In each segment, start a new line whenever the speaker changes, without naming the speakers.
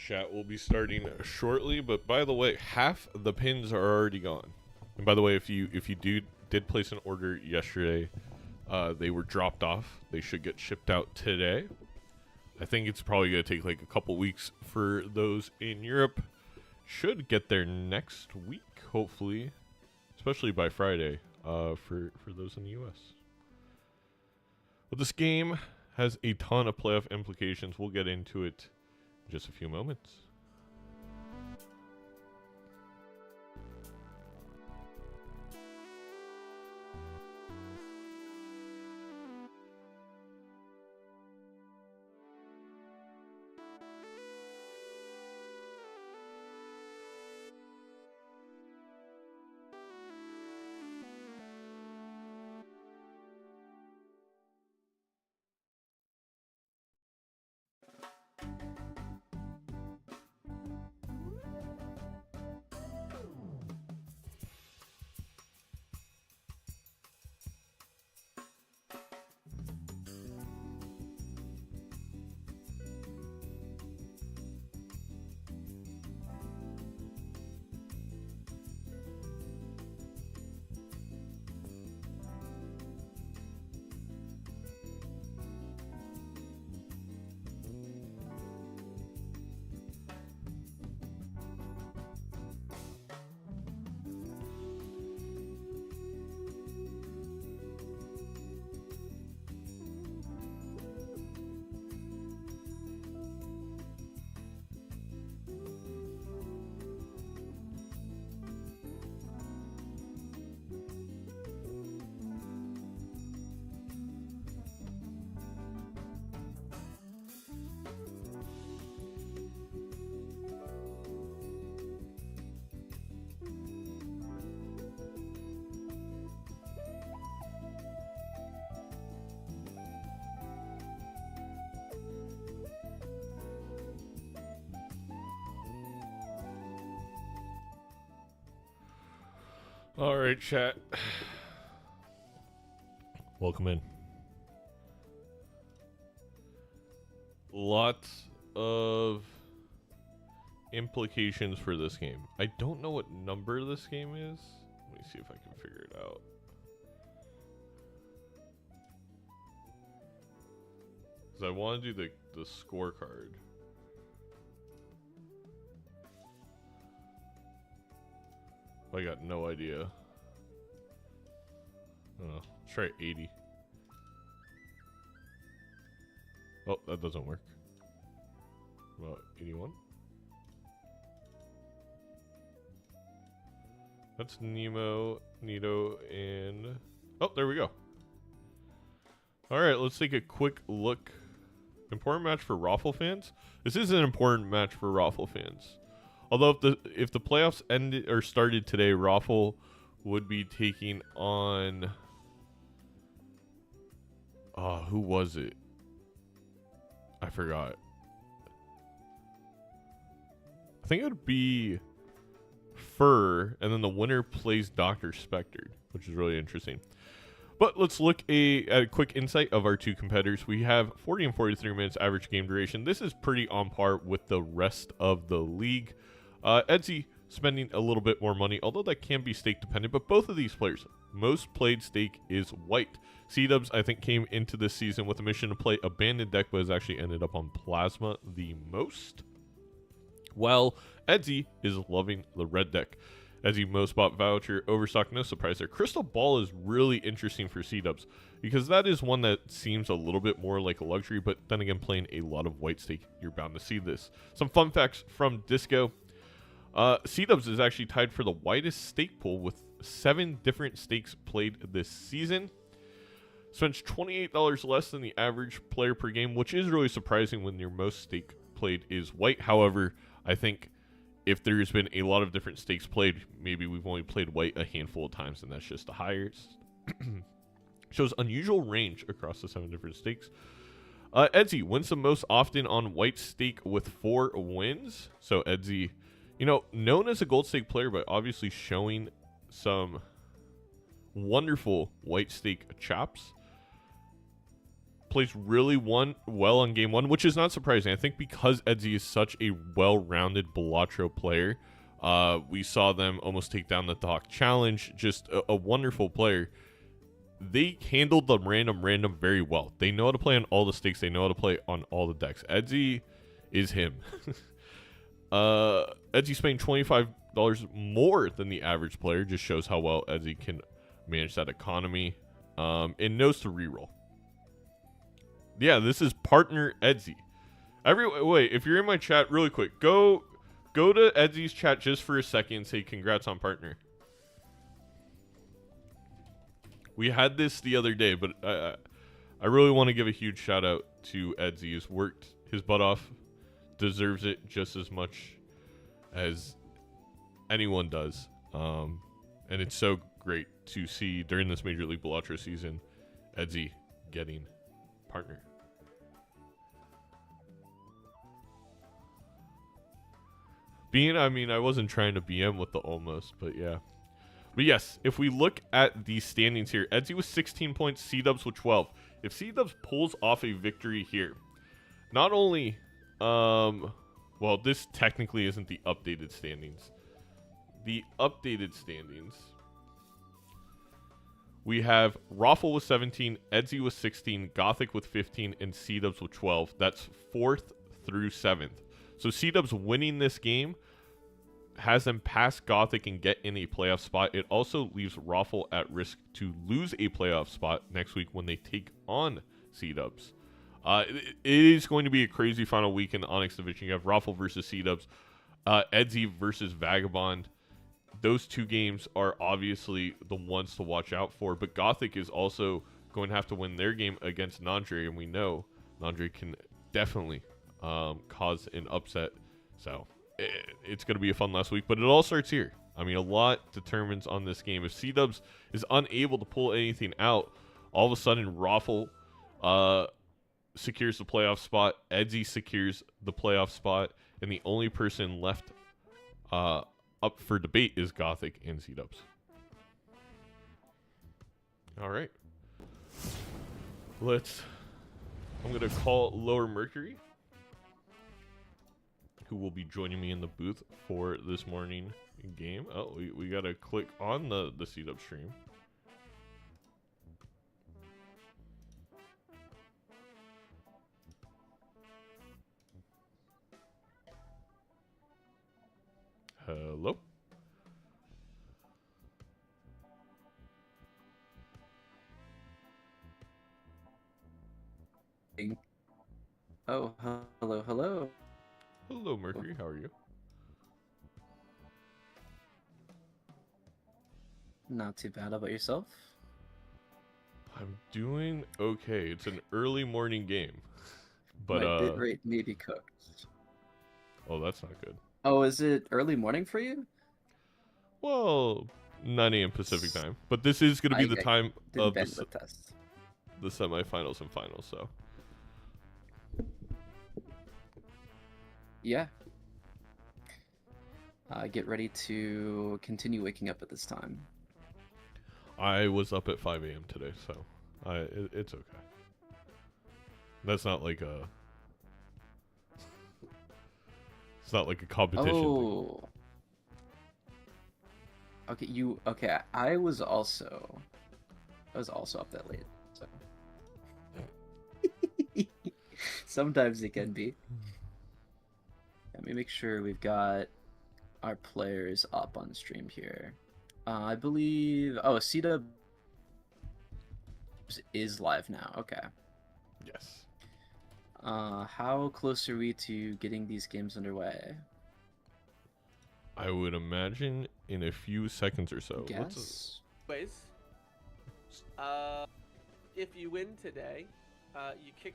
chat will be starting shortly, but by the way, half the pins are already gone. And by the way, if you did place an order yesterday, they were dropped off. They should get shipped out today. I think it's probably going to take like a couple weeks for those in Europe. Should get there next week, hopefully, especially by Friday, for those in the US. But this game has a ton of playoff implications. We'll get into it in just a few moments. All right, chat. Welcome in. Lots of implications for this game. I don't know what number this game is. Let me see if I can figure it out. Because I want to do the scorecard. I got no idea. Let's try 80. Oh, that doesn't work. About 81. That's Nemo, Nito, and... Oh, there we go. Alright, let's take a quick look. Important match for Raffle fans? This is an important match for Raffle fans. Although if the playoffs ended or started today, Raffle would be taking on who was it? I forgot. I think it would be Fur, and then the winner plays Dr. Spectre, which is really interesting. But let's look at a quick insight of our two competitors. We have 40 and 43 minutes average game duration. This is pretty on par with the rest of the league. Edzy spending a little bit more money, although that can be stake dependent, but both of these players, most played stake is white. Seadubbs, I think, came into this season with a mission to play abandoned deck, but has actually ended up on Plasma the most. While Edzy is loving the red deck. Edzy most bought voucher, overstock, no surprise there. Crystal Ball is really interesting for Seadubbs because that is one that seems a little bit more like a luxury, but then again, playing a lot of white stake, you're bound to see this. Some fun facts from Disco. Seadubbs is actually tied for the widest stake pool with 7 different stakes played this season. Spends $28 less than the average player per game, which is really surprising when your most stake played is white. However, I think if there's been a lot of different stakes played, maybe we've only played white a handful of times, and that's just the highest. Shows unusual range across the 7 different stakes. Edzy wins the most often on white stake with 4 wins. So Edzy, you know, known as a gold stake player, but obviously showing some wonderful white stake chops. plays really well on game 1, which is not surprising. I think because Edzy is such a well-rounded Balatro player, we saw them almost take down the Doc Challenge. Just a wonderful player. They handled the random very well. They know how to play on all the stakes. They know how to play on all the decks. Edzy is him. Edzy spending $25 more than the average player just shows how well Edzy can manage that economy. And knows to reroll. Yeah, this is partner Edzy. Wait, if you're in my chat, really quick, go to Edzy's chat just for a second and say congrats on partner. We had this the other day, but I really want to give a huge shout out to Edzy. He's worked his butt off, deserves it just as much as anyone does. And it's so great to see during this Major League Balatro season, Edzy getting partner. Bean, I mean, I wasn't trying to BM with the almost, but yeah. But yes, if we look at the standings here, Edzy with 16 points, Seadubbs with 12. If Seadubbs pulls off a victory here, not only, well, this technically isn't the updated standings. The updated standings, we have Raffle with 17, Edzy with 16, Gothic with 15, and Seadubbs with 12. That's 4th through 7th. So Seadubbs winning this game has them pass Gothic and get in a playoff spot. It also leaves Raffle at risk to lose a playoff spot next week when they take on Seadubbs. It is going to be a crazy final week in the Onyx division. You have Raffle versus Seadubbs, Edzy versus Vagabond. Those two games are obviously the ones to watch out for, but Gothic is also going to have to win their game against Nandre, and we know Nandre can definitely cause an upset. So it's going to be a fun last week, but it all starts here. I mean, a lot determines on this game. If Seadubbs is unable to pull anything out, all of a sudden Raffle secures the playoff spot, Edzy secures the playoff spot, and the only person left up for debate is Gothic and Seadubbs. All right. I'm going to call Lower Mercury, who will be joining me in the booth for this morning game. Oh, we got to click on the Seadubbs stream. Hello?
Oh, hello.
Hello, Mercury. How are you?
Not too bad. How about yourself?
I'm doing okay. It's an early morning game, but
my bit rate may be cooked.
Oh, that's not good.
Oh, is it early morning for you?
Well, 9 a.m. Pacific time, but this is going to be the time of the semifinals and finals. So
yeah. Get ready to continue waking up at this time.
I was up at 5 a.m. today, so it's okay. That's not like a... It's not like a competition
thing.
Okay,
okay, I was also up that late, so sometimes it can be. Let me make sure we've got our players up on stream here. I believe Seadubbs is live now. Okay.
Yes.
How close are we to getting these games underway?
I would imagine in a few seconds or so.
Guess.
If you win today, you kick.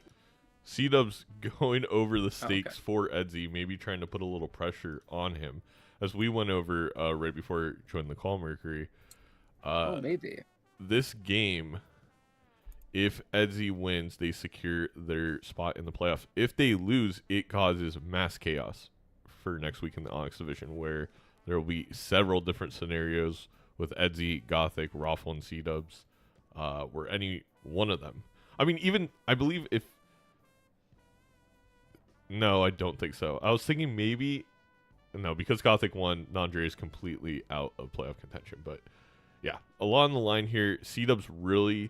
Seadubbs going over the stakes for Edzy, maybe trying to put a little pressure on him. As we went over right before joining the call, Mercury.
Maybe.
This game, if Edzy wins, they secure their spot in the playoffs. If they lose, it causes mass chaos for next week in the Onyx division, where there will be several different scenarios with Edzy, Gothic, Raffle, and Seadubbs, where any one of them. I mean, even I believe if no, I don't think so. I was thinking maybe no, because Gothic won, Nandre is completely out of playoff contention. But yeah, along the line here, Seadubbs really,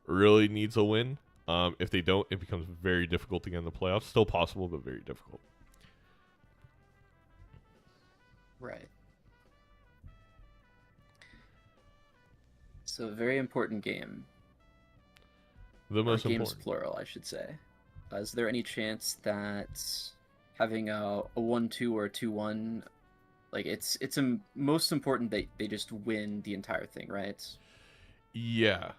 really needs a win. If they don't, it becomes very difficult to get in the playoffs. Still possible, but very difficult.
Right. So a very important game.
The most
games
important.
plural, I should say. Is there any chance that having a 1-2 or a 2-1, like it's most important that they just win the entire thing, right?
Yeah.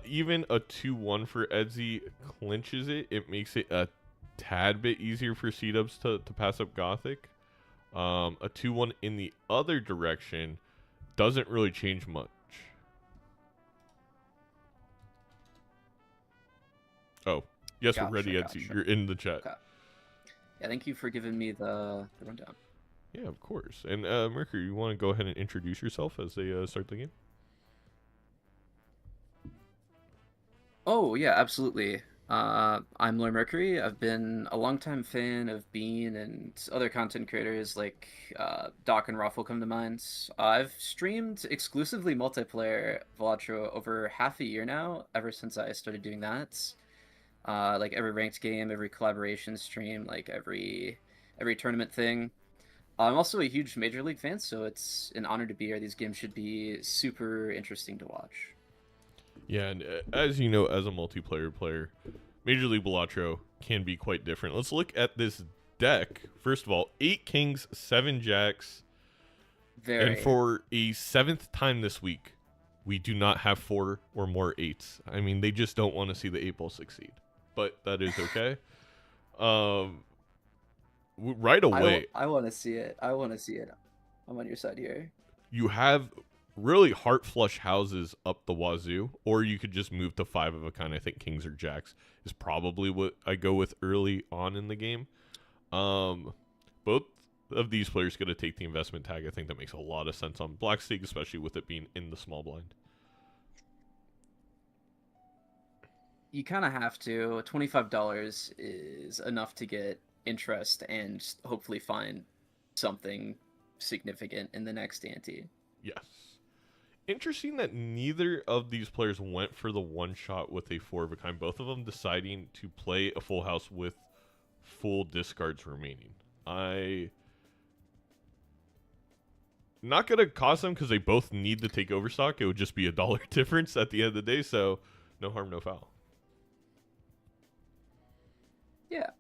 Even a 2-1 for Edzy clinches it. It makes it a tad bit easier for Seadubbs to pass up Gothic. A 2-1 in the other direction doesn't really change much. Oh, yes,
Gotcha,
we're ready, Edzy.
gotcha.
You're in the chat.
Okay. Yeah, thank you for giving me the rundown.
Yeah, of course. And Mercury, you want to go ahead and introduce yourself as they start the game?
Oh, yeah, absolutely. I'm Lord Mercury. I've been a longtime fan of Bean and other content creators like Doc and Raffle come to mind. I've streamed exclusively multiplayer Balatro over half a year now, ever since I started doing that. Like every ranked game, every collaboration stream, like every tournament thing. I'm also a huge Major League fan, so it's an honor to be here. These games should be super interesting to watch.
Yeah, and as you know, as a multiplayer player, Major League Balatro can be quite different. Let's look at this deck. First of all, 8 kings, 7 jacks.
Very.
And for a 7th time this week, we do not have 4 or more 8s. I mean, they just don't want to see the 8 ball succeed. But that is okay. Right away,
I want to see it. I want to see it. I'm on your side here.
you have really heart flush houses up the wazoo, or you could just move to 5 of a kind. I think kings or jacks is probably what I go with early on in the game. Both of these players going to take the investment tag. I think that makes a lot of sense on black stake, especially with it being in the small blind.
You kind of have to. $25 is enough to get interest and hopefully find something significant in the next ante.
Yes. Interesting that neither of these players went for the one shot with a 4 of a kind. Both of them deciding to play a full house with full discards remaining. Not going to cost them because they both need to take overstock. It would just be a $1 difference at the end of the day, so no harm, no foul.
Yeah.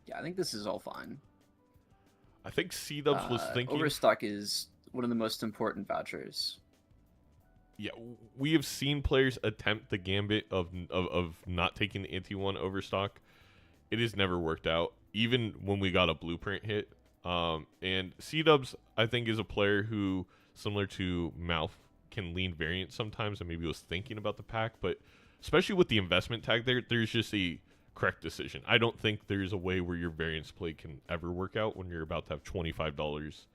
Yeah, I think this is all fine.
I think Seadubbs was thinking...
Overstock is one of the most important vouchers.
Yeah, we have seen players attempt the gambit of not taking the anti-1 overstock. It has never worked out, even when we got a blueprint hit. And Seadubbs, I think, is a player who, similar to Mouth, can lean variant sometimes and maybe was thinking about the pack. But especially with the investment tag there's just a correct decision. I don't think there's a way where your variance play can ever work out when you're about to have $25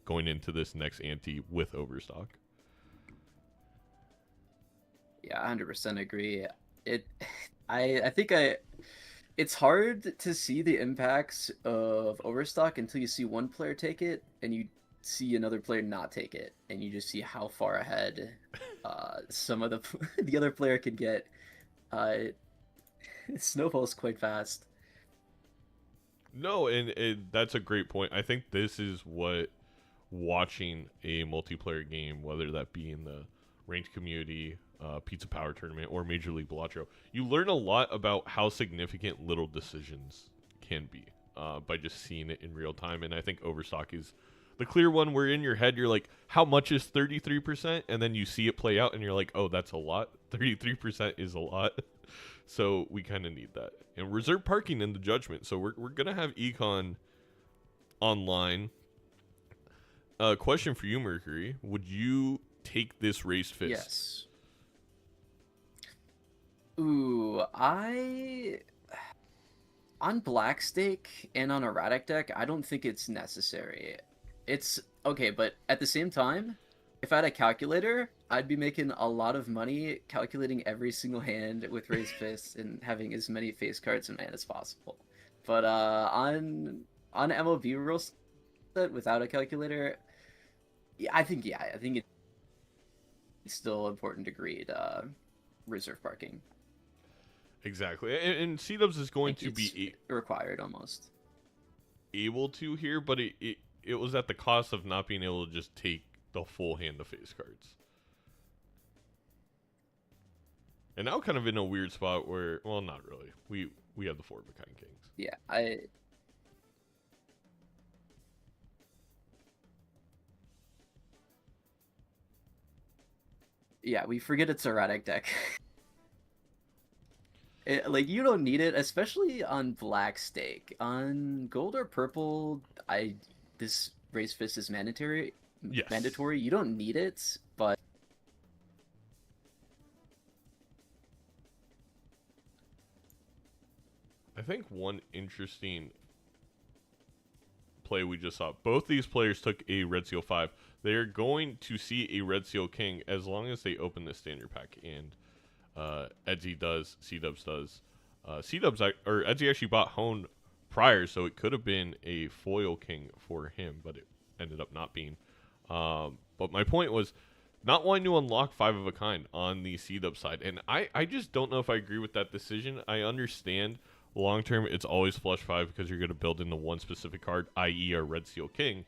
going into this next ante with overstock.
Yeah, 100% agree. I think it's hard to see the impacts of overstock until you see one player take it and you see another player not take it, and you just see how far ahead some of the other player could get. It snowballs quite fast.
No, and that's a great point. I think this is what watching a multiplayer game, whether that be in the ranked community, Pizza Power Tournament, or Major League Balatro, you learn a lot about how significant little decisions can be by just seeing it in real time. And I think overstock is the clear one where in your head you're like, how much is 33%? And then you see it play out and you're like, oh, that's a lot. 33% is a lot. So we kind of need that. And reserve parking in the judgment. So we're going to have Econ online. Question for you, Mercury. Would you take this raised fist?
Yes. Ooh, on black stake and on erratic deck, I don't think it's necessary. It's okay, but at the same time, if I had a calculator, I'd be making a lot of money calculating every single hand with raised fists and having as many face cards in my hand as possible. But on MLB rules set without a calculator, I think it's still important to greed reserve parking.
Exactly, and Seadubbs is going to
It's
be
required almost.
able to here, but it was at the cost of not being able to just take the full hand of face cards. And now kind of in a weird spot where, well, not really. We have the 4-of-a-kind kings.
Yeah, we forget it's erratic deck. Like, you don't need it, especially on black stake. On gold or purple, this raise fist is mandatory.
Yes.
Mandatory. You don't need it, but
I think one interesting play we just saw, both these players took a Red Seal 5. They're going to see a Red Seal King as long as they open the standard pack, and Edzy does, Seadubbs does. Edzy actually bought Hone prior, so it could have been a foil king for him, but it ended up not being. But my point was not wanting to unlock 5-of-a-kind on the Seadubbs side, and I just don't know if I agree with that decision. I understand long term it's always flush 5 because you're going to build into one specific card, i.e. a Red Seal King.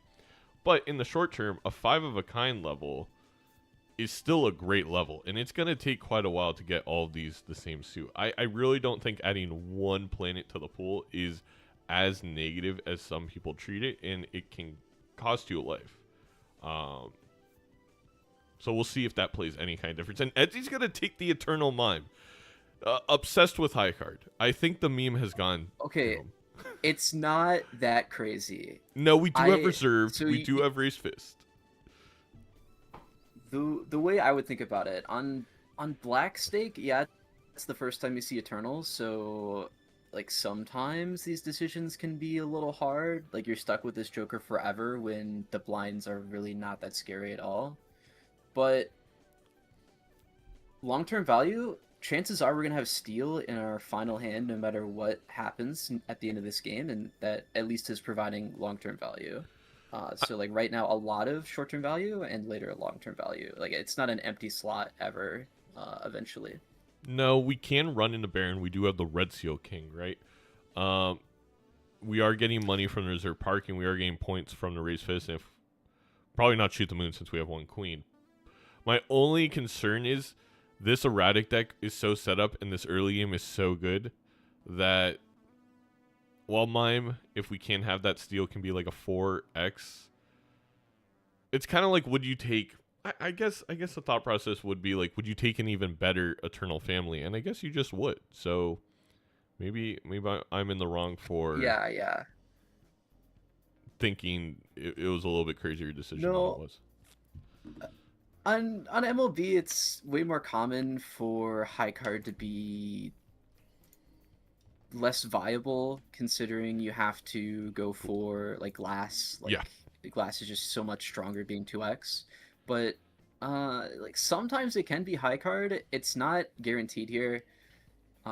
But in the short term, a 5-of-a-kind level is still a great level, and it's going to take quite a while to get all of these the same suit. I really don't think adding one planet to the pool is as negative as some people treat it, and it can cost you a life. So we'll see if that plays any kind of difference. And Edzy's going to take the Eternal Mime. Obsessed with high card. I think the meme has gone.
okay. It's not that crazy.
No, we do have reserve.
So
we do have raised fist.
The way I would think about it on black stake, yeah, it's the first time you see Eternals, so like sometimes these decisions can be a little hard. Like you're stuck with this Joker forever when the blinds are really not that scary at all. But long-term value, chances are we're going to have steal in our final hand no matter what happens at the end of this game, and that at least is providing long-term value. So like right now, a lot of short-term value and later long-term value. Like it's not an empty slot ever, eventually.
No, we can run into Baron. We do have the Red Seal King, right? We are getting money from the reserve parking. We are getting points from the raised fist. If probably not shoot the moon since we have one queen. My only concern is this erratic deck is so set up and this early game is so good that while Mime, if we can have that steal, can be like a 4x, it's kind of like, would you take, I guess the thought process would be like, would you take an even better Eternal Family? And I guess you just would. So maybe I'm in the wrong for thinking it was a little bit crazier decision than it was.
On MLB, it's way more common for high card to be less viable, considering you have to go for like glass. Like glass is just so much stronger being 2x. But like sometimes it can be high card. It's not guaranteed here.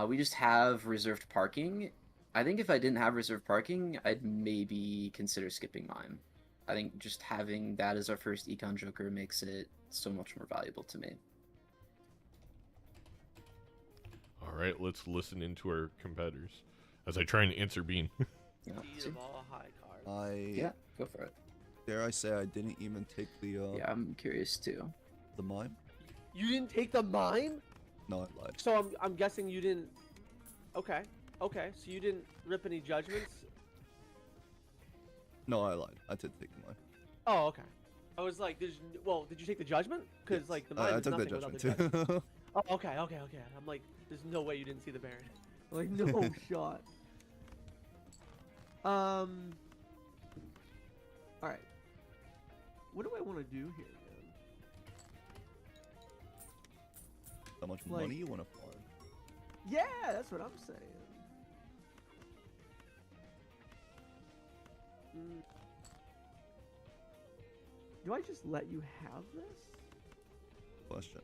We just have reserved parking. I think if I didn't have reserved parking, I'd maybe consider skipping Mime. I think just having that as our first Econ Joker makes it so much more valuable to me.
All right, let's listen into our competitors as I try and answer Bean.
Yeah, go for it.
Dare I say I didn't even take the
yeah, I'm curious too.
the mime?
You didn't take the mime?
No, I lied.
So I'm guessing you didn't. Okay. So you didn't rip any judgments?
No, I lied. I did take the mime.
Oh, okay. I was like, did you take the judgment? Because
Yes.
like the mime
I
is
took the
nothing without the
judgment
judgment.
too.
Oh, okay. I'm like, there's no way you didn't see the Baron. Like, no shot. All right. What do I want to do here, man?
How much
Like-
money you want to farm?
Yeah, that's what I'm saying. Do I just let you have this?
question.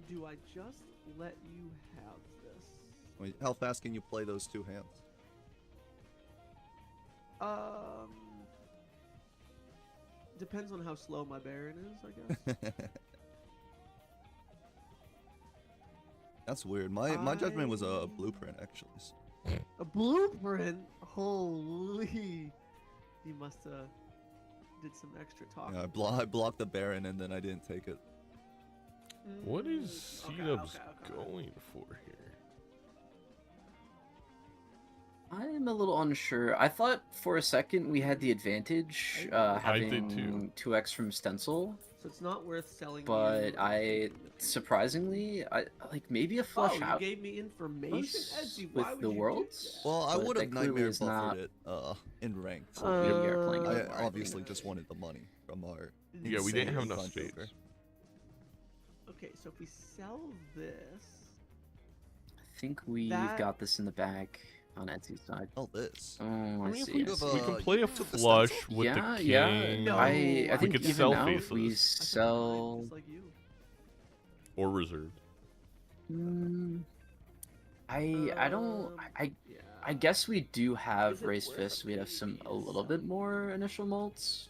Do I just let you have this?
I mean, how fast can you play those two hands?
Depends on how slow my Baron is, I guess.
That's weird. My judgment was a blueprint, actually.
A blueprint? Holy! You must have did some extra talking.
Yeah, I blocked the Baron and then I didn't take it.
What is
Okay,
Seadubbs
okay.
going for here?
I'm a little unsure. I thought for a second we had the advantage,
I did
having
too.
2x from stencil,
So it's not worth selling.
but
you
I
anything.
surprisingly, I like maybe a flush
You
out
gave me information,
was
Edzy.
with
Why would
the
you do
worlds.
that?
Well, I
But
would have
that clearly
nightmare
is not
buffered it in ranked.
what we are playing
Uh,
with
I
more, I
obviously
think.
just wanted the money from our.
Yeah, we didn't have
insane
enough
Sun
spades.
Joker.
Okay, so if we sell this,
I think we've
That-
got this in the bag on Edzy's side.
Oh, this.
Oh, I
mean, if
see.
we
I
have
see.
a-
We can play a
took the
flush
stencil?
with
Yeah,
the
yeah.
king,
No,
I
We
think
could
even
sell
now
faceless.
we
I thought
sell.
mine, just like you.
or reserved.
I don't. I
Yeah.
I guess we do have
Is it
raised
worth
fists. We have
maybe
some a little bit
selling?
more initial molds.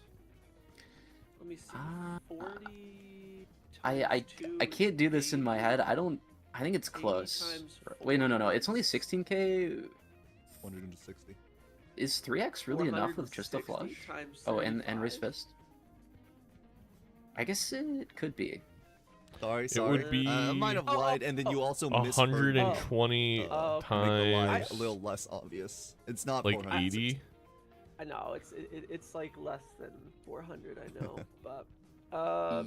Let me see.
Uh,
40.
I
times 2
can't do this in my head. I
80.
don't. I think it's
80
close.
times
Wait, no.
40
It's only
is
16k.
160.
Is 3x really enough with just a
460
flush?
times
Oh, and raised
35?
fist. I guess it could be.
Sorry,
It
sorry.
would be
I might have lied, and then you also misheard me.
120
Oh.
Make the lie
times
a little less obvious. It's not
like
460.
80.
I know it's like less than 400. I know, but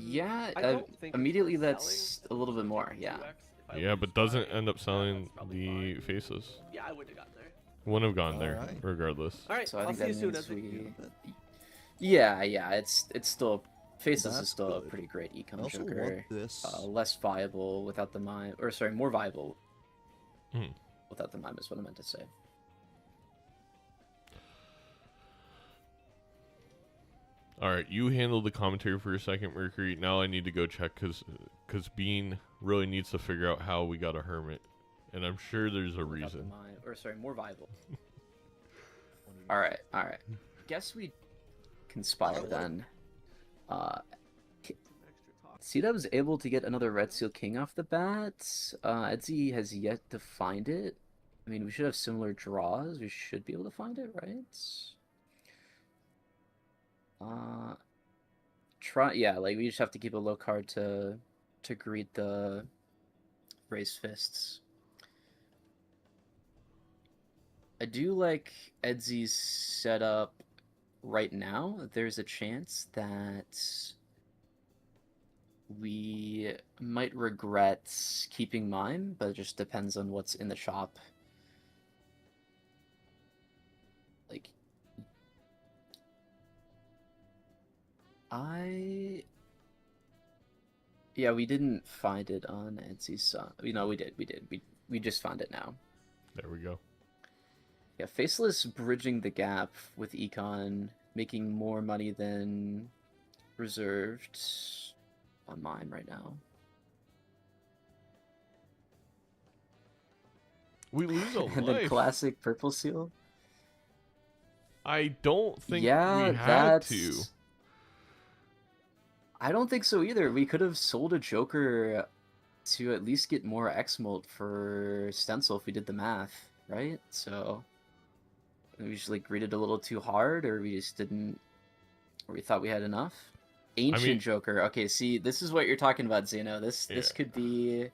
Yeah.
I don't think it's
Immediately,
worth
that's
selling
a little bit more. Yeah.
2x if I
Yeah,
was
but doesn't
buying,
end up selling
that's probably
the
fine.
faces.
Yeah, I wouldn't have gotten there.
Wouldn't have gone there,
Alright.
regardless.
All right,
So I
I'll
think
see you
that
soon.
means
Edzy.
we. Yeah. It's still faces is
That's
still a
good.
pretty great
I
econ
also
joker.
want this.
Less viable without the mime, or sorry, more viable
Hmm.
without the mime is what I meant to say.
All right, you handle the commentary for a second, Mercury. Now I need to go check because Bean really needs to figure out how we got a hermit, and I'm sure there's a
Without the
reason.
mime, or sorry, more viable. All right. Guess we conspire
Alright.
then.
Some extra talk.
Seadubbs able to get another Red Seal King off the bat. Edzy has yet to find it. I mean, we should have similar draws. We should be able to find it, right? Yeah, like we just have to keep a low card to greet the raised fists. I do like Edzy's setup right now. There's a chance that we might regret keeping mine, but it just depends on what's in the shop. Like, yeah, we didn't find it on Edzy's side. No, we did. We just found it now.
There we go.
Yeah, Faceless bridging the gap with Econ, making more money than reserved on mine right now.
We lose a
And then
life.
classic Purple Seal.
I don't think
Yeah,
we had
that's.
to.
I don't think so either. We could have sold a Joker to at least get more X-Molt for Stencil if we did the math, right? So we just like greeted a little too hard, or we just didn't, or we thought we had enough. Ancient
mean-
Joker. Okay, see, this is what you're talking about, Zeno. This
Yeah.
could be.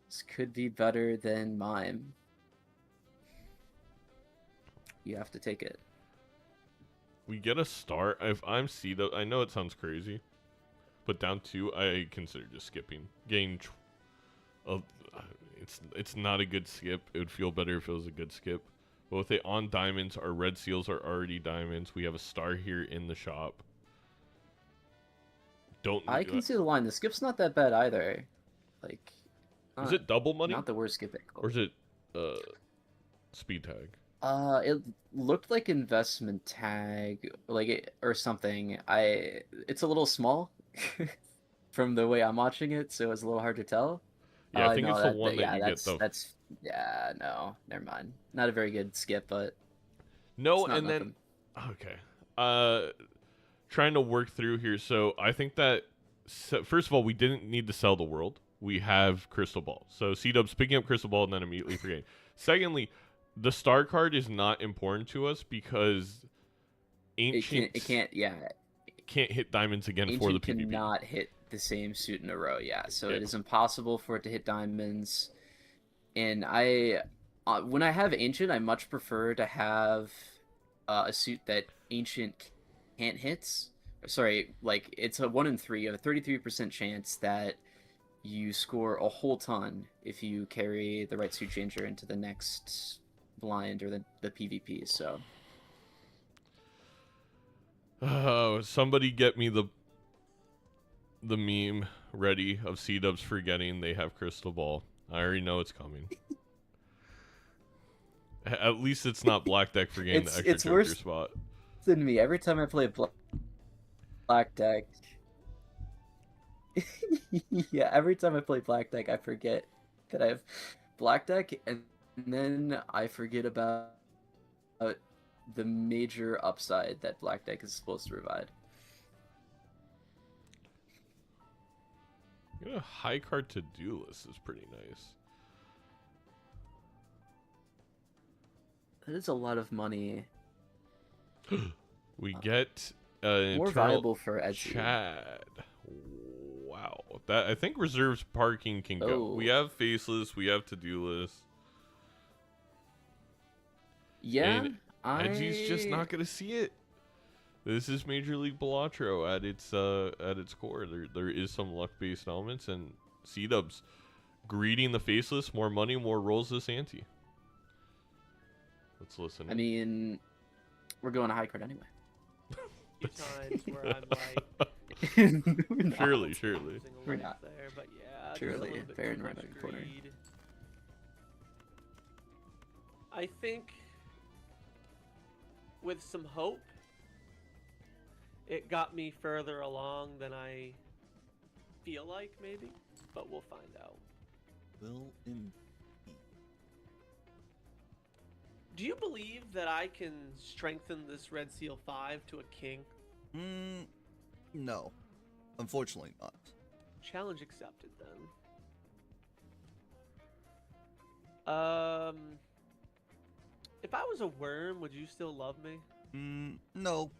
This could be better than Mime. You have to take it.
We get a start. If I'm Seadubbs, I know it sounds crazy, but down 2, I consider just skipping. It's not a good skip. It would feel better if it was a good skip. But with it on diamonds, our red seals are already diamonds. We have a star here in the shop.
I can see the line. The skip's not that bad either. Like,
Is it double money?
Not the worst skipping.
Or is it speed tag?
It looked like investment tag, like it or something. It's a little small from the way I'm watching it, so it's a little hard to tell.
Yeah, I think
No,
it's the one that
yeah,
you get the
yeah, no, never mind. Not a very good skip, but
no,
it's not
and then
nothing.
okay. Trying to work through here. So I think that first of all, we didn't need to sell the world. We have Crystal Ball. So Seadubbs picking up Crystal Ball and then immediately forgetting. Secondly, the star card is not important to us because Ancient
Yeah,
can't hit diamonds again for the
Ancient
PvP.
cannot hit the same suit in a row. Yeah, so
Yeah.
it is impossible for it to hit diamonds. And when I have Ancient, I much prefer to have a suit that Ancient can't hit. Sorry, like it's a 1 in 3. You have a 33% chance that you score a whole ton if you carry the right suit changer into the next blind or the PvP. So
Oh, somebody get me the meme ready of Seadubbs forgetting they have Crystal Ball. I already know it's coming. At least it's not Black Deck forgetting the extra
it's
Joker
worse
spot.
than me. Every time I play Black Deck, yeah, every time I play Black Deck, I forget that I have Black Deck, and then I forget about the major upside that Black Deck is supposed to provide.
A high card to-do list is pretty nice.
That is a lot of money.
We get
More
internal
valuable for Edzy.
Chad. Wow, that I think reserves parking can go.
Oh.
We have faceless. We have to-do list.
Yeah,
And Edzy's just not gonna see it. This is Major League Balatro at its core. There is some luck-based elements, and Seadubbs greeting the faceless. More money, more rolls this ante. Let's listen.
I mean, we're going to high card anyway.
Few times where I'm like,
We're not.
surely.
losing a
We're
life
not.
there, but yeah, just
Surely,
a little bit
fair
too
and right
much
on the corner.
greed. I think with some hope, it got me further along than I feel like, maybe, but we'll find out.
Will indeed.
Do you believe that I can strengthen this Red Seal 5 to a king?
No. Unfortunately not.
Challenge accepted, then. If I was a worm, would you still love me?
No.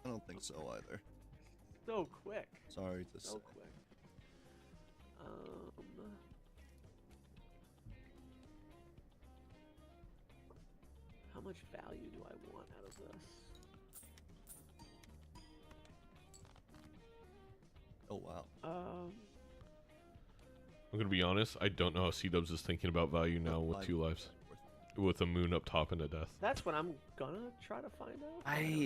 I don't think so either.
So quick.
Sorry to say.
So quick. How much value do I want out of this?
Oh wow.
I'm gonna be honest. I don't know how Seadubbs is thinking about value now with 2 lives, with a moon up top and a death.
That's what I'm gonna try to find out.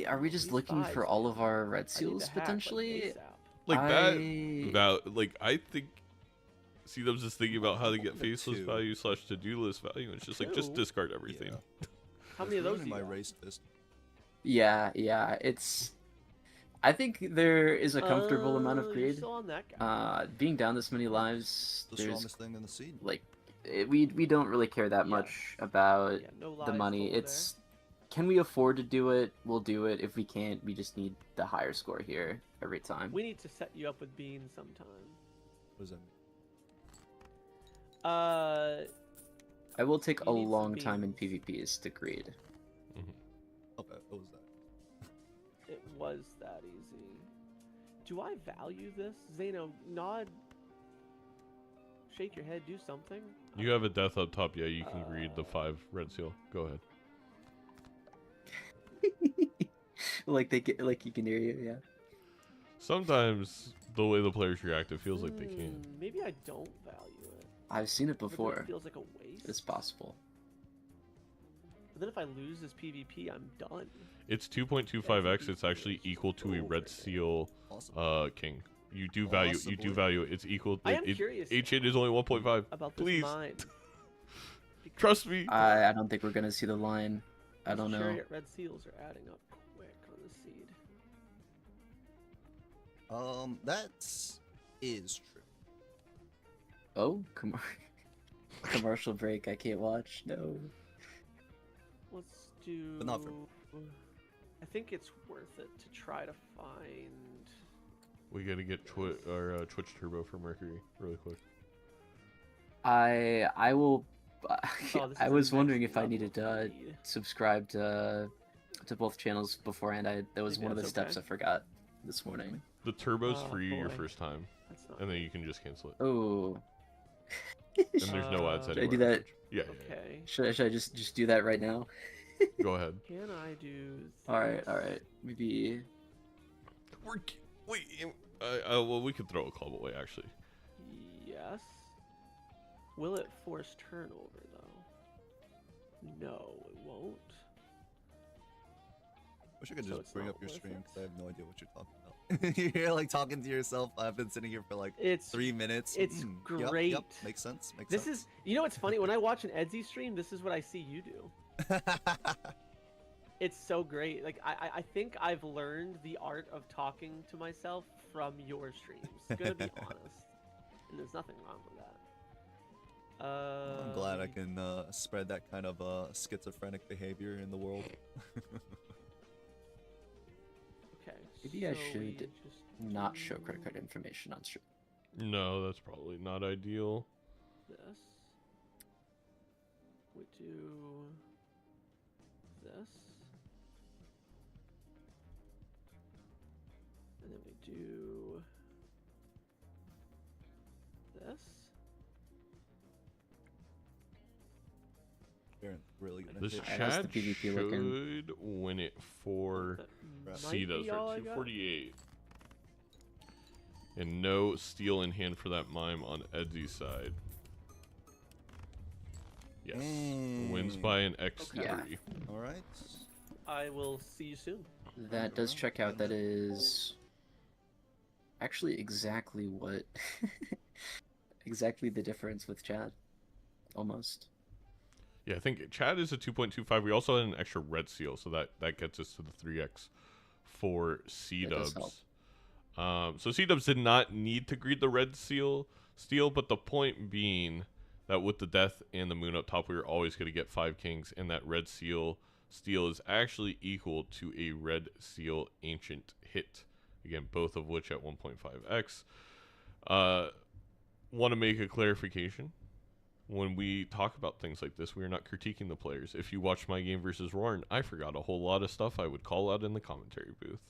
Are we just
These
looking for
fives,
all of our red
I need
seals
to hack, like,
potentially?
ASAP.
Like
I
I think Seadubbs is thinking about how to get
Number
faceless
2.
value / to-do list value. It's just like just
Two?
discard everything.
Yeah.
How many of those
in
do you
my
got?
race fist?
yeah, it's. I think there is a comfortable amount of
You're
greed.
still on that guy.
Being down this many lives,
The
there's
strongest thing in the scene.
like, we don't really care that
Yeah.
much about
Yeah, no
the
lies
money.
told
It's, can we afford to do it? We'll do it. If we can't, we just need the higher score here every time.
We need to set you up with Bean sometime.
What does that mean?
I will take
You
a
need some
long time in
beans.
PvPs to greed.
Okay, what was that?
It was that easy. Do I value this? Zeno, nod. Shake your head, do something.
You have a death up top. Yeah, you can greed the 5 red seal. Go ahead.
Like you can hear you, yeah.
Sometimes the way the players react, it feels like they can.
Maybe I don't value it.
I've seen it
Maybe
before.
It feels like a waste.
It's possible.
But then if I lose this PvP, I'm done.
It's 2.25x. It's actually equal to a red seal
Awesome.
king. You do value. You do
Possibly.
value. It's equal.
I am curious
H8 is only 1.5.
about this
Please.
mine.
Trust me.
I don't think we're gonna see the line. I don't know.
Chariot red seals are adding up quick on the seed.
That is true.
Oh, commercial break. I can't watch. No.
Let's do.
But not for-
I think it's worth it to try to find.
We gotta get Twitch Turbo for Mercury really quick.
I will.
Oh, this
I
is
was
the
wondering
next
if I
level
needed to
feed.
subscribe to both channels beforehand. That was
Maybe
one of the
that's
steps
okay.
I forgot this morning.
The Turbo's
Oh,
free your
boy.
first time,
That's not
and then you can just cancel it.
Oh.
And there's no ads
Should
I
anywhere.
do
on
that?
Twitch. Yeah, yeah,
okay.
Should I just do that right now?
yeah. Go ahead.
Can I do?
All right.
this?
Maybe.
Well, we could throw a club away actually.
Yes. Will it force turnover though? No, it won't.
Wish I could
So
just
it's
bring
not
up your
worth
stream
it?
because I have no idea what you're talking about. You're like talking to yourself. I've been sitting here for like
It's
3 minutes.
it's
Yep,
great.
Yep, makes sense. Makes
This
sense.
is, you know what's funny? When I watch an Edzy stream, this is what I see you do. It's so great. Like I think I've learned the art of talking to myself from your streams. Gonna be honest, and there's nothing wrong with that.
I'm glad I can spread that kind of schizophrenic behavior in the world.
Okay.
Maybe I
so
should
we just
not show
do
credit card information on stream.
No, that's probably not ideal.
This. We do this. And then we do this.
Aaron, really gonna
This
hit.
Alright, how's
Chad
the PvP looking?
should win it for
That might
Seadubbs
be all
for
I got.
248. And no steal in hand for that mime on Edzy's side. Yes. Wins by an X3.
Yeah.
All right.
I will see you soon.
That does check out. That is actually exactly what exactly the difference with Chad. Almost.
Yeah, I think Chad is a 2.25. We also had an extra red seal, so that gets us to the 3x for
does help.
Seadubbs. So Seadubbs did not need to greet the red steal, but the point being that with the death and the moon up top, we were always going to get 5 kings, and that red steal is actually equal to a red seal ancient hit. Again, both of which at 1.5x. Want to make a clarification. When we talk about things like this, we are not critiquing the players. If you watch my game versus Roarin, I forgot a whole lot of stuff I would call out in the commentary booth.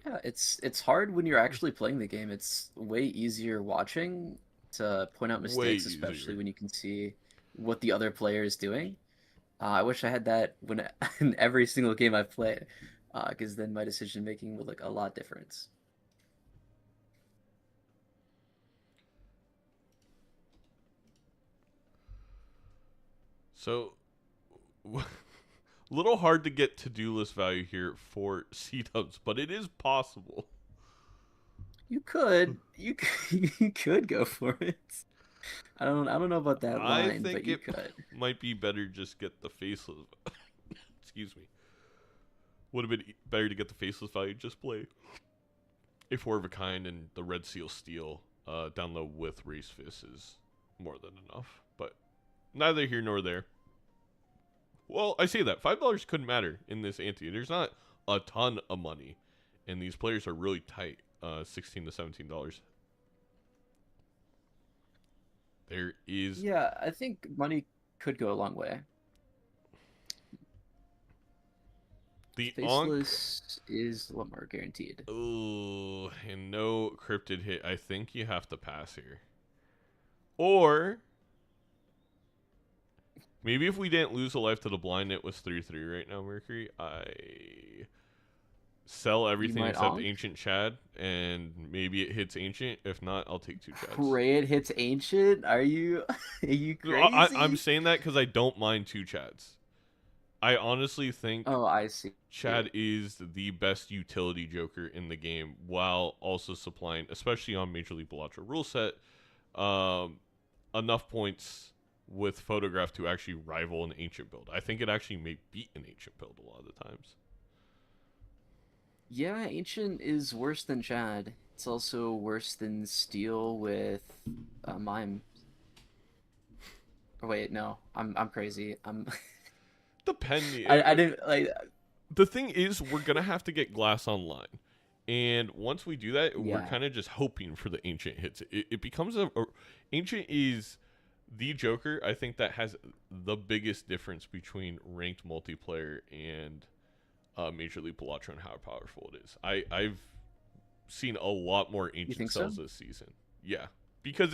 Yeah, it's hard when you're actually playing the game. It's way easier watching to point out mistakes, especially
easier.
when you can see what the other player is doing. I wish I had that when in every single game I play, because then my decision making would look a lot different.
So, little hard to get to-do list value here for Seadubbs, but it is possible.
You could you could go for it. I don't know about that
I
line,
think
but you
it
could.
might be better just get the faceless. Excuse me. Would have been better to get the faceless value. Just play a 4 of a kind and the red seal steal down low with race fist is more than enough. But neither here nor there. Well, I say that $5 couldn't matter in this ante. There's not a ton of money, and these players are really tight. $16 to $17. There is
Yeah, I think money could go a long way.
the Ankh.
Faceless is a lot more guaranteed.
Oh, and no cryptid hit. I think you have to pass here. Or maybe if we didn't lose a life to the blind, it was 3-3 right now, Mercury. I sell everything
might
except
Ankh?
Ancient Chad, and maybe it hits Ancient. If not, I'll take 2 Chads.
Pray it hits ancient. Are you
No,
crazy?
I'm saying that because I don't mind 2 Chads. I honestly think
Oh, I see.
Chad is the best utility joker in the game while also supplying, especially on Major League Balatro rule set, enough points with photograph to actually rival an ancient build. I think it actually may beat an ancient build a lot of the times.
Yeah, ancient is worse than Chad. It's also worse than steel with mime. Oh, wait, no, I'm crazy.
Depending.
I didn't like.
The thing is, we're gonna have to get glass online, and once we do that, we're
Yeah.
kind of just hoping for the ancient hits. It becomes ancient is the Joker. I think that has the biggest difference between ranked multiplayer and Major League Balatro and how powerful it is. I've seen a lot more ancient
think
cells
so?
this season. Yeah, because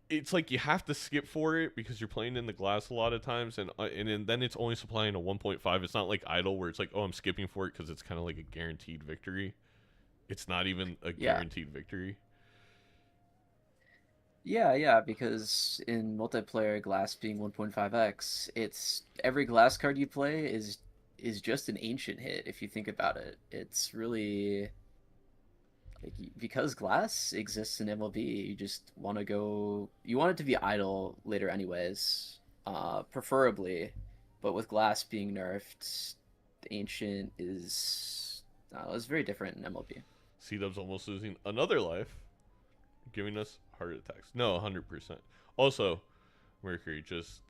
it's like you have to skip for it because you're playing in the glass a lot of times, and then it's only supplying a 1.5. It's not like idle where it's like, oh, I'm skipping for it because it's kind of like a guaranteed victory. It's not even a
Yeah.
guaranteed victory.
Yeah, because in multiplayer, glass being 1.5x, it's every glass card you play is just an ancient hit if you think about it. It's really like because glass exists in MLB, you just want it to be idle later anyways, preferably, but with glass being nerfed, the ancient is it's very different in MLB.
Seadubbs almost losing another life, giving us heart attacks. No, 100%. Also, Mercury, just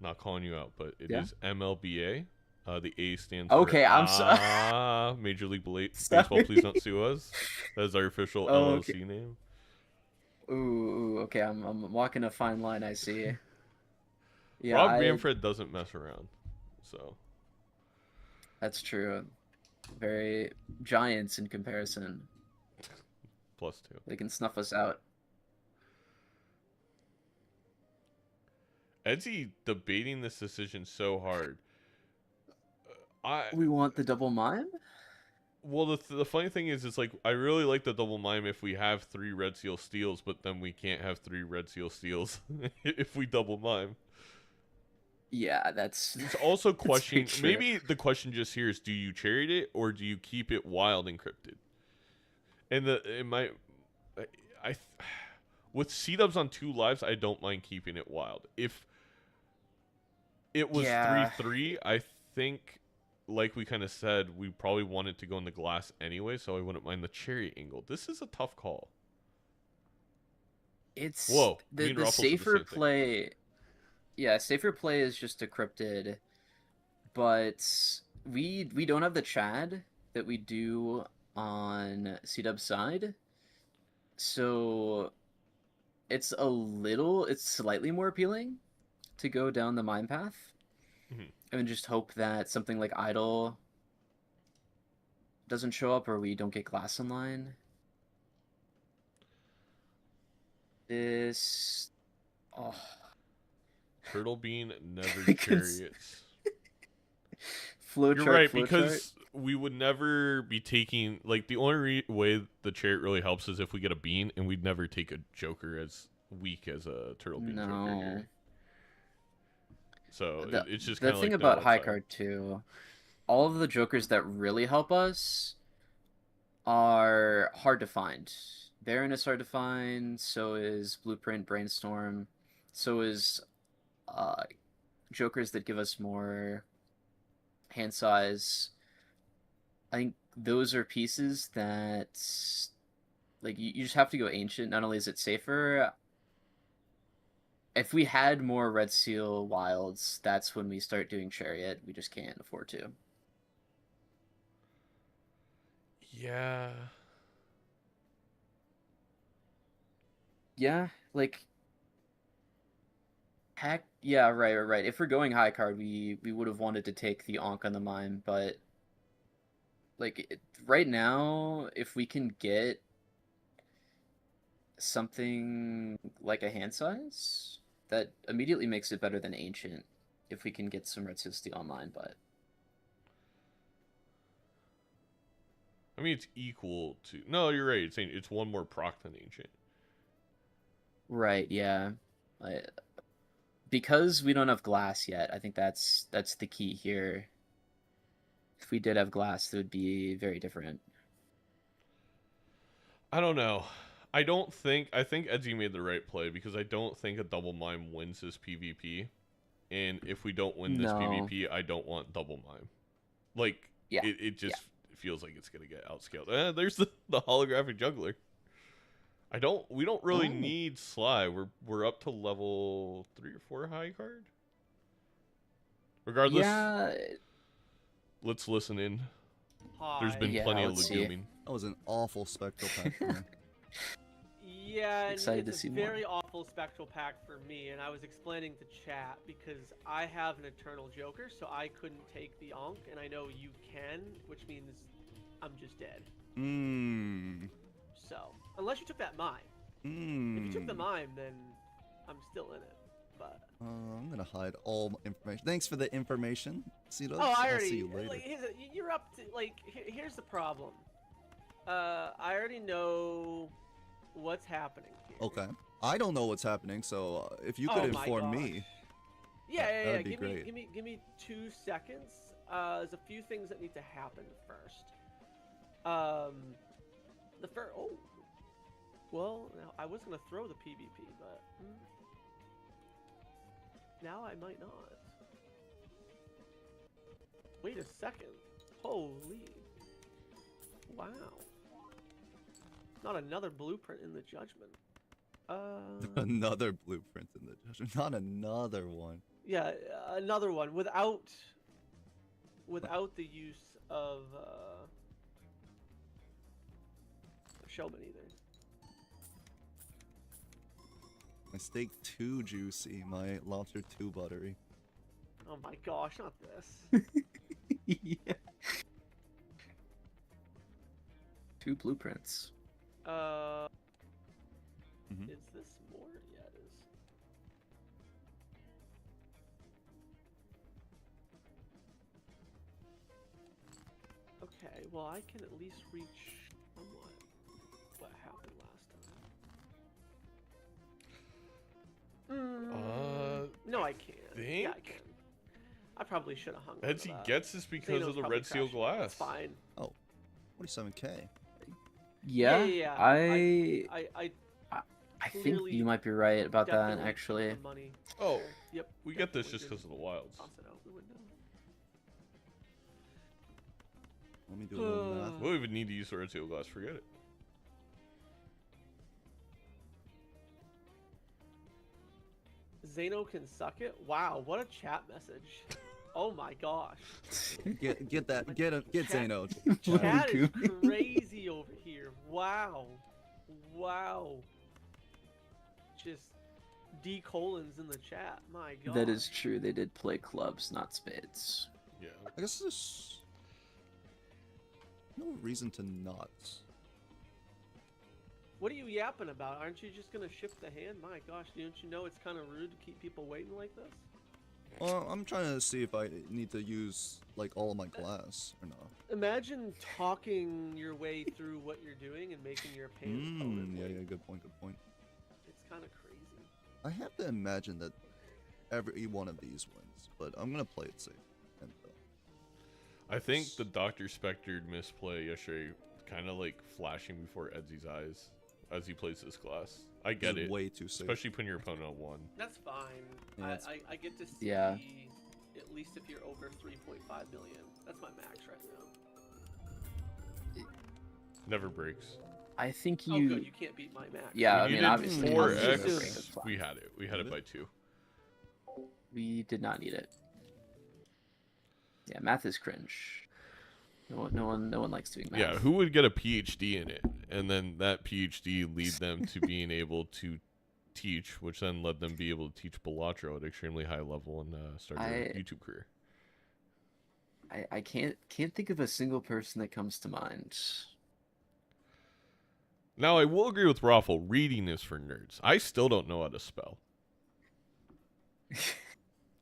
not calling you out, but it is MLBA. The A stands
Okay,
for
I'm sorry.
Major League
Sorry.
Baseball. Please don't sue us. That is our official LLC
Okay.
name.
Ooh, okay. I'm walking a fine line. I see. Yeah,
Rob Manfred doesn't mess around, so
that's true. Very giants in comparison.
+2.
They can snuff us out.
Edzy debating this decision so hard.
We want the double mime?
Well, the funny thing is, it's like I really like the double mime if we have 3 red seal steals, but then we can't have 3 red seal steals if we double mime.
Yeah, that's.
It's also
very
question.
true.
Maybe the question just here is: do you chariot it or do you keep it wild encrypted? And I with Seadubbs on 2 lives, I don't mind keeping it wild. If it was
Yeah.
3-3, I think, like we kind of said, we probably wanted to go in the glass anyway, so I wouldn't mind the chariot angle. This is a tough call.
It's
Whoa, me
the
and Ruffles said the
safer
same thing.
play. Yeah, safer play is just decrypted, but we don't have the Chad that we do on Seadubb's side, so it's slightly more appealing to go down the mime path and just hope that something like idle doesn't show up or we don't get glass online. This
Turtle Bean never
Because-
chariots.
Flowchart.
You're right, because we would never be taking, like, the only way the chariot really helps is if we get a bean, and we'd never take a Joker as weak as a Turtle Bean Joker here. So it's just kind
the
of
thing
like
about
no
high
upside.
card too. All of the Jokers that really help us are hard to find. Baron is hard to find. So is Blueprint, Brainstorm. So is Jokers that give us more hand size. I think those are pieces that, like, you just have to go ancient. Not only is it safer, if we had more Red Seal wilds, that's when we start doing Chariot. We just can't afford to.
Yeah.
Yeah, like, heck, yeah, right. If we're going high card, we would have wanted to take the Ankh on the mime, but like right now, if we can get something like a hand size, that immediately makes it better than ancient. If we can get some Red Seal Steel online, but
I mean, it's equal to. No, you're right. It's one more proc than ancient.
right, yeah. Because we don't have glass yet, I think that's the key here. If we did have glass, it would be very different.
I don't know. I think Edzy made the right play because I don't think a double mime wins this PvP. And if we don't win this
No.
PvP, I don't want double mime. Like,
Yeah.
it just feels like it's going to get outscaled. There's the holographic juggler. We don't really need Sly. We're up to level 3 or 4 high card. Regardless,
Yeah.
let's listen in.
Hi.
There's been
Yeah,
plenty of
let's see.
leguming.
That was an awful spectral pack for me.
Yeah, and
Excited to
it's
see
a
more.
very awful spectral pack for me, and I was explaining to chat because I have an Eternal Joker, so I couldn't take the Onk, and I know you can, which means I'm just dead. So, unless you took that mime. If you took the mime, then I'm still in it. But
I'm gonna hide all my information. Thanks for the information, Seadubbs.
oh, I
I'll
already.
see you later.
Like, you're up to like. Here's the problem. I already know what's happening here.
Okay. I don't know what's happening, so if you could
Oh my
inform
gosh.
me.
Yeah.
that'd be
Give
great.
give me 2 seconds. There's a few things that need to happen first. The first. Oh. Well, now I was gonna throw the PvP, but now I might not. Wait a second. Holy. Wow. Not another blueprint in the judgment.
Another blueprint in the judgment. Not another one.
Yeah, another one without the use of Showman either.
My steak too juicy. My lobster too buttery.
Oh my gosh, not this.
Yeah. 2 blueprints.
Is this more? Yeah, it is. Okay, well I can at least reach somewhat what happened last time. No, I can't. Yeah, I
think?
can. I probably should have hung on to
Edzy
that.
gets this because
Zeno's
of the
probably
red seal
crashing it.
glass.
It's fine.
47k.
Yeah. I think
clearly
you might be right about that,
Definitely took
actually.
some money
Oh,
there. Yep.
We get this
definitely
just
did.
because of the wilds.
Toss it out the window.
Let me do a little math.
We don't even need to use the red seal glass. Forget it.
Zeno can suck it. Wow, what a chat message. Oh my gosh.
Get that. Get Zeno.
Chat is crazy over here. Wow. Wow. Just D colons in the chat. My god.
That is true. They did play clubs, not spades.
Yeah.
I guess there's no reason to not.
What are you yapping about? Aren't you just gonna shift the hand? My gosh, don't you know it's kind of rude to keep people waiting like this?
Well, I'm trying to see if I need to use like all of my glass or not.
Imagine talking your way through what you're doing and making your opponent
Yeah,
wait.
good point, good point.
It's kind of crazy.
I have to imagine that every one of these wins, but I'm gonna play it safe. And,
I think the Dr. Spectre misplay yesterday kind of like flashing before Edzy's eyes as he plays this glass. I get
is
it.
way too safe.
Especially putting your opponent on 1.
That's fine.
Yeah, it's-
I get to see
Yeah.
at least if you're over 3.5 million. That's my max right now.
Never breaks.
I think
Oh,
you.
good. You can't beat my max.
Yeah,
We
I mean,
needed
obviously.
4x.
That's fine.
We had it. We had it by 2.
We did not need it. Yeah, math is cringe. No one likes doing math.
Yeah, who would get a PhD in it? And then that PhD lead them to being able to teach, which then led them be able to teach Balatro at extremely high level and start their YouTube career.
I can't think of a single person that comes to mind.
Now, I will agree with Raffle. Reading is for nerds. I still don't know how to spell.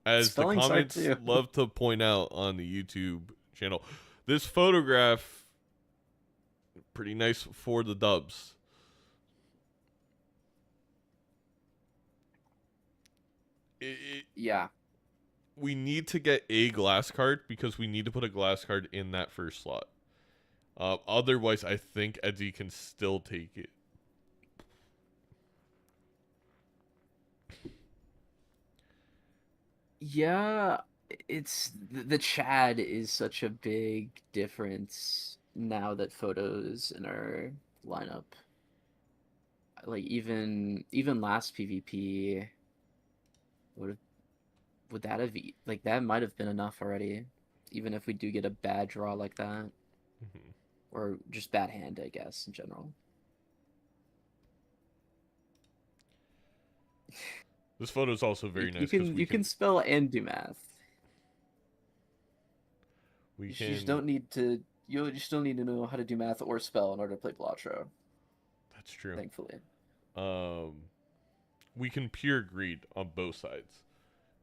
As the
Spelling's hard
comments
too.
love to point out on the YouTube channel, this photograph, pretty nice for the dubs.
Yeah.
We need to get a glass card because we need to put a glass card in that first slot. Otherwise, I think Edzy can still take it.
Yeah, it's the Chad is such a big difference now that photos in our lineup. Like even last PvP would would that have like that might have been enough already, even if we do get a bad draw like that,
Mhm.
or just bad hand, I guess in general.
This photo is also
You,
very
you
nice because
can you can spell and do math.
we
You just
can.
don't need to. You just don't need to know how to do math or spell in order to play Balatro.
That's true.
Thankfully.
Um, we can pure greed on both sides,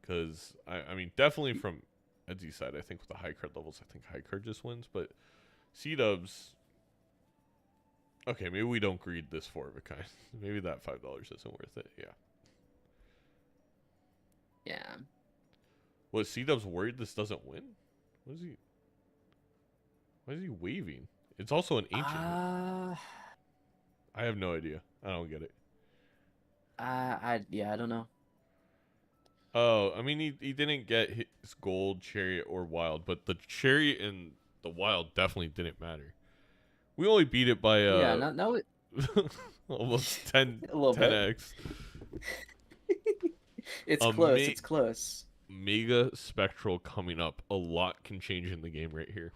because I mean definitely from Edzy's side, I think with the high card levels, I think high card just wins, but Seadubbs. Okay, maybe we don't greed this four of a kind. Maybe that $5 isn't worth it. Yeah.
Yeah.
Was Seadubbs worried this doesn't win? What is he? Why is he waving? It's also an ancient.
Uh,
I have no idea. I don't get it.
I don't know.
Oh, I mean, he didn't get his gold, chariot, or wild, but the chariot and the wild definitely didn't matter. We only beat it by
Yeah, no,
almost 10
a little bit.
10x.
It's
A
close. It's close.
Mega spectral coming up. A lot can change in the game right here.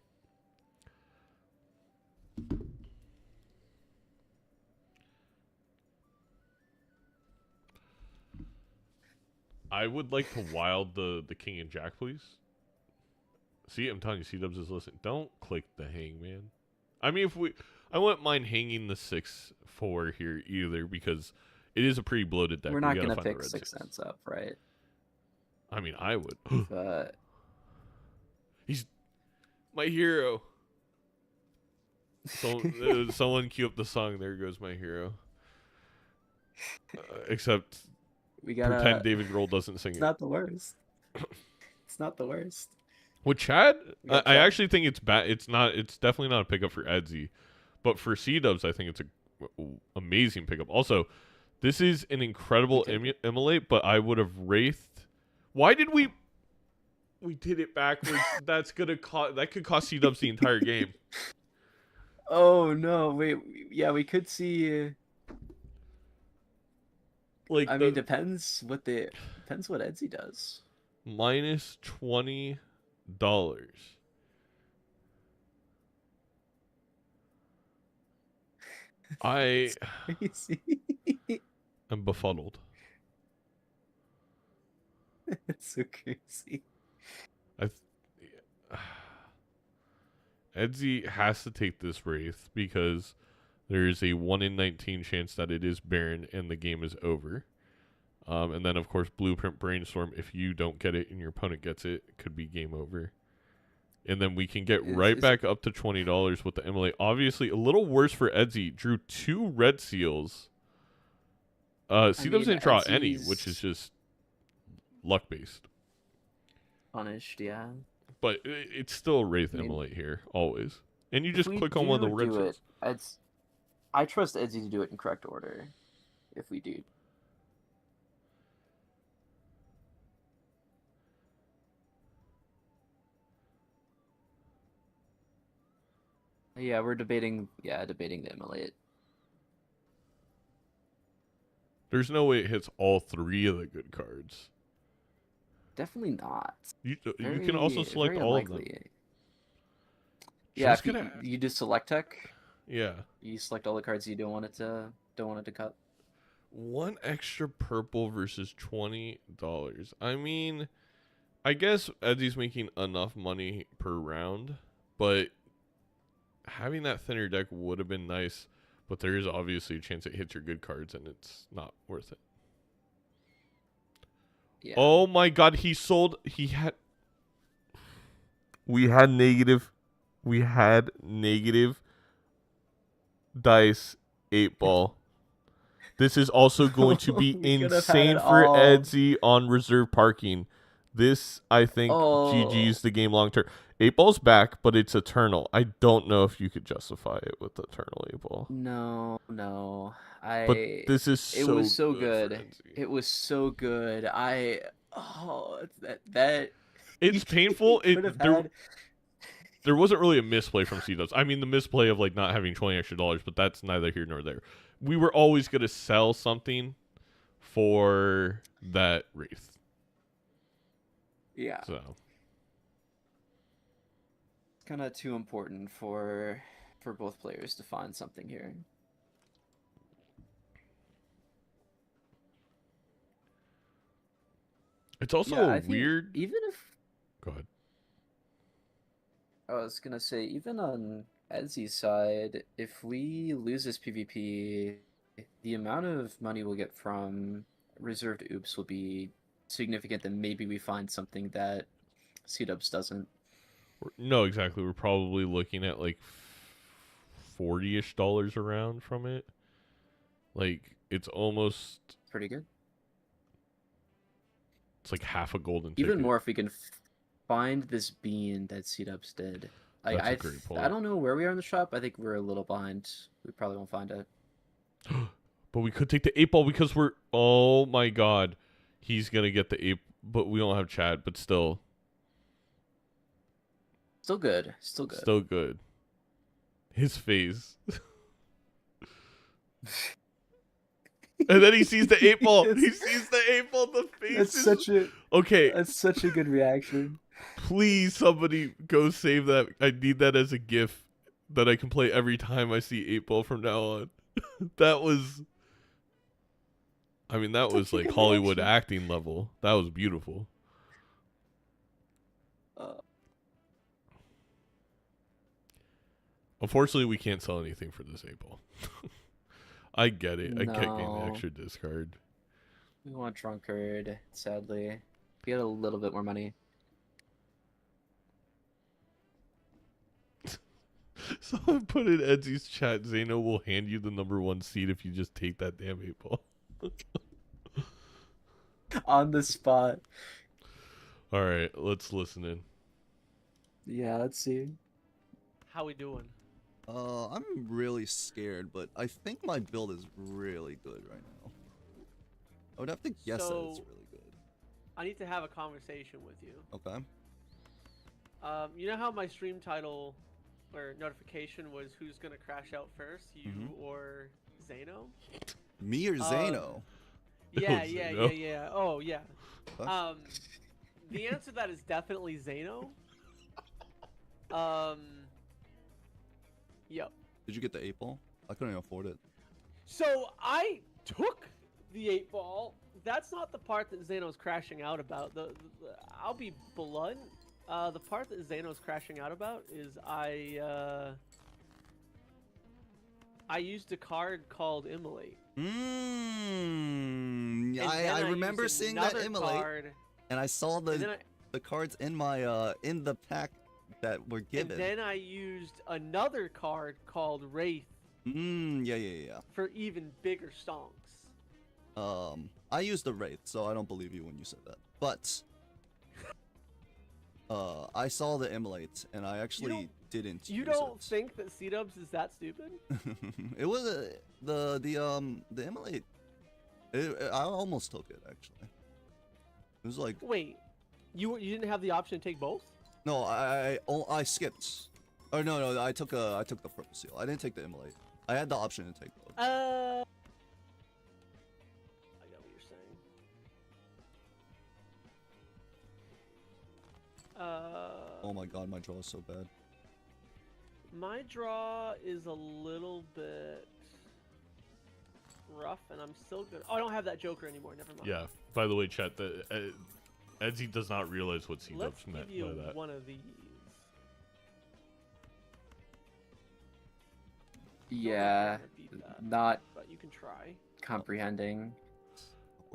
I would like to wild the king and jack, please. See, I'm telling you, Seadubbs is listening. Don't click the hang, man. I mean, I wouldn't mind hanging the 6-4 here either, because it is a pretty bloated deck.
We're not
We gotta
gonna
find the
pick
red
6
seals.
cents up, right?
I mean, I would.
But
He's my hero. So, someone cue up the song. There goes my hero. Except
we gotta.
pretend David Grohl doesn't sing
It's
it.
not the worst. It's not the worst.
With Chad,
We got
I
Chad.
actually think it's bad. It's not. It's definitely not a pickup for Edzy, but for Seadubbs, I think it's a amazing pickup. Also, this is an incredible emulate, but I would have wraithed. Why did we? We did it backwards. That's gonna cost. That could cost Seadubbs the entire game.
Oh no! Wait. Yeah, we could see.
Like
I mean, depends what Edzy does.
minus $20. I
Crazy.
am befuddled.
It's so crazy.
Edzy has to take this Wraith because there is a 1 in 19 chance that it is Baron and the game is over. And then, of course, Blueprint Brainstorm. If you don't get it and your opponent gets it, it could be game over. And then we can get right back up to $20 with the MLA. Obviously, a little worse for Edzy. Drew 2 red seals. Seadubbs didn't draw any, which is just luck-based.
Punished, yeah.
But it's still a Wraith MLA here, always. And you just click on one of the red seals.
I trust Edzy to do it in correct order. If we do. Yeah, we're debating the MLA.
There's no way it hits all 3 of the good cards.
Definitely not.
You can also select all of them.
Yeah, if you do select tech.
Yeah.
You select all the cards you don't want it to cut.
1 extra purple versus $20. I mean, I guess Edzy's making enough money per round, but having that thinner deck would have been nice, but there is obviously a chance it hits your good cards and it's not worth it.
Yeah.
Oh my god, we had negative dice 8-ball. This is also going to be insane for Edzy on reserve parking. This, I think, GG's the game long term. 8-ball's back, but it's eternal. I don't know if you could justify it with eternal 8-ball.
No.
But this is
it was so good. It was so good. Oh, that
It's painful.
could have
There,
had.
there wasn't really a misplay from Seadubbs. I mean, the misplay of like not having 20 extra dollars, but that's neither here nor there. We were always gonna sell something for that Wraith.
Yeah,
So
it's kind of too important for both players to find something here.
it's also
Yeah, I think
weird.
even if
Go ahead.
I was gonna say, even on Edzy's side, if we lose this PvP, the amount of money we'll get from reserved oops will be significant. Then maybe we find something that Seadubbs doesn't.
No, exactly. We're probably looking at like 40-ish dollars around from it. Like it's almost,
Pretty good.
it's like half a golden
Even
ticket.
more if we can find this bean that Seadubbs did.
That's a great point.
I don't know where we are in the shop. I think we're a little behind. We probably won't find it.
But we could take the 8 ball because we're, oh my god, he's gonna get the 8, but we don't have Chad, but still
Still good. Still good.
still good. His face. And then he sees the 8 ball. He sees the 8 ball. The face is... Okay,
That's such a good reaction.
please somebody go save that. I need that as a GIF that I can play every time I see 8 ball from now on. That was, I mean, that was like Hollywood acting level. That was beautiful. Unfortunately, we can't sell anything for this 8 ball. I get it. I get getting the
No.
extra discard.
We want Drunkard, sadly. We had a little bit more money.
Someone put in Edzy's chat, Zeno will hand you the #1 seed if you just take that damn 8 ball.
On the spot.
All right, let's listen in.
Yeah, let's see.
How we doing?
I'm really scared, but I think my build is really good right now. I would have to guess that it's
So-
really good.
I need to have a conversation with you.
Okay.
You know how my stream title or notification was who's gonna crash out first, you or Zeno?
Me or Zeno?
Yeah,
Oh,
yeah,
Zeno.
yeah. Oh, yeah.
Huh?
The answer to that is definitely Zeno. Yep.
Did you get the 8 ball? I couldn't afford it.
So I took the 8 ball. That's not the part that Zeno's crashing out about. I'll be blunt. The part that Zeno's crashing out about is I used a card called Immolate.
Mmm.
And
I
then
remember
used
seeing that
another
Immolate,
card,
and I saw
and then
the cards in my in the pack that were
and
given.
then I used another card called Wraith
Yeah.
for even bigger stonks.
I used the Wraith, so I don't believe you when you said that. But I saw the Immolate, and I actually didn't.
You
use
don't
it.
think that Seadubbs is that stupid?
It was the Immolate. I almost took it actually. It was like
Wait, you didn't have the option to take both?
no, I skipped. Oh no, I took the purple seal. I didn't take the Immolate. I had the option to take both.
I get what you're saying.
Oh my god, my draw is so bad.
My draw is a little bit rough, and I'm still good. Oh, I don't have that Joker anymore. Never mind.
Yeah. By the way, chat, Edzy does not realize what
Let's
Seadubbs meant
give you
by that.
one of these.
Yeah,
Don't beat that,
not
but you can try.
comprehending.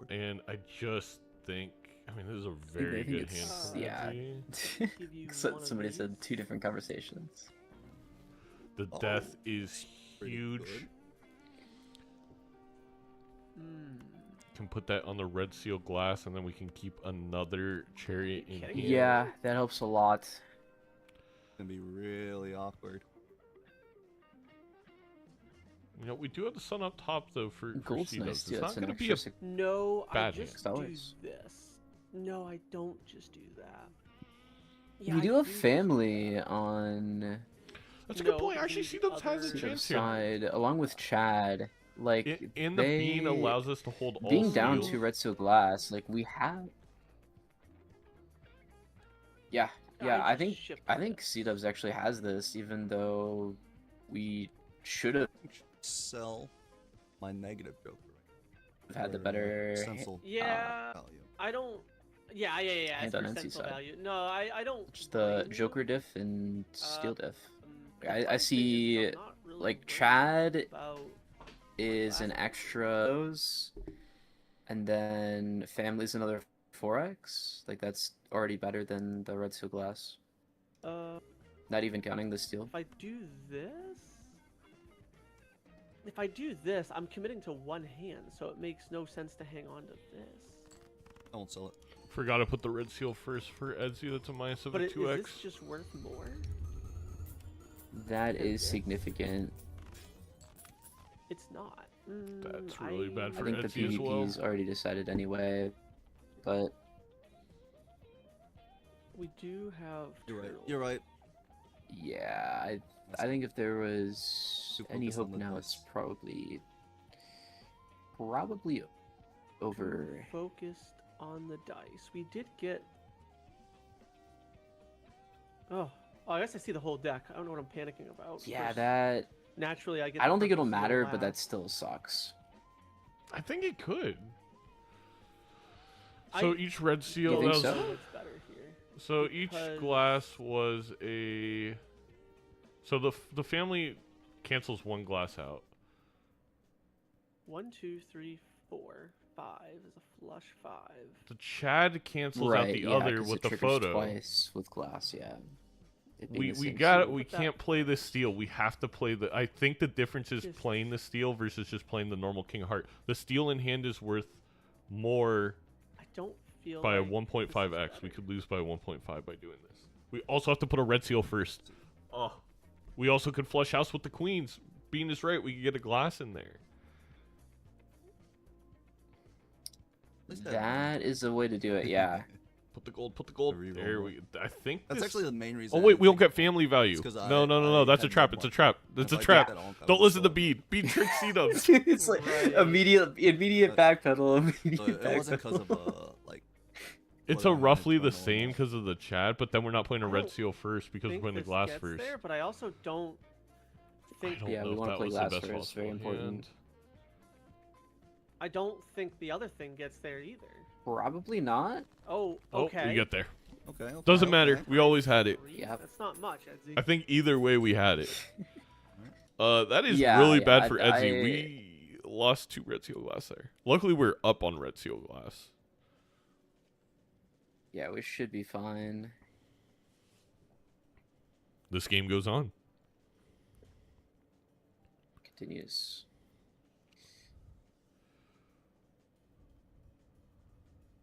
And I just think, I mean, this is a very
I think
good hand
it's-
from
yeah.
Edzy.
Give you
So,
one of
somebody
these.
said 2 different conversations.
The
Oh,
death is
pretty
huge.
good.
Hmm.
Can put that on the red seal glass, and then we can keep another chariot in
kidding
hand.
me?
Yeah, that helps a lot.
It's gonna be really awkward.
You know, we do have the sun up top though for
Gold's
Seadubbs.
nice too.
It's
That's
not
an
going to be
extra
a
six.
No, I
Bad
just
hand.
do
Always.
this. No, I don't just do that. Yeah,
We
I
do have
just
family
that.
on
That's a good
No,
point.
but
Actually,
the
Seadubbs has a
other-
chance
Seadubbs
here.
side, along with Chad. Like,
And the bean
they
allows us to hold all
being down
steel.
to Red Seal Glass, like we have. Yeah, yeah. I
just
think
shipped
I
it.
think Seadubbs actually has this, even though we should have
Sell my negative Joker.
had the
for,
better
stencil
Yeah,
value.
I don't. Yeah.
hand
It's
on
for
NC
stencil
side.
value. No, I don't.
Just the
blame you.
Joker diff and Steel diff.
The
I
funny thing is
see,
I'm not really
like,
worried
Chad
about
is an
glass
extra those, and then family's another 4x. Like that's already better than the Red Seal Glass.
Uh,
Not even counting the steel.
if I do this, I'm committing to one hand, so it makes no sense to hang on to this.
I won't sell it.
Forgot to put the red seal first for Edzy. That's a minus of
But
a
is
2x.
this just worth more?
That is
this?
significant.
It's not.
That's really bad
I
for
think the
Edzy as well.
PvP's already decided anyway, but
We do have.
You're right.
turtles.
You're right.
yeah, I think if there was
Too
any
focused on
hope
the
now,
dice.
it's probably over.
Focused on the dice. We did get. Oh, I guess I see the whole deck. I don't know what I'm panicking about.
Yeah,
because
that.
naturally I get.
I
the
don't think it'll
purple seal
matter, but that
last.
still sucks.
I think it could. So
I
each red seal
You think
has.
so?
It's better here.
So each
Because-
glass was a. So the family cancels one glass out.
1, 2, 3, 4, 5 is a flush 5.
The Chad cancels out
Right,
the
yeah,
other
'cause
with
it
the
triggers
photo.
twice with glass. Yeah. It being
We
the same
got it.
seal.
We
Put that-
can't play the steel. We have to play the. I think the difference is
Just-
playing the steel versus just playing the normal King of Heart. The steel in hand is worth more
I don't feel
by a
like
1.5x.
this is
We
better.
could lose by 1.5 by doing this. We also have to put a red seal first. Oh, we also could flush house with the queens. Bean is right. We could get a glass in there.
At least
That is the way to do it. Yeah.
Put the gold. Put the gold.
reroll
There
roll.
we. I think
That's
this-
actually the main reason.
Oh
I
wait,
didn't
we don't
think
get family value.
It's 'cause
No, no. That's a
had
trap.
no
It's a
more.
trap. It's a
If I
trap.
get that on, I
Don't
will
listen to
sell it.
Bean. Bean tricks Seadubbs.
It's like
Right.
immediate backpedal.
So
Immediate
it wasn't because
backpedal.
of like.
It's
what
a
I had
roughly the
going on
same
now.
because of the Chad, but then we're not playing a
I
red
don't
seal first because we're
think
playing the
this
glass
gets
first.
there, but I also don't
I
think
don't
Yeah,
know
we
if
wanna
that
play
was
glass
the best
first, very
possible
important.
hand.
I don't think the other thing gets there either.
Probably not.
Oh,
Oh,
okay.
we get there.
Okay.
Doesn't
okay.
matter. We always had it.
Yep.
That's not much, Edzy.
I think either way we had it. That is
Yeah,
really
yeah,
bad for Edzy.
I-
We lost 2 red seal glass there. Luckily, we're up on red seal glass.
Yeah, we should be fine.
This game goes on.
Continues.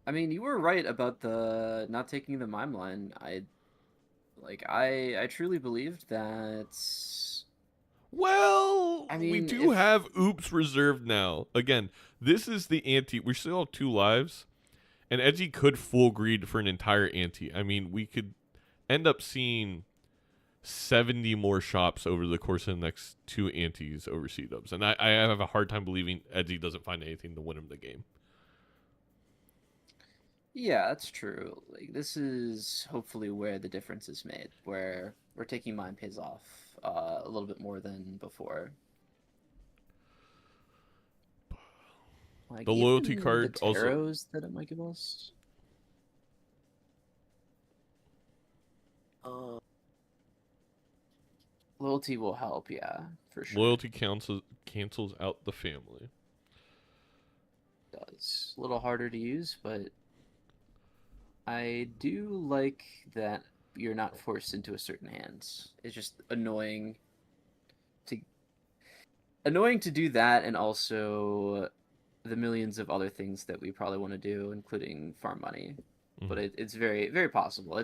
I mean, you were right about the not taking the mime line. I truly believed that.
Well,
I
we
mean,
do
if-
have oops reserved now. Again, this is the ante. We still have 2 lives, and Edgy could full greed for an entire ante. I mean, we could end up seeing 70 more shops over the course of the next 2 antes over Seadubbs, and I have a hard time believing Edgy doesn't find anything to win him the game.
Yeah, that's true. Like this is hopefully where the difference is made, where we're taking mine pays off a little bit more than before. Like,
The loyalty
even
card
the
also-
tarots that it might give us. Loyalty will help, yeah, for sure.
Loyalty cancels out the family.
Does a little harder to use, but I do like that you're not forced into a certain hands. It's just annoying to do that, and also the millions of other things that we probably want to do, including farm money. But it's very, very possible.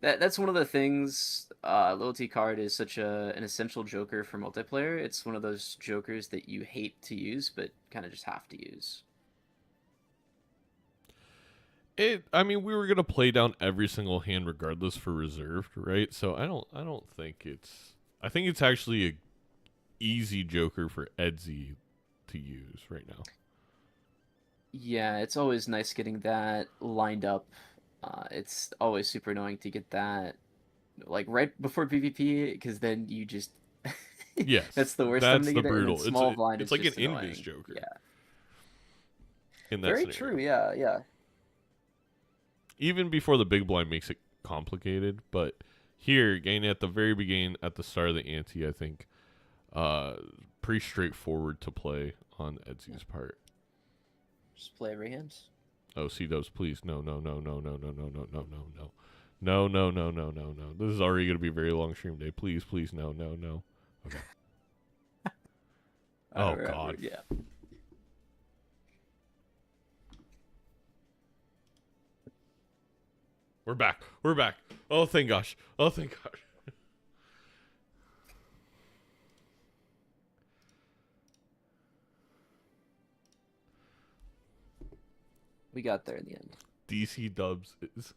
That's one of the things. Loyalty card is such an essential joker for multiplayer. It's one of those jokers that you hate to use, but kind of just have to use.
I mean, we were gonna play down every single hand regardless for reserved, right? So I don't think it's. I think it's actually a easy joker for Edzy to use right now.
Yeah, it's always nice getting that lined up. It's always super annoying to get that like right before PvP because then you just
Yes,
that's the worst time
that's
to
the
get it. And then
brutal.
small blind
It's
is
like an
just
invis
annoying.
joker.
Yeah,
In that
very
scenario.
true. Yeah, yeah.
Even before the big blind makes it complicated, but here, getting at the very beginning, at the start of the ante, I think, pretty straightforward to play on Edzy's part.
Just play every hand.
Oh, Seadubbs, please, no. No. This is already going to be a very long stream day. Please, no. Okay. Oh, God.
Yeah.
We're back. Oh, thank gosh.
We got there in the end.
DC Dubs is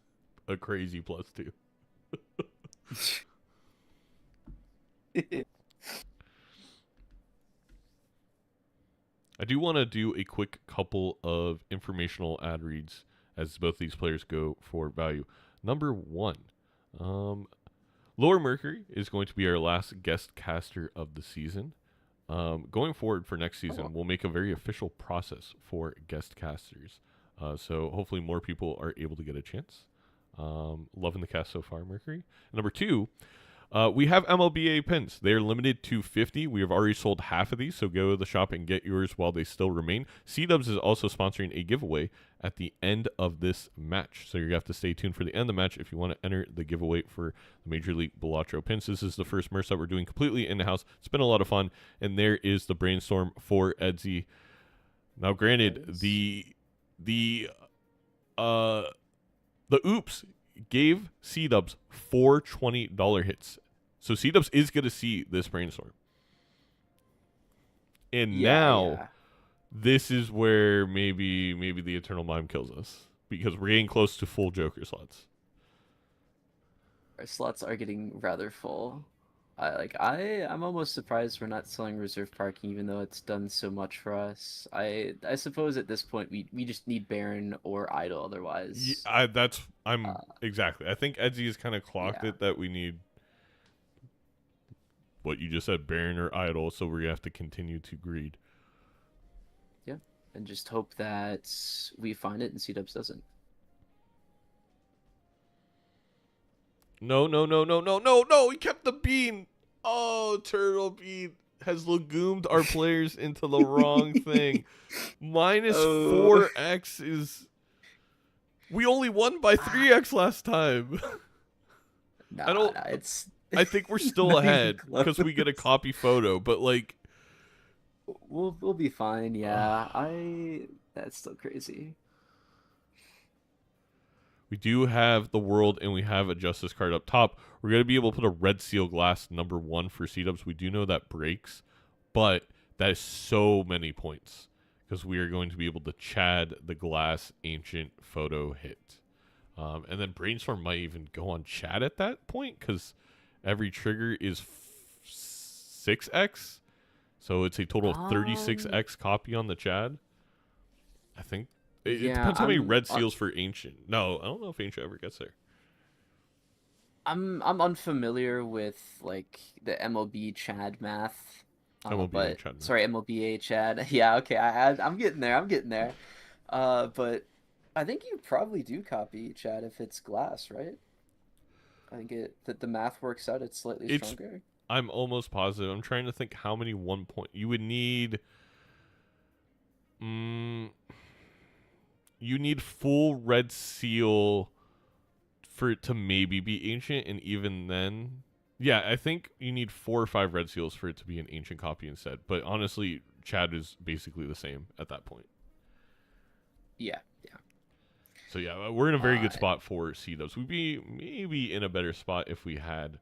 a crazy +2. I do want to do a quick couple of informational ad reads as both these players go for value. Number 1, Lower Mercury is going to be our last guest caster of the season. Going forward for next season, we'll make a very official process for guest casters. So hopefully more people are able to get a chance. Loving the cast so far, Mercury. Number 2, we have MLBA pins. They are limited to 50. We have already sold half of these, so go to the shop and get yours while they still remain. Seadubbs is also sponsoring a giveaway at the end of this match, so you're going to have to stay tuned for the end of the match if you want to enter the giveaway for the Major League Balatro pins. This is the first merch that we're doing completely in-house. It's been a lot of fun, and there is the brainstorm for Edzy. Now, granted, the oops gave Seadubbs 4 $20 hits. So Seadubbs is going to see this brainstorm. And now, this is where maybe the Eternal Mime kills us. Because we're getting close to full Joker slots.
Our slots are getting rather full. I'm almost surprised we're not selling reserve parking, even though it's done so much for us. I suppose at this point we just need Baron or Idol otherwise.
Exactly. I think Edzy has kind of clocked it that we need what you just said, Baron or Idol. So we're gonna have to continue to greed.
Yeah, and just hope that we find it and Seadubbs doesn't.
No. He kept the bean. Oh, Turtle Bean has legoomed our players into the wrong thing. Minus 4x is... We only won by 3x last time. I think we're still ahead because we get a copy photo, but like...
We'll be fine, yeah. That's still crazy.
We do have the world, and we have a Justice card up top. We're going to be able to put a Red Seal Glass number 1 for Seadubbs. We do know that breaks, but that is so many points because we are going to be able to Chad the Glass Ancient photo hit. And then Brainstorm might even go on Chad at that point because every trigger is 6x. So it's a total of 36x copy on the Chad. I think. It depends how many red seals for Ancient. No, I don't know if Ancient ever gets there.
I'm unfamiliar with like the MLB Chad math. MLBA Chad. Yeah, okay. I'm getting there. But I think you probably do copy Chad if it's glass, right? I think that the math works out. It's slightly stronger.
I'm almost positive. I'm trying to think how many 1 point you would need. You need full red seal for it to maybe be Ancient, and even then, yeah, I think you need 4 or 5 red seals for it to be an Ancient copy instead. But honestly, Chad is basically the same at that point.
Yeah.
So yeah, we're in a very good spot for Seadubbs. We'd be maybe in a better spot if we had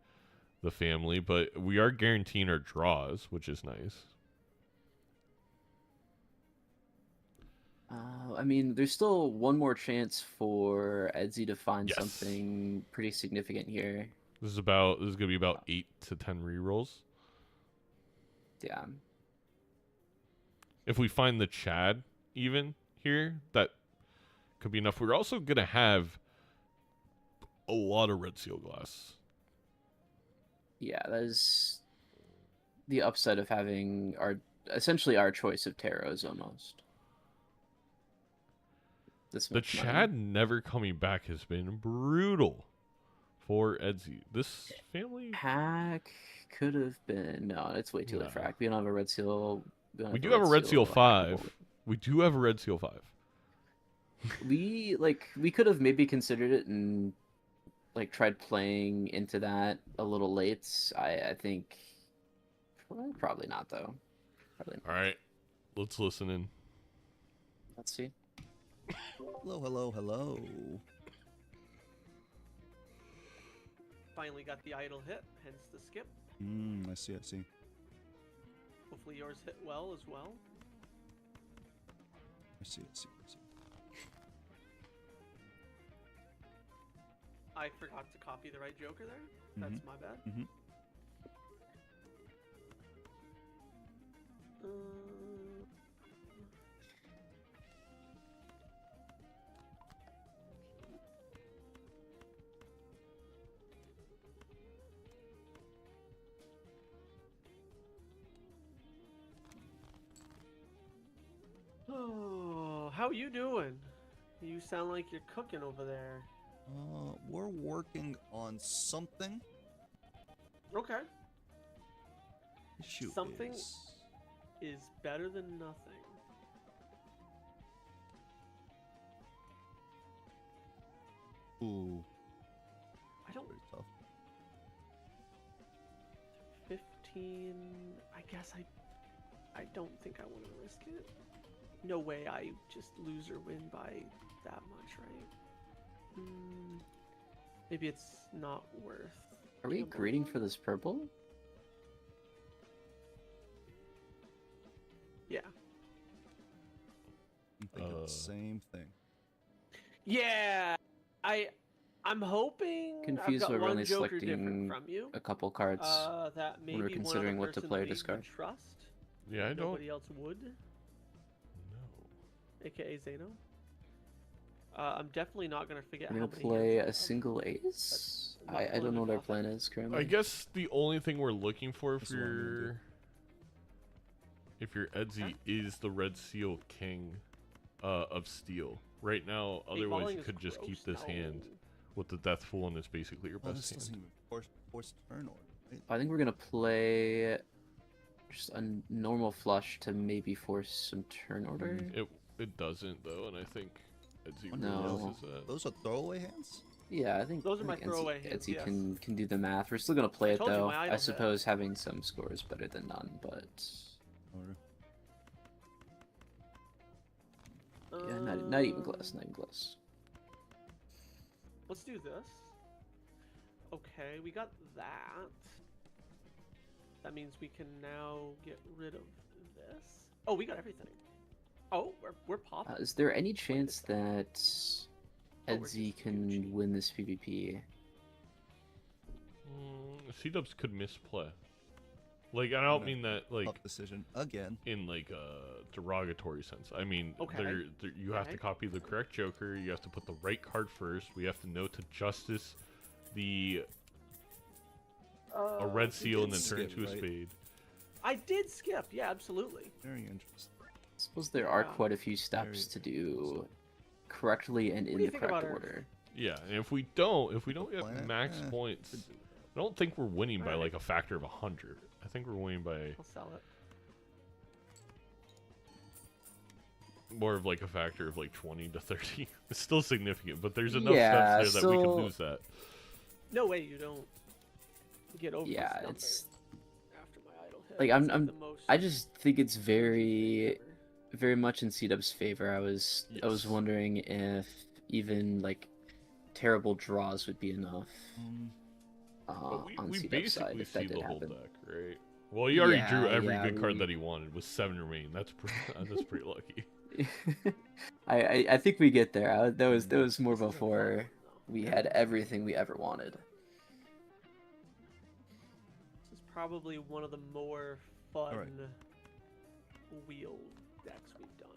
the family, but we are guaranteeing our draws, which is nice.
I mean, there's still one more chance for Edzy to find
Yes.
something pretty significant here.
This is gonna be about 8 to 10 rerolls.
Yeah.
If we find the Chad even here, that could be enough. We're also gonna have a lot of red seal glass.
Yeah, that is the upside of having essentially our choice of tarots almost. This
The
much money.
Chad never coming back has been brutal for Edzy. This family.
Hack could have been. No, it's way too late for
No.
hack. We don't have a red seal.
We do have a red seal
hackable.
5. We do have a red seal 5.
We could have maybe considered it and like tried playing into that a little late. I think probably not though. Probably not.
All right, let's listen in.
Let's see.
Hello, hello, hello.
Finally got the idle hit, hence the skip.
I see, I see.
Hopefully yours hit well as well.
I see, I see, I see.
I forgot to copy the right Joker there. That's my bad. Oh, how you doing? You sound like you're cooking over there.
We're working on something.
Okay.
Issue
Something
is...
is better than nothing.
Ooh,
I don't.
pretty tough.
15. I guess I don't think I want to risk it. No way I just lose or win by that much, right? Maybe it's not worth.
Are we
gambling
greeting
on.
for this purple?
Yeah.
I'm thinking the same thing.
Yeah. I'm hoping
Confused
I've
why
got
we're
one
only
Joker
selecting
different from you.
a couple cards.
That maybe
we're
one
considering
other
what to
person
play or
that we
discard.
would trust.
Yeah, I don't.
Nobody else would,
No.
aka Zeno. I'm definitely not gonna forget
We're
how
gonna
many
play
hands I
a
have.
single ace.
That's not
I don't know what our
enough.
plan is currently.
I guess the only thing we're looking for
That's what I'm gonna do.
if you're Edzy is the red seal king of steel. Right now, otherwise
Paintballing
you
is
could just keep
gross,
this
no.
hand with the death fool, and it's basically your
Oh,
best
this doesn't
hand.
even force turn order, right?
I think we're gonna play just a normal flush to maybe force some turn order.
It doesn't though, and I think Edzy
No.
realizes that.
Those are throwaway hands?
Yeah, I think
Those are
I
my
think
throwaway hands,
Etsy
yes.
can do the math. We're still gonna play it
told you
though.
my
I
idle hit.
suppose having some score is better than none, but
Order.
yeah, not even close. Not even close.
Let's do this. Okay, we got that. That means we can now get rid of this. Oh, we got everything. Oh, we're popping.
Is there any chance that
Oh, we're
Edzy
just
can
Gucci.
win this PvP?
Seadubbs could misplay. Like, I don't mean that like
Tough decision again.
in like a derogatory sense. I mean,
Okay.
you have to
Okay.
copy the correct Joker. You have to put the right card first. We have to know to justice a red seal and then
did
turn
skip,
into a
right?
spade.
I did skip. Yeah, absolutely.
Very interesting.
I suppose there are
Yeah.
quite a few steps to do correctly and
What
in
do you
the
think
correct
about her?
order.
Yeah, and if we don't get
plan?
max
Eh,
points,
could do
I don't think we're winning by
Alright.
like a factor of 100. I think we're winning by
I'll sell it.
more of like a factor of like 20 to 30. It's still significant, but there's enough
Yeah,
steps there that we can
so-
lose that.
No way you don't get over
Yeah,
this number
it's
after my idle hit.
like
It's
I'm
the most
I just think it's very
ever.
very much in Seadubbs' favor. I was
Yes.
wondering if even like terrible draws would be enough
But
on
we
Seadubbs'
basically
side if that
see
did
the whole
happen.
deck, right? Well, he already drew
Yeah,
every
yeah,
good card
we-
that he wanted with 7 remain. That's that's pretty lucky.
I think we get there. That was more
This is a fun
before
one, though.
we had everything we ever wanted.
This is probably one of the more fun
Alright.
wheel decks we've done.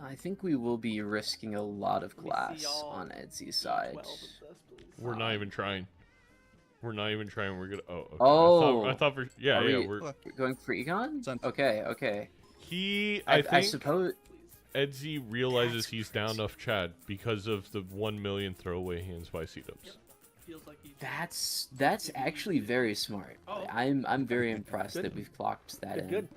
I think we will be risking a lot of
Let me see
glass
y'all
on Edzy's side.
D12 of this, please.
We're not even trying. We're not even trying. We're gonna. Oh. Okay.
Oh.
I thought for yeah.
Are
Yeah.
we-
We're.
Look,
We're going for Econ?
Sent.
Okay, okay.
I
I
think
suppose.
Edzy realizes he's down off Chad because of the 1 million throwaway hands by Seadubbs.
Feels like he
That's actually very smart.
Oh.
I'm very impressed
Good.
that we've clocked that in.
good.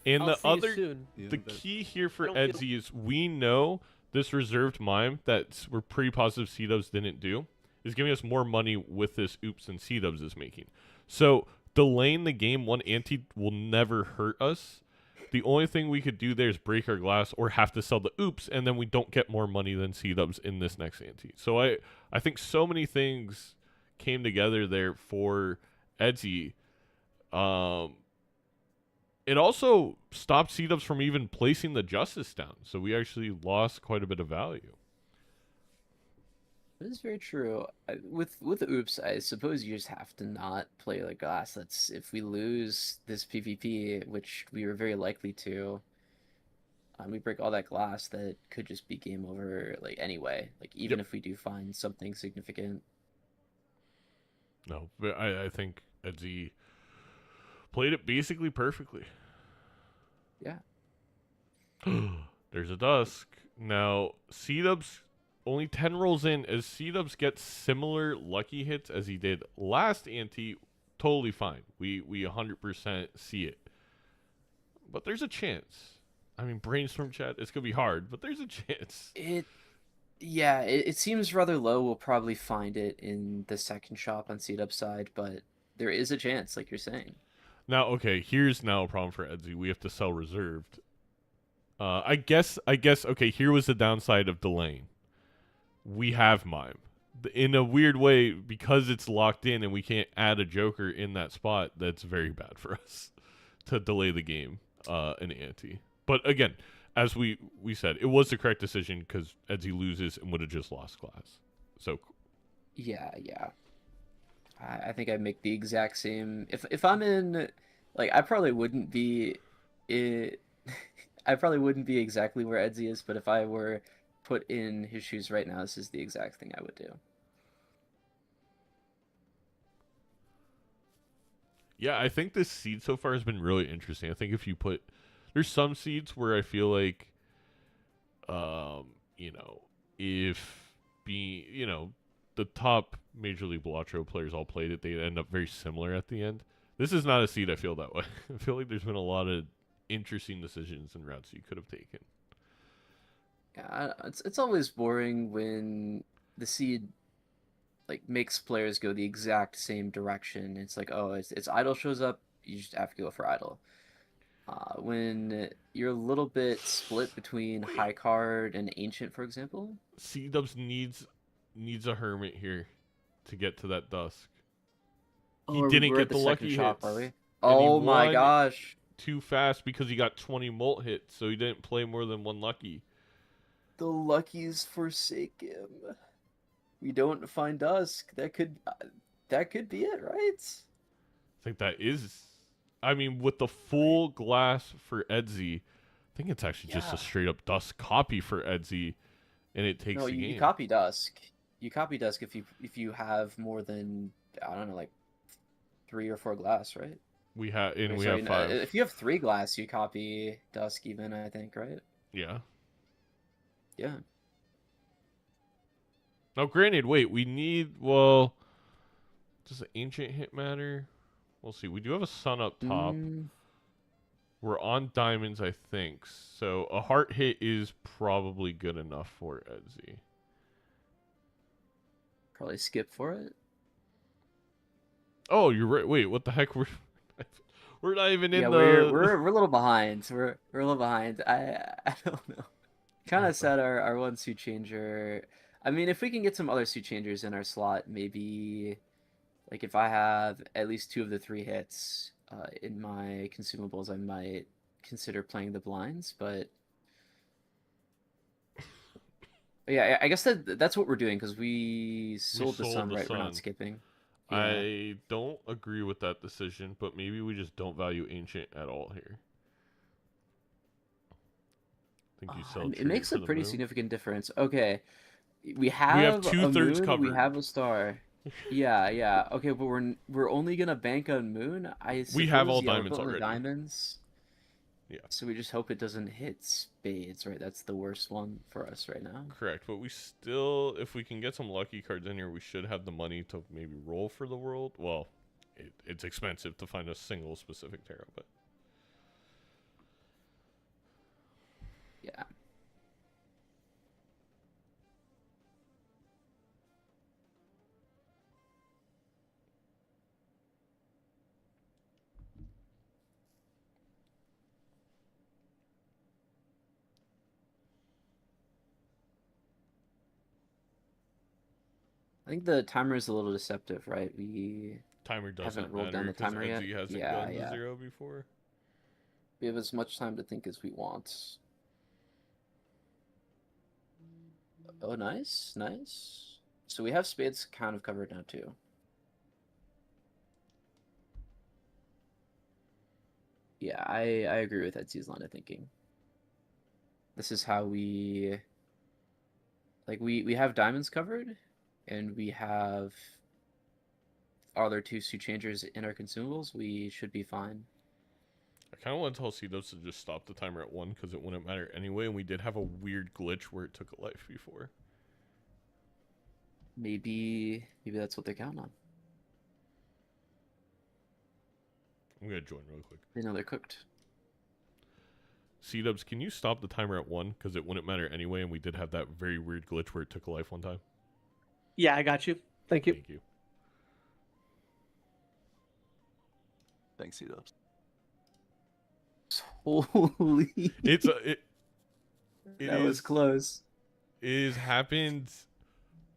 And
I'll
the
see you
other,
soon.
Yeah,
the
but-
key here for
I don't
Edzy is we know this reserved mime that we're pretty positive Seadubbs didn't do is giving us more money with this oops than Seadubbs is making. So delaying the game one ante will never hurt us. The only thing we could do there is break our glass or have to sell the oops, and then we don't get more money than Seadubbs in this next ante. So I think so many things came together there for Edzy. It also stopped Seadubbs from even placing the justice down, so we actually lost quite a bit of value.
That is very true. With oops, I suppose you just have to not play the glass. That's if we lose this PvP, which we were very likely to. We break all that glass, that could just be game over. Like anyway, like even if we do find something significant.
No, but I think Edzy played it basically perfectly.
Yeah.
There's a dusk. Now, Seadubbs only 10 rolls in. As Seadubbs gets similar lucky hits as he did last ante, totally fine. We 100% see it. But there's a chance. I mean, brainstorm chat, it's going to be hard, but there's a chance.
It seems rather low. We'll probably find it in the second shop on Seadubbs side, but there is a chance, like you're saying.
Now, okay, here's now a problem for Edzy. We have to sell reserved. I guess, okay, here was the downside of delaying. We have Mime. In a weird way, because it's locked in and we can't add a Joker in that spot, that's very bad for us to delay the game in ante. But again, as we said, it was the correct decision because Edzy loses and would have just lost class. So
Yeah. I think I'd make the exact same. If I'm in, like, I probably wouldn't be, I probably wouldn't be exactly where Edzy is, but if I were put in his shoes right now, this is the exact thing I would do.
yeah, I think this seed so far has been really interesting. I think if you put, there's some seeds where I feel like, if the top Major League Balatro players all played it, they end up very similar at the end. This is not a seed I feel that way. I feel like there's been a lot of interesting decisions and routes you could have taken.
Yeah, it's always boring when the seed like makes players go the exact same direction. It's like, oh, it's idol shows up, you just have to go for idol. When you're a little bit split between high card and ancient, for example.
Seadubbs needs a hermit here to get to that dusk. He
Oh,
didn't
we're
get
at
the
second
lucky
shop,
hits.
are we?
he
Oh my
won
gosh.
Too fast because he got 20 molt hits, so he didn't play more than one lucky.
The luckies forsake him. We don't find dusk. That could be it, right?
I think that is. I mean, with the full glass for Edzy, I think it's actually just
Yeah.
a straight up dusk copy for Edzy, and it takes
No,
the
you
game.
copy dusk. You copy dusk if you have more than, I don't know, like 3 or 4 glass, right?
We have and
Or
we
sorry,
have
no,
5.
if you have 3 glass, you copy dusk even, I think, right?
Yeah.
Yeah.
Now, granted, wait, we need. Well, does the ancient hit matter? We'll see. We do have a sun up top. We're on diamonds, I think. So a heart hit is probably good enough for Edzy.
Probably skip for it.
Oh, you're right. Wait, what the heck? We're not even in
Yeah,
the.
we're a little behind. We're a little behind. I don't know. Kind of set our one suit changer. I mean, if we can get some other suit changers in our slot, maybe like if I have at least 2 of the 3 hits in my consumables, I might consider playing the blinds, but yeah, I guess that's what we're doing because we sold the
sold
sun,
the
right? We're not
sun.
skipping. Yeah.
I don't agree with that decision, but maybe we just don't value ancient at all here. I think you sell
It
tree
makes
for
a
the
pretty
moon.
significant difference. Okay, we
have
have a
2/3
moon, we
covered.
have a star. Yeah, yeah. Okay, but we're only gonna bank on moon. I
We have all
suppose, yeah, we're
diamonds
building the
already.
diamonds.
Yeah.
So we just hope it doesn't hit spades, right? That's the worst one for us right now.
Correct, but we still, if we can get some lucky cards in here, we should have the money to maybe roll for the world. Well, it's expensive to find a single specific tarot, but
Yeah. I think the timer is a little deceptive, right? We
timer doesn't
haven't rolled down
matter
the
because
timer yet.
Edzy hasn't
Yeah,
gone to
yeah.
0 before.
We have as much time to think as we want. Oh, nice, nice. So we have spades kind of covered now too. Yeah, I agree with Edsy's line of thinking. This is how we we have diamonds covered, and we have our other two suit changers in our consumables. We should be fine.
I kind of want to tell Seadubbs to just stop the timer at 1 because it wouldn't matter anyway, and we did have a weird glitch where it took a life before.
Maybe that's what they're counting on.
I'm going to join real quick.
They know they're cooked.
Seadubbs, can you stop the timer at 1 because it wouldn't matter anyway, and we did have that very weird glitch where it took a life one time?
Yeah, I got you. Thank you.
Thank you.
Thanks, Seadubbs.
Holy!
It
That was close.
It has happened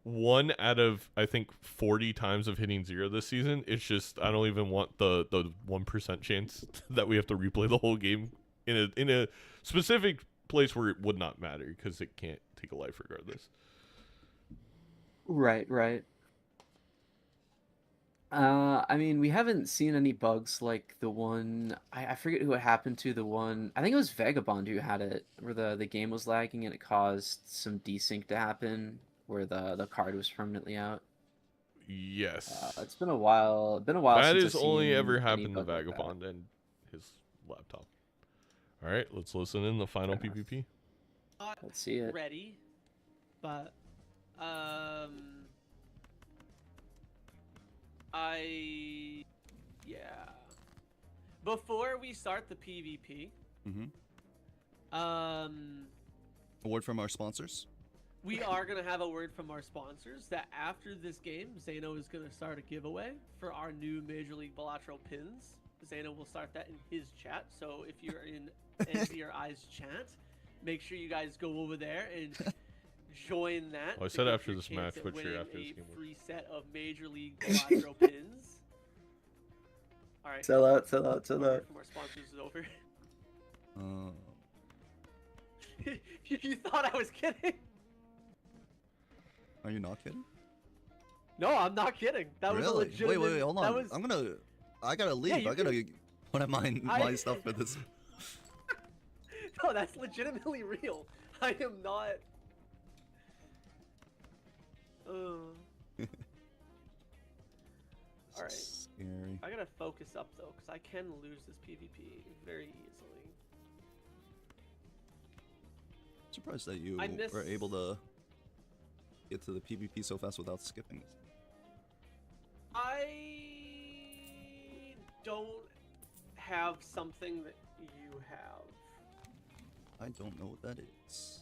1 out of, I think, 40 times of hitting 0 this season. It's just, I don't even want the 1% chance that we have to replay the whole game in a specific place where it would not matter because it can't take a life regardless.
Right, right. I mean, we haven't seen any bugs like the one I forget who it happened to. The one I think it was Vagabond who had it, where the game was lagging and it caused some desync to happen, where the card was permanently out.
Yes.
It's been a while. Been a while
That
since
has
I've
only
seen
ever
any
happened to
bug like that.
Vagabond and his laptop. All right, let's listen in the final
Fair enough.
PvP.
Not
Let's see it.
ready, but yeah. Before we start the PvP,
Mm-hmm.
um,
A word from our sponsors.
we are gonna have a word from our sponsors that after this game, Zano is gonna start a giveaway for our new Major League Balatro pins. Zano will start that in his chat. So if you're in Edzy or I's chat, make sure you guys go over there and join that.
Well, I
to
said
get
after
your
this
chance
match,
at
but sure,
winning
after this
a
game.
free set of Major League Balatro pins. All right.
Sell out, sell out, sell
Our
out.
word from our sponsors is over.
Uh,
You thought I was kidding?
are you not kidding?
No, I'm not kidding. That was a
Really?
legitimate.
Wait, hold
that
on.
was-
I gotta leave.
you
I gotta put my stuff for this.
No, that's legitimately real. I am not. All right.
Scary.
I gotta focus up though, because I can lose this PvP very easily.
Surprised that you
I miss-
were able to get to the PvP so fast without skipping.
I don't have something that you have.
I don't know what that is.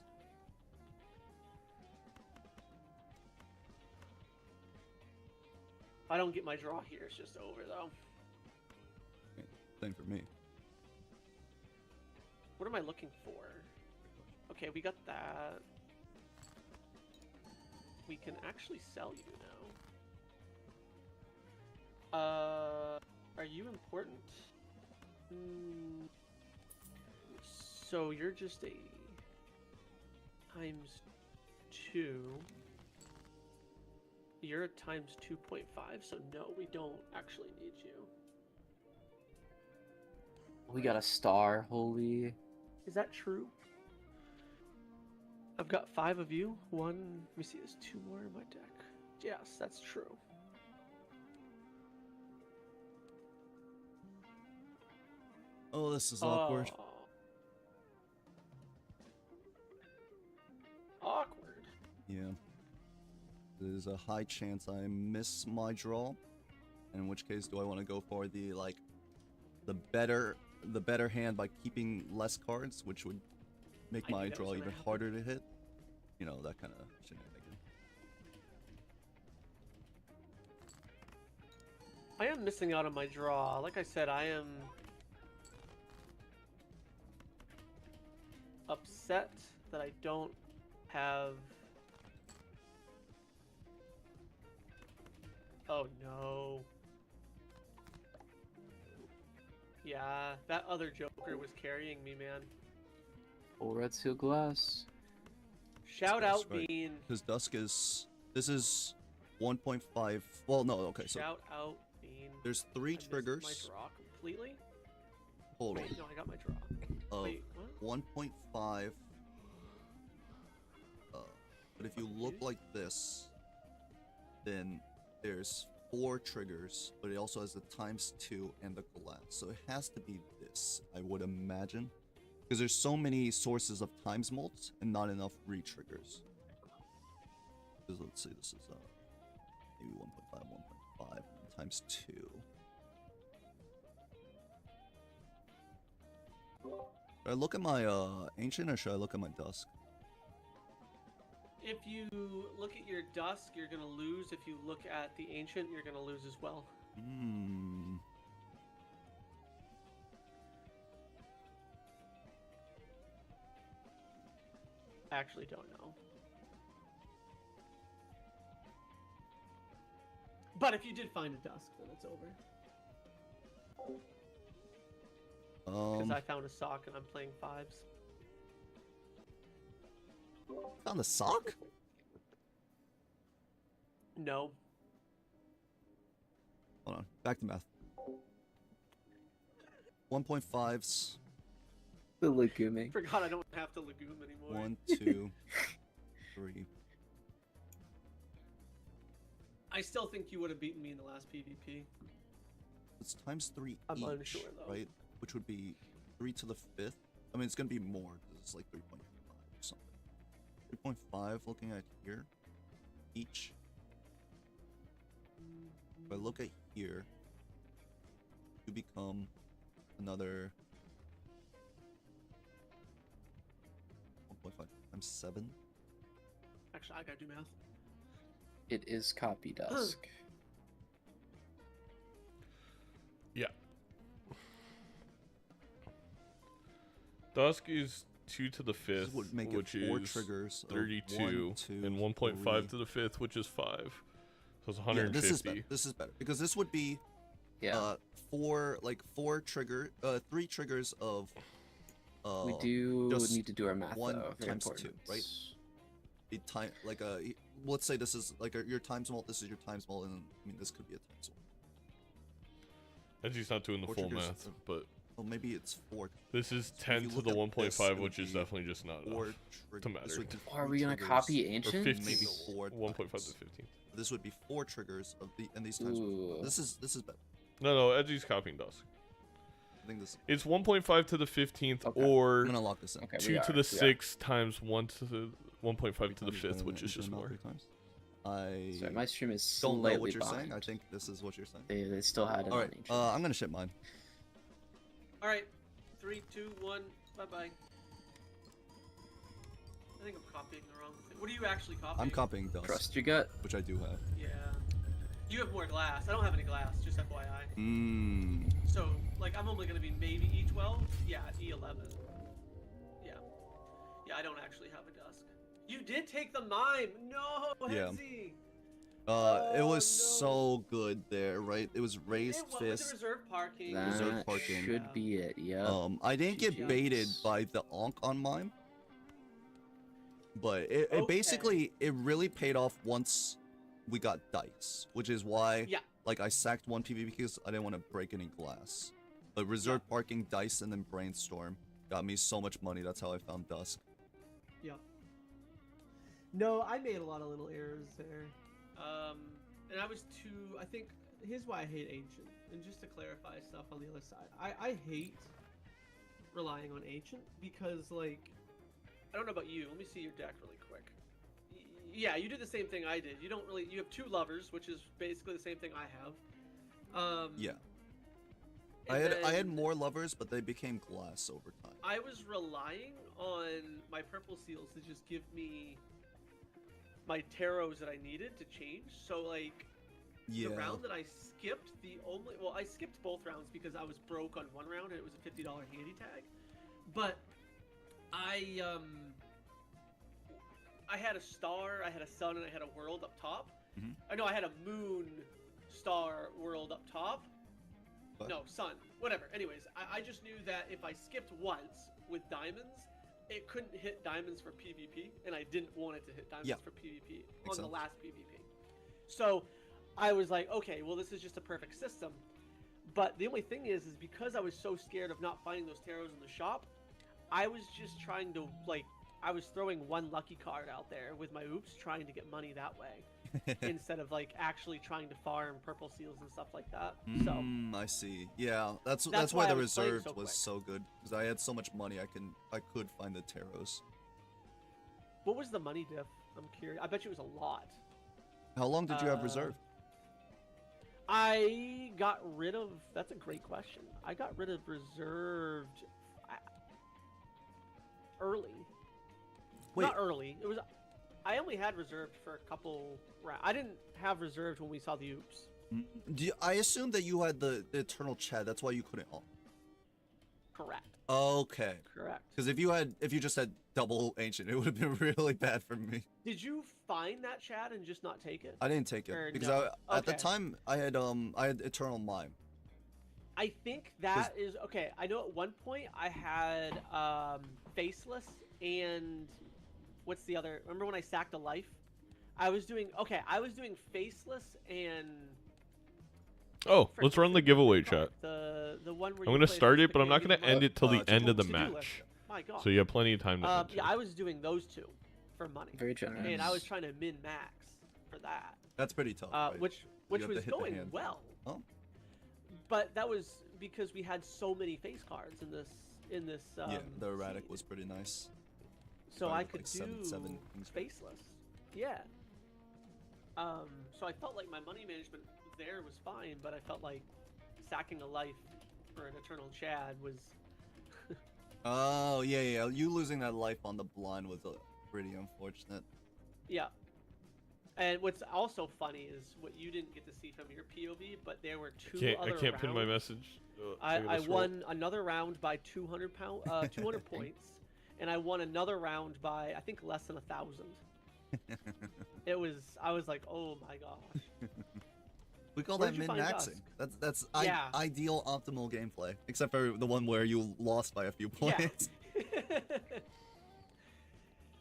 If I don't get my draw here, it's just over though.
Same for me.
What am I looking for? Okay, we got that. We can actually sell you now. Are you important? So you're just a times 2. You're a times 2.5, so no, we don't actually need you.
We got a star, holy.
Is that true? I've got 5 of you. One, let me see, there's 2 more in my deck. Yes, that's true.
Oh, this is awkward.
Awkward.
Yeah. There's a high chance I miss my draw. In which case, do I want to go for the better hand by keeping less cards, which would make my draw even harder to hit? You know, that kind of shenanigan.
I am missing out on my draw. Like I said, I am upset that I don't have... Oh no. Yeah, that other Joker was carrying me, man.
Full red seal glass.
Shout
That's
out,
right.
Bean.
Because Dusk is... This is 1.5... Well, no, okay, so...
Shout out, Bean.
There's 3
I missed
triggers.
my draw completely?
Hold on.
Wait, no, I got my draw.
Of
Wait, what?
1.5. But if you look like this, then there's 4 triggers, but it also has the '2 and the glass. So it has to be this, I would imagine. Because there's so many sources of times mults and not enough re-triggers. Because let's see, this is maybe 1.5, 1.5 times 2. Should I look at my ancient or should I look at my dusk?
If you look at your dusk, you're gonna lose. If you look at the ancient, you're gonna lose as well.
Hmm.
I actually don't know. But if you did find a dusk, then it's over. Because I found a sock and I'm playing 5s.
Found the sock?
No.
Hold on. Back to math. 1.5s.
The legume.
Forgot I don't have to legume anymore.
1, 2, 3.
I still think you would have beaten me in the last PvP.
It's times 3
I'm
each,
unsure, though.
right? Which would be 3 to the 5th. I mean, it's gonna be more because it's like 3.5 or something. 3.5. Looking at here, each. If I look at here, you become another 1.5 times 7.
Actually, I gotta do math.
It is copy dusk.
Yeah. Dusk is 2 to the 5th,
would make
which
it 4
is
triggers of
32,
1, 2,
and 1.5
3.
to the 5th, which is 5. So it's
Yeah,
150.
this is better. This is better because this would be
Yeah.
3 triggers of
We do
just
need to do our math,
1
though. Very
times
important.
2, right? A time like a let's say this is like your times mult. This is your times mult, and I mean this could be a times mult.
Edzy's not doing the
4
full
triggers
math,
of-
but
Well, maybe it's 4.
this is
if
10
you
to
look
the
at
1.5,
this, it
which
would
is
be
definitely just not enough.
4
to
triggers.
matter.
This would be
Are we
4
gonna
triggers,
copy
Or
ancient?
15,
Maybe 4
1.5
times.
to 15.
This would be 4 triggers of the and these times.
Ooh.
This is better.
No, Edzy's copying Dusk.
I think this.
It's 1.5 to the 15th,
Okay.
or
I'm gonna lock this in.
Okay,
2 to the 6th times 1 to the 1.5 to the 5th, which is just more.
I
Sorry, my stream is
don't
slightly
know what you're
behind.
saying. I think this is what you're saying.
They still had it
All
on
right,
ancient.
I'm gonna ship mine.
All right, 3, 2, 1. Bye bye. I think I'm copying the wrong thing. What are you actually copying?
I'm copying Dusk,
Trust your gut.
which I do have.
Yeah. You have more glass. I don't have any glass. Just FYI.
Mmm.
So, like, I'm only gonna be maybe E12. Yeah, E11. Yeah. Yeah, I don't actually have a dusk. You did take the mime. No,
Yeah.
Edzy.
It was
no.
so good there, right? It was raised
With the
fist.
reserve parking.
Reserve
That
parking.
should be it. Yep.
I didn't get
GG's.
baited by the onk on mine, but it
Okay.
basically it really paid off once we got dice, which is why
Yeah.
like I sacked one PvP because I didn't want to break any glass. But reserve parking, dice, and then brainstorm got me so much money. That's how I found Dusk.
Yeah. No, I made a lot of little errors there. And I was too. I think here's why I hate Ancient. And just to clarify stuff on the other side, I hate relying on Ancient because, like, I don't know about you. Let me see your deck really quick. Yeah, you did the same thing I did. You don't really. You have 2 lovers, which is basically the same thing I have.
Yeah.
and
I had
then
more lovers, but they became glass over time.
I was relying on my purple seals to just give me my tarots that I needed to change. So, like,
Yeah.
the round that I skipped, I skipped both rounds because I was broke on one round and it was a $50 handy tag. But I had a star, I had a sun, and I had a world up top.
Mhm.
I know I had a moon, star, world up top.
What?
No, sun. Whatever. Anyways, I just knew that if I skipped once with diamonds, it couldn't hit diamonds for PvP, and I didn't want it to hit diamonds
Yeah.
for PvP
Makes
on the
sense.
last PvP. So I was like, okay, well, this is just a perfect system. But the only thing is because I was so scared of not finding those tarots in the shop, I was just trying to, like, I was throwing one lucky card out there with my oops, trying to get money that way, instead of, like, actually trying to farm purple seals and stuff like that. So
I see. Yeah, that's
That's
why
why
the
I was playing
reserved
so
was
quick.
so good because I had so much money I could find the tarots.
what was the money diff? I'm curious. I bet you it was a lot.
How long did you have reserved?
I got rid of. That's a great question. I got rid of reserved early.
Wait.
Not early. It was. I only had reserved for a couple rounds. I didn't have reserved when we saw the oops.
I assume that you had the eternal chat. That's why you couldn't.
Correct.
Okay.
Correct.
Because if you just had double ancient, it would have been really bad for me.
Did you find that chat and just not take it?
I didn't take it
Or
because
no?
at the
Okay.
time I had eternal mime.
I think that is okay. I know at one point I had faceless and what's the other? Remember when I sacked a life? I was doing faceless and
Oh, let's run the giveaway chat.
the one where
I'm
you
gonna
play
start
against
it, but I'm not
Canadian
gonna end it till the
to-do
end of the
to-do list.
match.
My God.
So you have plenty of time to enter.
Yeah, I was doing those 2 for money,
Very generous.
and I was trying to min max for that,
That's pretty tough. Right?
which
have to
was
hit the
going
hand.
well.
Oh.
But that was because we had so many face cards in this
Yeah, the erratic
seed.
was pretty nice.
So
Started
I
with,
could
like,
do
7/7 things.
faceless. Yeah. So I felt like my money management there was fine, but I felt like sacking a life for an eternal Chad was.
Oh yeah. You losing that life on the blind was pretty unfortunate.
Yeah. And what's also funny is what you didn't get to see from your POV, but there were 2
I
other
can't pin my
rounds.
message.
I won another round by 200 points, and I won another round by I think less than 1,000. I was like, oh my gosh.
We call
Where'd
that
you find
min-maxing.
Dusk?
That's
Yeah.
ideal optimal gameplay, except for the one where you lost by a few
Yeah.
points.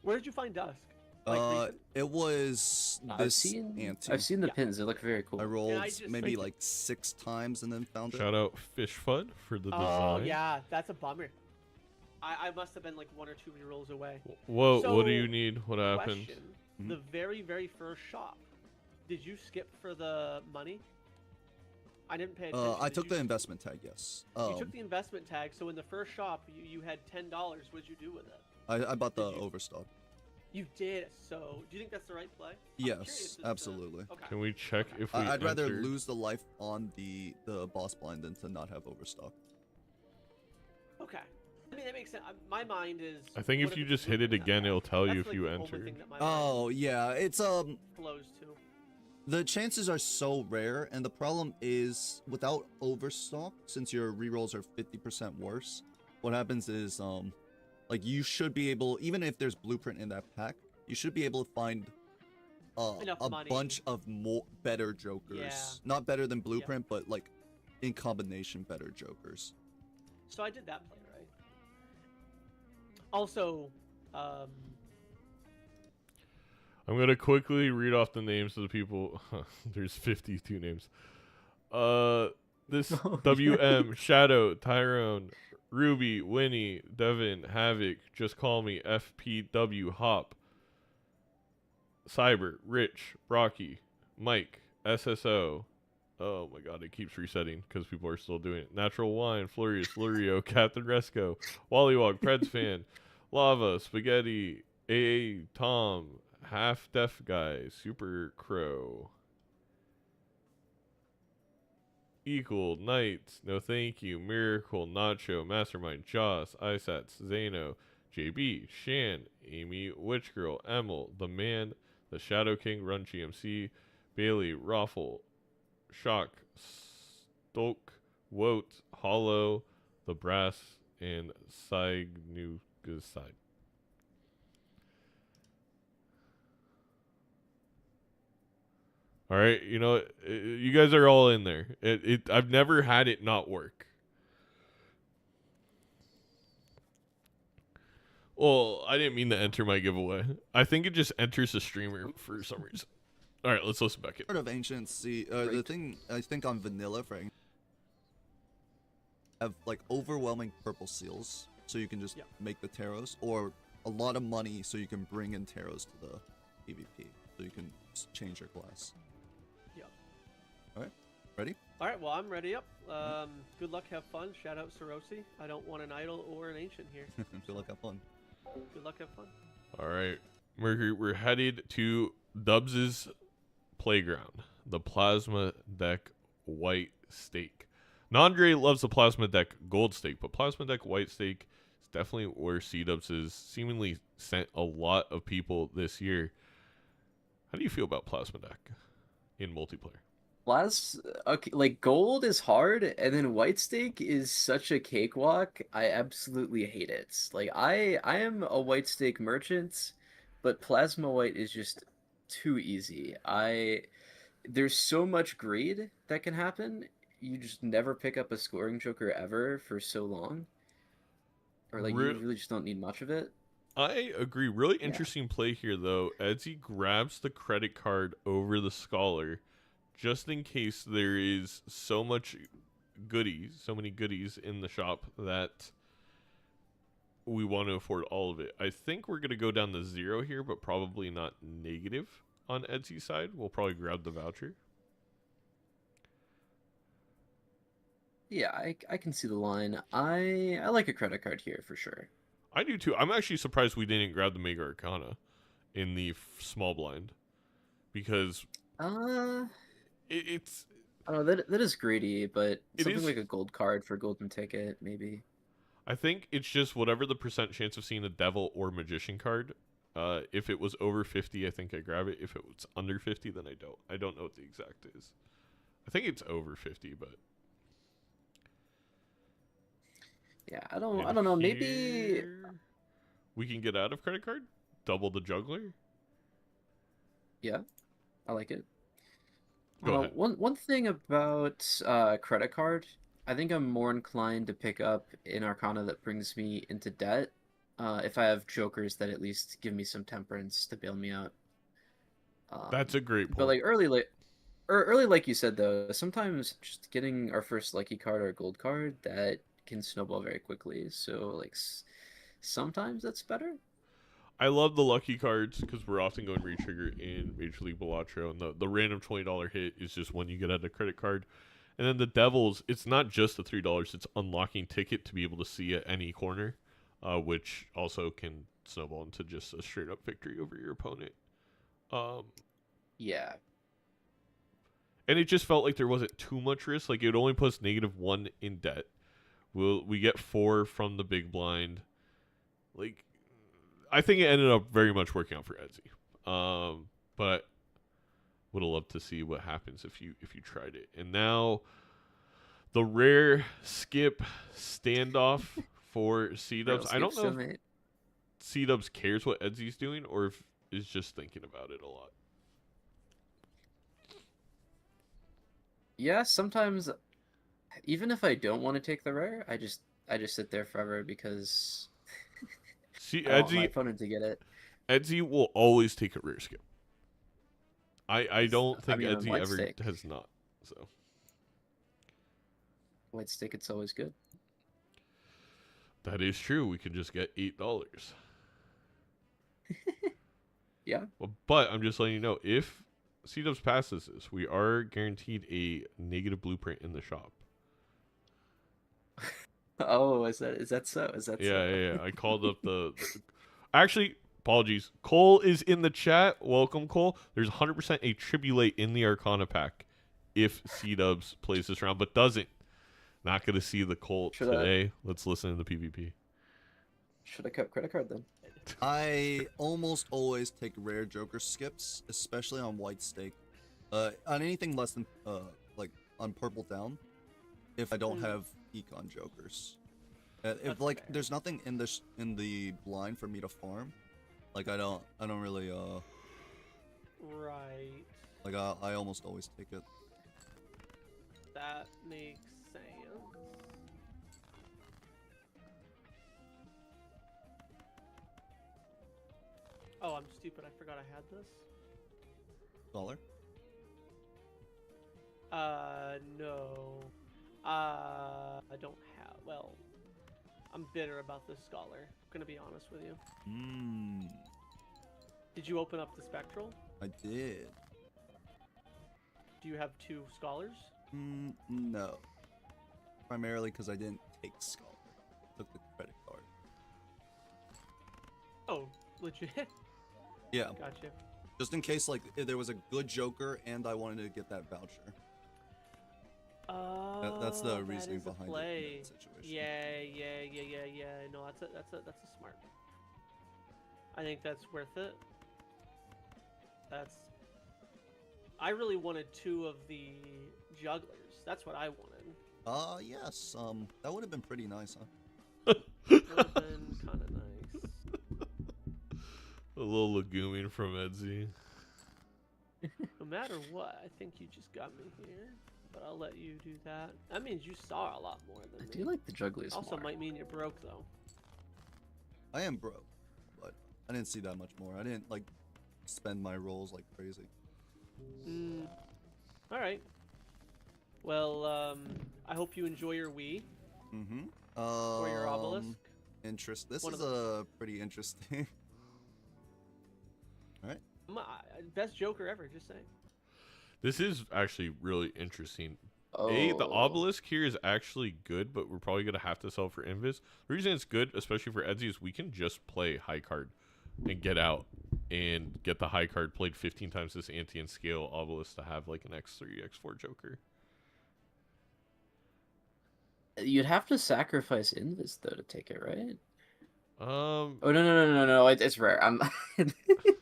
Where did you find Dusk? Recent?
It was
I've
this
seen
ante.
I've seen the
Yeah.
pins. They look very cool.
I rolled
just-
maybe
Thank you.
like 6 times and then found it.
Shout out Fish Fud for the
Oh
design.
yeah, that's a bummer. I must have been like 1 or 2 rerolls away.
Whoa, what do
So,
you need? What happened?
Question:
Mhm.
The very first shop. Did you skip for the money? I didn't pay attention.
I
Did
took
you-
the investment tag, yes.
You took the investment tag, so in the first shop, you had $10. What'd you do with it?
I bought the
Did you-
overstock.
You did. So, do you think that's the right play? I'm
Yes,
curious as to-
absolutely.
Okay.
Can we check
Okay.
if we
I'd rather
entered?
lose the life on the boss blind than to not have overstock.
Okay. I mean, that makes sense. My mind is.
I think
what
if you
it's
just hit it
moving that
again,
fast?
it'll tell you
That's,
if you
the only
entered.
thing that my mind
Oh yeah, it's
flows to.
the chances are so rare, and the problem is without overstock, since your rerolls are 50% worse, what happens is like you should be able, even if there's blueprint in that pack, you should be able to find
Enough
a
money.
bunch of better jokers.
Yeah.
Not better than Blueprint, but like in combination better jokers.
So I did that play, right? Also,
I'm gonna quickly read off the names of the people. There's 52 names. This WM, Shadow, Tyrone, Ruby, Winnie, Devin, Havoc, Just Call Me, FPW, Hop, Cyber, Rich, Rocky, Mike, SSO. Oh my god, it keeps resetting because people are still doing it. Natural Wine, Flurious, Lurio, Captain Resco, Wallywog, Preds Fan, Lava, Spaghetti, AA, Tom, Half Deaf Guy, Super Crow, Equal, Knights, No Thank You, Miracle, Nacho, Mastermind, Joss, Isats, Zano, JB, Shan, Amy, Witch Girl, Emil, The Man, The Shadow King, Run GMC, Bailey, Raffle, Shock, Stoke, Woat, Hollow, The Brass, and Signuga's Side. All right, you know, you guys are all in there. I've never had it not work. Well, I didn't mean to enter my giveaway. I think it just enters the streamer for some reason. All right, let's listen back in.
Part of Ancient Sea, the thing I think on vanilla for have like overwhelming purple seals, so you can just make the taros, or a lot of money, so you can bring in taros to the PvP, so you can change your class.
Yep.
All right, ready?
all right. Well, I'm ready up. Good luck. Have fun. Shout out Sarosi. I don't want an idol or an ancient here.
Good luck, have fun.
Good luck. Have fun.
All right, Mercury, we're headed to Dubbs' playground, the Plasma Deck White Stake. Nandre loves the Plasma Deck Gold Stake, but Plasma Deck White Stake is definitely where Seadubbs has seemingly sent a lot of people this year. How do you feel about Plasma Deck in multiplayer?
Okay, like gold is hard, and then white stake is such a cakewalk. I absolutely hate it. Like I am a white stake merchant, but plasma white is just too easy. There's so much greed that can happen. You just never pick up a scoring joker ever for so long, or like you really just don't need much of it.
I agree. Really interesting play here, though. Edzy grabs the credit card over the scholar, just in case there is so many goodies in the shop that we want to afford all of it. I think we're going to go down to 0 here, but probably not negative on Edzy's side. We'll probably grab the voucher.
Yeah, I can see the line. I like a credit card here for sure.
I do too. I'm actually surprised we didn't grab the Mega Arcana in the small blind, because it's
I don't know, that is greedy, but something like a gold card for golden ticket maybe.
I think it's just whatever the percent chance of seeing a devil or magician card. If it was over 50, I think I grab it. If it was under 50, then I don't. I don't know what the exact is. I think it's over 50, but
yeah, I don't know. Maybe
we can get out of credit card, double the juggler.
Yeah, I like it.
Go ahead.
One thing about credit card, I think I'm more inclined to pick up an Arcana that brings me into debt. If I have jokers that at least give me some temperance to bail me out.
That's a great point.
But like early, like you said though, sometimes just getting our first lucky card or gold card that can snowball very quickly. So like sometimes that's better.
I love the lucky cards because we're often going retrigger in Major League Balatro, and the random $20 hit is just when you get out a credit card. And then the Devils, it's not just the $3, it's unlocking ticket to be able to see at any corner, which also can snowball into just a straight up victory over your opponent.
Yeah.
And it just felt like there wasn't too much risk. Like it only puts -1 in debt. We get 4 from the big blind. Like, I think it ended up very much working out for Edzy. But would have loved to see what happens if you tried it. And now the rare skip standoff for Seadubbs. I don't know if Seadubbs cares what Edzy's doing or if is just thinking about it a lot.
Yeah, sometimes even if I don't want to take the rare, I just sit there forever because
See,
I don't want my
Edzy,
opponent to get it.
Edzy will always take a rare skip. I don't
I
think
mean, on
Edzy
white
ever
stick,
has not. So
white stick, it's always good.
that is true. We could just get $8.
Yeah.
Well, but I'm just letting you know, if Seadubbs passes this, we are guaranteed a negative blueprint in the shop.
Oh, is that so? Is that
Yeah,
so?
yeah, yeah. I called up Actually, apologies. Cole is in the chat. Welcome, Cole. There's 100% a Tribulate in the Arcana pack if Seadubbs plays this round, but doesn't. Not going to see the Colt
Should I
today. Let's listen to the PvP.
should I cut credit card then?
I almost always take rare Joker skips, especially on white stake. On anything less than like on purple down, if I don't have econ Jokers. If
That's
like
fair.
there's nothing in the blind for me to farm, like I don't really
Right.
like I almost always take it.
That makes sense. Oh, I'm stupid. I forgot I had this.
Dollar.
No. I don't have. Well, I'm bitter about this scholar. I'm gonna be honest with you. Did you open up the spectral?
I did.
Do you have 2 scholars?
No. Primarily because I didn't take scholar. I took the credit card.
Oh, legit.
Yeah.
Gotcha.
Just in case, like, if there was a good Joker and I wanted to get that voucher.
Oh,
That's the
that
reasoning
is a
behind
play.
it in that situation.
Yeah. No, that's a smart. I think that's worth it. I really wanted 2 of the jugglers. That's what I wanted.
Yes. That would have been pretty nice, huh?
Would have been kind of nice.
A little legume from Edzy.
No matter what, I think you just got me here. But I'll let you do that. That means you saw a lot more than
I
me.
do like the jugglies
Also
more.
might mean you're broke though.
I am broke, but I didn't see that much more. I didn't, like, spend my rolls like crazy.
Alright. Well, I hope you enjoy your Wii. Or your obelisk.
This
One
is
of
pretty interesting. Alright.
Best Joker ever, just saying.
This is actually really interesting.
Oh.
The obelisk here is actually good, but we're probably going to have to sell for Invis. The reason it's good, especially for Edzy, is we can just play high card and get out and get the high card played 15 times this anti and scale obelisk to have like an X3, X4 Joker.
You'd have to sacrifice Invis though to take it, right?
Um,
Oh no! It's rare. I'm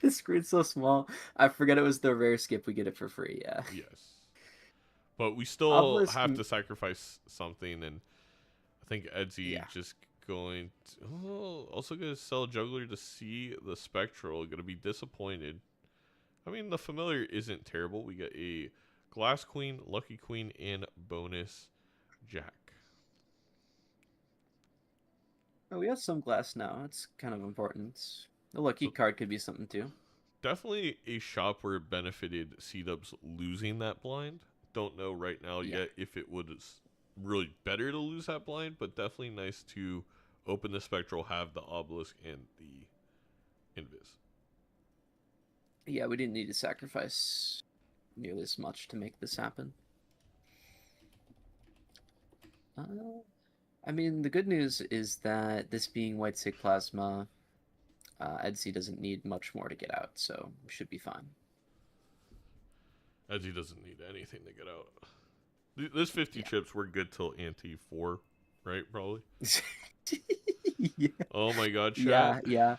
the screen's so small. I forget it was the rare skip. We get it for free. Yeah.
yes. But we still
Obelisk
have to sacrifice something, and I think Edzy
Yeah.
just going to, also going to sell Juggler to see the Spectral. Going to be disappointed. I mean, the familiar isn't terrible. We get a Glass Queen, Lucky Queen, and bonus Jack.
Oh, we have some glass now. It's kind of important. The lucky card could be something too.
Definitely a shop where it benefited Seadubbs losing that blind. Don't know right now yet if it was really better to lose that blind, but definitely nice to open the Spectral, have the Obelisk and the Invis.
Yeah, we didn't need to sacrifice nearly as much to make this happen. I mean, the good news is that this being White Sig Plasma, Edzy doesn't need much more to get out, so we should be fine.
Edzy doesn't need anything to get out. This 50 chips were good till ante 4, right? Probably.
Yeah.
Oh my god, chat.
Yeah.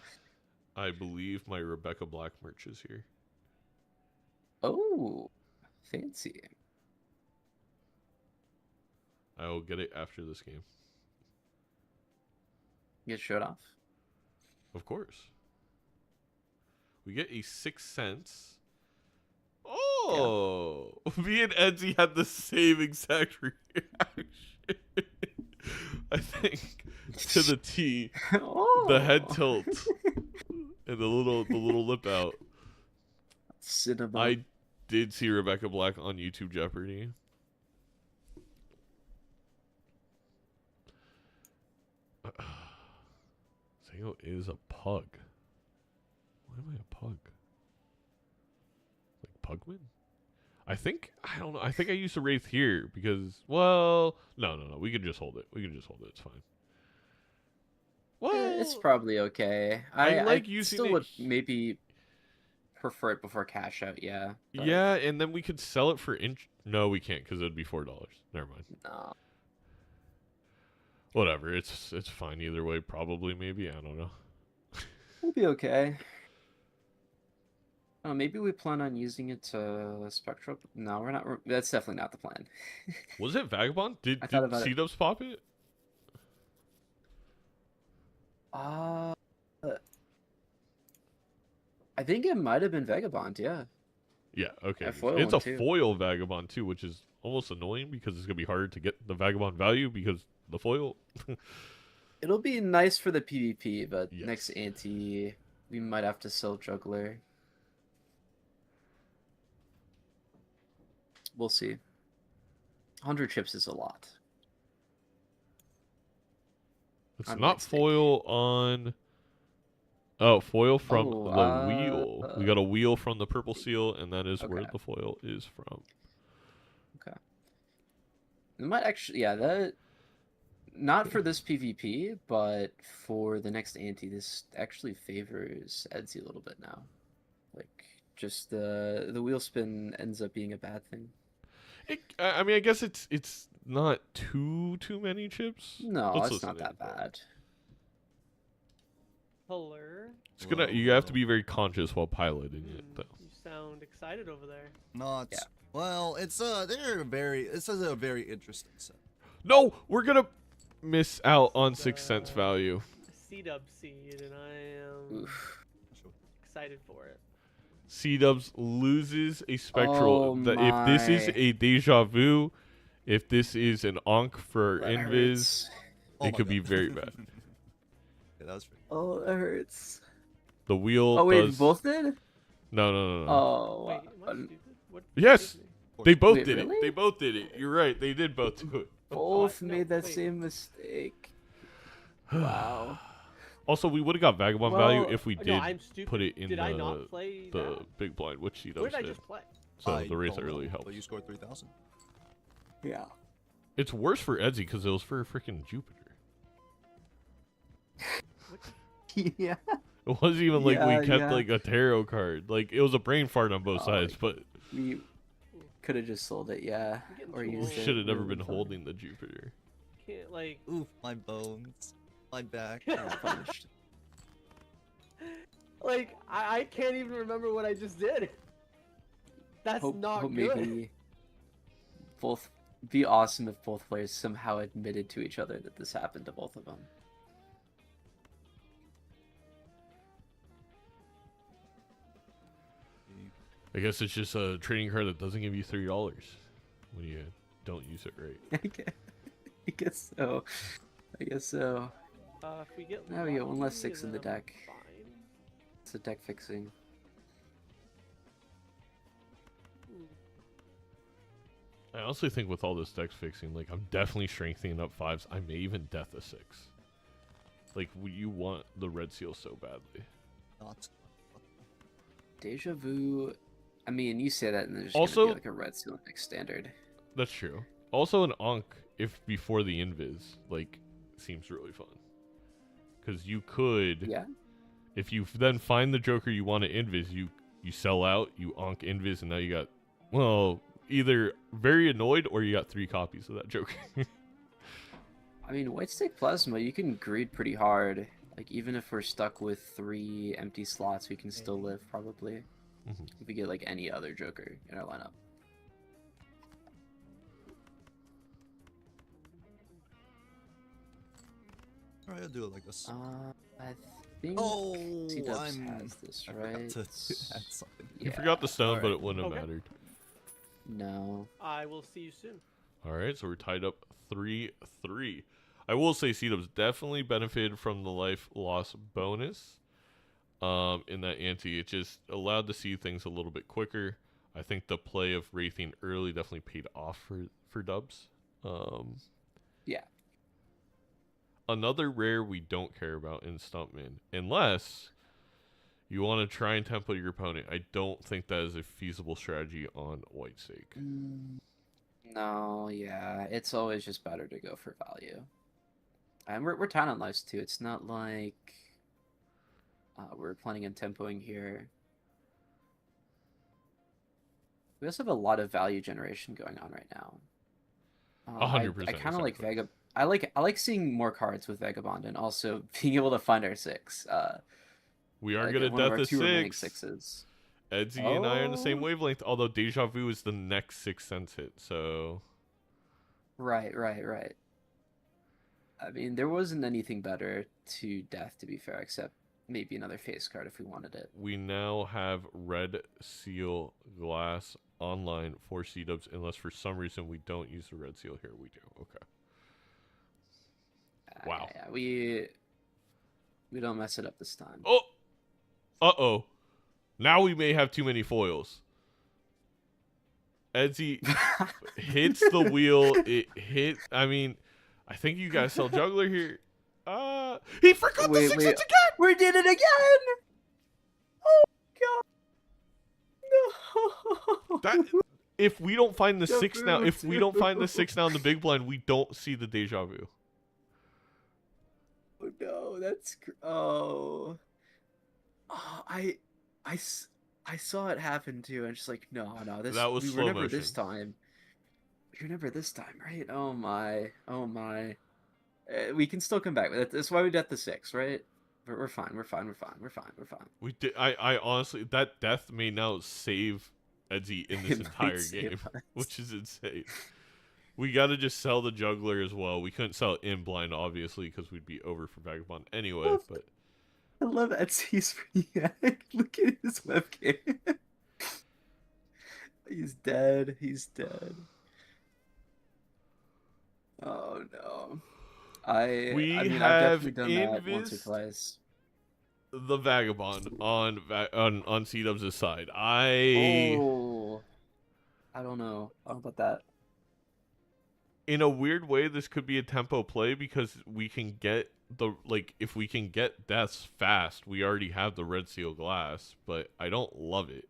I believe my Rebecca Black merch is here.
Oh, fancy.
I will get it after this game.
Get showed off.
Of course. We get a 6 cents. Oh, Oh, me and Edzy had the same exact reaction. I think to the T, the head tilt, and the little lip out.
Cinema.
I did see Rebecca Black on YouTube Jeopardy. Sayo is a pug. Why am I a pug? Like Pugman? I don't know. I think I used to Wraith here because, well, no. We can just hold it. It's fine. Well,
It's probably okay.
I like using
still
it.
would maybe prefer it before cash out, yeah. But
Yeah, and then we could sell it for No, we can't because it'd be $4. Never mind.
no.
Whatever. It's fine either way. Probably, maybe. I don't know.
It'll be okay. Oh, maybe we plan on using it to Spectral. No, we're not. That's definitely not the plan.
Was it Vagabond? Did
I thought about it.
Seadubbs pop it?
I think it might have been Vagabond, yeah.
Yeah, okay.
A foil
It's
one,
a
too.
foil Vagabond too, which is almost annoying because it's gonna be hard to get the Vagabond value because the foil.
It'll be nice for the PvP, but
Yes.
next ante, we might have to sell Juggler. We'll see. 100 chips is a lot.
It's
On
not
Wednesday.
foil on. Oh, foil from
Oh,
the wheel. We got a wheel from the purple seal, and that is where
Okay.
the foil is from.
Okay. It might actually, yeah, that. Not for this PvP, but for the next ante, this actually favors Edzy a little bit now. Like, just the wheel spin ends up being a bad thing.
I mean, I guess it's not too many chips.
No,
Let's
it's
listen
not
in.
that bad.
Hello.
It's gonna. You have to be very conscious while piloting it, though.
You sound excited over there.
Not.
Yeah.
Well, it's they're very. This is a very interesting set.
No, we're gonna miss out on 6 cents value.
Seadubbs seed, and I am
Oof.
excited for it.
Seadubbs loses a spectral.
Oh
If this is
my.
a deja vu, if this is an onk for
That
invis,
hurts.
Oh
it
my
could be
God.
very bad.
Yeah, that was pretty.
Oh, that hurts.
The wheel.
Oh wait,
does...
both did?
No.
Oh,
Wait, am I stupid? What?
Yes!
excuse me?
They both
Wait,
did
really?
it. They both did it. You're right. They did both do it.
both
no,
made that
wait.
same mistake. Wow.
Also, we would have got vagabond value
Well,
if we
no,
did
I'm stupid.
put it in
Did I not play
the
that?
big blind, which Seadubbs
Where did I
did.
just play?
So
I
the race
don't
early
know,
helps.
But you scored 3,000.
Yeah.
It's worse for Edzy because it was for freaking Jupiter.
Yeah.
It wasn't even like
Yeah,
we kept
yeah.
like a tarot card. Like it was a brain fart on both
Oh,
sides, but
We could have just sold it, yeah.
I'm getting
Or
too
we
used
old.
it.
should have never
Would've
been
fun.
holding the Jupiter.
Can't like.
Oof, my bones, my back.
Punished.
Like I can't even remember what I just did. That's
Hope
not good.
maybe both be awesome if both players somehow admitted to each other that this happened to both of them.
I guess it's just a trading card that doesn't give you $3 when you don't use it right.
I guess so. I guess so.
If we get
Now we get one less
lucky,
6 in the
then I'm
deck.
fine.
It's a deck fixing.
I honestly think with all this deck fixing, like I'm definitely strengthening up 5s. I may even death a 6. Like you want the red seal so badly.
Not.
Deja vu. I mean, you say that and there's
Also-
gonna be like a red seal next standard.
That's true. Also an Ankh, if before the invis, like, seems really fun. Because you could,
Yeah.
if you then find the Joker you want to invis, you sell out, you Ankh invis, and now you got, well, either very annoyed or you got 3 copies of that Joker.
I mean, White Stick Plasma, you can greed pretty hard. Like, even if we're stuck with 3 empty slots, we can still live, probably.
Mhm.
If we get, like, any other Joker in our lineup.
Alright, I'll do it like this.
I think
Oh,
Seadubbs
I'm.
has this,
I forgot
right?
to add something.
You forgot the stone, but
Alright.
it wouldn't have
Okay.
mattered.
No.
I will see you soon.
All right, so we're tied up 3-3. I will say Seadubbs definitely benefited from the life loss bonus in that ante. It just allowed to see things a little bit quicker. I think the play of Wraithing early definitely paid off for Dubs.
Yeah.
Another rare we don't care about in Stuntman, unless you want to try and tempo your opponent. I don't think that is a feasible strategy on White Stake.
No, yeah, it's always just better to go for value. And we're tight on lives too. It's not like we're planning on tempoing here. We also have a lot of value generation going on right now.
100%.
I kind of like Vagabond. I like seeing more cards with Vagabond and also being able to find our 6.
We are
like
going to
one of
death
our
a
2 remaining
6.
6s.
Edzy and I are on the same wavelength, although Deja Vu is the next 6th sense hit, so...
Right. I mean, there wasn't anything better to death, to be fair, except maybe another face card if we wanted it.
We now have Red Seal Glass online for Seadubbs, unless for some reason we don't use the Red Seal here. We do. Okay. Wow.
Yeah, we don't mess it up this time.
Oh! Uh-oh. Now we may have too many foils. Edzy hits the wheel. It hit... I mean, I think you guys sell Juggler here. He forgot the 6 hits again!
We did it again! Oh, God. No!
That... If we don't find the 6 now, if we don't find the 6 now in the big blind, we don't see the Deja Vu.
Oh no, that's oh, I saw it happen too. I'm just like, no, this
That was
we
slow
were never
motion.
this time. We were never this time, right? Oh my. We can still come back. That's why we got the 6, right? We're fine. We're fine.
We did. I honestly, that death may now save Edzy in this
It
entire
might save
game,
us.
which is insane. We got to just sell the Juggler as well. We couldn't sell it in blind, obviously, because we'd be over for Vagabond anyway.
Well,
But
I love Etsy's react. Look at his webcam. He's dead. Oh no. I mean, I've definitely done that once or twice.
the Vagabond on Seadubbs' side.
Oh, I don't know about that.
In a weird way, this could be a tempo play because we can get if we can get deaths fast, we already have the Red Seal Glass, but I don't love it.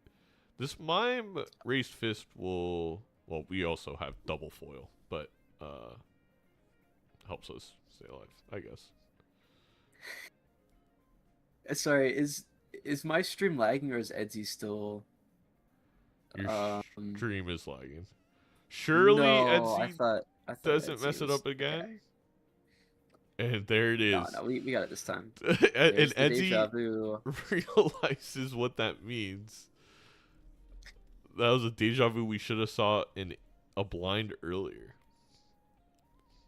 This Mime Raised Fist will, well, we also have double foil, but helps us stay alive, I guess.
Sorry, is my stream lagging or is Edzy still?
Your stream is lagging. Surely
No,
Edzy
I thought
doesn't
Edzy
mess it
was
up again.
okay.
And there it is.
No, we got it this time.
And
There's the
Edzy
Deja Vu.
realizes what that means. That was a Deja Vu we should have saw in a blind earlier.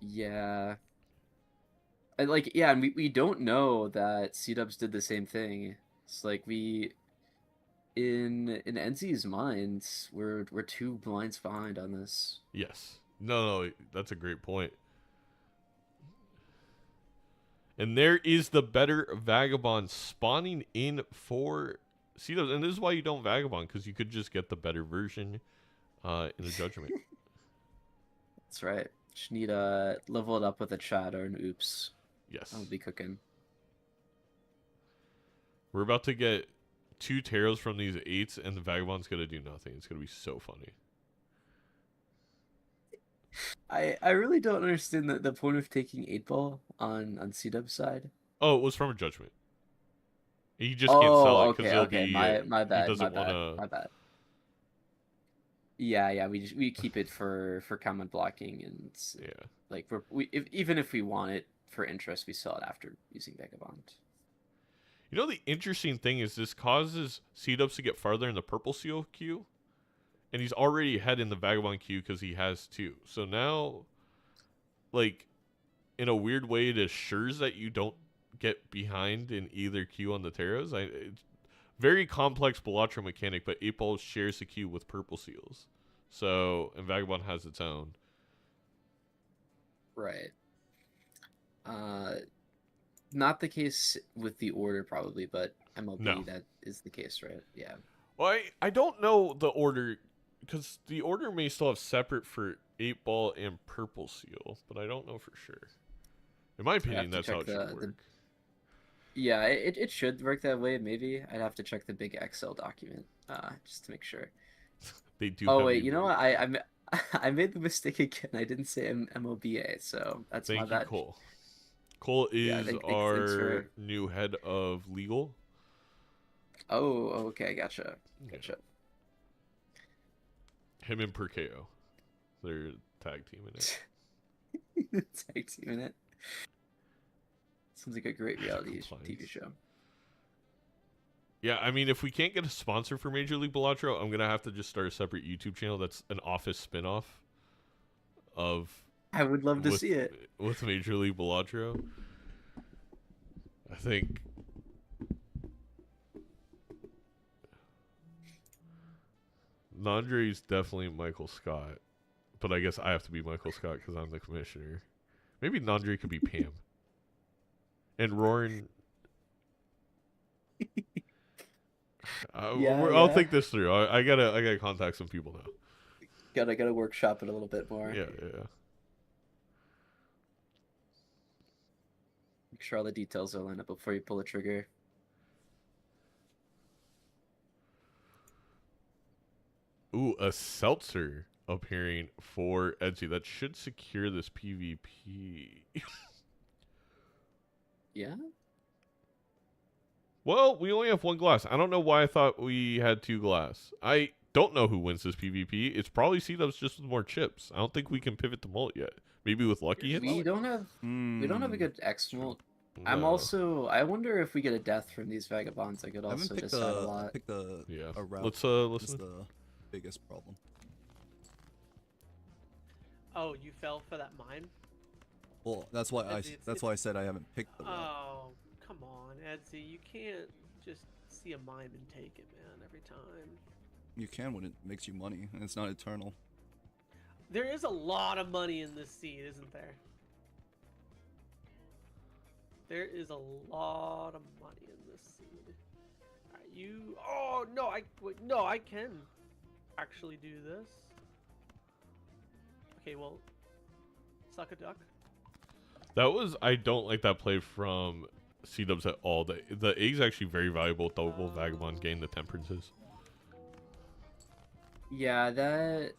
Yeah. And and we don't know that Seadubbs did the same thing. It's like in Enzy's mind, we're 2 blinds behind on this.
Yes. No, that's a great point. And there is the better Vagabond spawning in for Seadubbs. And this is why you don't Vagabond, because you could just get the better version in the Judgment.
That's right. Just need to level it up with a chat or an oops.
Yes.
I'll be cooking.
We're about to get 2 Taros from these 8s, and the Vagabond's going to do nothing. It's going to be so funny.
I really don't understand the point of taking 8-ball on Seadubbs' side.
Oh, it was from a Judgment. He just can't sell it because
okay. My bad.
He doesn't want to.
My bad. Yeah. We keep it for comment blocking and even if we want it for interest, we sell it after using Vagabond.
You know, the interesting thing is this causes Seadubbs to get farther in the purple seal queue, and he's already ahead in the Vagabond queue because he has 2. So now, in a weird way, it assures that you don't get behind in either queue on the Taros. It's very complex Balatro mechanic, but 8-ball shares the queue with purple seals. So, and Vagabond has its own.
Right. Not the case with the order probably, but MLB
No.
that is the case, right? Yeah.
Well, I don't know the order, because the order may still have separate for 8-ball and purple seal, but I don't know for sure. In my opinion, that's how it should work.
Yeah, it should work that way. Maybe I'd have to check the big Excel document, just to make sure.
They do.
Oh
have
wait,
the
you know what?
ability.
I made the mistake again. I didn't say MLBA, so that's my
Thank you,
bad.
Cole. Cole is
Yeah, thanks
our
for...
new head of legal.
Oh, okay, gotcha.
Him and Perkeo. They're tag team in it.
Tag team in it. Sounds like a great reality
Compliance.
TV show.
Yeah, I mean, if we can't get a sponsor for Major League Balatro, I'm going to have to just start a separate YouTube channel that's an office spinoff of...
I would love to see it.
With Major League Balatro. I think... Nandre is definitely Michael Scott. But I guess I have to be Michael Scott because I'm the commissioner. Maybe Nandre could be Pam. And Roran... I'll think this through. I gotta contact some people now.
Gotta workshop it a little bit more.
Yeah.
Make sure all the details are lined up before you pull the trigger.
Ooh, a seltzer appearing for Edzy. That should secure this PvP.
Yeah?
Well, we only have one glass. I don't know why I thought we had 2 glass. I don't know who wins this PvP. It's probably Seadubbs just with more chips. I don't think we can pivot the mult yet. Maybe with lucky hits?
We don't have a good X mult.
No.
I wonder if we get a death from these vagabonds. I could also decide a lot.
I picked a route.
Let's
That's
listen.
the biggest problem.
Oh, you fell for that mine?
Well, that's why I said I haven't picked the route.
Oh, come on, Edzy. You can't just see a mime and take it, man, every time.
You can when it makes you money, and it's not eternal.
There is a lot of money in this seed, isn't there? There is a lot of money in this seed. Oh no! No, I can actually do this. Okay, well, suck a duck.
I don't like that play from Seadubbs at all. The egg's actually very valuable. Double Vagabond gain the temperances.
Yeah, that.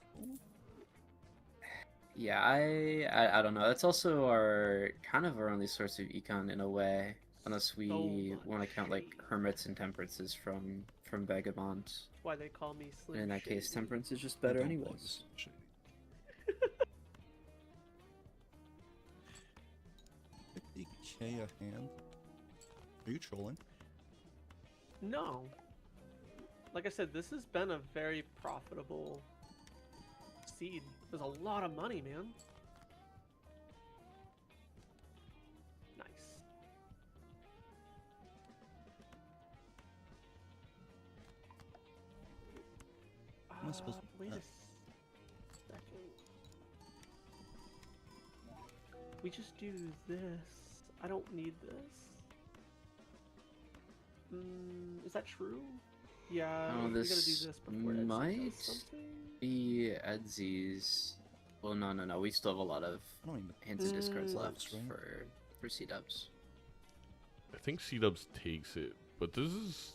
Yeah, I don't know. That's also our only source of econ in a way, unless we want to count like hermits and temperances from Vagabond.
That's why they call me Slim.
In that case,
Shady.
temperance is just better
Don't
anyways.
buzz. Shady. 50K a hand? Are you trolling?
No. Like I said, this has been a very profitable seed. There's a lot of money, man. Nice.
Am I supposed to
Wait
do
a
that?
second. We just do this. I don't need this. Is that true? Yeah,
Oh,
we gotta do
this
this before Edzy
might
does something.
be Edzy's. Well, no. We still have a lot of
I don't even.
hands and discards left
That's right.
for Seadubbs.
I think Seadubbs takes it, but this is...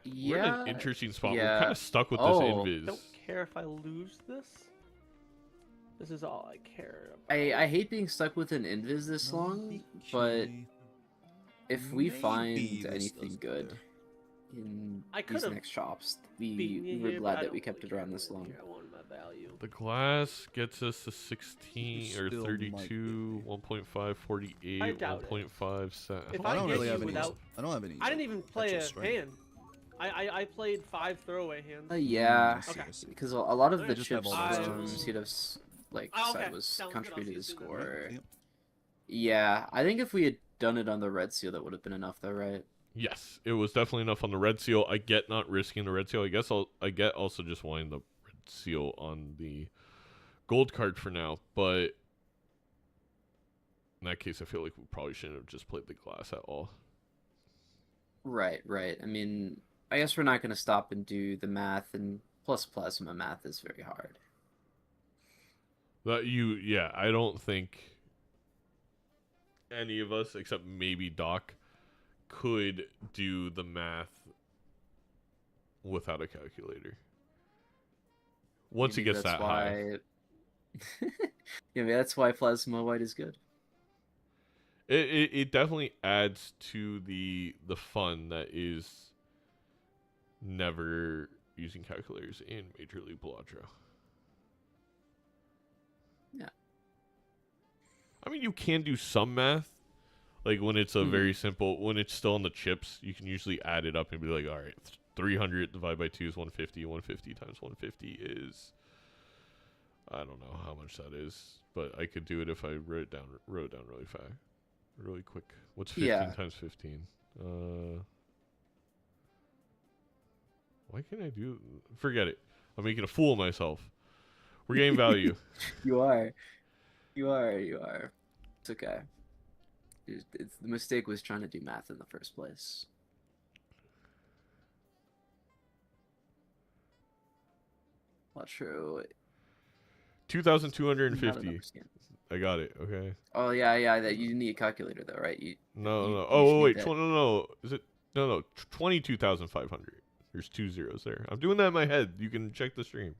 We're in an interesting spot. We're kind of stuck with this
Oh.
invis.
Don't care if I lose this. This is all I care about.
I hate being stuck with an invis this long, but if we
Maybe
find
this
anything
does
good
better.
in
I
these
could've
next shops,
beaten
we
you
were
here, but
glad
I
that we
don't
kept
really
it around
care.
this long.
I wanted my value.
The glass gets us to 16 or
still might
32,
be.
1.5, 48,
I doubt it.
1.5 cent.
If
I
I
don't
get
really
you
have any.
without-
I don't have any.
I didn't even play
actual
a
strength.
hand. I played 5 throwaway hands.
Yeah,
I see,
Okay.
I see.
because a lot of
I
the
just
have
chips
all
those
from
chips.
Seadubbs like
Oh, okay.
side was
Sounds good. I'll
contributed to the
see you soon then.
score.
Yep.
Yeah, I think if we had done it on the red seal, that would have been enough, though, right?
Yes, it was definitely enough on the red seal. I get not risking the red seal. I get also just wanting the red seal on the gold card for now. But in that case, I feel like we probably shouldn't have just played the glass at all.
Right, right. I mean, I guess we're not going to stop and do the math, and plus plasma math is very hard.
Yeah, I don't think any of us, except maybe Doc, could do the math without a calculator. Once it
Maybe
gets
that's
that high.
why. Yeah, maybe that's why plasma white is good.
It definitely adds to the fun that is never using calculators in Major League Balatro.
Yeah.
I mean, you can do some math. Like when it's a very simple, when it's still on the chips, you can usually add it up and be like, all right, 300 divided by 2 is 150. 150 times 150 is, I don't know how much that is, but I could do it if I wrote it down really fast, really quick. What's 15 times 15? Why can't I do? Forget it. I'm making a fool of myself. We're getting value.
You are. You are. You are. It's okay. The mistake was trying to do math in the first place. Not true.
2,250. I got it. Okay.
Oh yeah, yeah. That you need a calculator though, right?
No.
You
Oh
should
wait.
need
No. Is it? No. 22,500. There's 2 zeros there. I'm doing that in my head. You can check the stream.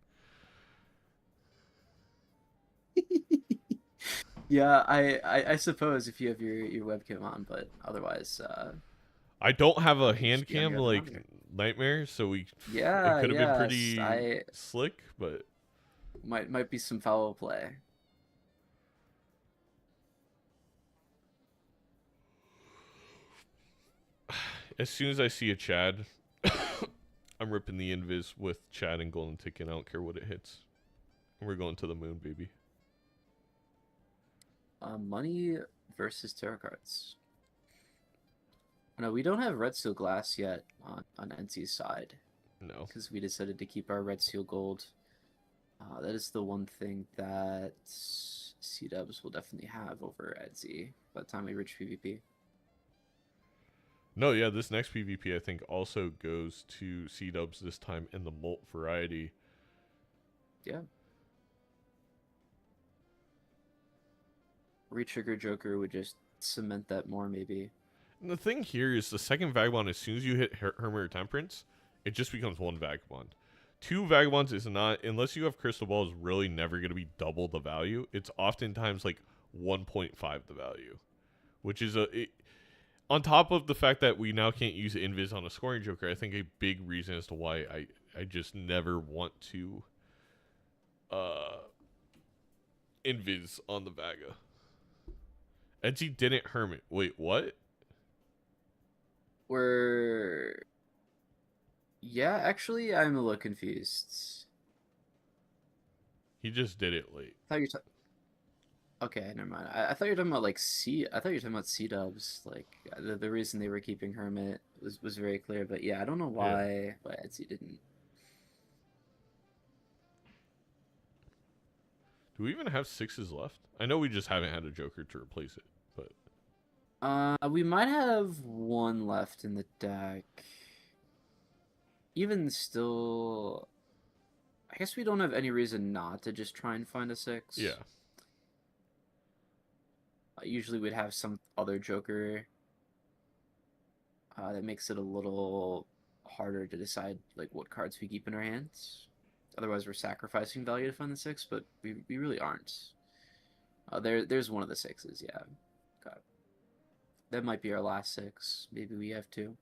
Yeah, I suppose if you have your webcam on, but otherwise,
I don't have a
just
hand
be on
cam
your other
like
monitor.
Nightmare, so it
Yeah,
could have been
yes,
pretty slick, but
might be some foul play.
as soon as I see a Chad, I'm ripping the invis with Chad and Golden Ticket. I don't care what it hits. We're going to the moon, baby.
Money versus tarot cards. No, we don't have red seal glass yet on Edzy's side
No.
because we decided to keep our red seal gold. That is the one thing that Seadubbs will definitely have over Edzy by the time we reach PvP.
No, yeah, this next PvP I think also goes to Seadubbs this time in the Molt variety.
Yeah. Retrigger Joker would just cement that more, maybe.
And the thing here is the second Vagabond, as soon as you hit Hermit or Temperance, it just becomes one Vagabond. 2 Vagabonds is not, unless you have Crystal Ball, is really never going to be double the value. It's oftentimes like 1.5 the value, which is on top of the fact that we now can't use Invis on a scoring Joker. I think a big reason as to why I just never want to Invis on the Vaga. Edzy didn't Hermit. Wait, what?
Yeah, actually, I'm a little confused.
He just did it late.
I thought you were okay, never mind. I thought you were talking about like I thought you were talking about Seadubbs. Like the reason they were keeping Hermit was very clear, but yeah, I don't know why Edzy didn't.
Do we even have 6s left? I know we just haven't had a Joker to replace it, but
We might have one left in the deck. Even still, I guess we don't have any reason not to just try and find a 6.
yeah.
Usually we'd have some other Joker that makes it a little harder to decide like what cards we keep in our hands. Otherwise, we're sacrificing value to find the 6, but we really aren't. There's one of the 6s, yeah. Got it. That might be our last 6. Maybe we have 2.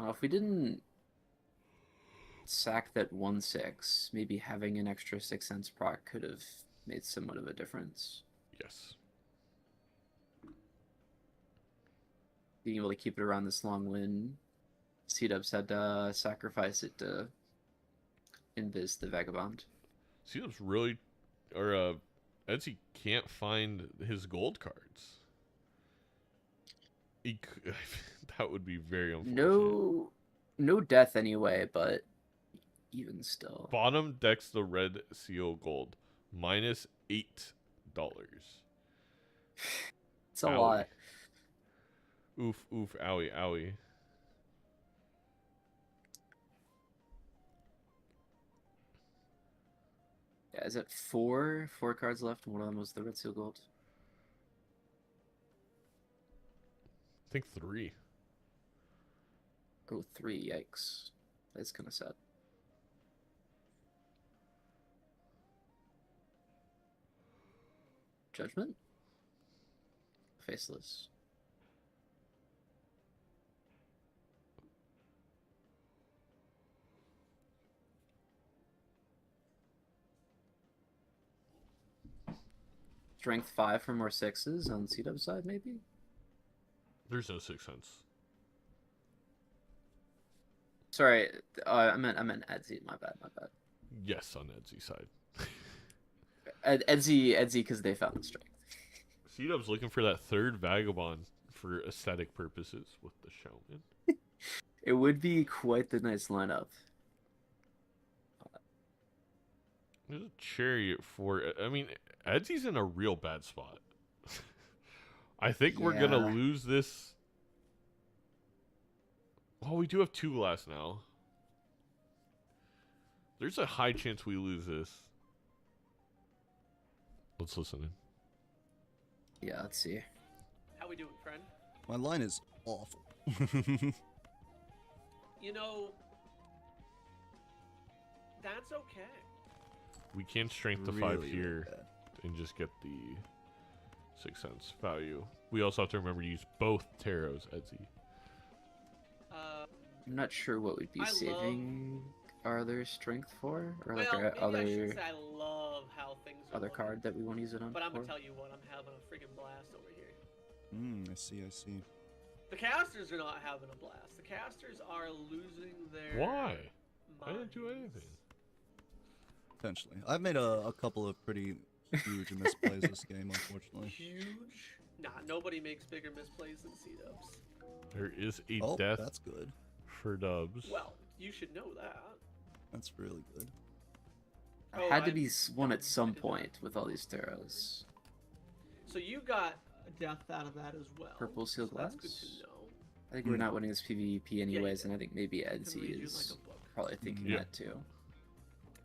If we didn't sack that 1/6, maybe having an extra 6 cents proc could have made somewhat of a difference.
Yes.
Being able to keep it around this long win, Seadubbs had to sacrifice it to invis the Vagabond.
Seadubbs really, or Edzy can't find his gold cards. That would be very unfortunate.
No death anyway, but even still.
Bottom decks the red seal gold. -$8.
It's a lot.
Oof, oof, owie, owie.
Yeah, is it four cards left? One of them was the red seal gold.
I think 3.
Oh, 3, yikes. That's kind of sad. Judgment? Faceless. Strength 5 for more 6s on Seadubbs side, maybe?
There's no 6 cents.
Sorry, I meant Edzy. My bad.
Yes, on Edzy's side.
Edzy, because they found the strength.
Seadubbs looking for that third vagabond for aesthetic purposes with the showman.
It would be quite the nice lineup.
There's a chariot for. I mean, Edzy's in a real bad spot. I think we're gonna
Yeah.
lose this. Well, we do have 2 glass now. There's a high chance we lose this. Let's listen in.
Yeah, let's see.
How we doing, friend?
My line is awful.
You know, that's okay.
We can strength the 5
Really
here
bad.
and just get the 6 cents value. We also have to remember to use both tarots, Edzy.
I'm not sure what we'd be
I
saving our other strength for, or like
Well,
our
maybe I should
other
say I love how things are
other
going.
card that we want to use it on.
But I'm
for.
gonna tell you what, I'm having a friggin' blast over here.
I see.
The casters are not having a blast. The casters are losing their.
Why? I didn't do
minds.
anything.
Potentially. I've made a couple of pretty huge misplays this game, unfortunately.
Huge. Nah, nobody makes bigger misplays than Seadubbs.
There is a
Oh,
death
that's good.
for Dubs.
Well, you should know that.
That's really good.
There had to be one at some point with all these tarots.
So you got a death out of that as well.
Purple seal
so that's
glass?
good to know.
I think we're not winning this PvP anyways,
did.
and I think maybe
Can read
Edzy
you
is
like a book.
probably thinking
Yeah.
that too.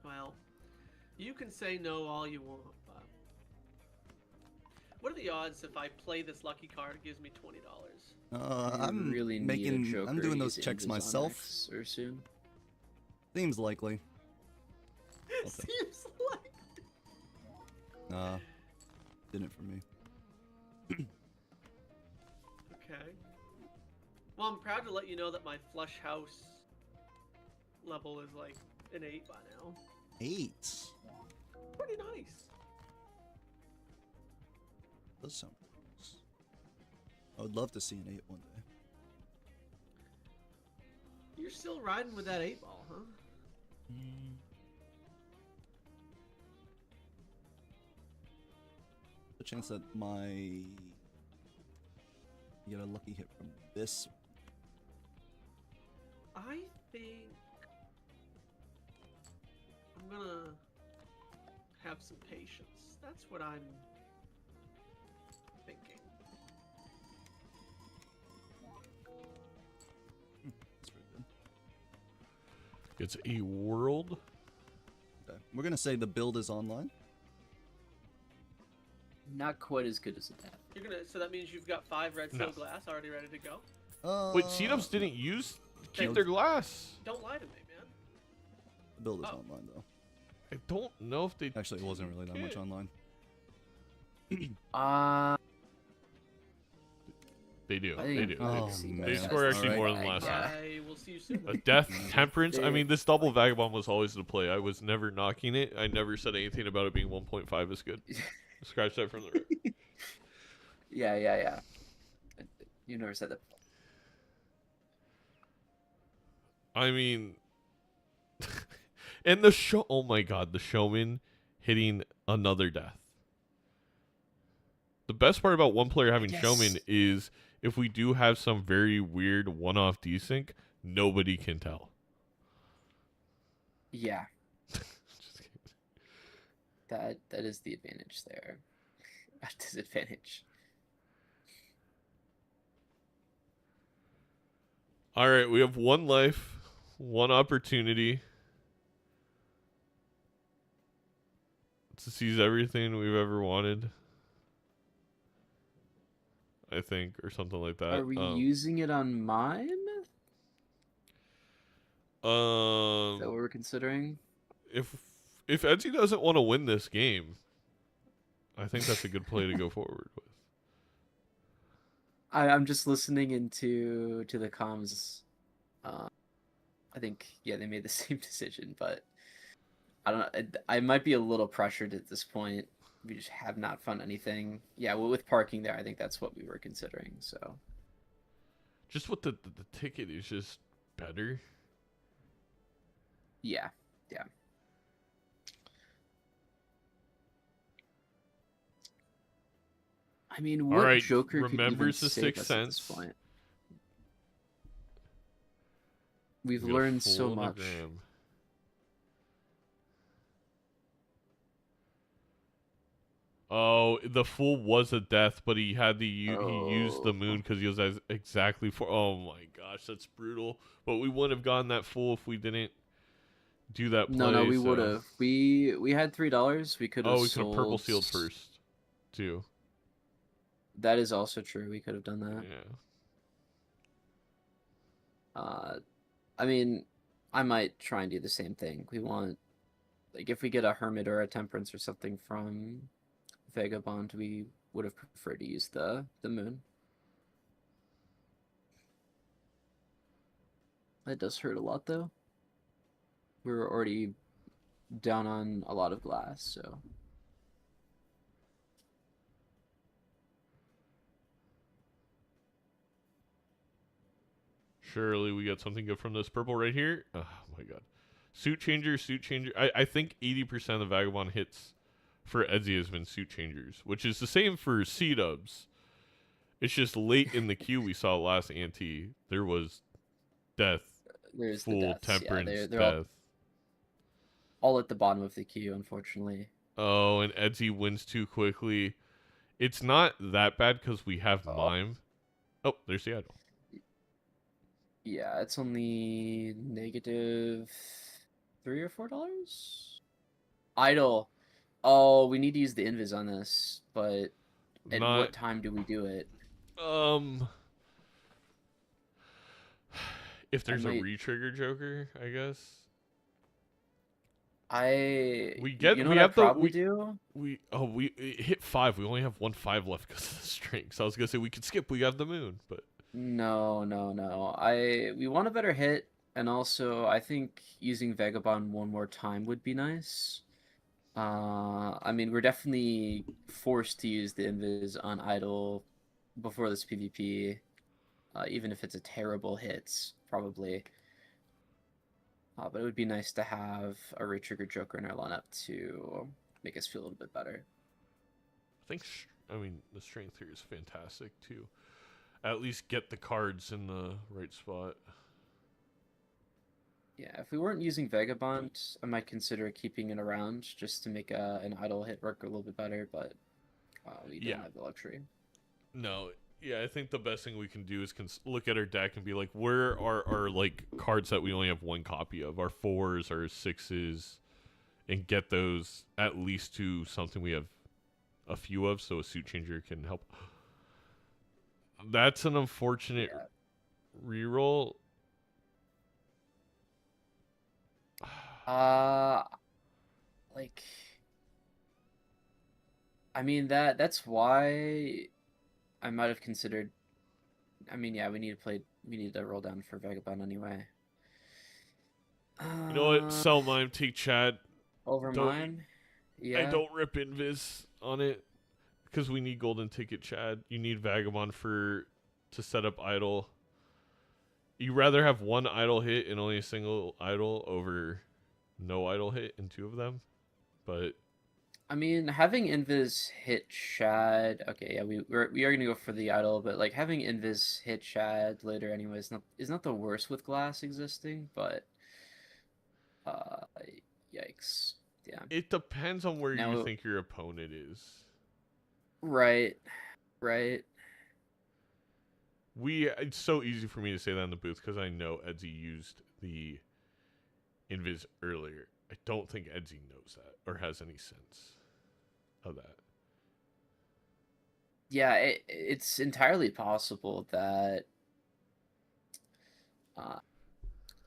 Well, you can say no all you want, but what are the odds if I play this lucky card, it gives me $20?
I'm
really need a
making.
Joker
I'm doing those
using
checks
his
myself.
Onyx or soon.
Seems likely. Okay.
Seems like.
Nah, didn't for me.
Okay. Well, I'm proud to let you know that my flush house level is like an 8 by now.
8.
Pretty nice.
Does sound nice. I would love to see an 8 one day.
You're still riding with that 8 ball, huh?
The chance that get a lucky hit from this.
I think I'm gonna have some patience. That's what I'm thinking.
That's pretty good.
It's a world.
Okay. We're gonna say the build is online.
Not quite as good as a death.
You're gonna. So that means you've got 5 red
No.
seal glass already ready to go.
Wait, Seadubbs didn't keep
They-
their glass.
Don't lie to me, man.
The build is
Oh.
online though.
I don't know if they.
Actually, it wasn't really that much
did.
online.
They do.
I
They
think
do.
Oh,
They do.
man.
They score actually
Alright.
more than last time.
I will see you soon.
A death, temperance. I mean, this double vagabond was always the play. I was never knocking it. I never said anything about it being 1.5 is good. Scratch that from the record.
Yeah. You never said that.
I mean, and the show. Oh my god, the showman hitting another death. The best part about one player having
guess-
showman is if we do have some very weird one-off desync, nobody can tell.
Yeah,
Just kidding.
that is the advantage there. A disadvantage.
All right, we have one life, one opportunity to seize everything we've ever wanted. I think, or something like that.
Are we using it on mine? Is that what we're considering?
If Edzy doesn't want to win this game, I think that's a good play to go forward with.
I'm just listening into the comms. I think they made the same decision, but I don't know. I might be a little pressured at this point. We just have not found anything. Yeah, well, with parking there, I think that's what we were considering. So
Just what the ticket is just better.
yeah. I mean, what
right,
Joker
remembers
could
the
even save
Sixth
us at this
Sense.
point? We've
We got a
learned so
full
much.
anagram. Oh, the fool was a death, but he had to he used the moon because he was exactly for. Oh my gosh, that's brutal. But we wouldn't have gotten that fool if we didn't do that play.
No, we
so-
would have. We had $3. We could have.
Oh, we could have purple sealed first, too.
That is also true. We could have done that.
Yeah.
I mean, I might try and do the same thing. We want, like, if we get a Hermit or a Temperance or something from Vagabond, we would have preferred to use the moon. That does hurt a lot, though. We were already down on a lot of glass, so.
Surely we got something good from this purple right here. Oh my god. Suit changer. I think 80% of the Vagabond hits for Edzy has been suit changers, which is the same for Seadubbs. It's just late in the queue we saw last ante. There was death,
There's
full
the deaths.
temperance,
Yeah, they're
death.
all at the bottom of the queue, unfortunately.
Oh, and Edzy wins too quickly. It's not that bad because we have Mime. Oh, there's the idol.
Yeah, it's only negative $3 or $4. Idle. Oh, we need to use the invis on this, but at
Not-
what time do we do it?
If there's
might-
a re-trigger Joker, I guess.
We
get-
you know
we
what
have
I
the-
probably
we-
do?
We hit 5. We only have 1 5 left because of the string. So I was gonna say we could skip. We have the moon, but
No. We want a better hit, and also I think using Vagabond one more time would be nice. I mean, we're definitely forced to use the invis on idle before this PvP, even if it's a terrible hit, probably. But it would be nice to have a re-trigger Joker in our lineup to make us feel a little bit better.
I think the strength here is fantastic too. At least get the cards in the right spot.
Yeah, if we weren't using Vagabond, I might consider keeping it around just to make an idle hit work a little bit better, but we don't have the luxury.
No, yeah, I think the best thing we can do is look at our deck and be like, where are our like cards that we only have 1 copy of? Our 4s, our 6s, and get those at least to something we have a few of, so a suit changer can help. That's an unfortunate reroll.
Like, I mean that's why I might have considered. I mean, yeah, we need to roll down for Vagabond anyway.
You know what? Sell mime, take Chad.
Over
Don't-
mine. Yeah.
I don't rip invis on it because we need golden ticket, Chad. You need Vagabond to set up idle. You rather have 1 idle hit and only a single idle over no idle hit in 2 of them, but
I mean, having Invis hit Shad. Okay, yeah, we are gonna go for the idol, but like having Invis hit Shad later anyway is not the worst with glass existing, but uh, yikes. Yeah.
It depends on where you
Now,
think your opponent is.
right, right.
It's so easy for me to say that in the booth because I know Edzy used the Invis earlier. I don't think Edzy knows that or has any sense of that.
Yeah, it's entirely possible that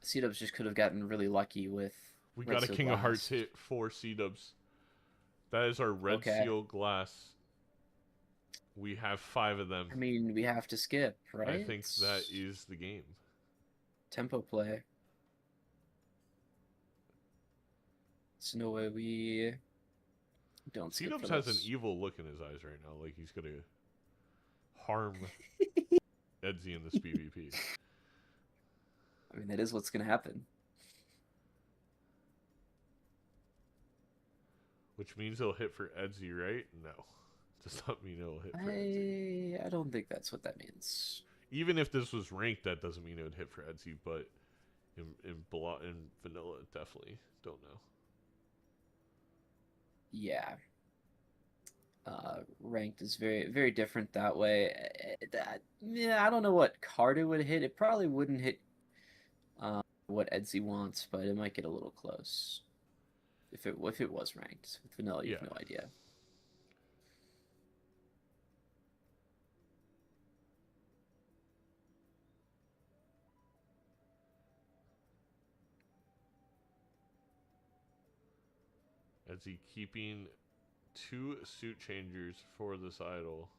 Seadubbs just could have gotten really lucky with
We
Red
got a
Seal
King of Hearts
Glass.
hit for Seadubbs. That is our Red
Okay.
Seal Glass. We have 5 of them.
I mean, we have to skip, right?
I think that is the game.
Tempo play. There's no way we don't skip
Seadubbs
for
has an
this.
evil look in his eyes right now, like he's gonna harm Edzy in this PvP.
I mean, that is what's gonna happen.
Which means he'll hit for Edzy, right? No. Does not mean he'll hit for Edzy.
I don't think that's what that means.
Even if this was ranked, that doesn't mean it would hit for Edzy, but in vanilla, definitely don't know.
Yeah. Ranked is very, very different that way. Yeah, I don't know what card it would hit. It probably wouldn't hit what Edzy wants, but it might get a little close. If it was ranked. With vanilla, you have no idea.
Edzy keeping 2 suit changers for this idol.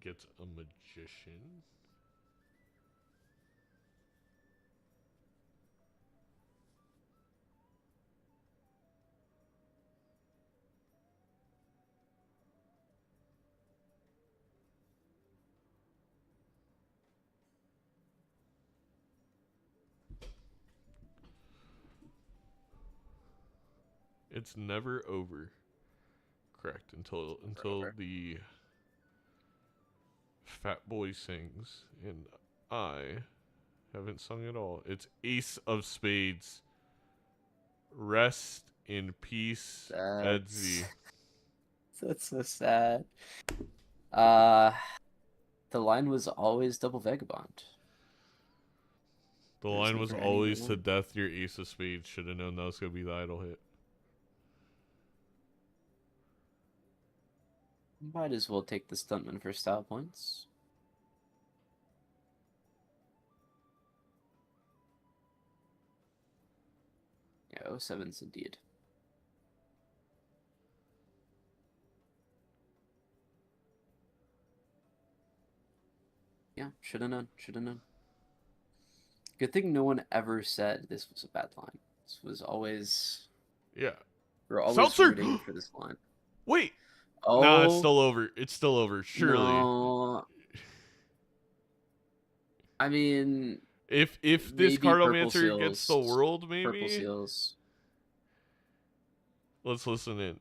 He gets a magician. It's never over. Correct. Until the fat boy sings, and I haven't sung at all. It's Ace of Spades. Rest in peace, Edzy.
That's so sad. The line was always double vagabond.
The line was always to death your Ace of Spades. Should have known that was going to be the idol hit.
Might as well take the stuntman for style points. Yeah, 07's indeed. Yeah, should have known. Should have known. Good thing no one ever said this was a bad line. This was always.
Yeah.
We're always
Seltzer!
rooting for this line.
Wait.
Oh.
Nah, it's still over. It's still over. Surely.
No. I mean.
If this Cardomancer gets the world, maybe.
Purple seals.
Let's listen in.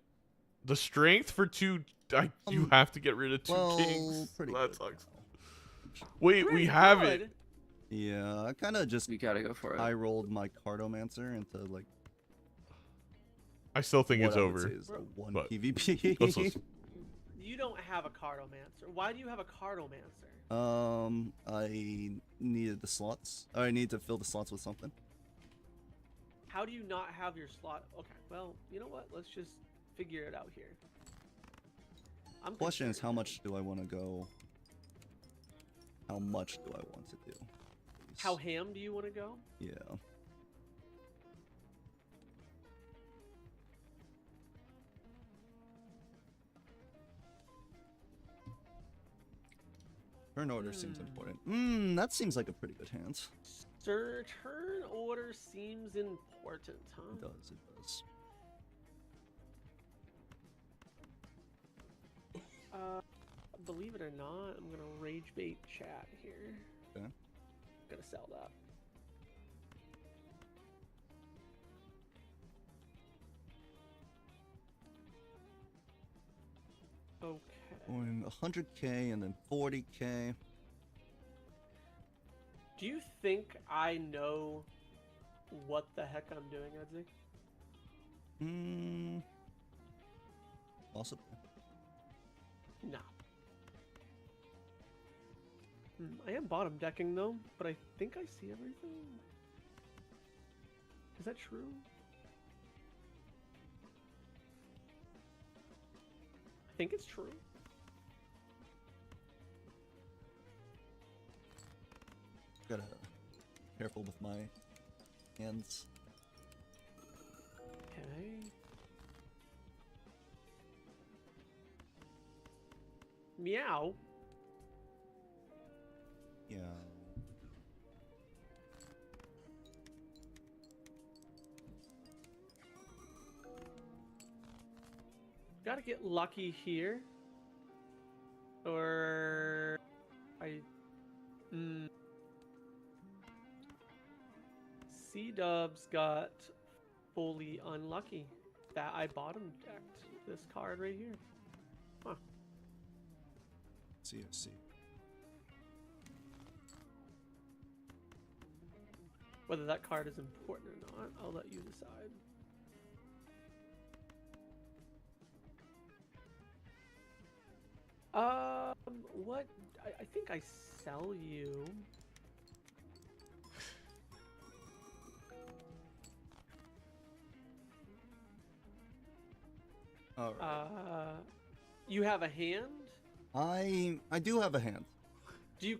The strength for 2. You have to get rid of 2 kings. That sucks. Wait, we have it.
Yeah, I kind of just
we gotta go for it.
I rolled my Cardomancer into like.
I still think it's over.
One
but
PvP.
Let's listen.
You don't have a Cardomancer. Why do you have a Cardomancer?
I needed the slots. I need to fill the slots with something.
How do you not have your slot? Okay, well, you know what? Let's just figure it out here.
Question is, how much do I want to go? How much do I want to do?
How ham do you want to go?
Yeah. Turn order seems important. That seems like a pretty good hand.
Sir, turn order seems important, huh?
It does, it does.
Believe it or not, I'm gonna rage bait chat here.
Okay.
Gonna sell that. Okay.
Going 100k and then 40k.
Do you think I know what the heck I'm doing, Edzy?
Possibly.
No. I am bottom decking though, but I think I see everything. Is that true? I think it's true.
Gotta careful with my hands.
Okay. Meow.
Yeah.
Gotta get lucky here. Or Seadubbs got fully unlucky that I bottom decked this card right here. Huh.
See, I see.
Whether that card is important or not, I'll let you decide. What? I think I sell you.
All right.
You have a hand?
I do have a hand.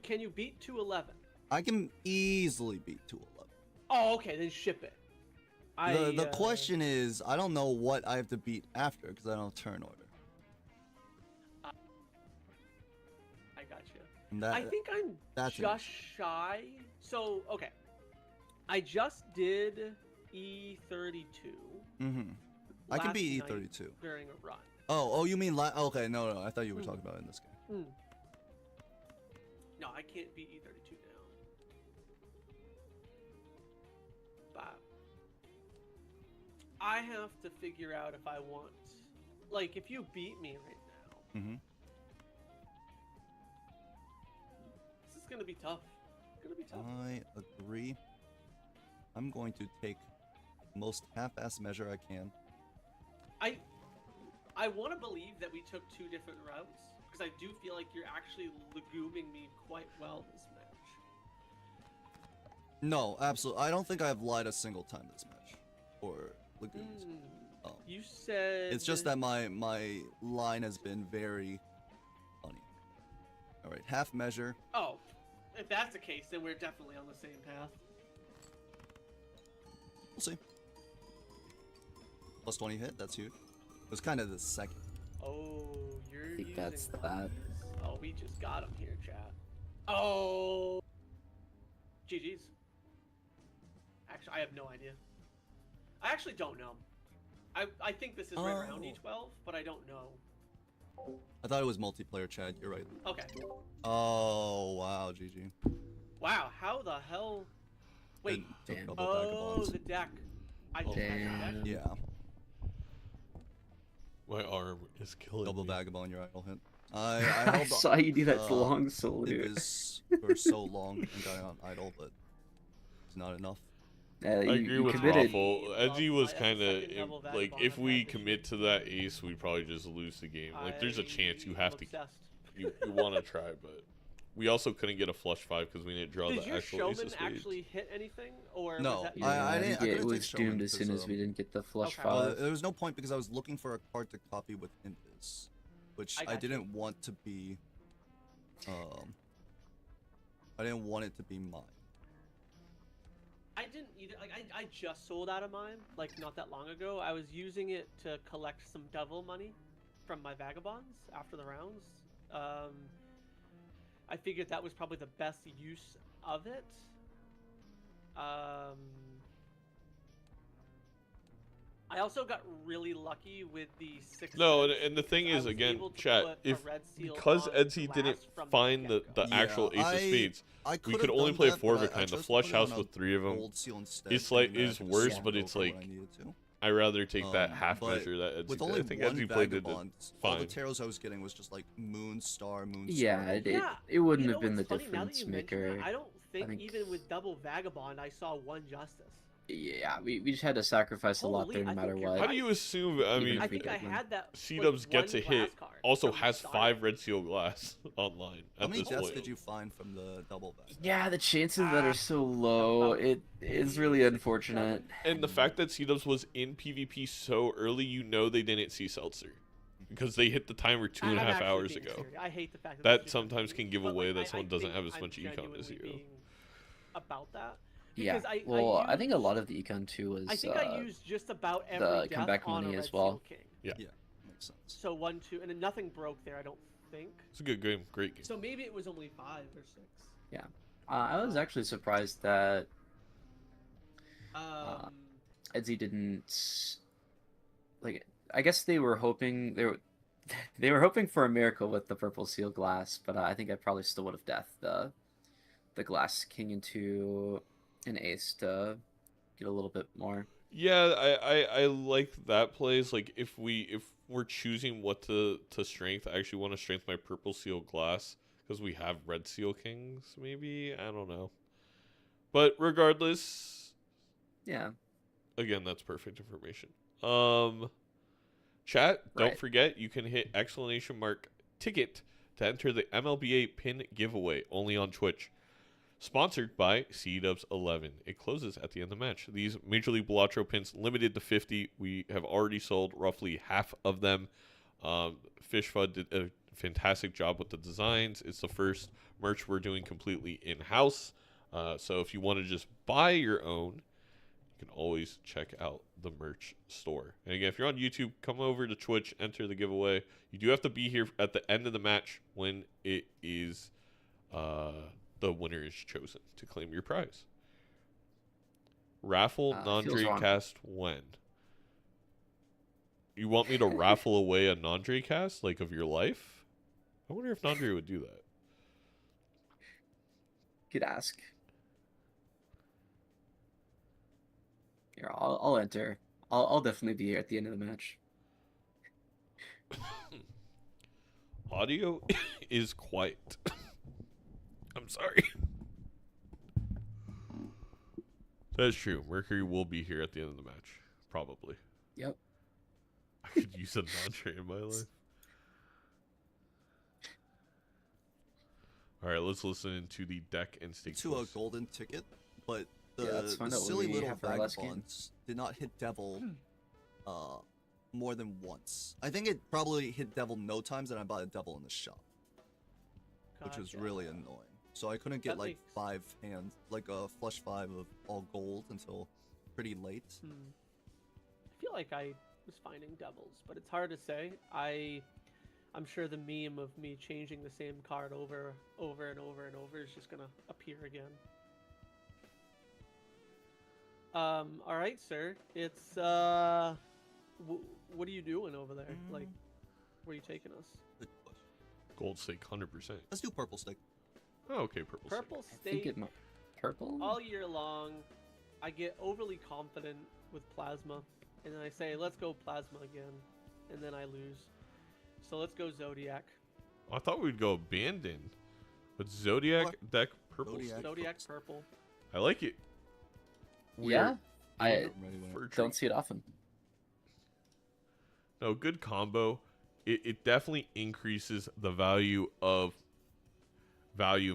Can you beat 211?
I can easily beat 211.
Oh, okay, then ship it.
The question is, I don't know what I have to beat after because I don't have turn order.
I got you.
And that,
I think I'm
that's
just shy. So, okay. I just did E32.
I can
last
beat
night
E32.
during a run.
Oh, you mean okay? No. I thought you were talking about it in this game.
No, I can't beat E32 now. But I have to figure out if I want, like, if you beat me right now, this is gonna be tough. It's gonna be tough.
I agree. I'm going to take the most half-assed measure I can.
I want to believe that we took two different routes, because I do feel like you're actually leguming me quite well this match.
No, absolutely. I don't think I've lied a single time this match. Or legumes.
You said...
It's just that my line has been very funny. Alright, half measure.
Oh, if that's the case, then we're definitely on the same path.
We'll see. Plus 20 hit, that's huge. It was kind of the second.
Oh, you're
I think
using
that's that.
Oh, we just got him here, chat. Oh, GG's. Actually, I have no idea. I actually don't know. I think this is right around E12, but I don't know.
I thought it was multiplayer, Chad. You're right.
Okay.
Oh, wow, GG.
Wow, how the hell? Wait.
Took
Damn.
double
Oh,
vagabonds.
the deck. I just had the deck.
Damn.
Yeah.
My arm is killing
Double
me.
vagabond, your idle hit. I
I
held
saw you do that
uh,
long soul,
It
dude.
was for so long and got on idle, but it's not enough.
I agree
You
with
committed.
Raffle. Edzy was
That's the
kind of
second double
like,
vagabond
if
I've
we
had this
commit to that ace, we'd probably just lose the game. Like, there's a chance you have to,
Obsessed.
you want to try, but we also couldn't get a flush 5 because we didn't draw
Did
the
your
actual ace
showman
of spades.
actually hit anything, or
No,
was that
Yeah,
your...
I
I
didn't-
think
I
it
couldn't
was
take showman
doomed as soon
because,
as we didn't get the flush
Okay.
5.
There was no point because I was looking for a card to copy with Invis, which
I
I
got you.
didn't want to be. I didn't want it to be mine.
I didn't either. Like, I just sold out of mine, like, not that long ago. I was using it to collect some devil money from my vagabonds after the rounds. I figured that was probably the best use of it. I also got really lucky with the 6.
No, and the thing is, again, chat, because Edzy didn't find the actual Ace of Spades, we could only play 4 of a kind. The flush house with 3 of them is worse, but it's like, I'd rather take that half measure that Edzy
with
did.
only
I think
one
Edzy played it
Vagabond, all the tarots I was getting was just like moon, star, moon,
Yeah,
star.
it wouldn't have been the
what's funny, now that
difference
you mention
maker.
that, I don't think,
think-
even with double Vagabond, I saw 1 Justice.
Yeah, we just had to sacrifice a lot
Holy,
there no
I
matter
think you're
what.
How do you assume, I
Even
mean,
I
if we
think I
did win.
had that.
Seadubbs gets a
one
hit,
glass card
also
from
has
the
5
start.
red seal glass online
How
at
many
this
deaths
point.
did you find from the double Vagabond?
Yeah, the chances that are so low, it is really unfortunate.
And the fact that Seadubbs was in PvP so early, you know they didn't see Seltzer. Because they hit the timer 2.5
actually
hours
being
ago.
serious. I hate the fact that
That
that's
sometimes
just
can give
but,
away
like,
that
I
someone doesn't
think
have as
I'm
much econ as
genuinely
you.
being about that.
Yeah,
Because
well, I think a
used-
lot of the econ too was
I think I used just about every
the
death
comeback
on
money
a
as
Red
well.
Seal King.
Yeah.
Yeah, makes sense.
So 1, 2, and then nothing broke there. I don't think.
It's a good game. Great game.
So maybe it was only 5 or 6.
I was actually surprised that
Um,
Edzy didn't like. I guess they were hoping they were hoping for a miracle with the purple seal glass, but I think I probably still would have deathed the glass king into an ace to get a little bit more.
Yeah, I like that plays. Like if we're choosing what to strength, I actually want to strength my purple seal glass because we have red seal kings. Maybe, I don't know, but regardless,
Yeah,
again, that's perfect information. Chat, don't
Right.
forget you can hit !ticket to enter the MLBA pin giveaway only on Twitch. Sponsored by Seadubbs 11. It closes at the end of the match. These Major League Balatro pins limited to 50. We have already sold roughly half of them. FishFud did a fantastic job with the designs. It's the first merch we're doing completely in-house. So if you want to just buy your own, you can always check out the merch store. And again, if you're on YouTube, come over to Twitch, enter the giveaway. You do have to be here at the end of the match when it is the winner is chosen to claim your prize. Raffle
feels
Nandre
wrong.
cast when? You want me to raffle away a Nandre cast, like of your life? I wonder if Nandre would do that.
could ask. Here, I'll enter. I'll definitely be here at the end of the match.
Audio is quiet. I'm sorry. That's true. Mercury will be here at the end of the match. Probably.
Yep.
I could use a Nandre in my life. Alright, let's listen to the deck and stake.
To a
quiz.
golden ticket, but
Yeah, let's
the
find out what
silly
we
little
have for our last game.
vagabonds did not hit devil more than once. I think it probably hit devil no times, and I bought a devil in the shop, which was
gotcha.
really annoying. So I couldn't get
That
like
makes-
5 hands, like a flush 5 of all gold until pretty late.
I feel like I was finding devils, but it's hard to say. I'm sure the meme of me changing the same card over and over is just gonna appear again. All right, sir. It's what are you doing over there? Like, where are you taking us?
Good question.
Gold stake 100%.
Let's do purple stick.
Oh, okay, purple. stake.
Purple
I think
state
it might purple.
all year long. I get overly confident with plasma, and then I say, "Let's go plasma again," and then I lose. So let's go Zodiac.
I thought we'd go abandon, but Zodiac
What?
deck purple.
Zodiac.
Stake.
Zodiac purple.
I like it.
Yeah, I
I'm ready when
For
don't see it often.
No, good combo. It definitely increases the value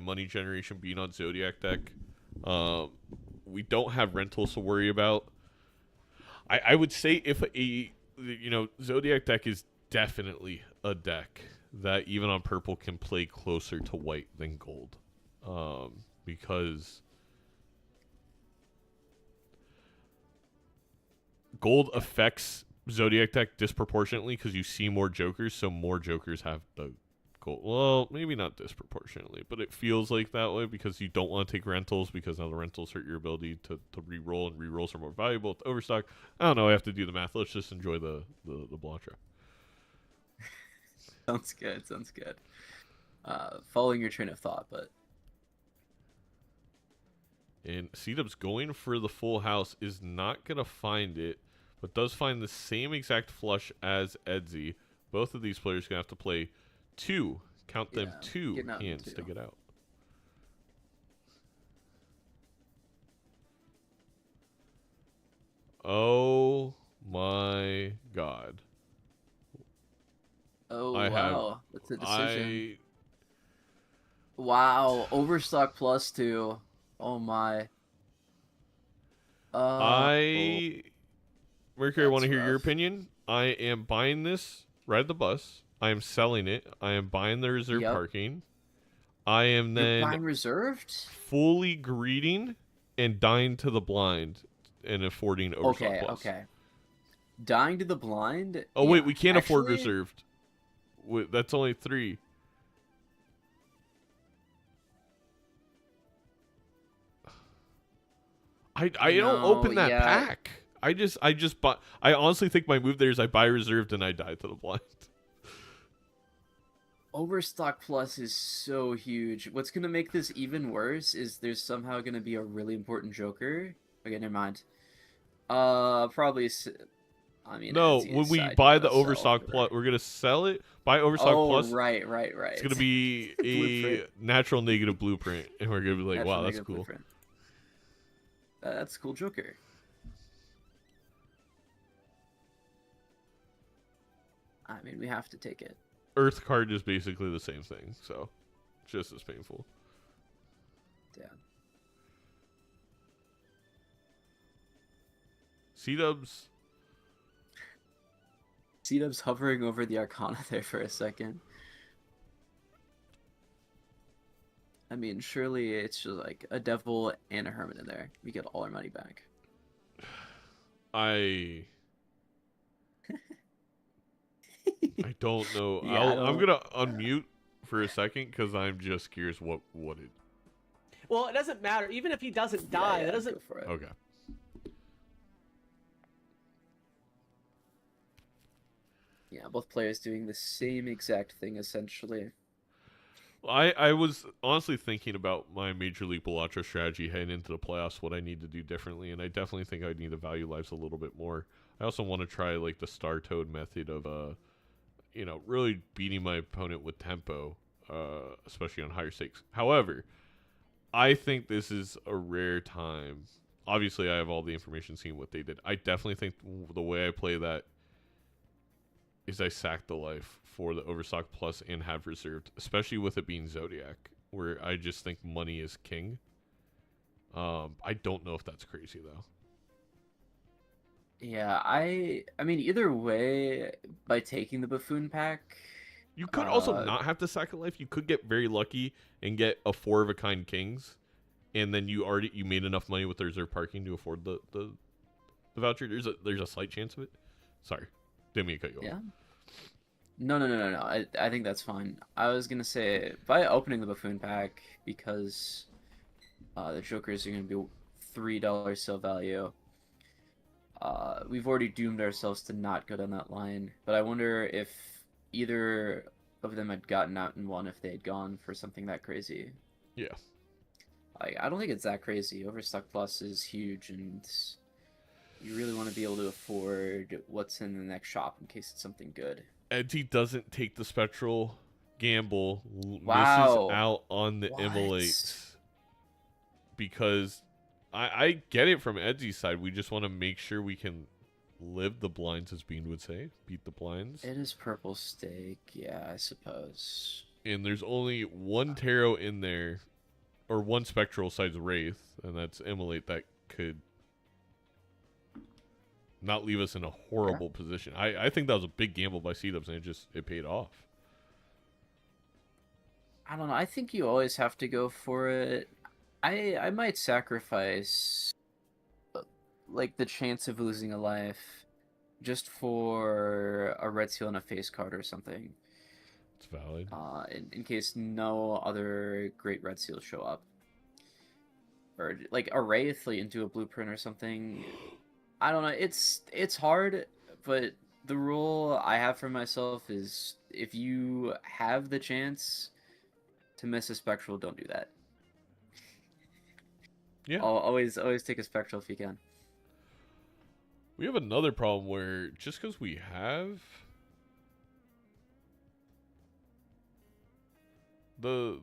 money generation being on Zodiac deck. We don't have rentals to worry about. I would say if Zodiac deck is definitely a deck that even on purple can play closer to white than gold, because gold affects Zodiac deck disproportionately because you see more jokers, so more jokers have the difficult. Well, maybe not disproportionately, but it feels like that way because you don't want to take rentals because now the rentals hurt your ability to re-roll, and re-rolls are more valuable with overstock. I don't know. I have to do the math. Let's just enjoy the Balatro.
Sounds good. Sounds good. Following your train of thought, but
And Seadubbs going for the full house is not going to find it, but does find the same exact flush as Edzy. Both of these players going to have to play two, count them, two hands to get out. Oh my god.
oh wow, that's a decision.
I
Wow, overstock +2. Oh my.
Mercury, I want to hear your
rough.
opinion. I am buying this, ride the bus. I am selling it. I am buying the reserve parking. I am
You're
then
buying reserved?
fully greeting and dying to the blind and affording overstock plus.
Okay. Dying to the blind?
Oh wait, we can't afford
actually,
reserved. That's only 3. I don't open that pack. I just bought. I honestly think my move there is I buy reserved and I die to the blind.
Overstock plus is so huge. What's gonna make this even worse is there's somehow gonna be a really important Joker. Okay, never mind. Probably. I mean,
no,
Edzy
when we
side
buy the
sell
overstock
for
plus, we're gonna sell it. Buy overstock plus.
Right.
It's gonna be a natural negative blueprint, and we're gonna be like,
Natural
wow, that's
negative
cool.
blueprint. That's a cool Joker. I mean, we have to take it.
Earth card is basically the same thing, so just as painful.
Yeah.
Seadubbs.
Seadubbs hovering over the Arcana there for a second. I mean, surely it's just like a devil and a hermit in there. We get all our money back.
I don't know.
Yeah,
I'm gonna unmute for a second because I'm just curious what it.
Well, it doesn't matter. Even if he doesn't die, that doesn't.
Go for it.
Okay.
Yeah, both players doing the same exact thing essentially.
I was honestly thinking about my Major League Balatro strategy heading into the playoffs, what I need to do differently, and I definitely think I need to value lives a little bit more. I also want to try like the Star Toad method of really beating my opponent with tempo, especially on higher stakes. However, I think this is a rare time. Obviously, I have all the information seeing what they did. I definitely think the way I play that is I sack the life for the overstock plus and have reserved, especially with it being Zodiac, where I just think money is king. I don't know if that's crazy though.
Yeah, I mean either way, by taking the buffoon pack,
You could also not have to sack a life. You could get very lucky and get a 4 of a kind kings, and then you made enough money with the reserve parking to afford the voucher. There's a slight chance of it. Sorry, didn't mean to cut you off.
yeah. No. I think that's fine. I was gonna say by opening the buffoon pack because the Jokers are gonna be $3 sale value. We've already doomed ourselves to not go down that line, but I wonder if either of them had gotten out and won if they had gone for something that crazy.
Yeah.
Like, I don't think it's that crazy. Overstock Plus is huge, and you really want to be able to afford what's in the next shop in case it's something good.
Edzy doesn't take the spectral gamble, misses out on the immolates because I get it from Edzy's side. We just want to make sure we can live the blinds, as Bean would say, beat the blinds.
It is purple stake, yeah, I suppose.
And there's only one tarot in there, or one spectral besides Wraith, and that's immolate that could not leave us in a horrible position. I think that was a big gamble by Seadubbs, and it paid off.
I don't know. I think you always have to go for it. I might sacrifice like the chance of losing a life just for a red seal and a face card or something.
It's valid.
In case no other great red seals show up, or like a wraith like into a blueprint or something. I don't know. It's hard, but the rule I have for myself is if you have the chance to miss a spectral, don't do that.
Yeah.
Always take a spectral if you can.
We have another problem where just because we have the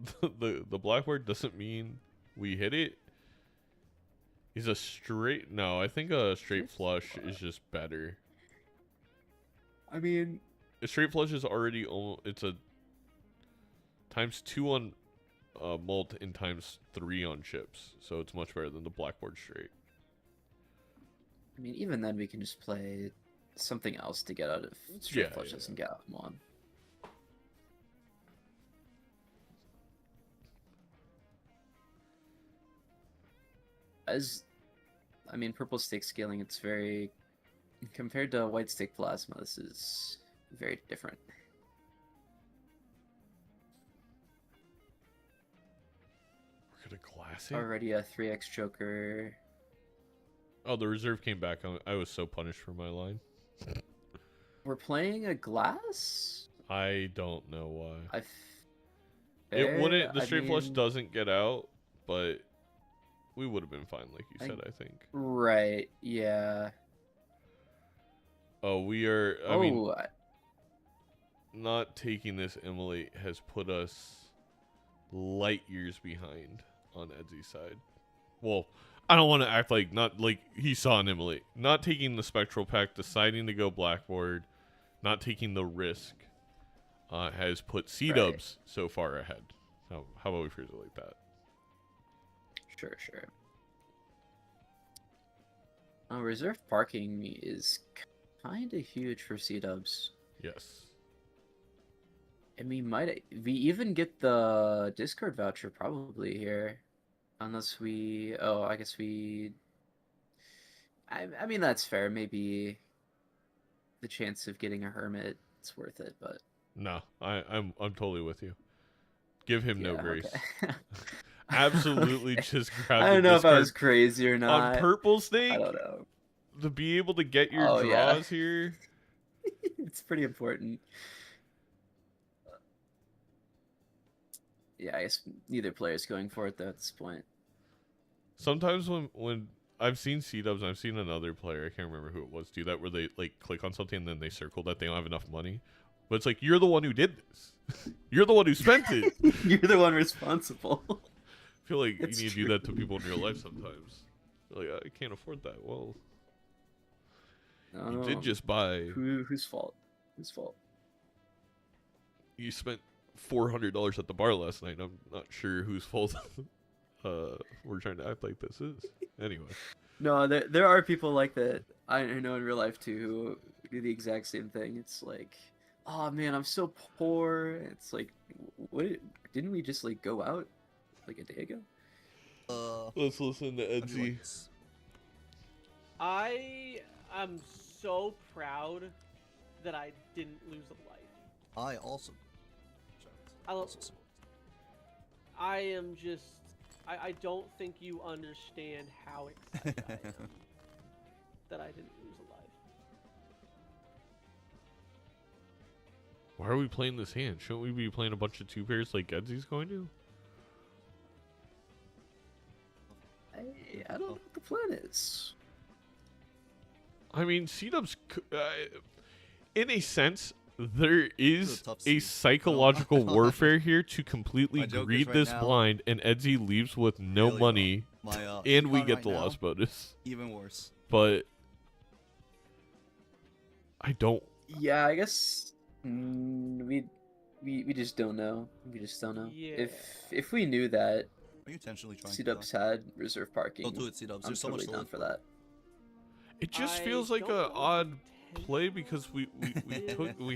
blackboard doesn't mean we hit it. Is a straight? No, I think a straight flush is just better.
I mean,
A straight flush is already it's a ×2 on mult and ×3 on chips, so it's much better than the blackboard straight.
I mean, even then we can just play something else to get out of straight
Yeah,
flushes and get out of one. I mean, purple stake scaling, it's very, compared to white stake plasma, this is very different.
We're gonna classic.
Already a 3x choker.
Oh, the reserve came back. I was so punished for my line.
We're playing a glass?
I don't know why.
Fair,
It wouldn't. The
I
straight flush
mean,
doesn't get out, but we would have been fine, like you said. I think.
Right, yeah.
Oh, we are. I mean, not taking this emulate has put us light years behind on Edzy's side. Well, I don't want to act like not like he saw an emulate. Not taking the spectral pack, deciding to go blackboard, not taking the risk, has put Seadubbs so far ahead. How about we phrase it like that?
Sure. Reserve parking is kind of huge for Seadubbs.
Yes.
And we even get the Discord voucher probably here. Unless we, I guess we, I mean, that's fair. Maybe the chance of getting a hermit, it's worth it, but.
No, I'm totally with you. Give him no grace.
Okay.
Absolutely, just grab.
I don't know if I was crazy or not.
On purple snake.
I don't know.
To be able to get your draws here.
It's pretty important. Yeah, I guess neither player's going for it though at this point.
Sometimes when I've seen Seadubbs, I've seen another player, I can't remember who it was, do that where they like click on something and then they circle that they don't have enough money. But it's like, you're the one who did this. You're the one who spent it.
You're the one responsible.
I feel like you need to do that to people in real life sometimes. Like, I can't afford that. Well, you did just buy.
Whose fault? Whose fault?
You spent $400 at the bar last night. I'm not sure whose fault we're trying to act like this is. Anyway.
No, there are people like that I know in real life too who do the exact same thing. It's like, oh man, I'm so poor. It's like, what? Didn't we just like go out like a day ago?
Let's listen to Edzy.
I am so proud that I didn't lose a life.
I also.
I am just. I don't think you understand how excited I am that I didn't lose a life.
Why are we playing this hand? Shouldn't we be playing a bunch of 2 pairs like Edzy's going to?
I don't know what the plan is.
I mean, Seadubbs, in a sense, there is a psychological warfare here to completely greed this blind, and Edzy leaves with no money, and we get the loss bonus.
Even worse.
But I don't.
Yeah, I guess we just don't know. We just don't know.
Yeah.
If we knew that
Are you intentionally trying
Seadubbs had reserve parking,
Don't do it, Seadubbs.
I'm
There's so much
totally down for that.
It just
I
feels like
don't
a
know if
odd
it's
play because we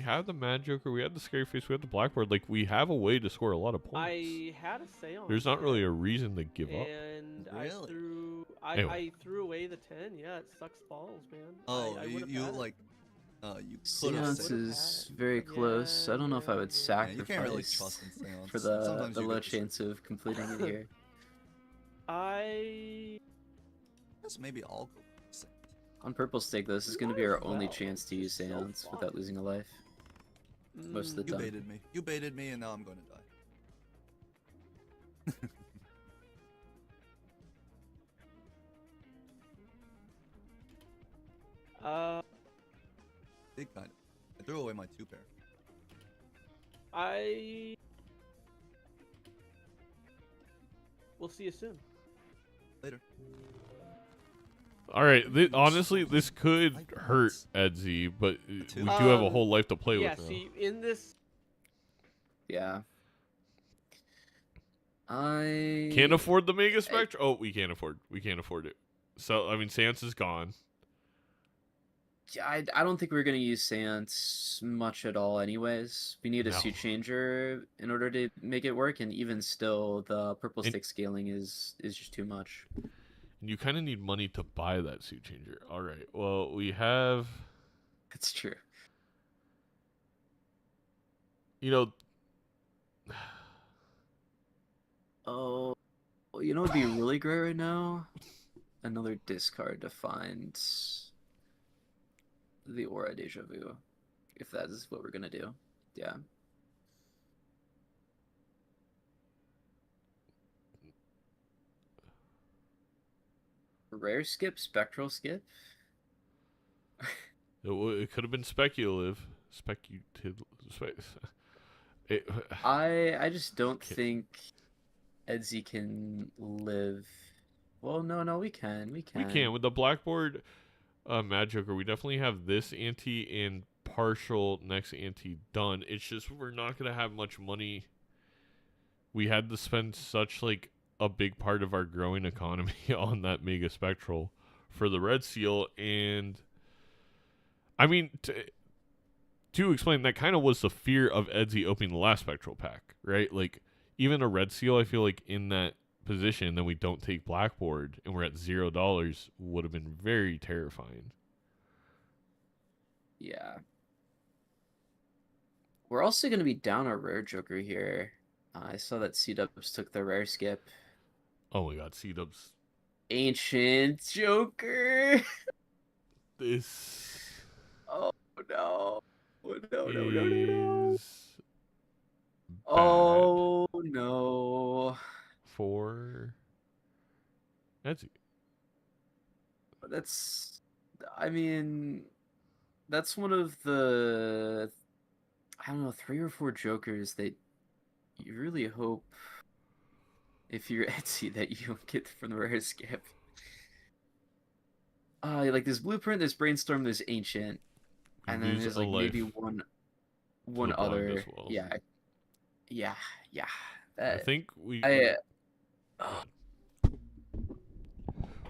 have the Mad Joker, we had the Scary Face, we had the Blackboard. Like, we have a way to score a lot of points.
I had a seance.
There's not really a reason to give up.
And
Really?
I
Anyway.
threw away the 10. Yeah, it sucks balls, man.
Oh,
I
you
would've had it.
like You could have
Seance
saved.
is very close. I don't know if I would
Yeah, you can't really
sacrifice
trust in Seance.
for
Sometimes
the
you
low
get destroyed.
chance of completing it here.
I
Guess maybe I'll go for Seance.
On purple stake, this is going to
Might
be our
as
only
well.
chance to use
It's so
Seance
fun.
without losing a life. Most of the
You
time.
baited me. You baited me, and now I'm going to die. Big kind of. I threw away my 2 pair.
I We'll see you soon.
Later.
All right. Honestly, this could hurt Edzy, but we do have a whole life to play
Yeah,
with now.
see, in this,
Yeah. I
Can't afford the Mega Spectrum. Oh, we can't afford. We can't afford it. So I mean, Seance is gone.
I don't think we're gonna use Seance much at all. Anyways, we need a
No.
suit changer in order to make it work, and even still, the purple
And-
stick scaling is just too much.
And you kind of need money to buy that suit changer. All right. Well, we have.
It's true.
You know.
Oh, you know what'd be really great right now? Another discard to find the Aura Deja Vu, if that is what we're gonna do. Yeah. Rare skip, spectral skip.
It could have been speculative. It,
I just don't
Okay.
think Edzy can live. Well, no, we can.
we can with the blackboard Mad Joker. We definitely have this ante and partial next ante done. It's just we're not gonna have much money. We had to spend such like a big part of our growing economy on that Mega Spectral for the Red Seal, and I mean to explain, that kind of was the fear of Edzy opening the last Spectral pack, right? Like even a Red Seal, I feel like in that position, then we don't take blackboard and we're at $0 would have been very terrifying.
Yeah. We're also gonna be down a rare Joker here. I saw that Seadubbs took the rare skip.
Oh my god, Seadubbs.
Ancient Joker.
This
Oh no. Oh, no.
is
Oh no.
for Edzy.
I mean, that's one of the, I don't know, 3 or 4 Jokers that you really hope, if you're Edzy, that you don't get from the rare skip. Like there's Blueprint, there's Brainstorm, there's Ancient,
We
and then
lose
there's
a
like maybe
life
one
the blind
other.
as well.
Yeah.
I think we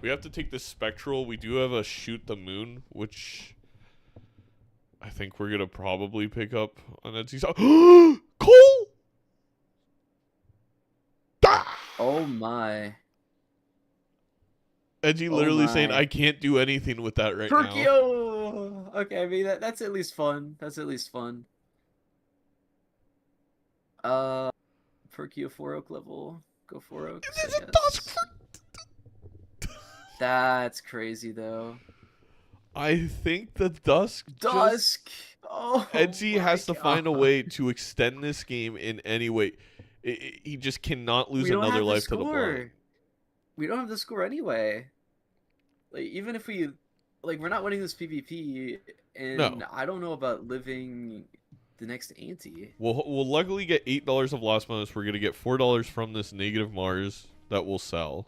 have to take this Spectral. We do have a Shoot the Moon, which I think we're gonna probably pick up on Edzy's. Cole.
Oh my.
Edgy
Oh
literally saying,
my.
"I can't do anything with that right now."
Perkyo! Okay, I mean that's at least fun. That's at least fun. Perkyo 4 Oak level. Go 4 Oak.
It is a Dusk.
That's crazy though.
I think the Dusk.
Dusk. Oh.
Edzy
my
has to find a
God.
way to extend this game in any way. He just cannot lose
We don't
another
have the
life to the
score.
blind.
We don't have the score anyway. Like even if we, like we're not winning this PvP, and
No.
I don't know about living the next ante.
We'll luckily get $8 of lost bonus. We're gonna get $4 from this negative Mars that we'll sell.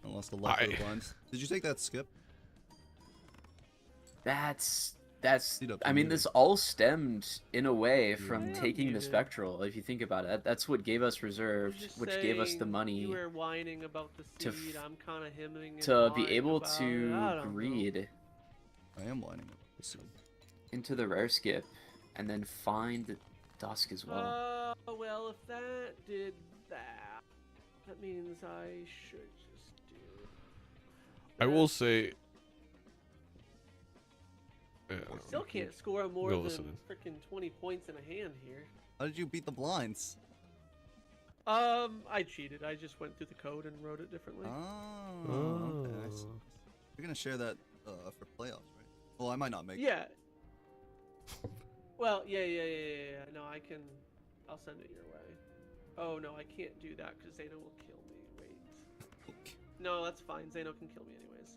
Unless the luck of the blinds. Did you take that skip?
That's.
Seadubbs,
I
you
mean,
muted.
this all stemmed in a way from
Yeah.
taking the
Muted.
Spectral. If you think about it, that's what gave us reserved,
Just
which gave us the
saying,
money
You were whining about the
to
seed. I'm kind of hemming and
to be
hawing
able
about it. I
to
don't know.
greed
I am lining up the seed.
into the rare skip, and then find Dusk as well.
Well, if that did that, that means I should just do.
I will say, Yeah,
Still can't score more
Go
than
listening.
freaking 20 points in a hand here.
How did you beat the blinds?
I cheated. I just went through the code and wrote it differently.
Oh, okay. I see. You're gonna share that for playoffs, right? Well, I might not make it.
Yeah. Well, yeah. No, I'll send it your way. Oh, no, I can't do that because Zeno will kill me. Wait.
Okay.
No, that's fine. Zeno can kill me anyways.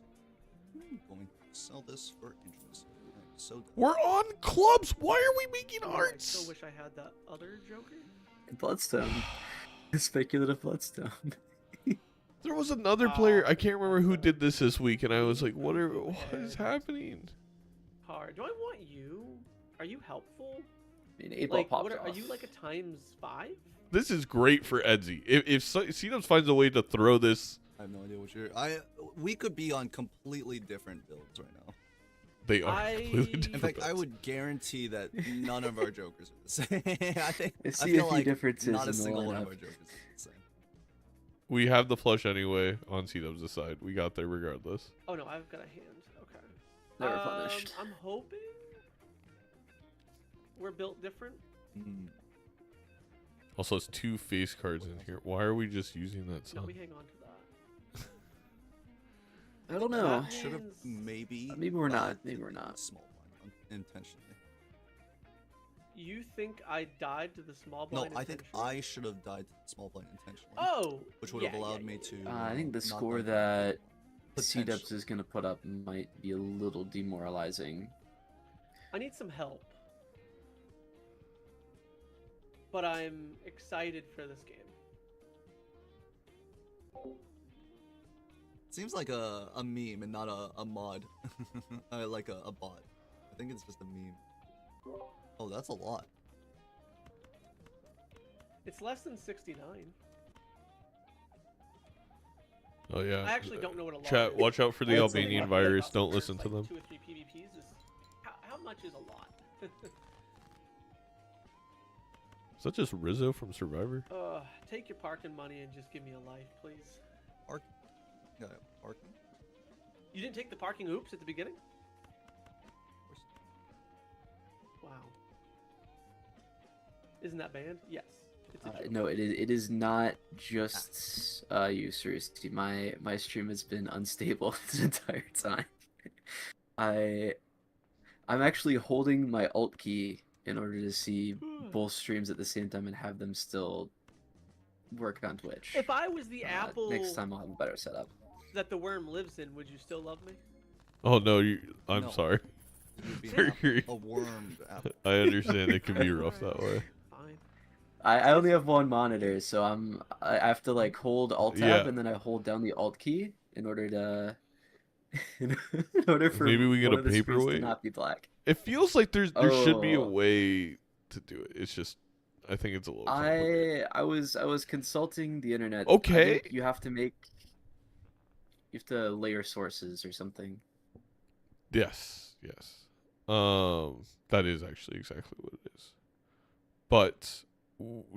I'm going to sell this for interest. Alright, so
We're on clubs. Why are we making
Oh, I
arts?
still wish I had that other Joker.
Bloodstone. Speculative Bloodstone.
There was another player. I can't remember who did this week, and I was like, what is happening?
Hard. Do I want you? Are you helpful?
I mean, 8 ball
Like,
popped
are
off.
you like a ×5?
This is great for Edzy. If Seadubbs finds a way to throw this,
I have no idea what you're. We could be on completely different builds right now.
they are
I-
completely
In
different.
In fact, I
builds.
would guarantee that none of our jokers are the same. I
see a
feel
few
like
differences
not
in
a
the
single one of
lineup.
our jokers is the same.
We have the flush anyway on Seadubbs' side. We got there regardless.
Oh no, I've got a hand. Okay.
Never punished.
I'm hoping we're built different.
Mm.
Also, it's 2 face cards in here. Why are we just using that
No,
sun?
we hang on to that.
I don't know.
That
Should have
means
maybe.
Maybe we're not. Maybe we're not.
Small blind intentionally.
You think I died to the small
No,
blind?
I think
intentionally?
I should have died to the small blind intentionally.
Oh.
Which would have
yeah,
allowed
yeah,
me
yeah,
to.
I think the
not
score
die.
that
Potentially.
Seadubbs is going to put up might be a little demoralizing.
I need some help. But I'm excited for this game.
Seems like a meme and not a mod. Like a bot. I think it's just a meme. Oh, that's a lot.
It's less than 69.
Oh yeah.
I actually don't know what a lot
Chat,
is.
watch out for the
That's a
Albanian
lot.
virus.
Like,
Don't
first,
listen to
like,
them.
2 or 3 PvPs is how much is a lot?
Is that just Rizzo from Survivor?
Take your parking money and just give me a life, please.
Yeah, parking.
You didn't take the parking oops at the beginning?
Of course.
Wow. Isn't that banned? Yes. It's a joke.
No, it is not just you, seriously. My stream has been unstable this entire time. I'm actually holding my alt key in order to see both streams at the same time and have them still work on Twitch.
If I was the apple
Next time I'll have a better setup.
that the worm lives in, would you still love me?
Oh no, I'm
No.
sorry.
It would be
Mercury.
a wormed apple.
I understand it can be rough that way.
Fine.
I only have one monitor, so I have to like hold Alt tab
Yeah.
and then I hold down the Alt key in order to in order for
Maybe we get
one
a
of the screens
paperweight?
to not be black.
It feels like there should be a
Oh.
way to do it. It's just I think it's a little complicated.
I was consulting the internet. I
Okay.
think you have to layer sources or something.
Yes. That is actually exactly what it is. But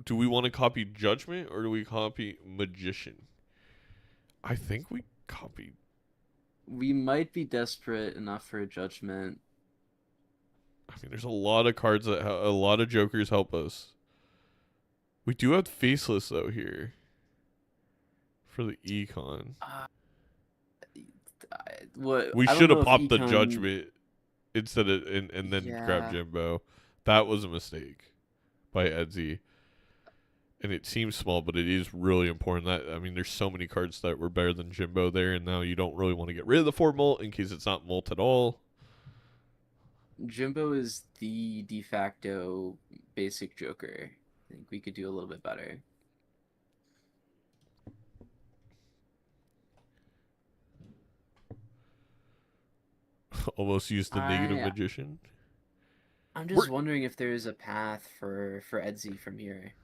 do we want to copy Judgment or do we copy Magician? I think we copied.
We might be desperate enough for a Judgment.
I mean, there's a lot of cards that a lot of jokers help us. We do have Faceless though here for the econ. We
I don't
should
know
have
if
popped the
Econ-
Judgment instead of and then grabbed
Yeah.
Jimbo. That was a mistake by Edzy. And it seems small, but it is really important. That I mean, there's so many cards that were better than Jimbo there, and now you don't really want to get rid of the 4 molt in case it's not molt at all.
Jimbo is the de facto basic Joker. I think we could do a little bit better.
Almost used the negative
I-
Magician.
I'm just wondering if there is a path for Edzy from here.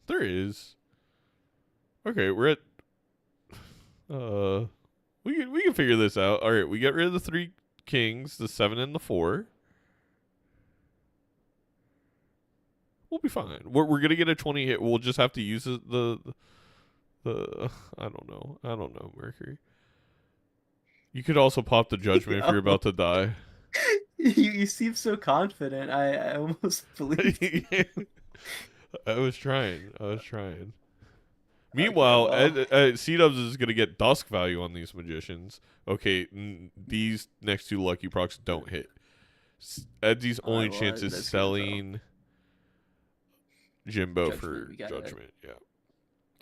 There is. Okay, we're at. We can figure this out. All right, we get rid of the 3 kings, the 7 and the 4. We'll be fine. We're gonna get a 20 hit. We'll just have to use the I don't know, Mercury. You could also pop the Judgment if you're about to die.
You seem so confident. I almost believe.
I was trying.
Okay,
Meanwhile,
well,
Seadubbs is going to get dusk value on these magicians. Okay, these next two lucky procs don't hit. Edzy's
all
only
right, well,
chance is
that's good info.
selling Jimbo
Judgment.
for
We got
judgment. Yeah.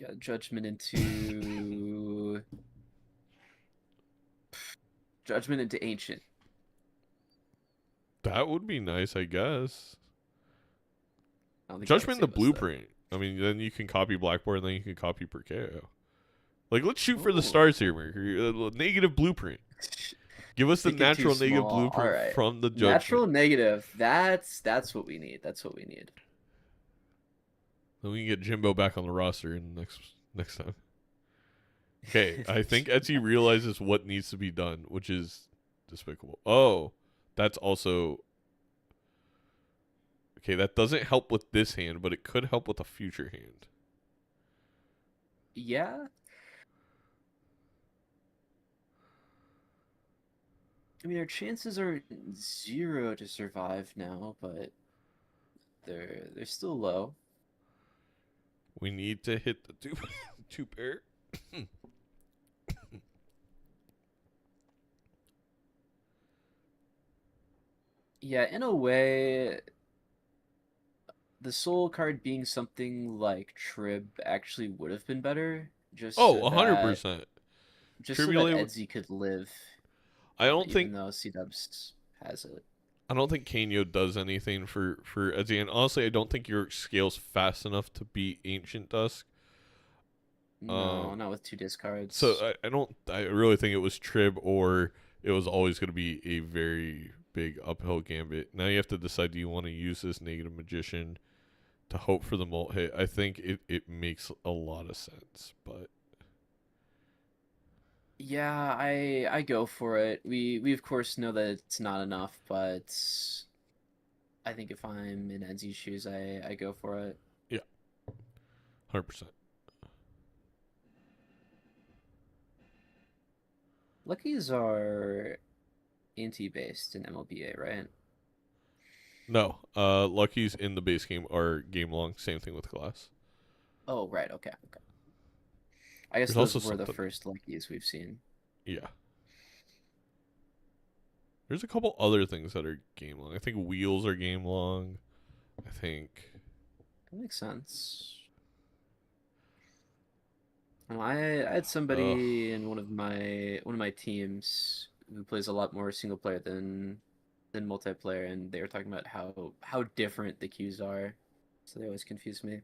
got judgment into judgment into ancient.
That would be nice, I guess.
I don't think that would
Judgment the
save us, though.
blueprint. I mean, then you can copy Blackboard, and then you can copy Perkeo. Like, let's shoot for the
Ooh.
stars here, Mercury. Negative blueprint. Give us the
Think it too
natural negative
small.
blueprint
All right.
from the judgment.
Natural negative. That's what we need. That's what we need.
Then we can get Jimbo back on the roster in the next time. Okay, I think Edzy realizes what needs to be done, which is despicable. Oh, that's also... Okay, that doesn't help with this hand, but it could help with a future hand.
Yeah. I mean, our chances are 0 to survive now, but they're still low.
We need to hit the two pair.
Yeah, in a way, the soul card being something like Trib actually would have been better. Just
Oh,
so
100%.
that, just so that
Tribulate-
Edzy could live.
I don't
even
think
though Seadubbs has it.
I don't think Kanyo does anything for Edzy, and honestly, I don't think your scales fast enough to beat Ancient Dusk.
No, not with 2 discards.
So I really think it was Trib, or it was always going to be a very big uphill gambit. Now you have to decide, do you want to use this negative magician to hope for the mult hit? I think it makes a lot of sense, but
yeah, I go for it. We of course know that it's not enough, but I think if I'm in Edzy's shoes, I go for it.
100%.
Luckies are anti-based in MLBA, right?
No, Luckies in the base game are game long. Same thing with Glass.
Oh, right. Okay. I guess
There's
those
also
were the
something-
first Luckies we've seen.
Yeah. There's a couple other things that are game long. I think wheels are game long. I think
That makes sense. I had somebody in one of my teams who plays a lot more single player than multiplayer, and they were talking about how different the queues are. So they always confuse me.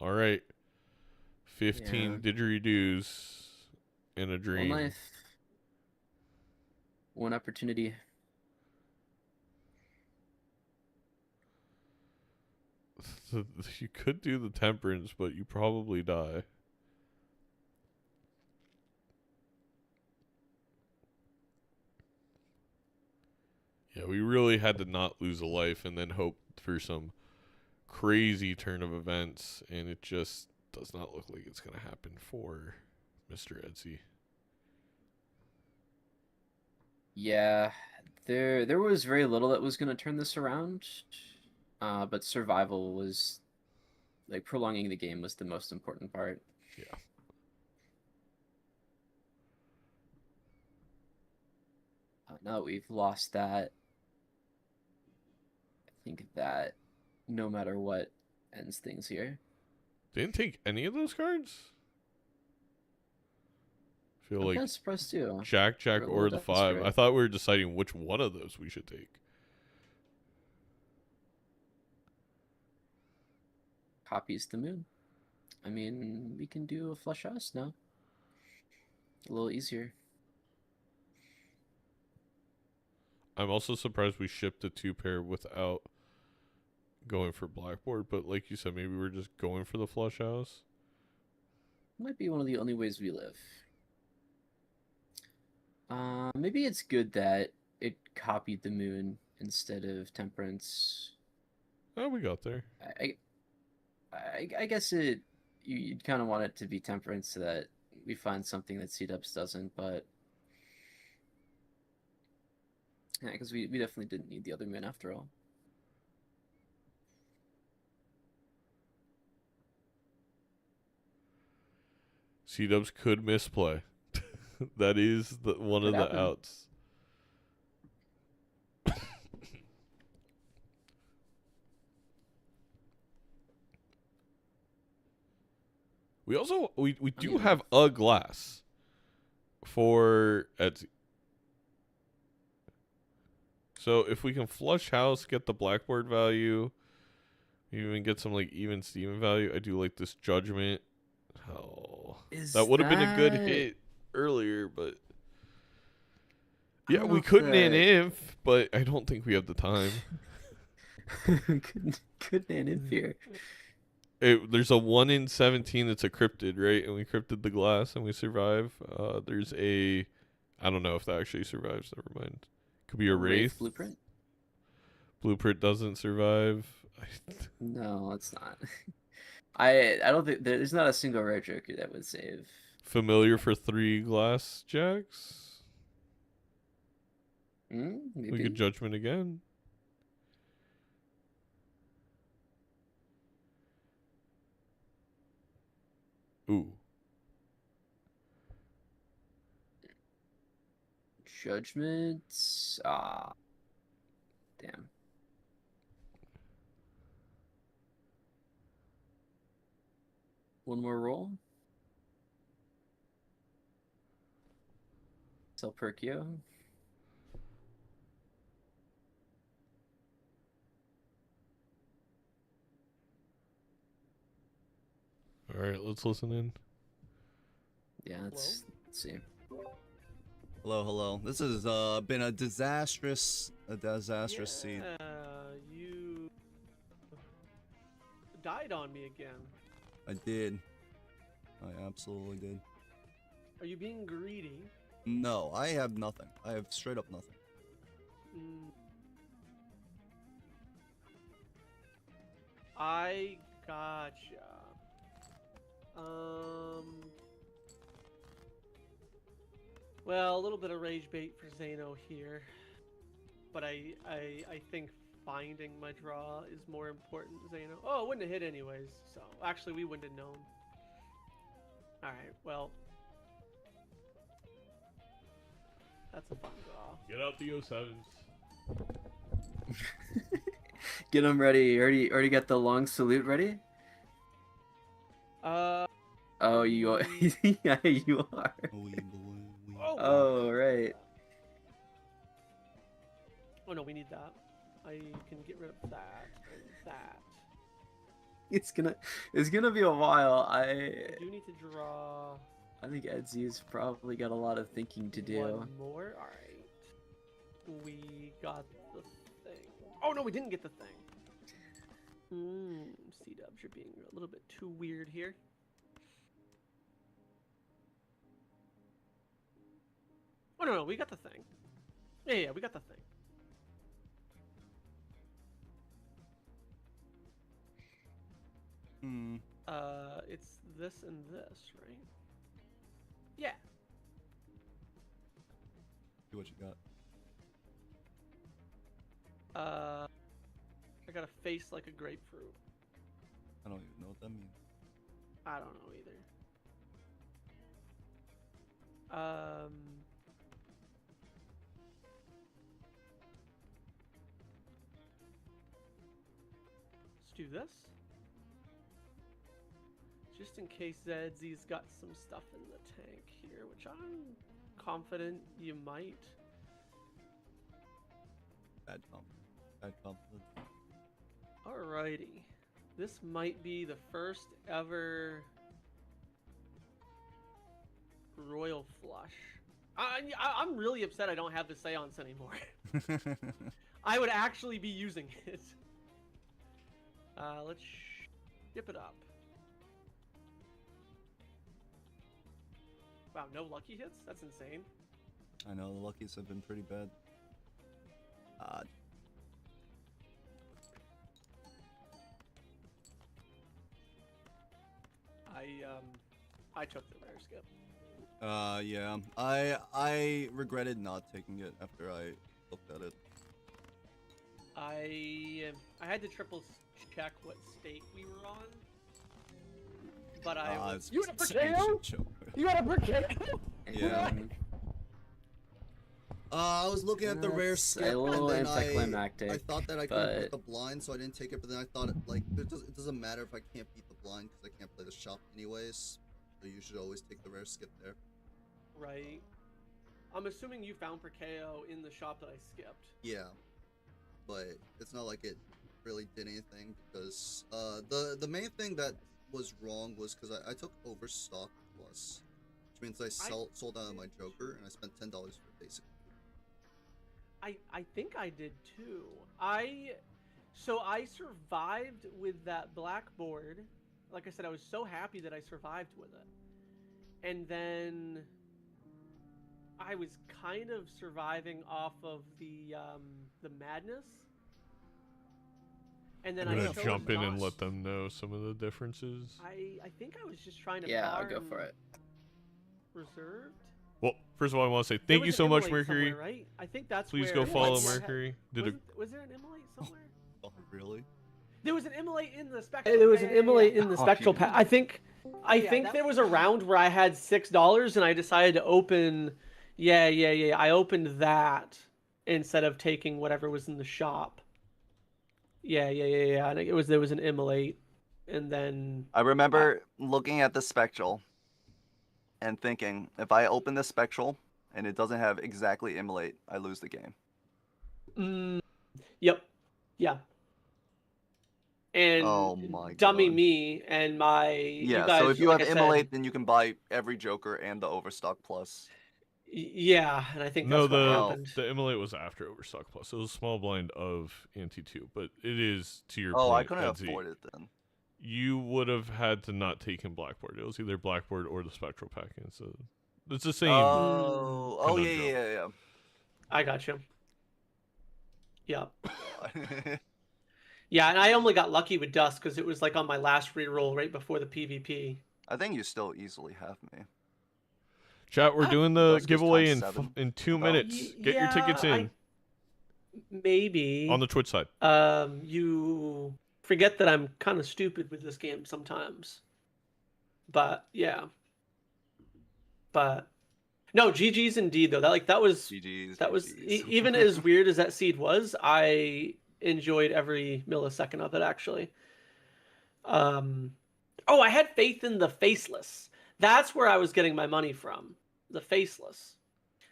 all right. 15
Yeah.
didgeridoos in a
One
dream.
life, one opportunity.
You could do the temperance, but you probably die. Yeah, we really had to not lose a life and then hope for some crazy turn of events, and it just does not look like it's going to happen for Mr. Edzy.
Yeah, there was very little that was going to turn this around, but survival was, like, prolonging the game was the most important part.
Yeah.
Now that we've lost that, I think that no matter what ends things here.
Didn't take any of those cards? Feel
I'm
like
kind of surprised too.
Jack,
We're a
or
little
the 5.
desperate.
I thought we were deciding which one of those we should take.
Copies the moon. I mean, we can do a flush house now. A little easier.
I'm also surprised we shipped a 2-pair without going for Blackboard, but like you said, maybe we're just going for the flush house.
Might be one of the only ways we live. Maybe it's good that it copied the moon instead of temperance.
Oh, we got there.
I guess you'd kind of want it to be temperance so that we find something that Seadubbs doesn't, but Yeah, because we definitely didn't need the other min after all.
Seadubbs could misplay. That is one of
Could
the
happen.
outs. We also we do
Yeah.
have a glass for Edzy. So if we can flush house, get the blackboard value, even get some like even Steven value. I do like this judgment. Oh,
Is
that would have been a good
that-
hit earlier, but
I
yeah,
don't know
we
if
couldn't
the-
if, but I don't think we have the time.
couldn't in here.
There's a 1 in 17 that's a cryptid, right? And we cryptid the glass and we survive. There's a, I don't know if that actually survives. Never mind. Could be a wraith.
Blueprint?
Blueprint doesn't survive.
No, it's not. I don't think there's not a single rare joker that would save.
Familiar for 3 glass jacks.
Maybe.
We could judgment again. Ooh.
Judgment. Ah. Damn. One more roll. Sell Perkio.
All right, let's listen in.
Yeah, let's see.
Hello, hello. This has been a disastrous seed.
You died on me again.
I did. I absolutely did.
Are you being greedy?
No, I have nothing. I have straight up nothing.
I gotcha. Well, a little bit of rage bait for Zano here, but I think finding my draw is more important, Zano. Oh, it wouldn't have hit anyways, so actually we wouldn't have known. Alright, well. That's a fun draw.
Get out the 07s.
Get them ready. Already got the long salute ready? Oh, you are. Yeah, you are. Oh, right.
Oh no, we need that. I can get rid of that and that.
It's gonna be a while.
I do need to draw
I think Edzy's probably got a lot of thinking to do.
one more. Alright. We got the thing. Oh no, we didn't get the thing. Seadubbs, you're being a little bit too weird here. Oh no, we got the thing. Yeah, we got the thing. It's this and this, right? Yeah.
See what you got.
I got a face like a grapefruit.
I don't even know what that means.
I don't know either. Let's do this. Just in case Edzy's got some stuff in the tank here, which I'm confident you might.
Bad confidence. Bad confidence.
Alrighty. This might be the first ever Royal Flush. I'm really upset I don't have the Seance anymore. I would actually be using it. Let's skip it up. Wow, no lucky hits? That's insane.
I know, the luckies have been pretty bad.
I took the rare skip.
Yeah. I regretted not taking it after I looked at it.
I had to triple check what state we were on, but I was.
You
You had a Perkeo? You had a Perkeo?
Yeah. I was looking at the rare
That's
skip,
a little
and then
anticlimactic,
I thought that I couldn't beat
but-
the blind, so I didn't take it. But then I thought it doesn't matter if I can't beat the blind because I can't play the shop anyways. So you should always take the rare skip there.
Right. I'm assuming you found Perkeo in the shop that I skipped.
Yeah, but it's not like it really did anything because the main thing that was wrong was because I took Overstock Plus, which means I sold out of my Joker and I spent $10 for basic.
I think I did too. So I survived with that blackboard. Like I said, I was so happy that I survived with it. And then I was kind of surviving off of the madness. And then
I'm
I
gonna
chose
jump in and
not-
let them know some of the differences.
I think I was just trying to
Yeah, I'll go
farm
for it.
reserved.
Well, first of all, I want to say
There
thank
was
you
an
so much,
immolate
Mercury.
somewhere, right? I think that's
Please
where
go follow
What?
Mercury.
Was there an immolate somewhere?
Oh, really?
There was an immolate in the spectral.
There was an
immolate
in the spectral pack.
I think
that
there was a round where I had $6 and I decided to open. Yeah. I opened that instead of taking whatever was in the shop. Yeah. And there was an immolate, and then
I remember looking at the spectral and thinking, if I open the spectral and it doesn't have exactly immolate, I lose the game.
Yep, yeah. And
Oh my
dummy
God.
me and my
Yeah,
you guys,
so if you
like
have
I said,
immolate, then you can buy every Joker and the Overstock Plus.
Yeah, and I think
No,
that's what
the
happened.
the immolate was after Overstock Plus. It was a small blind of Anti 2, but it is to your
Oh, I
point.
couldn't
Edzy,
afford it then.
you would have had to not take him Blackboard. It was either Blackboard or the Spectral pack, and so it's the same.
Oh, yeah,
conundrum.
yeah.
I got you. Yeah.
Yeah.
Yeah, and I only got lucky with Dust because it was like on my last reroll right before the PvP.
I think you still easily have me.
Chat, we're doing the
Dusk is
giveaway
times
in
7.
in 2
About-
minutes. Get your tickets in
Maybe.
on the Twitch side.
You forget that I'm kind of stupid with this game sometimes. But yeah. But no, GG's indeed though. That was
GG's.
that was
GG's.
even as weird as that seed was, I enjoyed every millisecond of it actually. Oh, I had faith in the faceless. That's where I was getting my money from. The faceless.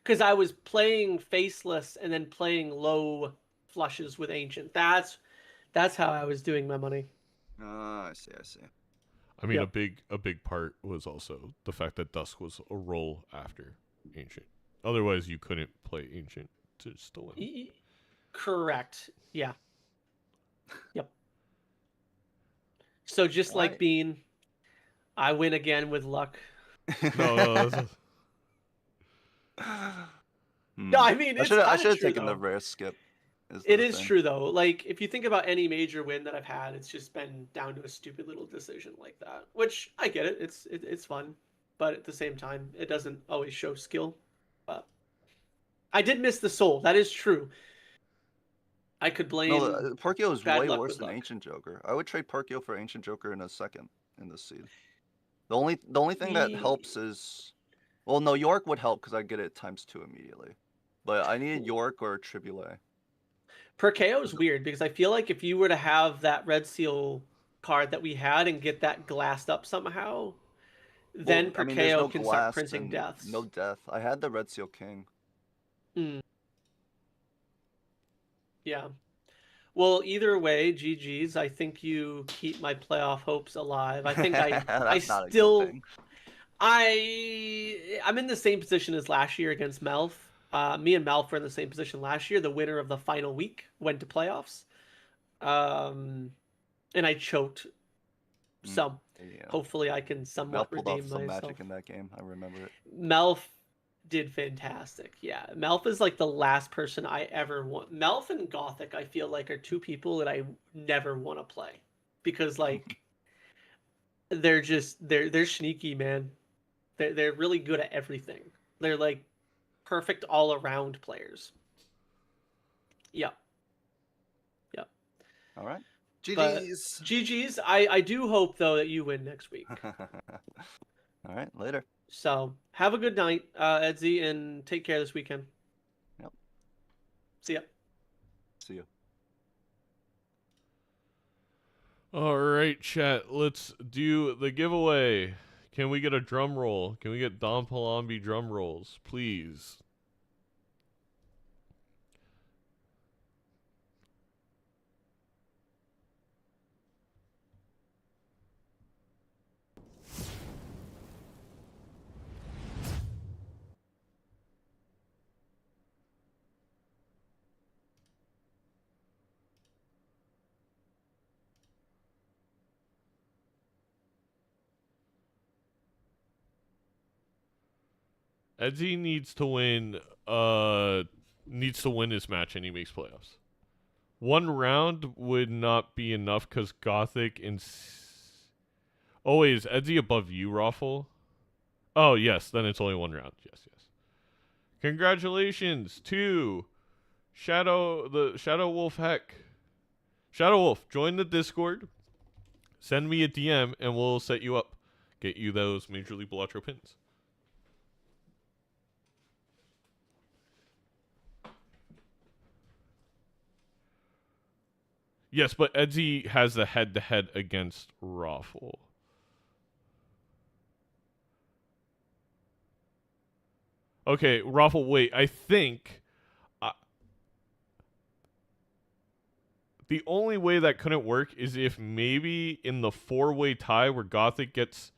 Because I was playing faceless and then playing low flushes with ancient. That's how I was doing my money.
I see.
I mean,
Yep.
a big part was also the fact that Dusk was a roll after Ancient. Otherwise, you couldn't play Ancient to still win.
Correct. Yeah. Yep. So just like
Right.
Bean, I win again with luck.
No, that's
No, I mean
I
it's
should
kinda
have
true,
taken the
though.
rare skip.
It is true though. Like if you think about any major win that I've had, it's just been down to a stupid little decision like that. Which I get it. It's fun, but at the same time, it doesn't always show skill. But I did miss the soul. That is true. I could blame.
No, Perkeo is
bad
way
luck
worse
with
than
luck.
Ancient Joker. I would trade Perkeo for Ancient Joker in a second in this seed. The only thing that helps is, well, no, York would help because I'd get it ×2 immediately. But I needed York or Tribule.
Perkeo is weird because I feel like if you were to have that red seal card that we had and get that glassed up somehow, then
Well, I mean, there's
Perkeo
no
can
glass
start printing
and
deaths.
No death. I had the Red Seal King.
Yeah. Well, either way, GG's. I think you keep my playoff hopes alive. I think I
That's not a good
still
thing.
I'm in the same position as last year against Melf. Me and Melf were in the same position last year. The winner of the final week went to playoffs. And I choked. So
Yeah.
hopefully I can
Mel
somewhat
pulled off
redeem
some
myself.
magic in that game. I remember it.
Melf did fantastic. Yeah, Melf is like the last person I ever want. Melf and Gothic, I feel like, are two people that I never want to play because like they're sneaky, man. They're really good at everything. They're like perfect all around players. Yeah. Yeah.
All right.
But
GG's.
GG's. I do hope though that you win next week.
All right. Later.
So have a good night, Edzy, and take care this weekend.
Yep.
See ya.
See you.
All right, chat. Let's do the giveaway. Can we get a drum roll? Can we get Dom Palombi drum rolls, please? Edzy needs to win. Needs to win this match, and he makes playoffs. One round would not be enough because Gothic and. Oh wait, is Edzy above you, Raffle? Oh yes, then it's only one round. Yes, yes. Congratulations to Shadow Wolf Heck. Shadow Wolf, join the Discord. Send me a DM, and we'll set you up. Get you those Major League Balatro pins. Yes, but Edzy has the head-to-head against Raffle. Okay, Raffle, wait. I think the only way that couldn't work is if maybe in the four-way tie where Gothic gets...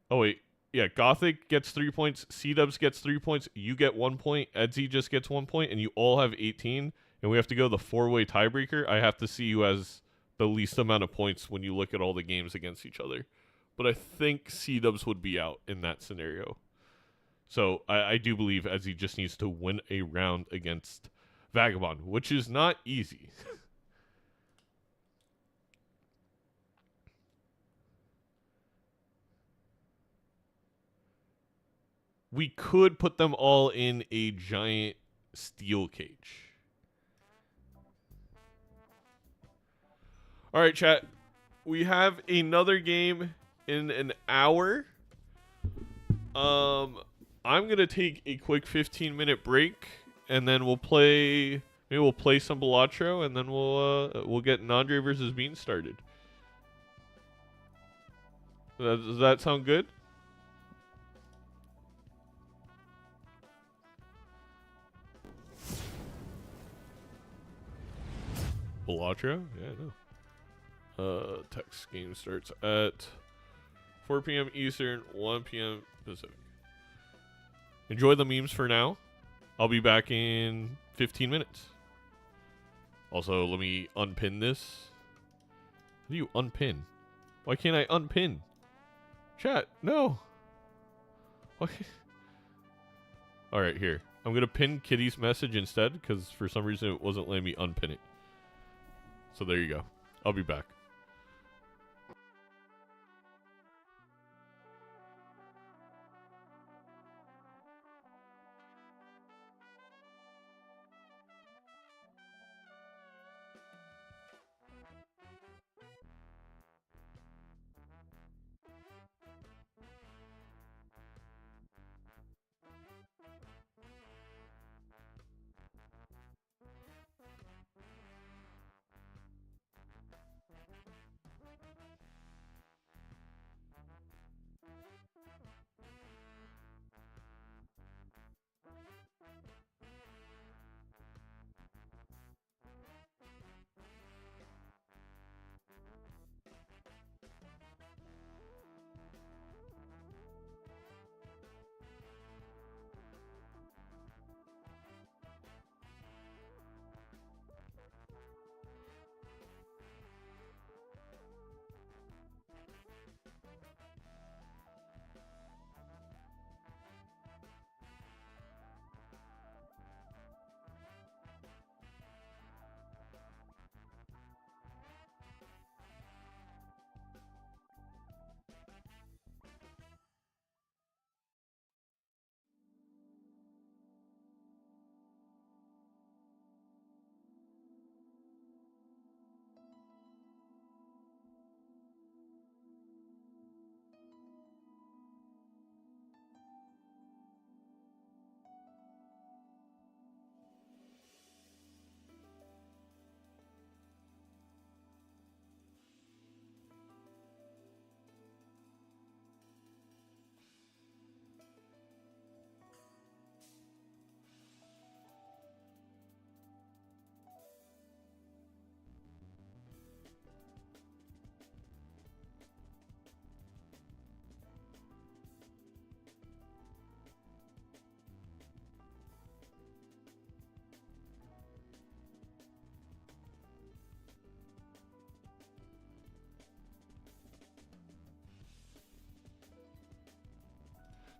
Oh, wait. Yeah, Gothic gets 3 points, Seadubbs gets 3 points, you get 1 point, Edzy just gets 1 point, and you all have 18, and we have to go the four-way tiebreaker. I have to see who has the least amount of points when you look at all the games against each other. But I think Seadubbs would be out in that scenario. So I do believe Edzy just needs to win a round against Vagabond, which is not easy. We could put them all in a giant steel cage. All right, chat. We have another game in an hour. I'm gonna take a quick 15-minute break, and then we'll play. Maybe we'll play some Balatro, and then we'll get Nandre versus Bean started. Does that sound good? Balatro? Yeah, I know. Text game starts at 4 p.m. Eastern, 1 p.m. Pacific. Enjoy the memes for now. I'll be back in 15 minutes. Also, let me unpin this. How do you unpin? Why can't I unpin? Chat, no. Why? Alright, here. I'm going to pin Kitty's message instead, because for some reason it wasn't letting me unpin it. So there you go. I'll be back.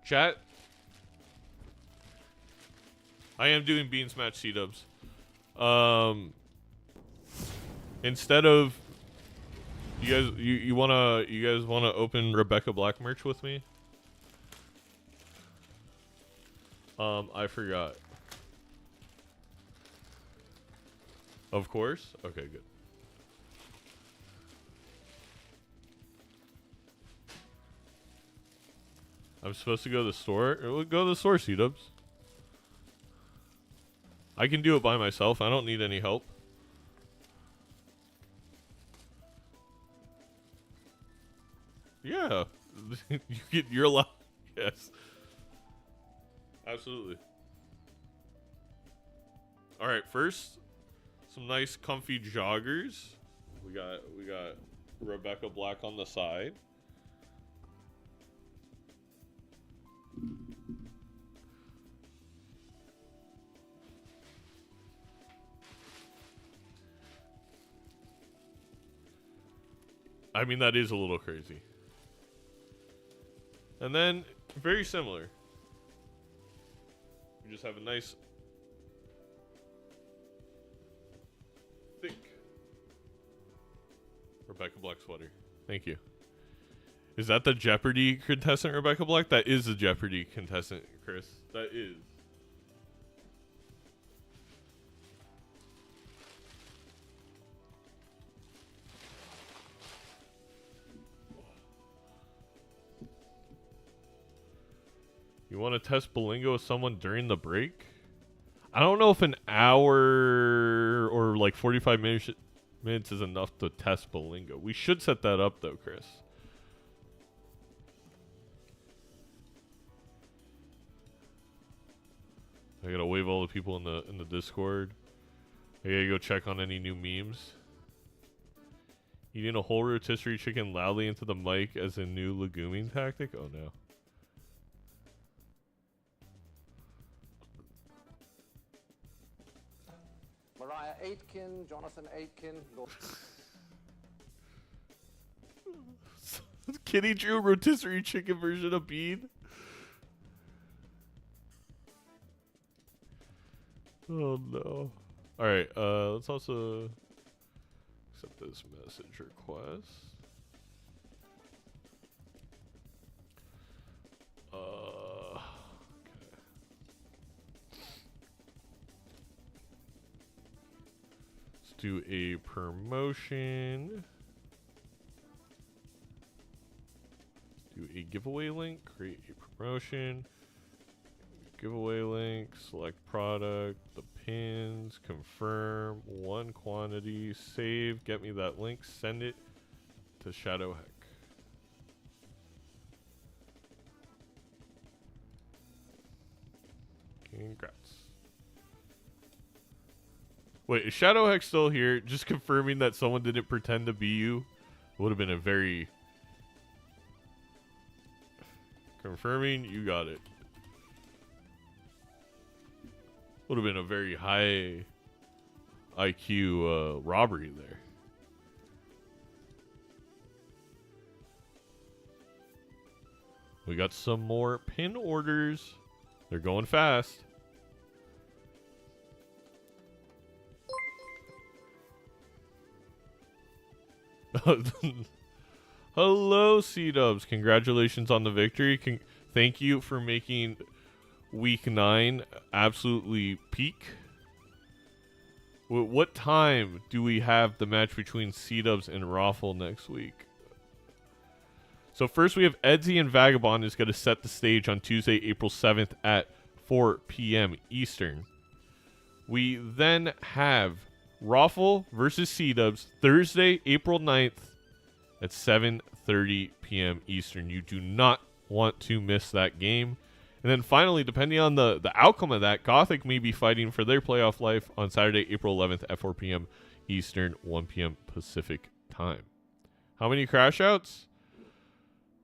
Chat. I am doing Beans match Seadubbs. Instead of you guys wanna open Rebecca Black merch with me? I forgot. Of course. Okay, good. I'm supposed to go to the store. We'll go to the store, Seadubbs. I can do it by myself. I don't need any help. Yeah, you're allowed. Yes, absolutely. All right, first, some nice comfy joggers. We got Rebecca Black on the side. I mean, that is a little crazy. And then, very similar. We just have a nice, thick Rebecca Black sweater. Thank you. Is that the Jeopardy contestant, Rebecca Black? That is the Jeopardy contestant, Chris. That is. You want to test Balingo with someone during the break? I don't know if an hour or like 45 minutes is enough to test Balingo. We should set that up though, Chris. I gotta wave all the people in the Discord. I gotta go check on any new memes. Eating a whole rotisserie chicken loudly into the mic as a new legume tactic? Oh no.
Mariah Aitken, Jonathan Aitken.
Kitty drew a rotisserie chicken version of Bean. Oh no. Alright, let's also accept this message request. Okay. Let's do a promotion. Do a giveaway link, create a promotion. Giveaway link, select product, the pins, confirm, one quantity, save, get me that link, send it to Shadowheck. Congrats. Wait, is Shadowheck still here? Just confirming that someone didn't pretend to be you. Would have been a very... Confirming, you got it. Would have been a very high IQ robbery there. We got some more pin orders. They're going fast. Hello, Seadubbs. Congratulations on the victory. Thank you for making Week 9 absolutely peak. What time do we have the match between Seadubbs and Raffle next week? So first we have Edzy and Vagabond is going to set the stage on Tuesday, April 7th at 4 p.m. Eastern. We then have Raffle versus Seadubbs Thursday, April 9th at 7:30 p.m. Eastern. You do not want to miss that game. And then finally, depending on the outcome of that, Gothic may be fighting for their playoff life on Saturday, April 11th at 4 p.m. Eastern, 1 p.m. Pacific time. How many crash outs?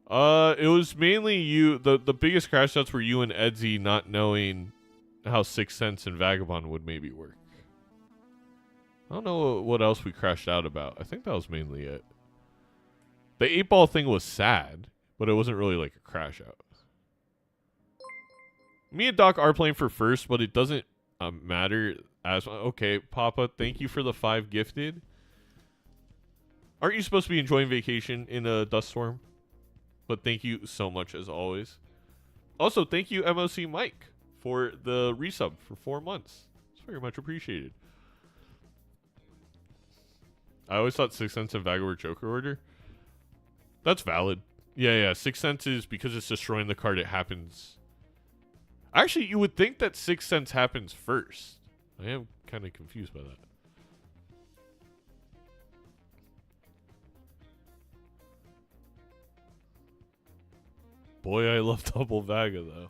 It was mainly you. The biggest crash outs were you and Edzy not knowing how Sixth Sense and Vagabond would maybe work. I don't know what else we crashed out about. I think that was mainly it. The 8-ball thing was sad, but it wasn't really like a crash out. Me and Doc are playing for first, but it doesn't matter as okay. Papa, thank you for the 5 gifted. Aren't you supposed to be enjoying vacation in a dust storm? But thank you so much as always. Also, thank you MOC Mike for the resub for 4 months. It's very much appreciated. I always thought 6 cents and Vagar were Joker order. That's valid. Yeah. 6 cents is because it's destroying the card. It happens. Actually, you would think that 6 cents happens first. I am kind of confused by that. Boy, I love double Vaga though.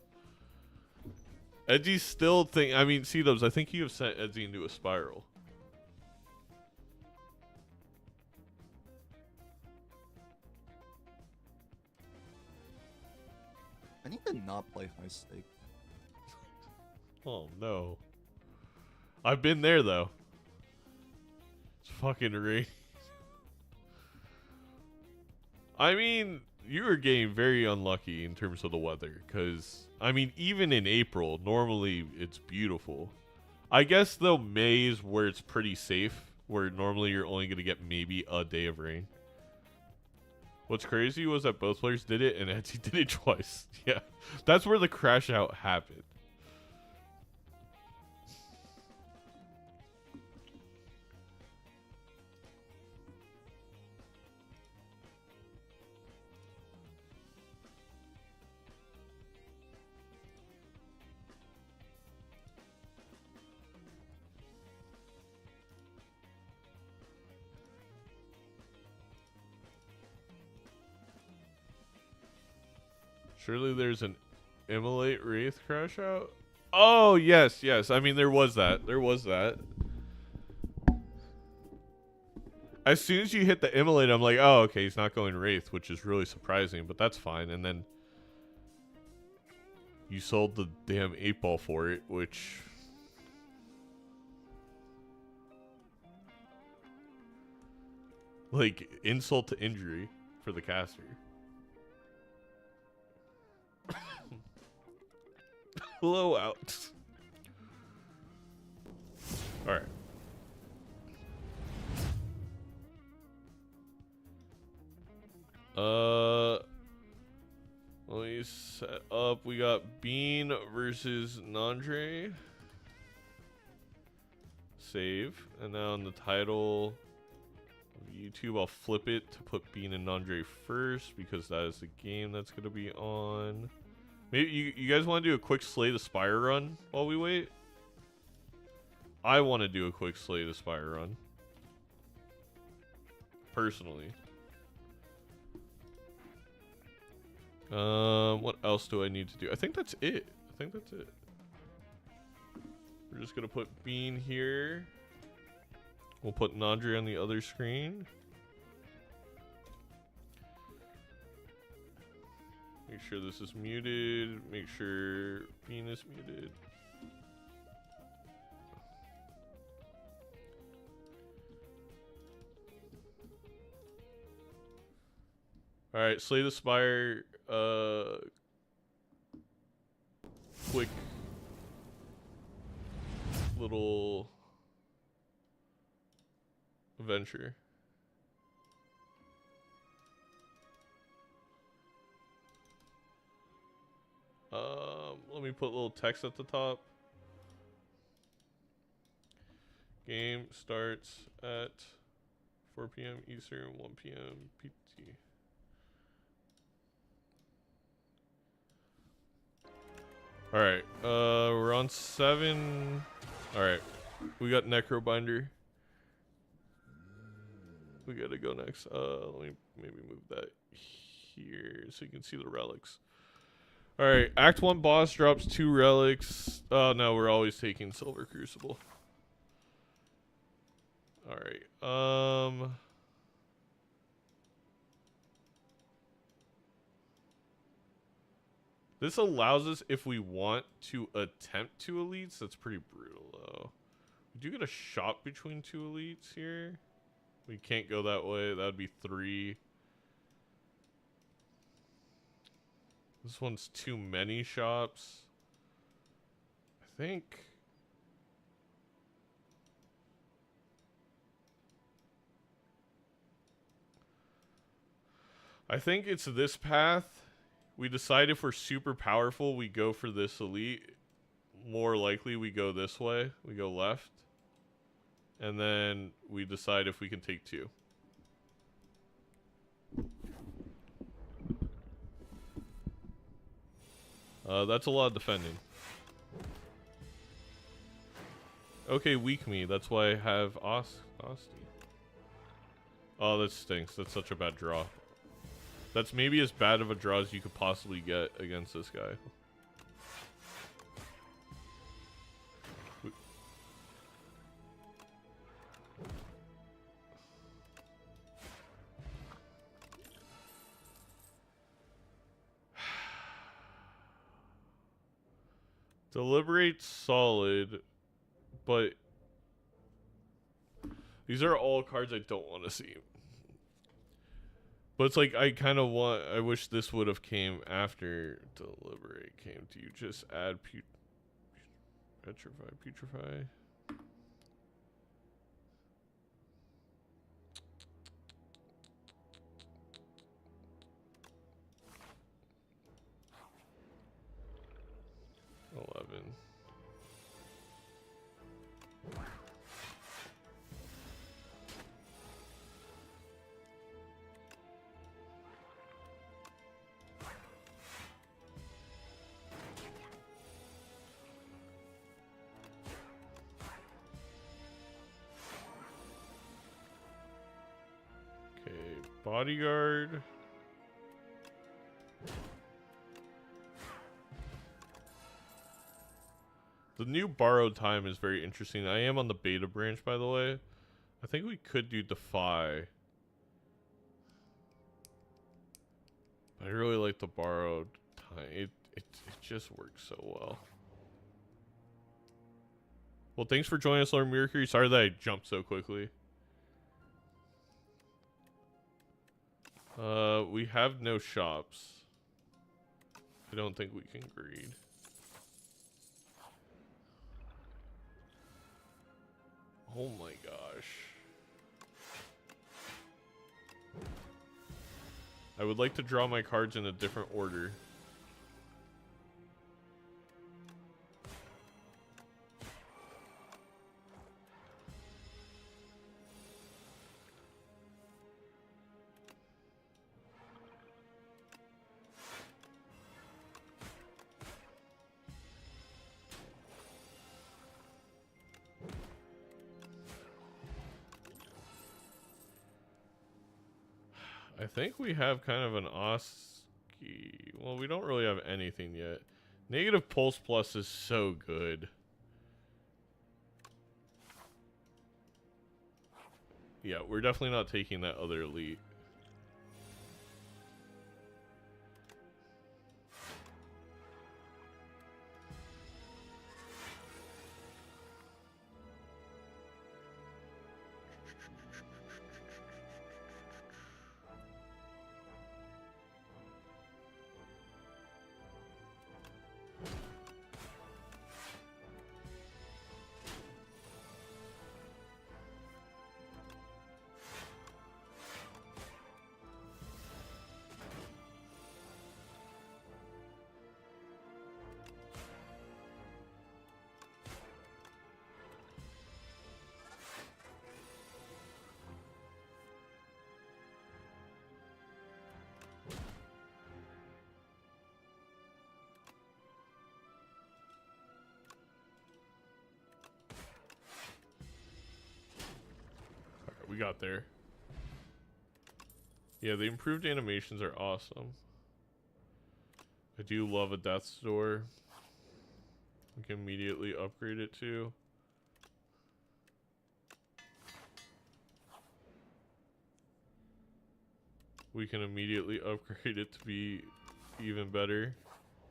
Edzy's still think. I mean, Seadubbs, I think you have sent Edzy into a spiral.
I need to not play high stake.
Oh no. I've been there though. It's fucking rain. I mean, you were getting very unlucky in terms of the weather, because, I mean, even in April, normally it's beautiful. I guess, though, May is where it's pretty safe, where normally you're only going to get maybe a day of rain. What's crazy was that both players did it, and Edzy did it twice. Yeah, that's where the crash out happened. Surely there's an Immolate Wraith crash out? Oh, yes. I mean, there was that. As soon as you hit the Immolate, I'm like, oh, okay, he's not going Wraith, which is really surprising, but that's fine. And then you sold the damn 8-ball for it, which... like, insult to injury for the caster. Blowout. Alright. Let me set up. We got Bean versus Nandre. Save. And now on the title of YouTube, I'll flip it to put Bean and Nandre first, because that is the game that's going to be on. Maybe you guys want to do a quick Slay the Spire run while we wait? I want to do a quick Slay the Spire run. Personally. What else do I need to do? I think that's it. We're just going to put Bean here. We'll put Nandre on the other screen. Make sure this is muted. Make sure Bean is muted. Alright, Slay the Spire. Quick little adventure. Let me put a little text at the top. Game starts at 4 p.m. Eastern, 1 p.m. PT. Alright, we're on 7. Alright, we got Necrobinder. We gotta go next. Let me maybe move that here so you can see the relics. Alright, Act 1 boss drops 2 relics. Oh no, we're always taking Silver Crucible. Alright, this allows us, if we want to attempt 2 elites. That's pretty brutal, though. We do get a shot between 2 elites here. We can't go that way. That would be 3. This one's too many shops. think... I think it's this path. We decide if we're super powerful, we go for this elite. More likely we go this way. We go left. And then we decide if we can take 2. That's a lot of defending. Okay, weak me. That's why I have Osti. Oh, that stinks. That's such a bad draw. That's maybe as bad of a draw as you could possibly get against this guy. Deliberate's solid, but these are all cards I don't want to see. But it's like I wish this would have came after Deliberate came. Do you just add Putrefy? Bodyguard. The new borrowed time is very interesting. I am on the beta branch, by the way. I think we could do Defy. I really like the borrowed time. It just works so well. Well, thanks for joining us, Lord Mercury. Sorry that I jumped so quickly. We have no shops. I don't think we can greed. Oh my gosh. I would like to draw my cards in a different order. I think we have kind of an Oski. Well, we don't really have anything yet. Negative Pulse Plus is so good. Yeah, we're definitely not taking that other elite. We got there. Yeah, the improved animations are awesome. I do love a Death's Door. We can immediately upgrade it to. We can immediately upgrade it to be even better.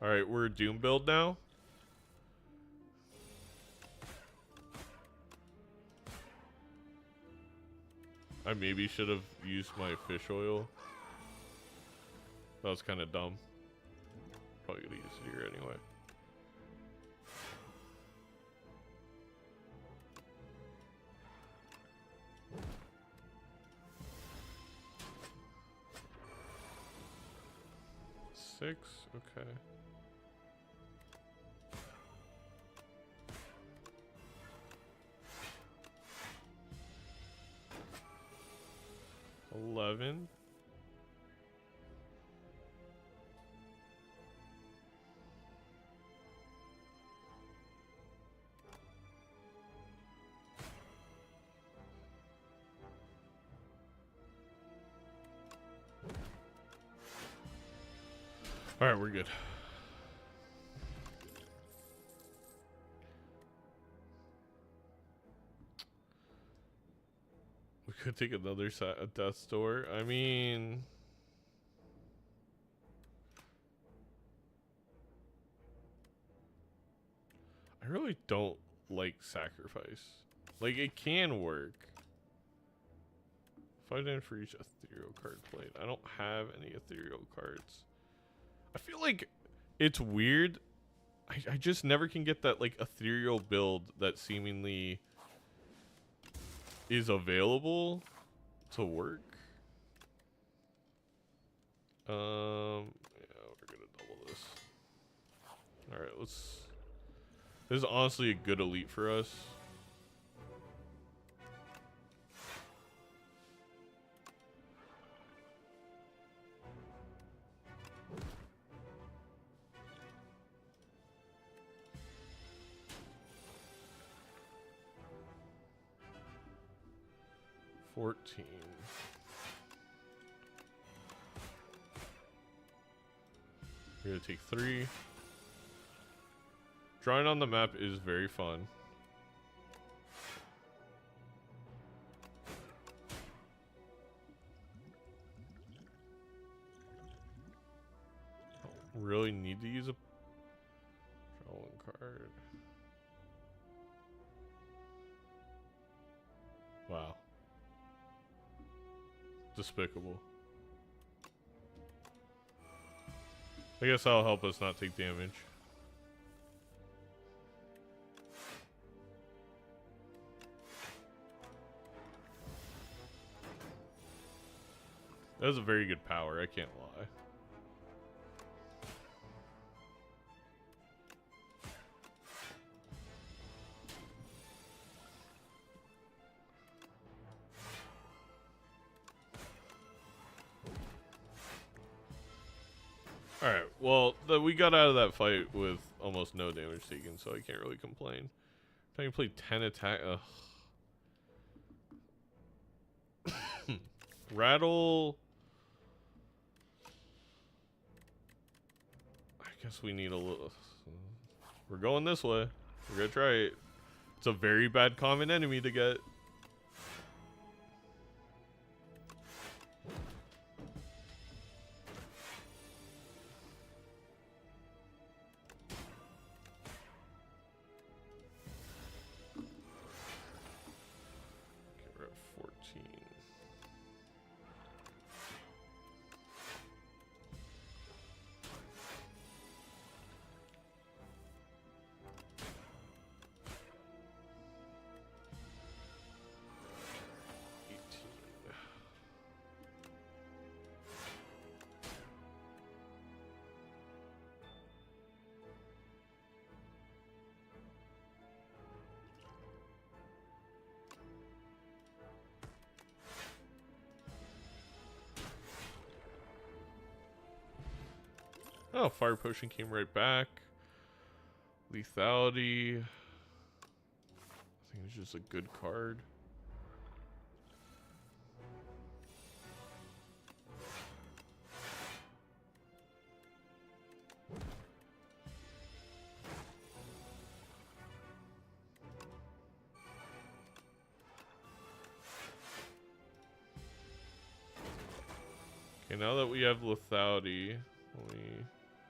Alright, we're a Doom build now. I maybe should have used my fish oil. That was kind of dumb. Probably gonna use it here anyway. 6, okay. $11. All right, we're good. We could take another a death door. I mean, I really don't like sacrifice. Like, it can work. 5 damage for each ethereal card played. I don't have any ethereal cards. I feel like it's weird. I just never can get that like ethereal build that seemingly is available to work. Yeah, we're gonna double this. All right, let's. This is honestly a good elite for us. $14. We're gonna take 3. Drawing on the map is very fun. Don't really need to use a draw 1 card. Wow. Despicable. I guess that'll help us not take damage. That was a very good power, I can't lie. Alright, well, we got out of that fight with almost no damage taken, so I can't really complain. If I can play 10 attack... Rattle... I guess we need a little... We're going this way. We're gonna try it. It's a very bad common enemy to get. We're at 14. Oh, Fire Potion came right back. Lethality. I think it's just a good card. Okay, now that we have lethality, let me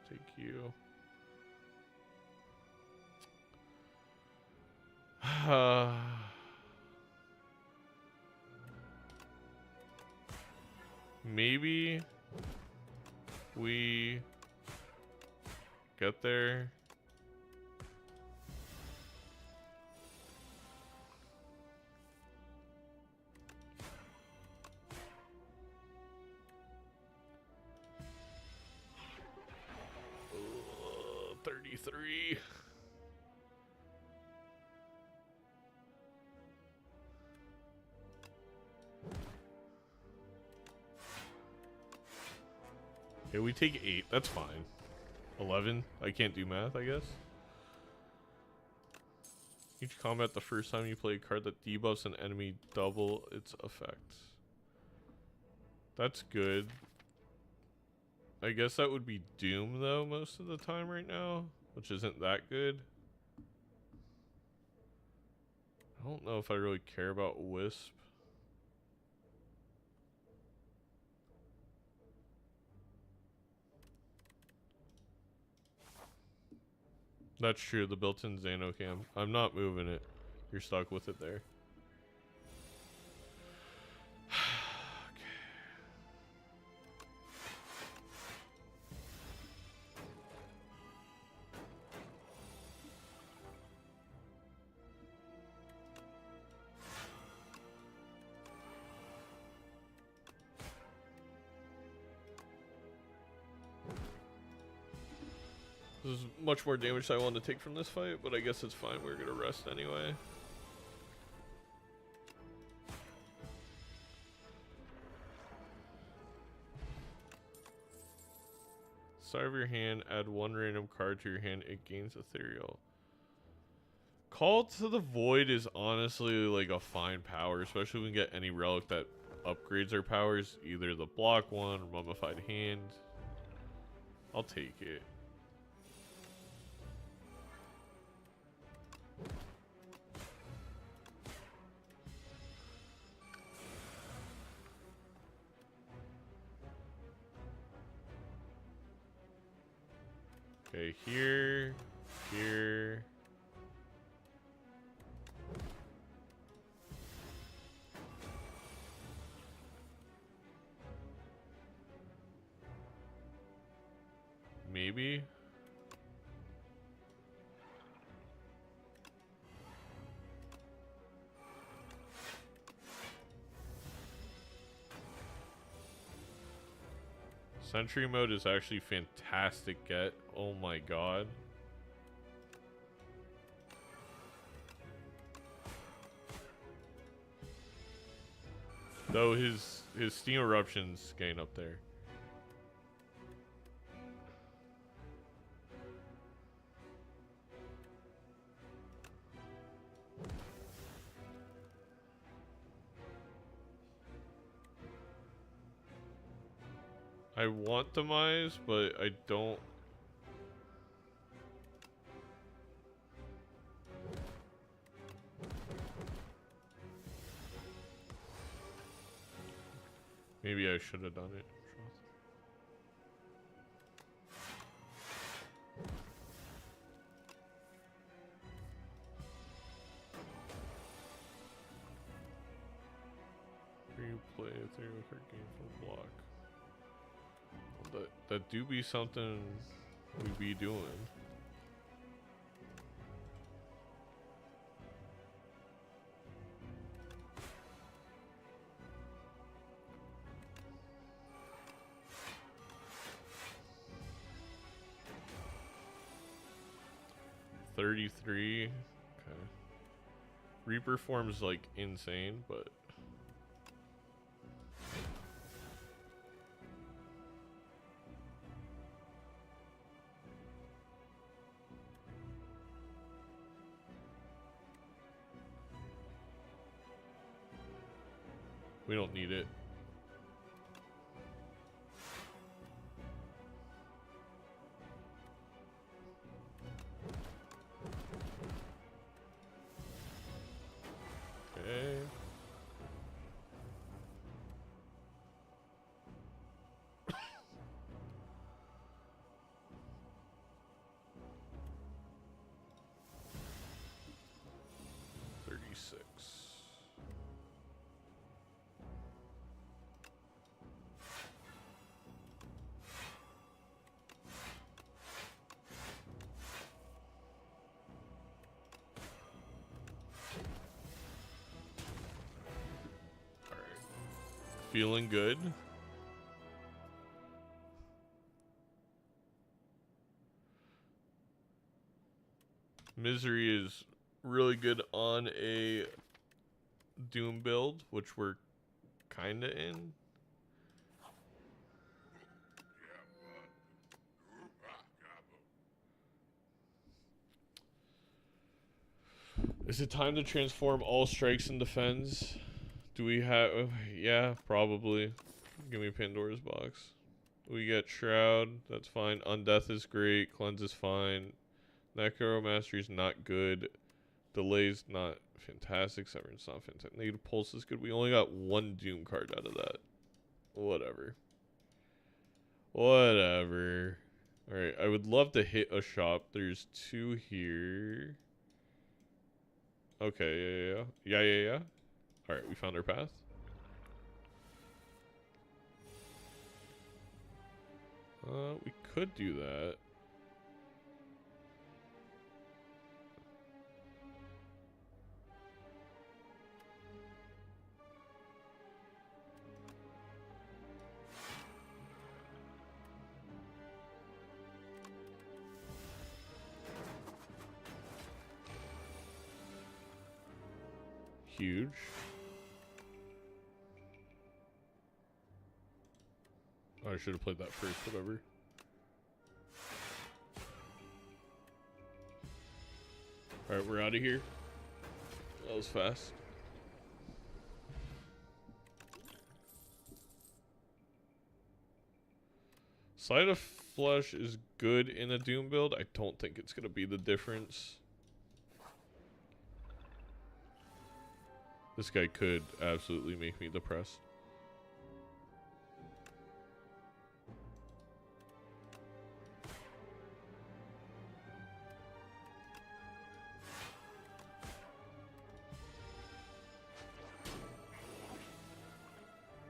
take you. Maybe we get there. 33. Okay, we take 8. That's fine. 11. I can't do math, I guess. Each combat the first time you play a card that debuffs an enemy double its effects. That's good. I guess that would be Doom though most of the time right now, which isn't that good. I don't know if I really care about Wisp. That's true, the built-in Xanocam. I'm not moving it. You're stuck with it there. This is much more damage than I wanted to take from this fight, but I guess it's fine. We're gonna rest anyway. Side of your hand, add 1 random card to your hand, it gains ethereal. Call to the Void is honestly like a fine power, especially when we get any relic that upgrades our powers, either the block one or mummified hand. I'll take it. Okay, here, here. Maybe. Sentry mode is actually fantastic get. Oh my god. Though his steam eruption's getting up there. I want demise, but I don't. Maybe I should have done it. You play a 3 card game for block. That do be something we be doing. $33. Okay. Reaper form's like insane, but we don't need it. Okay. Feeling good. Misery is really good on a Doom build, which we're kind of in. Is it time to transform all strikes into defense? Do we have... yeah, probably. Give me Pandora's box. We get Shroud. That's fine. Undeath is great. Cleanse is fine. Necromastery is not good. Delay's not fantastic. Severance not fantastic. Negative Pulse is good. We only got one Doom card out of that. Whatever. Whatever. Alright, I would love to hit a shop. There's 2 here. Okay, yeah. Alright, we found our path. We could do that. Huge. Oh, I should have played that first, whatever. Alright, we're out of here. That was fast. Sleight of Flesh is good in a Doom build. I don't think it's going to be the difference. This guy could absolutely make me depressed.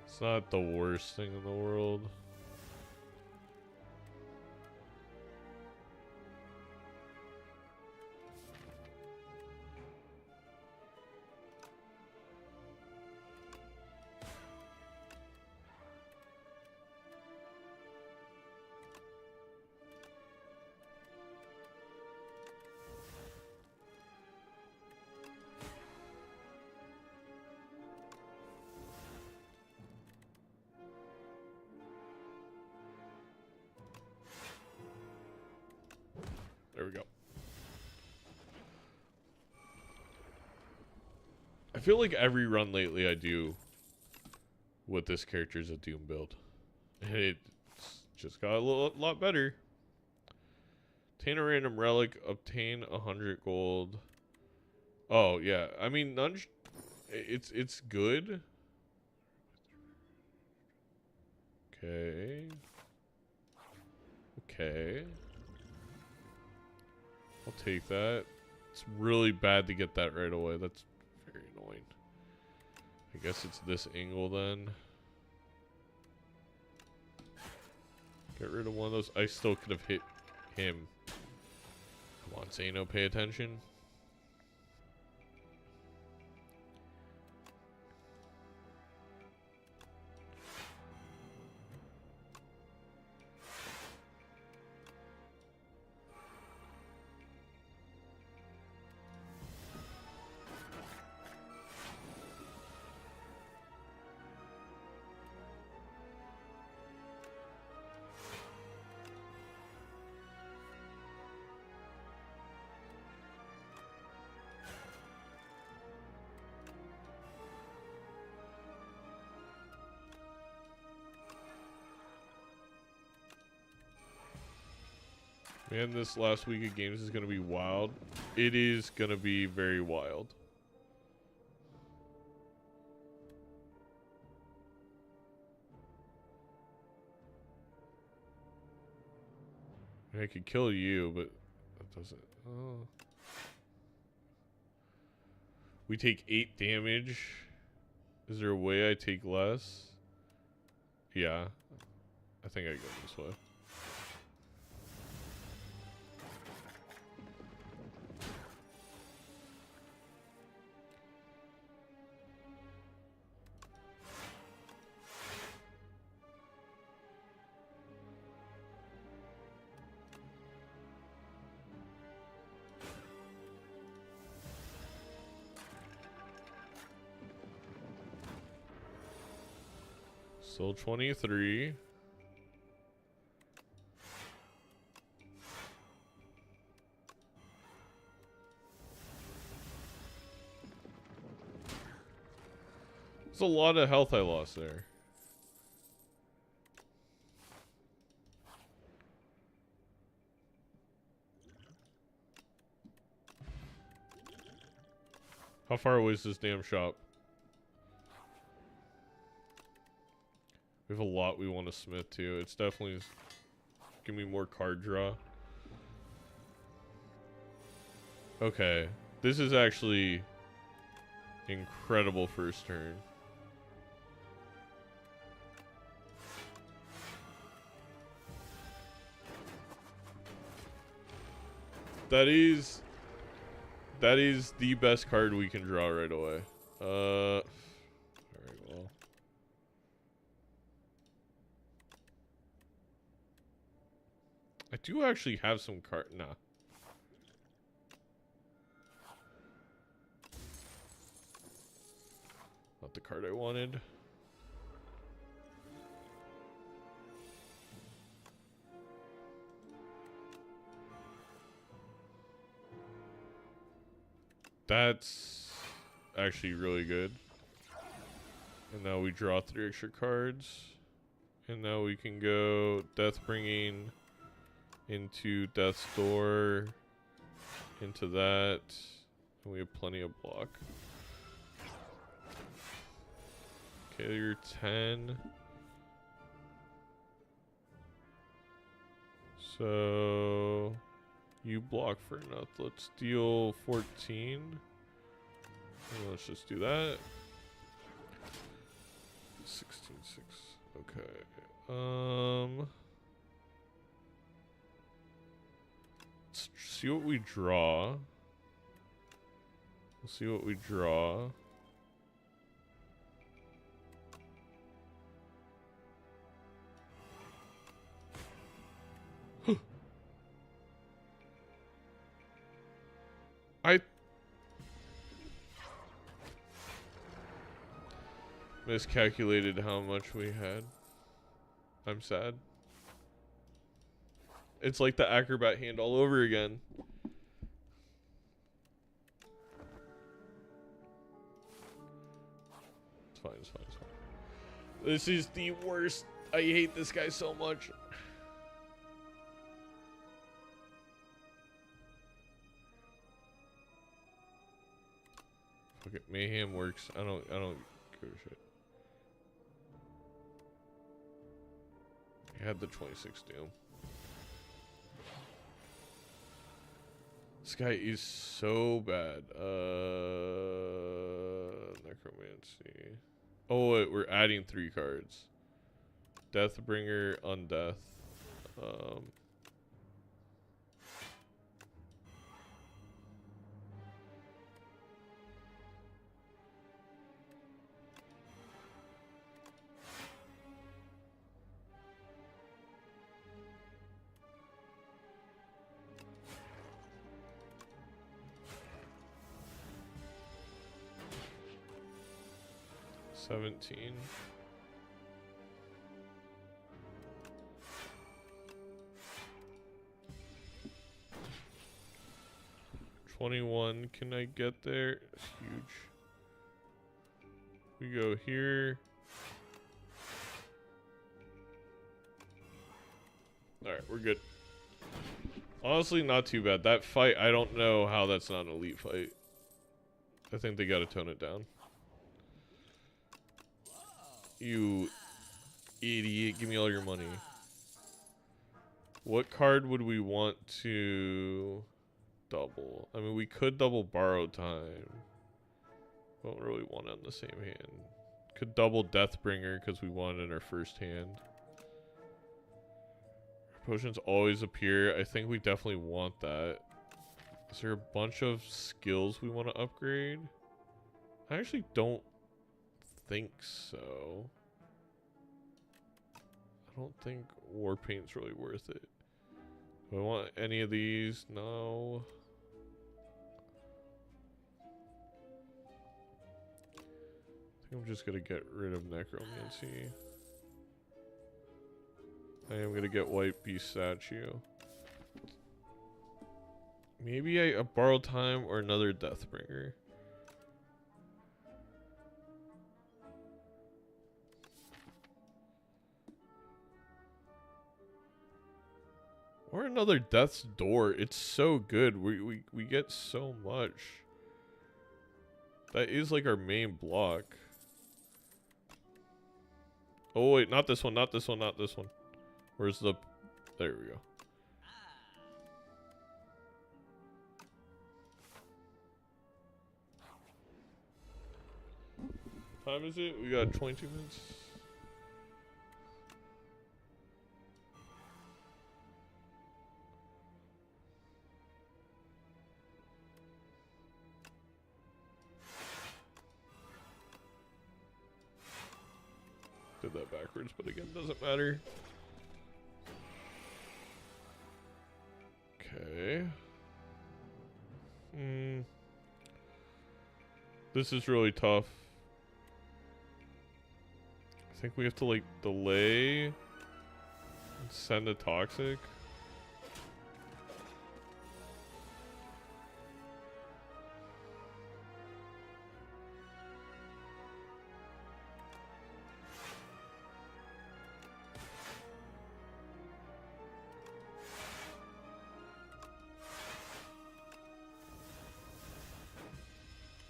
It's not the worst thing in the world. There we go. I feel like every run lately I do with this character is a Doom build. And it's just got a lot better. Obtain a random relic, obtain 100 gold. Oh, yeah. I mean, it's good. Okay. Okay. I'll take that. It's really bad to get that right away. That's very annoying. I guess it's this angle then. Get rid of one of those. I still could have hit him. Come on, Zano, pay attention. Man, this last week of games is going to be wild. It is going to be very wild. I could kill you, but that doesn't... Oh. We take 8 damage. Is there a way I take less? Yeah. I think I go this way. Still 23. There's a lot of health I lost there. How far away is this damn shop? We have a lot we want to smith too. It's definitely give me more card draw. Okay, this is actually incredible first turn. That is the best card we can draw right away. Alright, well. I do actually have some card. Nah. Not the card I wanted. That's actually really good. And now we draw 3 extra cards. And now we can go Deathbringing into Death's Door, into that. And we have plenty of block. Okay, you're 10. So you block for enough. Let's deal 14. And let's just do that. 16-6. Okay. Let's see what we draw. We'll see what we draw. I miscalculated how much we had. I'm sad. It's like the acrobat hand all over again. It's fine, it's fine, it's fine. This is the worst. I hate this guy so much. Fuck it, mayhem works. I don't give a shit. I had the 26 doom. This guy is so bad. Necromancy. Oh wait, we're adding 3 cards. Deathbringer, Undeath. 17. $21. Can I get there? It's huge. We go here. Alright, we're good. Honestly, not too bad. That fight, I don't know how that's not an elite fight. I think they gotta tone it down. You idiot. Give me all your money. What card would we want to double? I mean, we could double Borrow Time. Don't really want it on the same hand. Could double Deathbringer because we want it in our first hand. Potions always appear. I think we definitely want that. Is there a bunch of skills we want to upgrade? I actually don't think so. I don't think War Paint's really worth it. Do I want any of these? No. I think I'm just gonna get rid of Necromancy. I am gonna get white beast statue. Maybe a borrowed time or another Deathbringer. Or another Death's Door. It's so good. We get so much. That is like our main block. Oh wait, not this one, not this one, not this one. Where's the... There we go. What time is it? We got 22 minutes. Did that backwards, but again, doesn't matter. Okay. This is really tough. I think we have to like delay and send a toxic.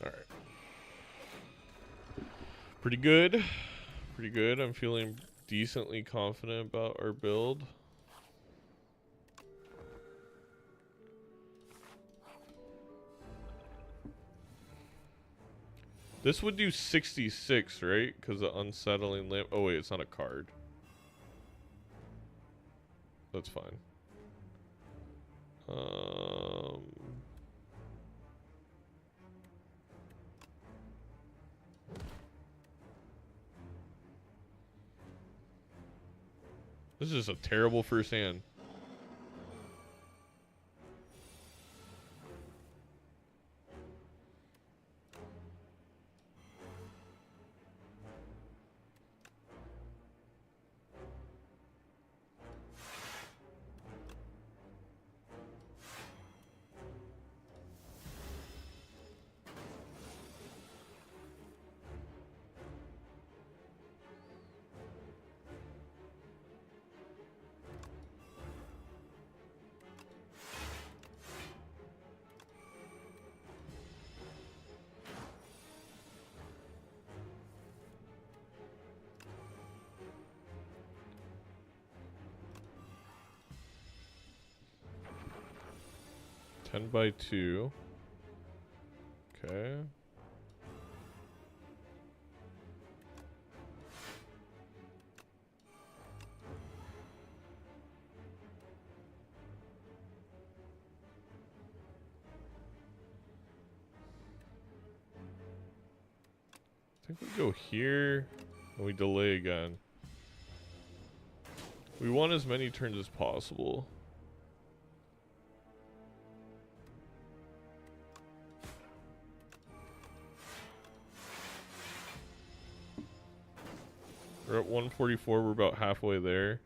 All right. Pretty good. Pretty good. I'm feeling decently confident about our build. This would do 66, right? Because the unsettling lamp. Oh wait, it's not a card. That's fine. This is a terrible first hand. Ten by 2. Okay. I think we go here and we delay again. We want as many turns as possible. We're at 144, we're about halfway there.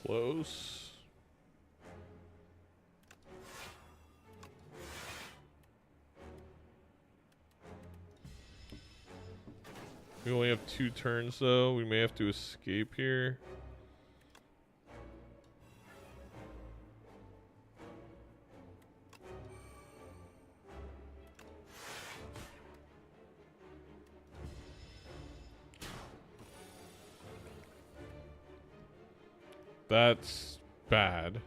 Close. We only have 2 turns though. We may have to escape here. That's bad.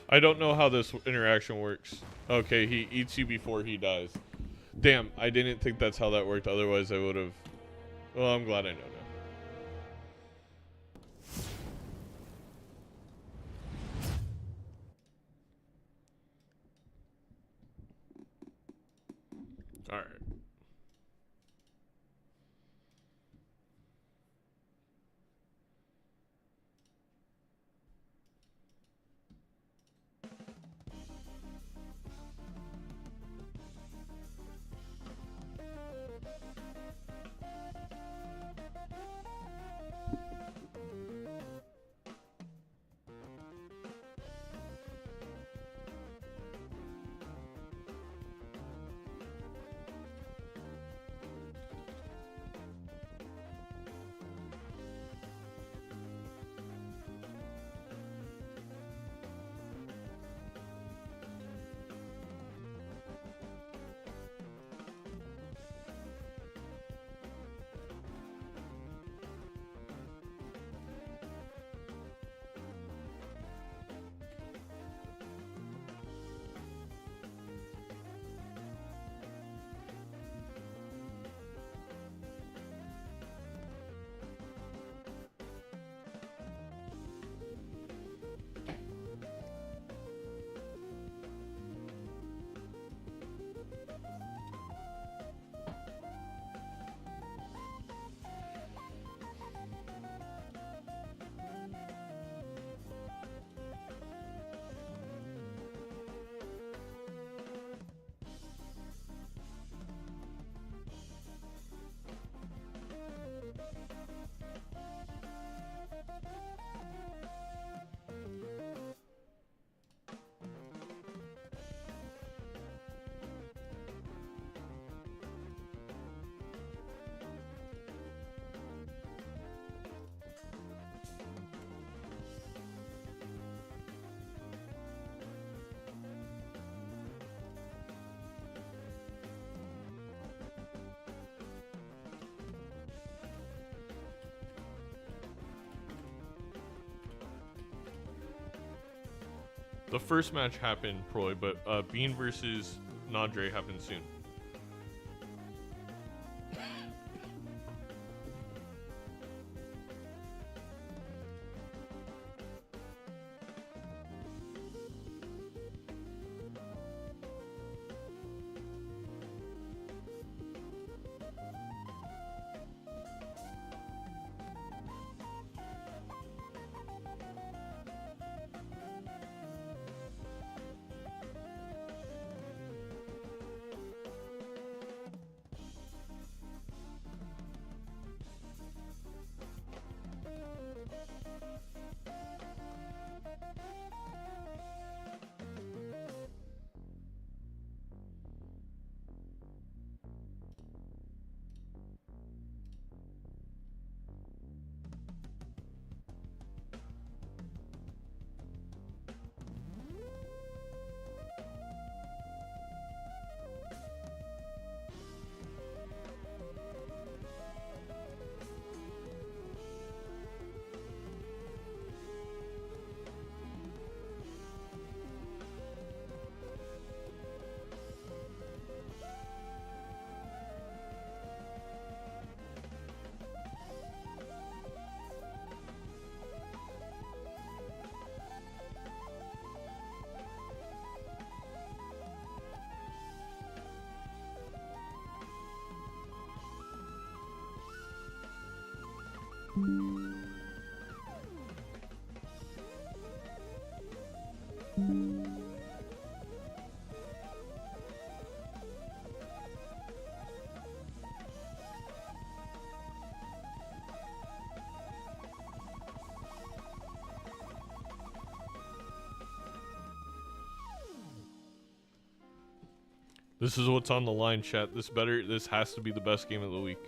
I don't know how this interaction works. Okay, he eats you before he dies. Damn, I didn't think that's how that worked. Otherwise, I would have. Well, I'm glad I know now. All right. The first match happened, Proy, but Bean versus Nandre happened soon. This is what's on the line, chat. This has to be the best game of the week.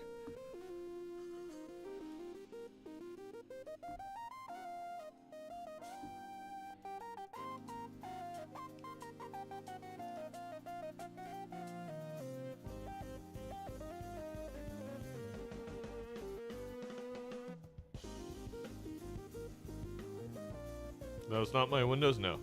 No, it's not my Windows now.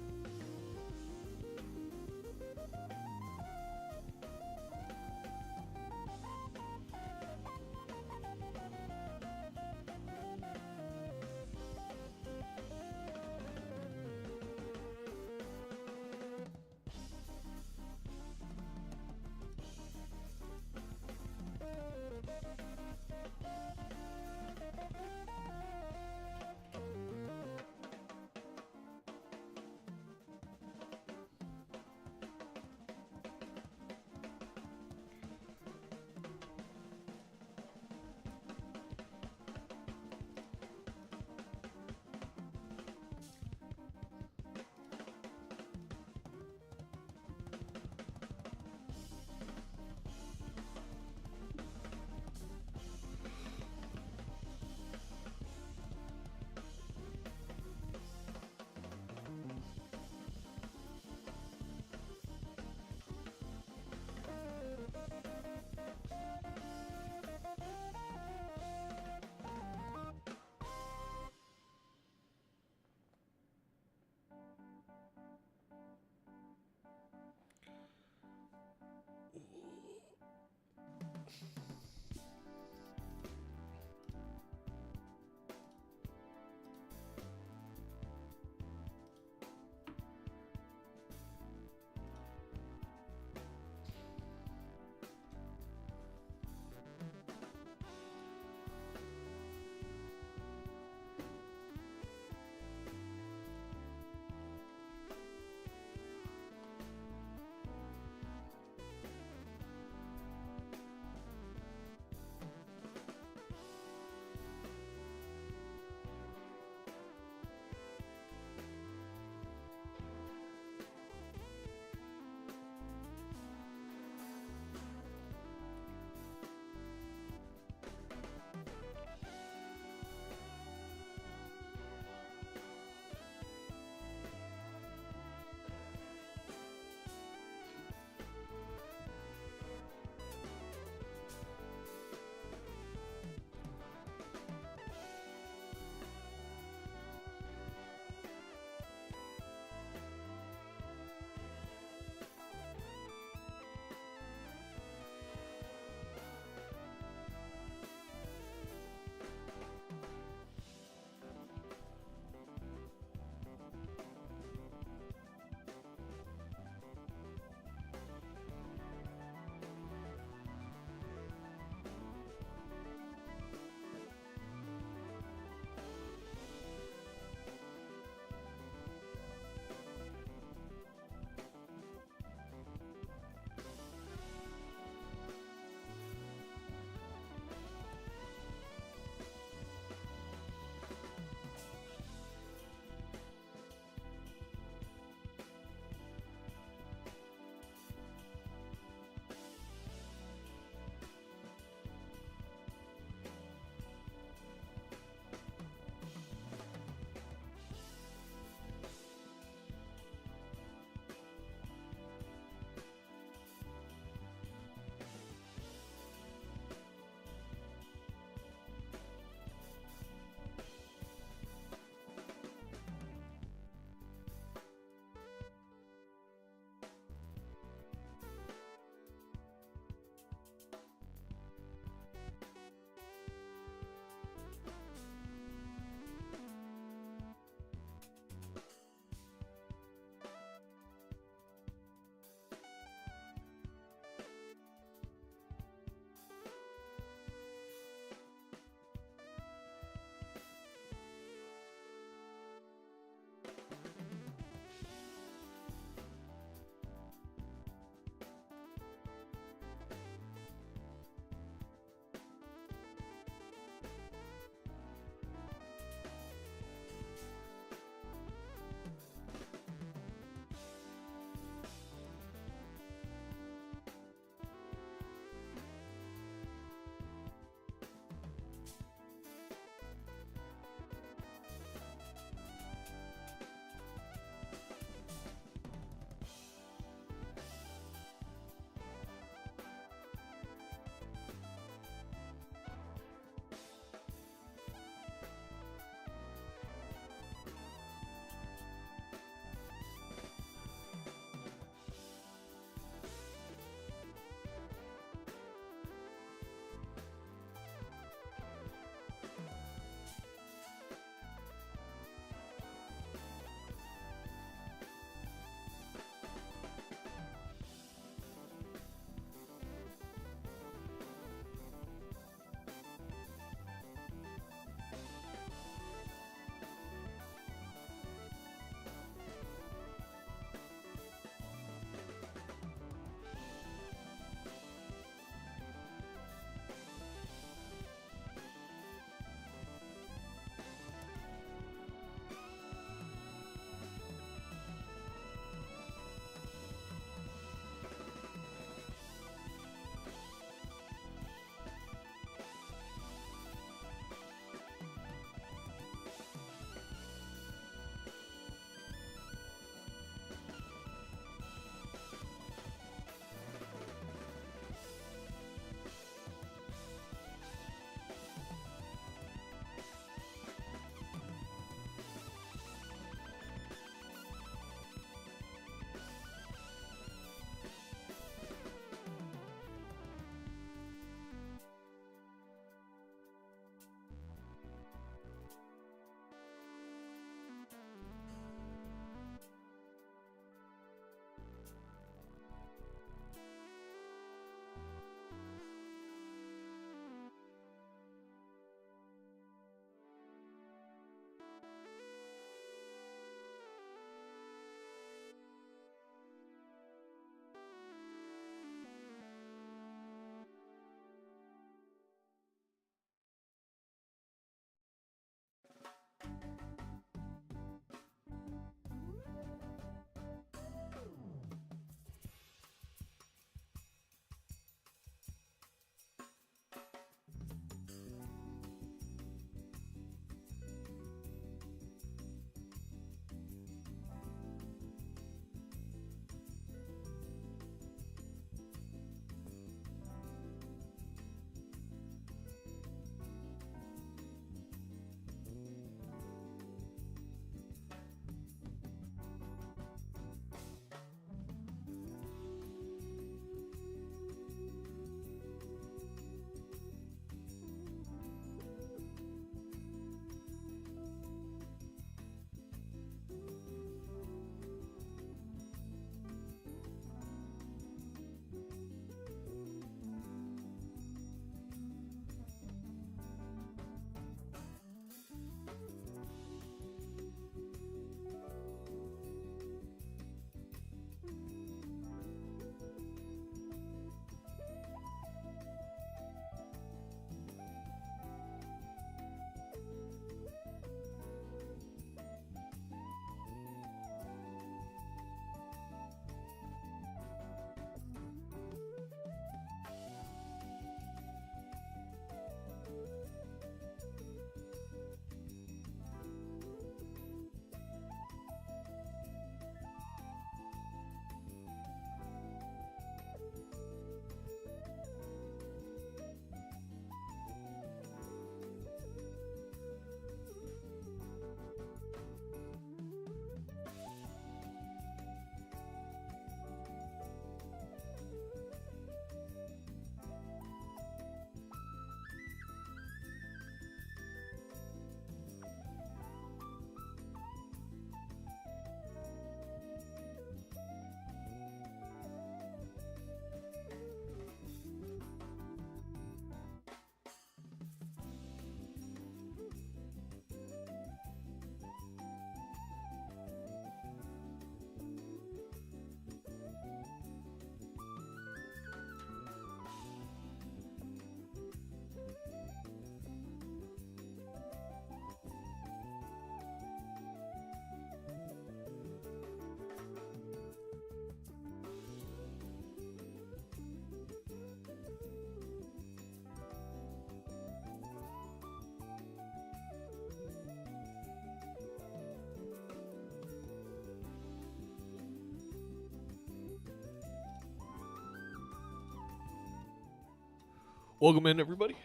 Welcome in, everybody.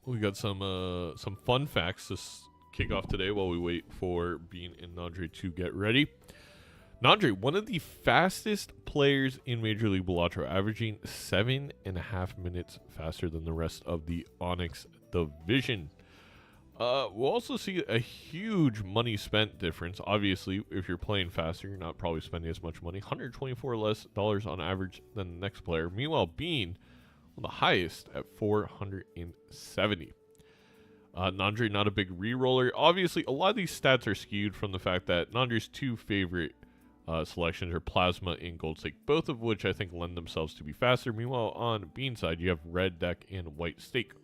We got some fun facts to kick off today while we wait for Bean and Nandre to get ready. Nandre, one of the fastest players in Major League Balatro, averaging 7.5 minutes faster than the rest of the Onyx division. We'll also see a huge money spent difference. Obviously, if you're playing faster, you're not probably spending as much money. $124 less on average than the next player. Meanwhile, Bean, the highest at 470. Nandre, not a big re-roller. Obviously, a lot of these stats are skewed from the fact that Nandre's two favorite selections are Plasma and Gold Stake, both of which I think lend themselves to be faster. Meanwhile, on Bean's side, you have Red Deck and White Stake.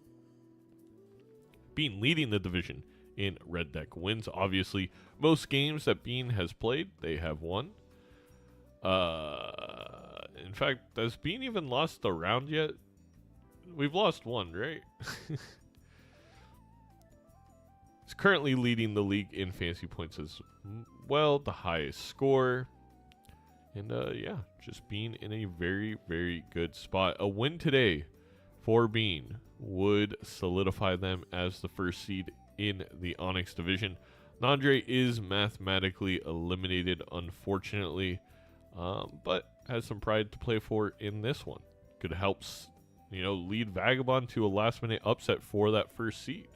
Bean leading the division in Red Deck wins. Obviously, most games that Bean has played, they have won. In fact, has Bean even lost a round yet? We've lost one, right? He's currently leading the league in fantasy points as well, the highest score. And yeah, just Bean in a very, very good spot. A win today for Bean would solidify them as the first seed in the Onyx division. Nandre is mathematically eliminated, unfortunately, but has some pride to play for in this one. Could help, lead Vagabond to a last-minute upset for that first seed.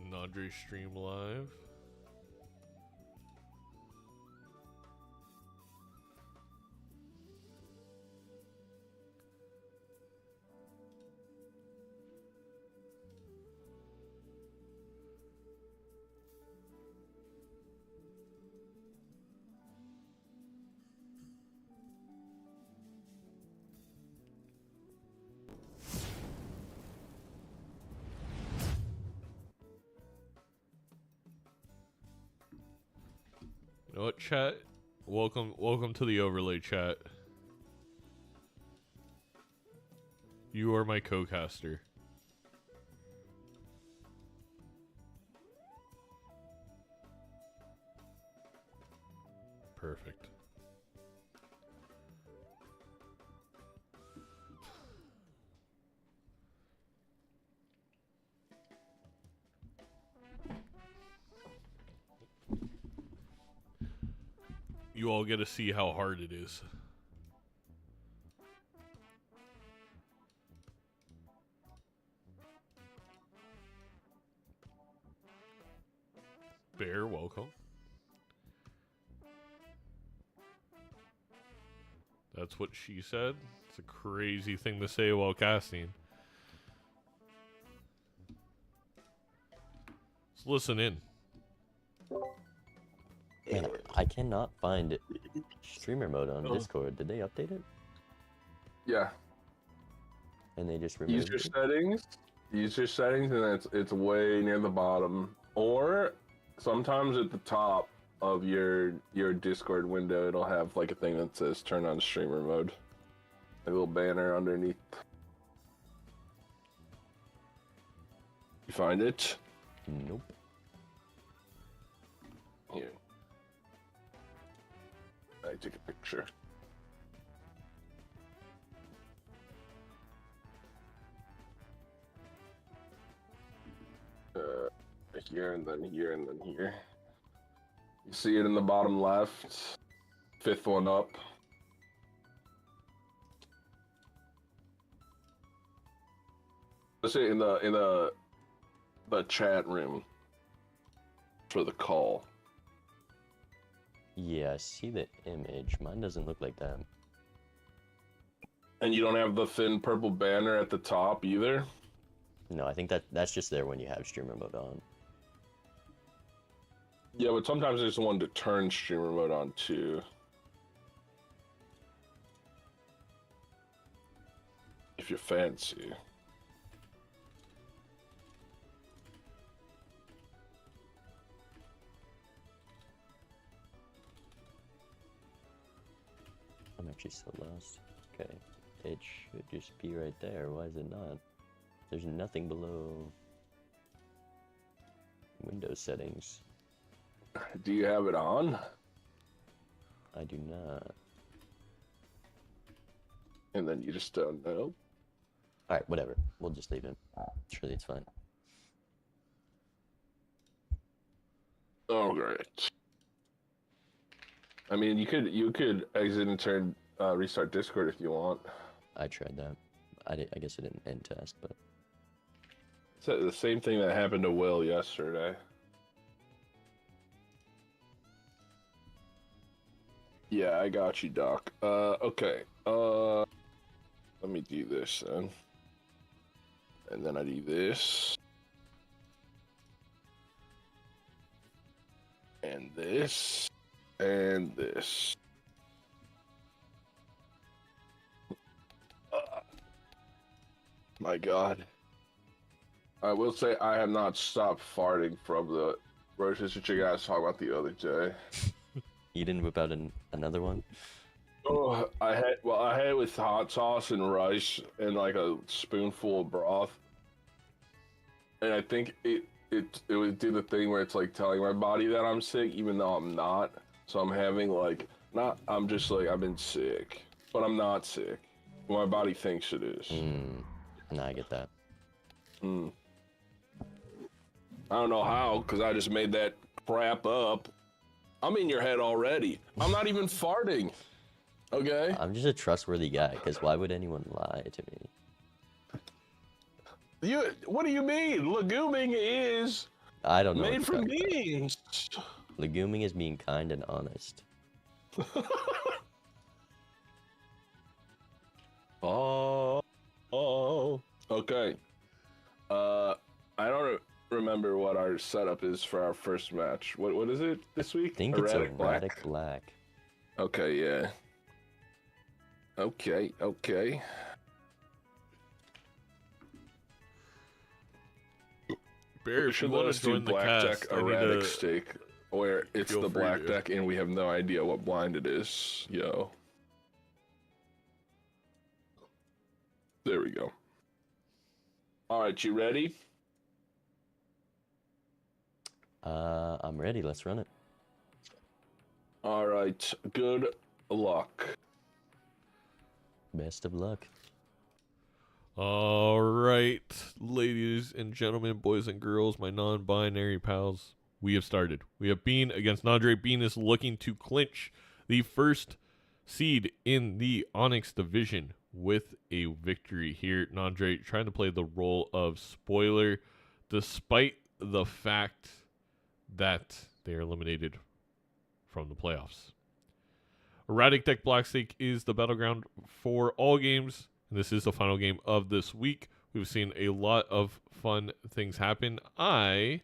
Nandre stream live. You know what, chat? Welcome to the overlay, chat. You are my co-caster. Perfect. You all get to see how hard it is. Bear, welcome. That's what she said. It's a crazy thing to say while casting. Let's listen in.
Man, I cannot find streamer mode on Discord. Did they update it?
Yeah.
And they just removed
User settings. User settings, and it's way near the bottom, or sometimes at the top of your Discord window, it'll have like a thing that says "Turn on streamer mode." A little banner underneath. You find it?
Nope.
Here. I take a picture. Here and then here and then here. You see it in the bottom left, fifth one up. Let's say in the chat room for the call.
Yeah, I see the image. Mine doesn't look like that.
And you don't have the thin purple banner at the top either?
No, I think that's just there when you have streamer mode on.
Yeah, but sometimes there's one to turn streamer mode on too. If you're fancy.
I'm actually so lost. Okay, it should just be right there. Why is it not? There's nothing below Windows settings.
Do you have it on?
I do not.
And then you just don't know?
Alright, whatever. We'll just leave it. Surely it's fine.
Oh, great. I mean, you could exit and turn restart Discord if you want.
I tried that. I guess I didn't end test, but
It's the same thing that happened to Will yesterday. Yeah, I got you, Doc. Okay. Let me do this then. And then I do this. And this. And this. My God. I will say I have not stopped farting from the roaches that you guys talked about the other day.
you didn't whip out another one?
Oh, I had it with hot sauce and rice and like a spoonful of broth. And I think it would do the thing where it's like telling my body that I'm sick even though I'm not. So I'm having like I'm just like I've been sick, but I'm not sick. My body thinks it is.
No, I get that.
I don't know how, because I just made that crap up. I'm in your head already. I'm not even farting. Okay?
I'm just a trustworthy guy, because why would anyone lie to me?
What do you mean? Legueming is
I don't know.
made from beans.
Legueming is being kind and honest.
Oh. Okay. I don't remember what our setup is for our first match. What is it this week?
I think it's Erratic Black.
Okay, yeah. Okay.
Bear, if you want to join the cast,
deck erratic stake, where it's the black deck and we have no idea what blind it is. Yo. There we go. All right, you ready?
I'm ready. Let's run it.
All right. Good luck.
Best of luck.
All right, ladies and gentlemen, boys and girls, my non-binary pals, we have started. We have Bean against Nandre. Bean is looking to clinch the first seed in the Onyx division with a victory here. Nandre trying to play the role of spoiler, despite the fact that they are eliminated from the playoffs. Erratic Deck Blackstake is the battleground for all games. And this is the final game of this week. We've seen a lot of fun things happen. I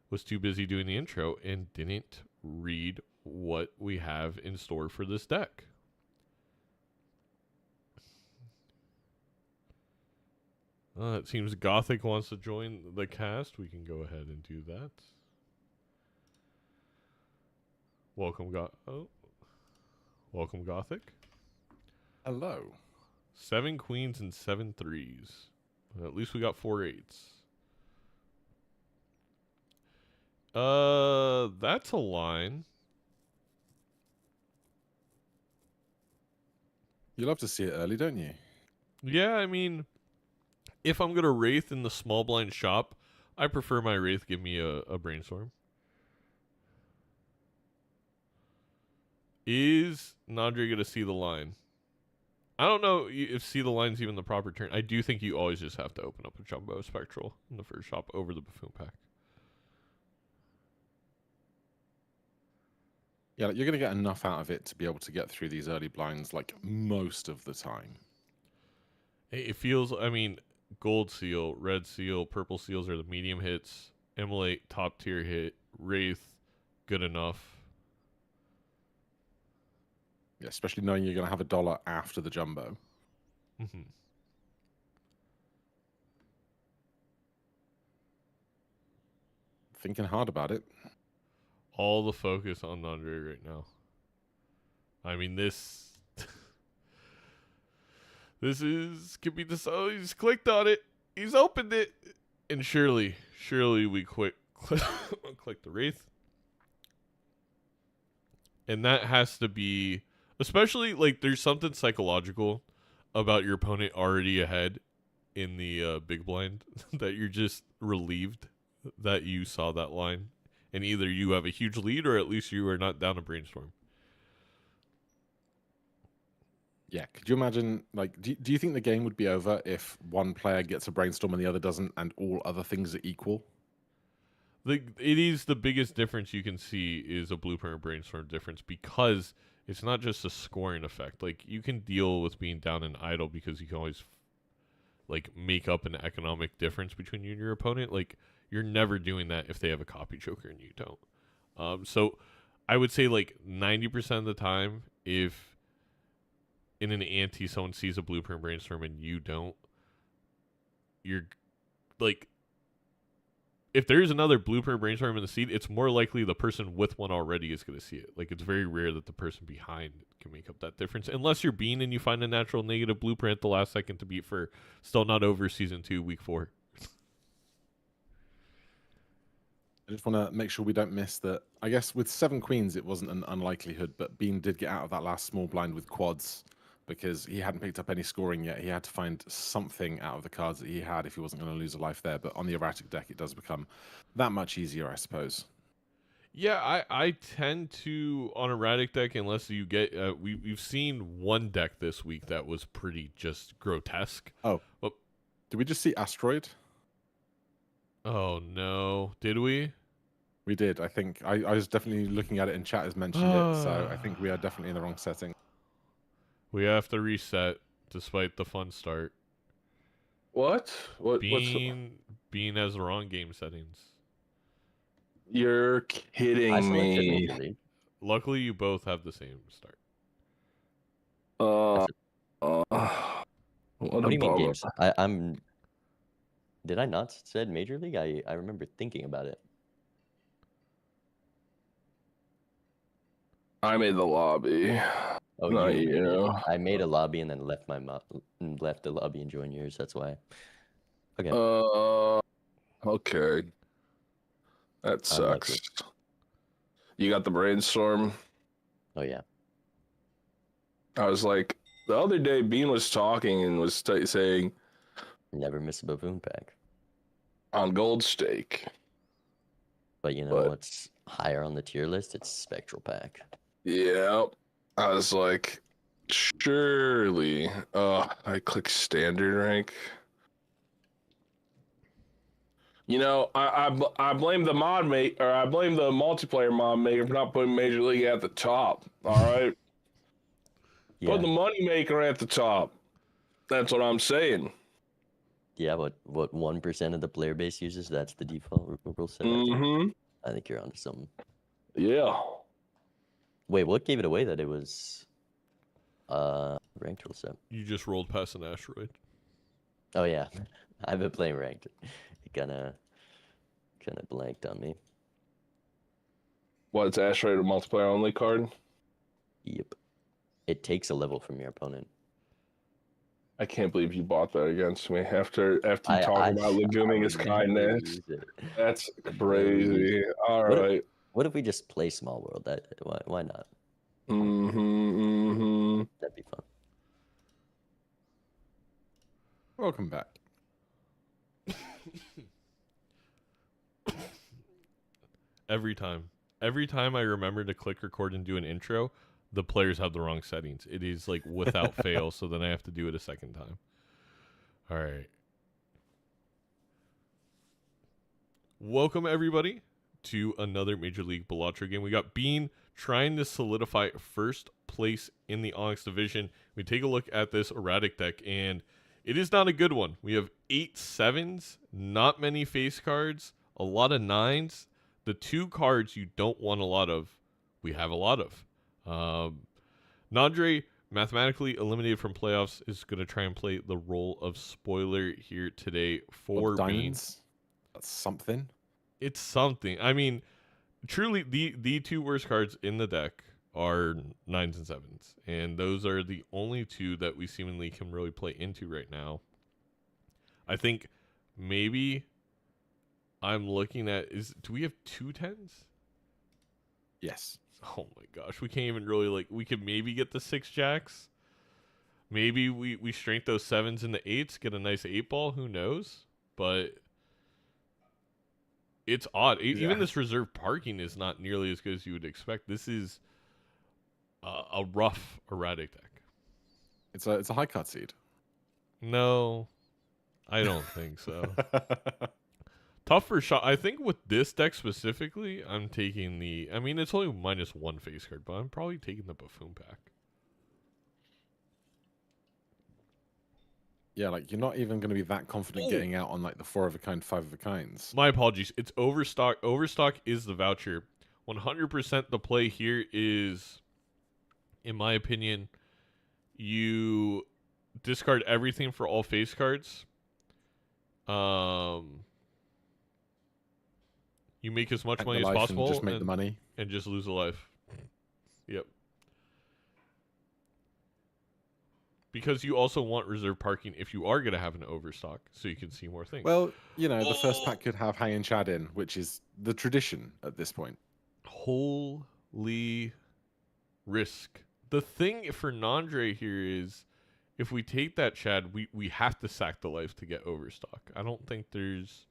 was too busy doing the intro and didn't read what we have in store for this deck. It seems Gothic wants to join the cast. We can go ahead and do that. Welcome, Welcome, Gothic.
Hello.
7 queens and 7 threes. Well, at least we got 4 eights. That's a line.
You love to see it early, don't you?
Yeah, I mean, if I'm gonna Wraith in the small blind shop, I prefer my Wraith give me a brainstorm. Is Nandre gonna see the line? I don't know if see the line's even the proper turn. I do think you always just have to open up a Jumbo Spectral in the first shop over the Buffoon pack.
Yeah, you're going to get enough out of it to be able to get through these early blinds like most of the time.
It feels, I mean, gold seal, red seal, purple seals are the medium hits. Immolate, top tier hit. Wraith, good enough.
Yeah, especially knowing you're going to have $1 after the jumbo.
Mm-hmm.
Thinking hard about it.
All the focus on Nandre right now. I mean, this could be the, oh, he's clicked on it. He's opened it. And surely we click the Wraith. And that has to be, especially, like, there's something psychological about your opponent already ahead in the big blind that you're just relieved that you saw that line. And either you have a huge lead or at least you are not down a brainstorm.
Yeah, could you imagine, like, do you think the game would be over if one player gets a brainstorm and the other doesn't, and all other things are equal?
It is the biggest difference you can see is a blueprint brainstorm difference, because it's not just a scoring effect. Like, you can deal with being down and idle because you can always, like, make up an economic difference between you and your opponent. Like, you're never doing that if they have a copy choker and you don't. So I would say, like, 90% of the time, if in an ante someone sees a blueprint brainstorm and you don't, you're, like, if there's another blueprint brainstorm in the seed, it's more likely the person with one already is going to see it. Like, it's very rare that the person behind can make up that difference. Unless you're Bean and you find a natural negative blueprint at the last second to beat for still not over Season 2, Week 4.
I just want to make sure we don't miss that. I guess with 7 queens, it wasn't an unlikelihood, but Bean did get out of that last small blind with quads because he hadn't picked up any scoring yet. He had to find something out of the cards that he had if he wasn't going to lose a life there. But on the erratic deck, it does become that much easier, I suppose.
Yeah, I tend to, on erratic deck, unless you get, we've seen one deck this week that was pretty just grotesque.
Oh,
well,
did we just see Asteroid?
Oh no, did we?
We did. I think I was definitely looking at it in chat as mentioned it, so I think we are definitely in the wrong setting.
We have to reset despite the fun start.
What?
Bean has the wrong game settings.
You're kidding me.
Luckily, you both have the same start.
What do you mean games? I'm. Did I not said Major League? I remember thinking about it.
I made the lobby.
Oh,
not you.
I made a lobby and then left left the lobby and joined yours. That's why. Okay.
Okay. That sucks. You got the brainstorm.
Oh yeah.
I was like, the other day, Bean was talking and was saying,
never miss a buffoon pack
on gold stake.
But you know what's higher on the tier list? It's spectral pack.
Yeah. I was like, surely. I click standard rank. You know, I blame the mod mate, or I blame the multiplayer mod maker for not putting Major League at the top. All right.
Yeah.
Put the money maker at the top. That's what I'm saying.
Yeah, what 1% of the player base uses? That's the default rule set.
Mm-hmm.
I think you're onto something.
Yeah.
Wait, what gave it away that it was ranked rule set?
You just rolled past an asteroid.
Oh yeah, I've been playing ranked. It kind of blanked on me.
What's asteroid a multiplayer only card?
Yep. It takes a level from your opponent.
I can't believe you bought that against me after talking about leguming his kindness. That's crazy. All right.
What if we just play Small World? Why not? That'd be fun.
Welcome back.
Every time I remember to click record and do an intro, the players have the wrong settings. It is like without fail, so then I have to do it a second time. All right. Welcome, everybody, to another Major League Balatro game. We got Bean trying to solidify first place in the Onyx division. We take a look at this erratic deck, and It is not a good one. We have 8 7s, not many face cards, a lot of 9s. The 2 cards you don't want a lot of, we have a lot of. Nandre, mathematically eliminated from playoffs, is going to try and play the role of spoiler here today for Bean.
Diamonds. That's something.
It's something. I mean, truly, the 2 worst cards in the deck are 9s and 7s, and those are the only 2 that we seemingly can really play into right now. I think maybe I'm looking at, do we have 2 10s?
Yes.
Oh my gosh, we can't even really, we could maybe get the 6 jacks. Maybe we strength those 7s and the 8s, get a nice 8 ball, who knows? But it's odd. Even this reserve parking is not nearly as good as you would expect. This is a rough, erratic deck.
It's a high card seed.
No, I don't think so. Tougher shot. I think with this deck specifically, I'm taking I mean, it's only -1 face card, but I'm probably taking the Buffoon pack.
Yeah, you're not even going to be that confident getting out on the 4 of a kind, 5 of a kinds.
My apologies. It's Overstock. Overstock is the voucher. 100% the play here is, in my opinion, you discard everything for all face cards. You make as much money as possible.
And just make the money.
And just lose a life. Yep. Because you also want reserve parking if you are going to have an overstock, so you can see more things.
Well, the first pack could have High and Chad in, which is the tradition at this point.
Holy risk. The thing for Nandre here is, if we take that Chad, we have to sack the life to get overstock. I don't think there's...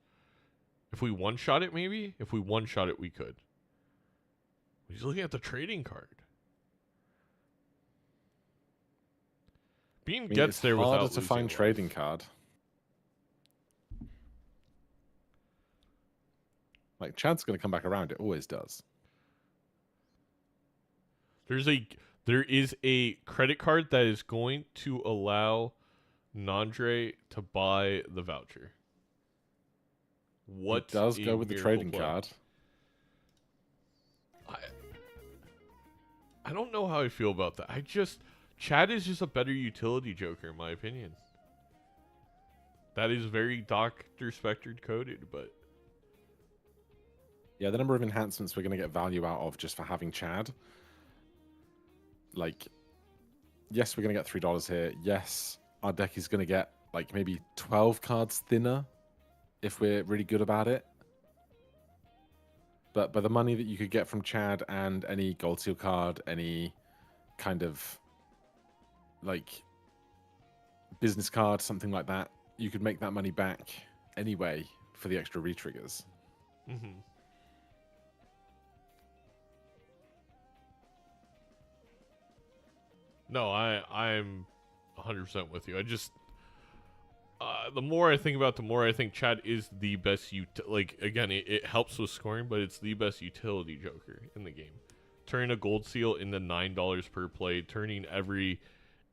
If we one-shot it, maybe? If we one-shot it, we could. He's looking at the trading card. Bean gets there without
harder to find
life.
trading card. Chad's going to come back around. It always does.
There is a credit card that is going to allow Nandre to buy the voucher. What
it does go with the trading
play.
card.
I don't know how I feel about that. Chad is just a better utility joker, in my opinion. That is very Dr. Spectred coded, but...
Yeah, the number of enhancements we're going to get value out of just for having Chad. Yes, we're going to get $3 here. Yes, our deck is going to get, maybe 12 cards thinner if we're really good about it. But the money that you could get from Chad and any Gold Seal card, any kind of business card, something like that, you could make that money back anyway for the extra retriggers.
Mm-hmm. No, I'm 100% with you. I just the more I think about it, the more I think Chad is the best again, it helps with scoring, but it's the best utility joker in the game. Turning a gold seal into $9 per play, turning every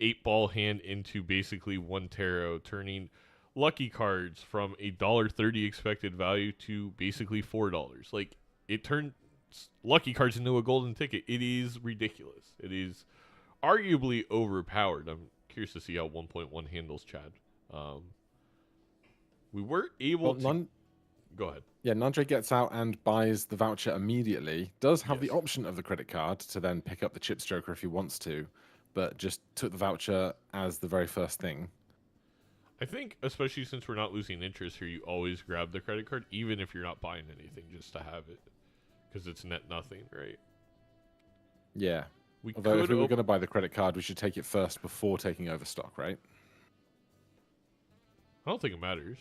8-ball hand into basically 1 tarot, turning lucky cards from a $1.30 expected value to basically $4. It turns lucky cards into a golden ticket. It is ridiculous. It is arguably overpowered. I'm curious to see how 1.1 handles Chad. We were able to... Go ahead.
Yeah, Nandre gets out and buys the voucher immediately. Does have the option of the credit card to then pick up the chips joker if he wants to, but just took the voucher as the very first thing.
I think, especially since we're not losing interest here, you always grab the credit card, even if you're not buying anything, just to have it. Because it's net nothing, right?
Yeah. Although if we were going to buy the credit card, we should take it first before taking overstock, right?
I don't think it matters.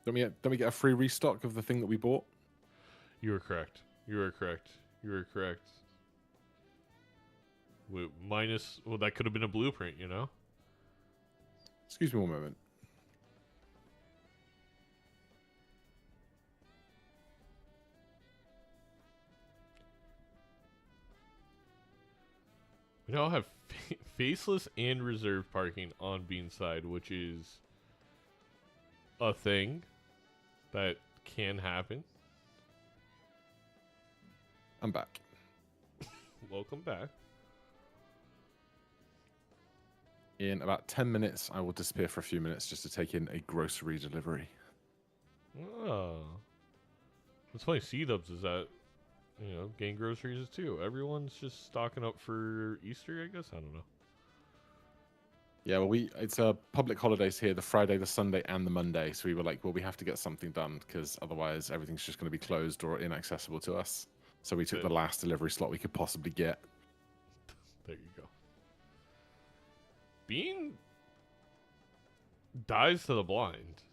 Don't we get a free restock of the thing that we bought?
You are correct. You are correct. You are correct. Well, that could have been a blueprint, you know?
Excuse me one moment.
We now have faceless and reserved parking on Bean's side, which is a thing that can happen.
I'm back.
Welcome back.
In about 10 minutes, I will disappear for a few minutes just to take in a grocery delivery.
Oh. What's funny, Seadubbs is that, you know, gain groceries too. Everyone's just stocking up for Easter, I guess. I don't know.
Yeah, well, it's public holidays here, the Friday, the Sunday, and the Monday. So we were like, well, we have to get something done because otherwise everything's just going to be closed or inaccessible to us. So we took the last delivery slot we could possibly get.
There you go. Bean dies to the blind.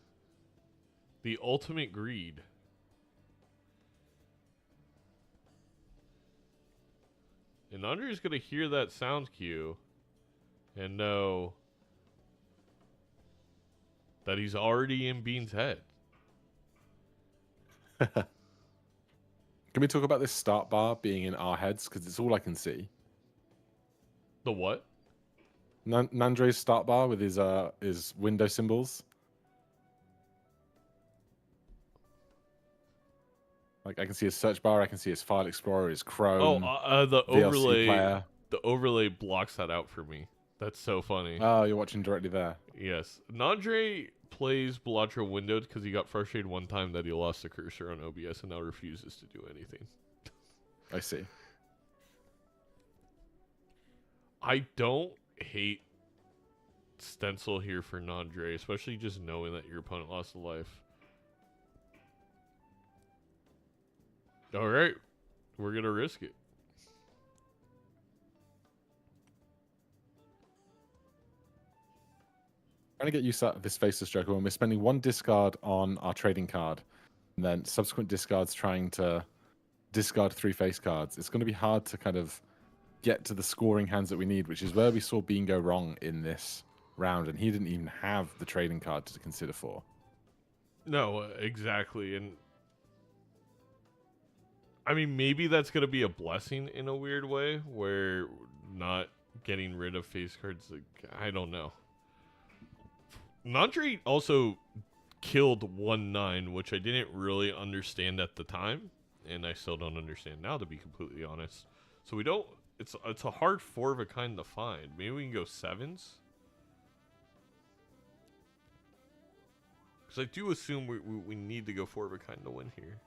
The ultimate greed. And Nandre's going to hear that sound cue and know that he's already in Bean's head.
Can we talk about this start bar being in our heads? Because it's all I can see.
The what?
Nandre's start bar with his window symbols. Like I can see his search bar, I can see his file explorer, his Chrome.
The
VLC
overlay.
player.
The overlay blocks that out for me. That's so funny.
Oh, you're watching directly there.
Yes. Nandre plays Balatro windowed because he got frustrated one time that he lost the cursor on OBS and now refuses to do anything.
I see.
I don't hate stencil here for Nandre, especially just knowing that your opponent lost a life. Alright. We're going to risk it.
Trying to get used to this faceless joker when we're spending one discard on our trading card and then subsequent discards trying to discard 3 face cards. It's going to be hard to kind of get to the scoring hands that we need, which is where we saw Bean go wrong in this round, and he didn't even have the trading card to consider for.
No, exactly. And I mean, maybe that's going to be a blessing in a weird way where not getting rid of face cards, like, I don't know. Nandre also killed 1-9, which I didn't really understand at the time, and I still don't understand now, to be completely honest. So we don't. It's a hard 4 of a kind to find. Maybe we can go 7s. Because I do assume we need to go 4 of a kind to win here.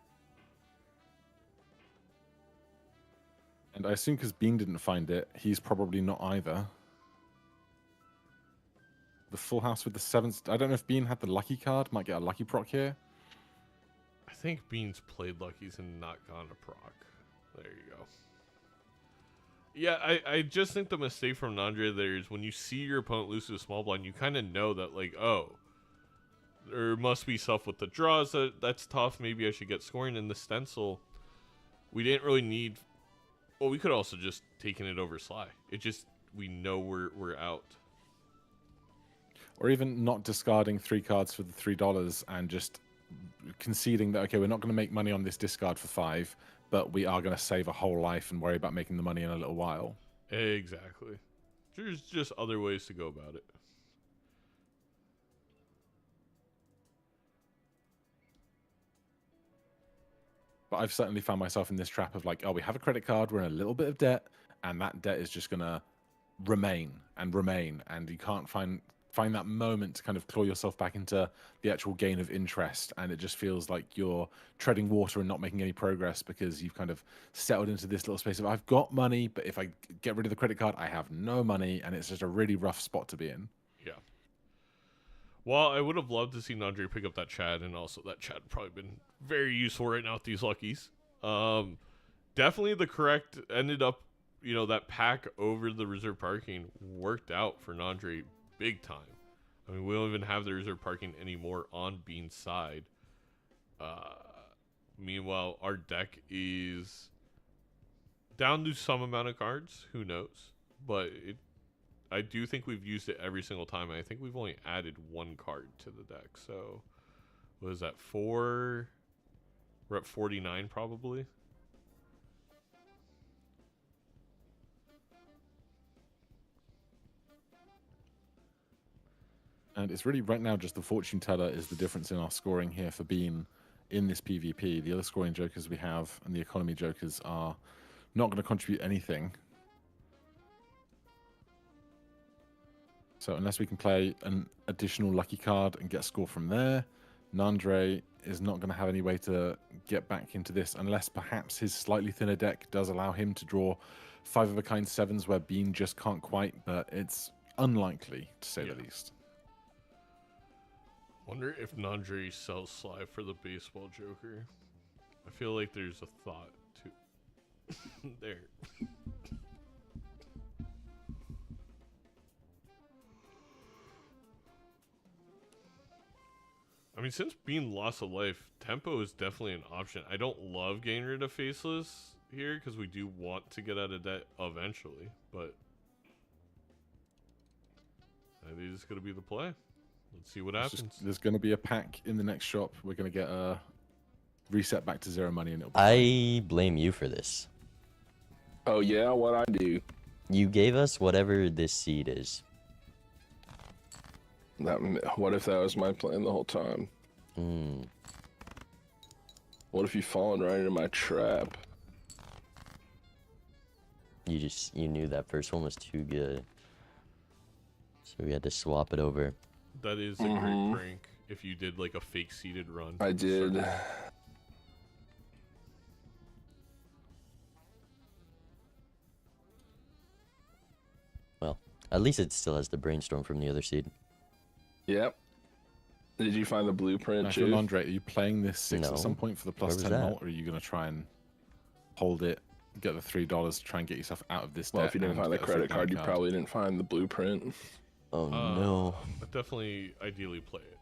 And I assume because Bean didn't find it, he's probably not either. The full house with the 7s. I don't know if Bean had the lucky card. Might get a lucky proc here.
I think Bean's played luckies and not gone to proc. There you go. Yeah, I just think the mistake from Nandre there is when you see your opponent lose to a small blind, you kind of know that, like, oh, there must be stuff with the draws that's tough. Maybe I should get scoring. In the stencil, we didn't really need. Well, we could also just taken it over Sly. It just, we know we're out.
Or even not discarding 3 cards for the $3 and just conceding that, okay, we're not going to make money on this discard for 5, but we are going to save a whole life and worry about making the money in a little while.
Exactly. There's just other ways to go about it.
But I've certainly found myself in this trap of like, oh, we have a credit card, we're in a little bit of debt, and that debt is just going to remain, and you can't find that moment to kind of claw yourself back into the actual gain of interest, and it just feels like you're treading water and not making any progress because you've kind of settled into this little space of I've got money, but if I get rid of the credit card, I have no money, and it's just a really rough spot to be in.
Yeah. Well, I would have loved to see Nandre pick up that Chad, and also that Chad probably been very useful right now with these luckies. Definitely the correct ended up, you know, that pack over the reserve parking worked out for Nandre big time. I mean, we don't even have the reserve parking anymore on Bean's side. Meanwhile, our deck is down to some amount of cards. Who knows? But I do think we've used it every single time. And I think we've only added 1 card to the deck. So, what is that? 4? We're at 49 probably.
And it's really right now just the fortune teller is the difference in our scoring here for Bean in this PvP. The other scoring jokers we have and the economy jokers are not going to contribute anything. So unless we can play an additional lucky card and get a score from there, Nandre is not going to have any way to get back into this unless perhaps his slightly thinner deck does allow him to draw 5-of-a-kind 7s where Bean just can't quite, but it's unlikely to say the least.
Wonder if Nandre sells Sly for the baseball joker. I feel like there's a thought to there. I mean, since Bean lost a life, tempo is definitely an option. I don't love getting rid of Faceless here because we do want to get out of debt eventually, but I think it's going to be the play. Let's see what happens.
There's going to be a pack in the next shop. We're going to get a reset back to 0 money. And
I blame you for this.
Oh, yeah? What'd I do?
You gave us whatever this seed is.
What if that was my plan the whole time? What if you fallen right into my trap?
You knew that first one was too good. So we had to swap it over.
That is a great prank if you did like a fake seeded run.
I did.
Well, at least it still has the brainstorm from the other seed.
Yep. Did you find the blueprint,
National
Chief?
Andre, are you playing this 6
No.
at some point for the plus
Where was
10
that?
mult, or are you going to try and hold it, get the $3 to try and get yourself out of this
Well,
debt
if you didn't
and
find the
get a
credit
free
card, you
card?
probably didn't find the blueprint.
Oh no.
I definitely ideally play it.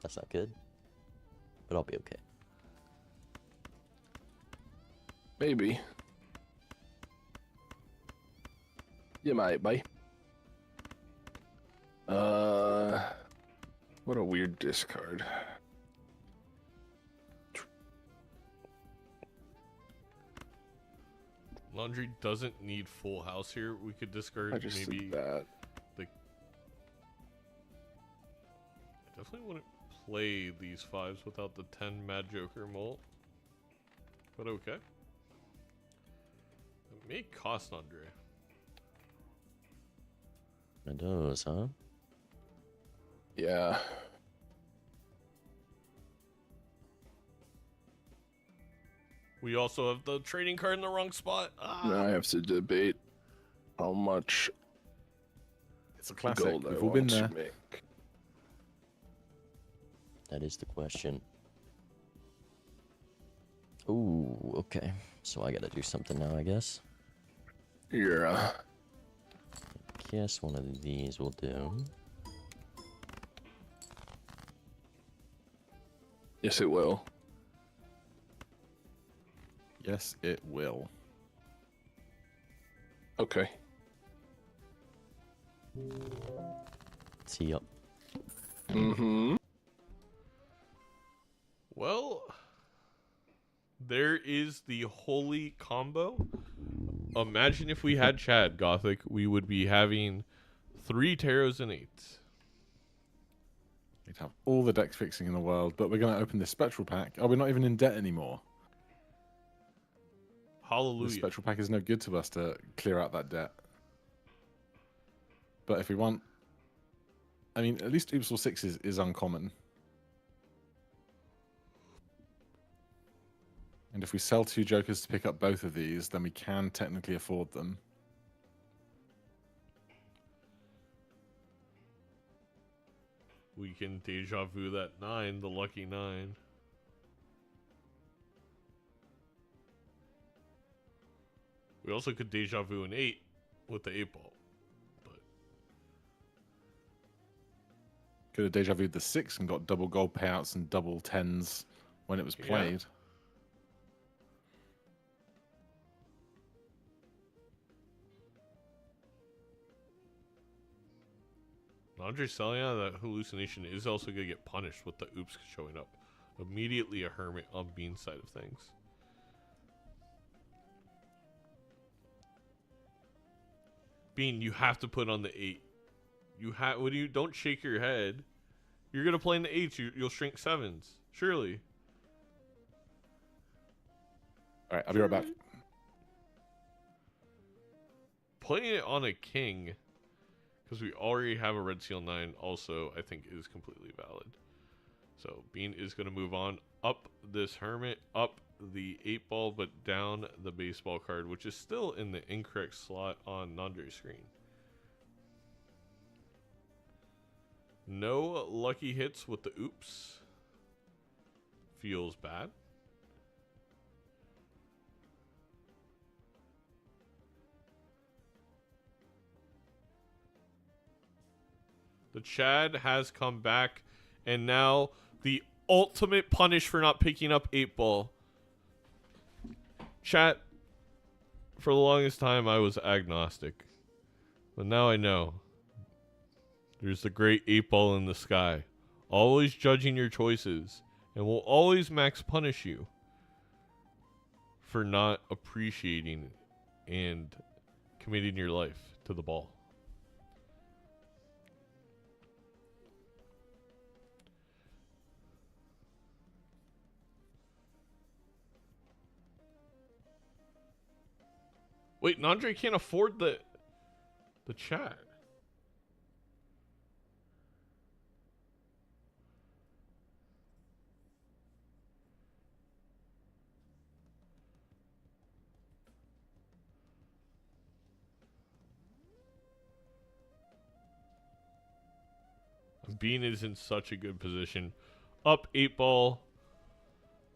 That's not good. But I'll be okay.
Maybe. You might, bye. What a weird discard.
Laundry doesn't need full house here. We could discard
I just
maybe
did that.
I definitely wouldn't play these 5s without the 10 Mad Joker mult. But okay. It may cost Andre.
It does, huh?
Yeah.
We also have the trading card in the wrong spot.
Now I have to debate how much
It's a classic.
gold I
We've all been
want to
there.
make.
That is the question. Ooh, okay. So I gotta do something now, I guess.
Yeah.
Guess one of these will do.
Yes, it will.
Yes, it will.
Okay.
See ya.
Mm-hmm.
Well, there is the holy combo. Imagine if we had Chad Gothic, we would be having 3 Taros and 8s.
We'd have all the deck fixing in the world, but we're going to open this spectral pack. Oh, we're not even in debt anymore. The
Hallelujah.
spectral pack is no good to us to clear out that debt. But if we want... I mean, at least Oops All 6s is uncommon. And if we sell 2 jokers to pick up both of these, then we can technically afford them.
We can deja vu that 9, the lucky 9. We also could deja vu an 8 with the 8 ball. But
Could have deja vued the 6 and got double gold payouts and double 10s when it was
Yeah.
played.
Andre selling out of that hallucination is also going to get punished with the oops showing up. Immediately a hermit on Bean's side of things. Bean, you have to put on the 8. when you don't shake your head, you're gonna play in the 8s. You'll shrink 7s, surely.
All right, I'll be right back.
Playing it on a king, because we already have a red seal 9, also I think is completely valid. So Bean is gonna move on up this hermit, up the 8-ball, but down the baseball card, which is still in the incorrect slot on Nandre's screen. No lucky hits with the oops. Feels bad. The Chad has come back, and now the ultimate punish for not picking up 8-ball. Chat, for the longest time I was agnostic, but now I know. There's the great 8-ball in the sky, always judging your choices, and will always max punish you for not appreciating and committing your life to the ball. Wait, Nandre can't afford the chat. Bean is in such a good position. Up 8-ball.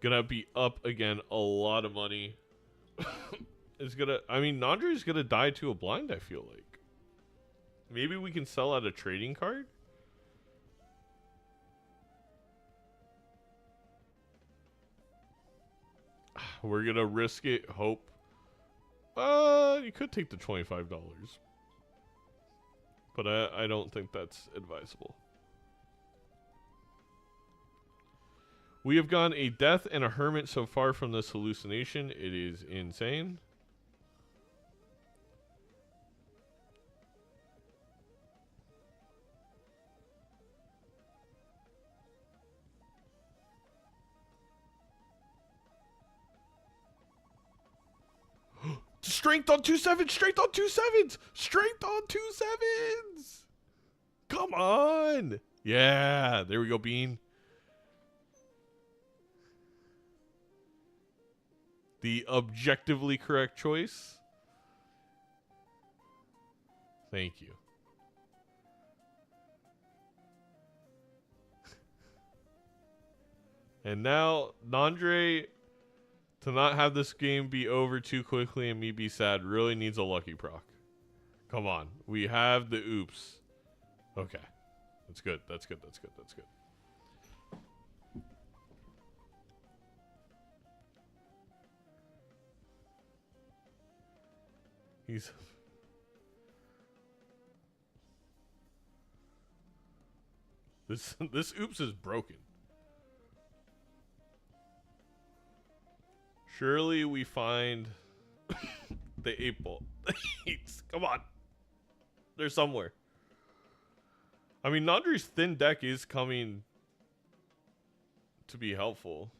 Gonna be up again a lot of money. Nandre's gonna die to a blind, I feel like. Maybe we can sell out a trading card? We're gonna risk it, hope. You could take the $25. But I don't think that's advisable. We have gone a death and a hermit so far from this hallucination. It is insane. Strength on 2 7s! Strength on 2 7s! Strength on 2 7s! Come on! Yeah, there we go, Bean. The objectively correct choice. Thank you. And now, Nandre, to not have this game be over too quickly and me be sad, really needs a lucky proc. Come on. We have the oops. Okay. That's good. That's good. That's good. That's good. This oops is broken. Surely we find the 8-ball. Come on. They're somewhere. I mean, Nandre's thin deck is coming to be helpful.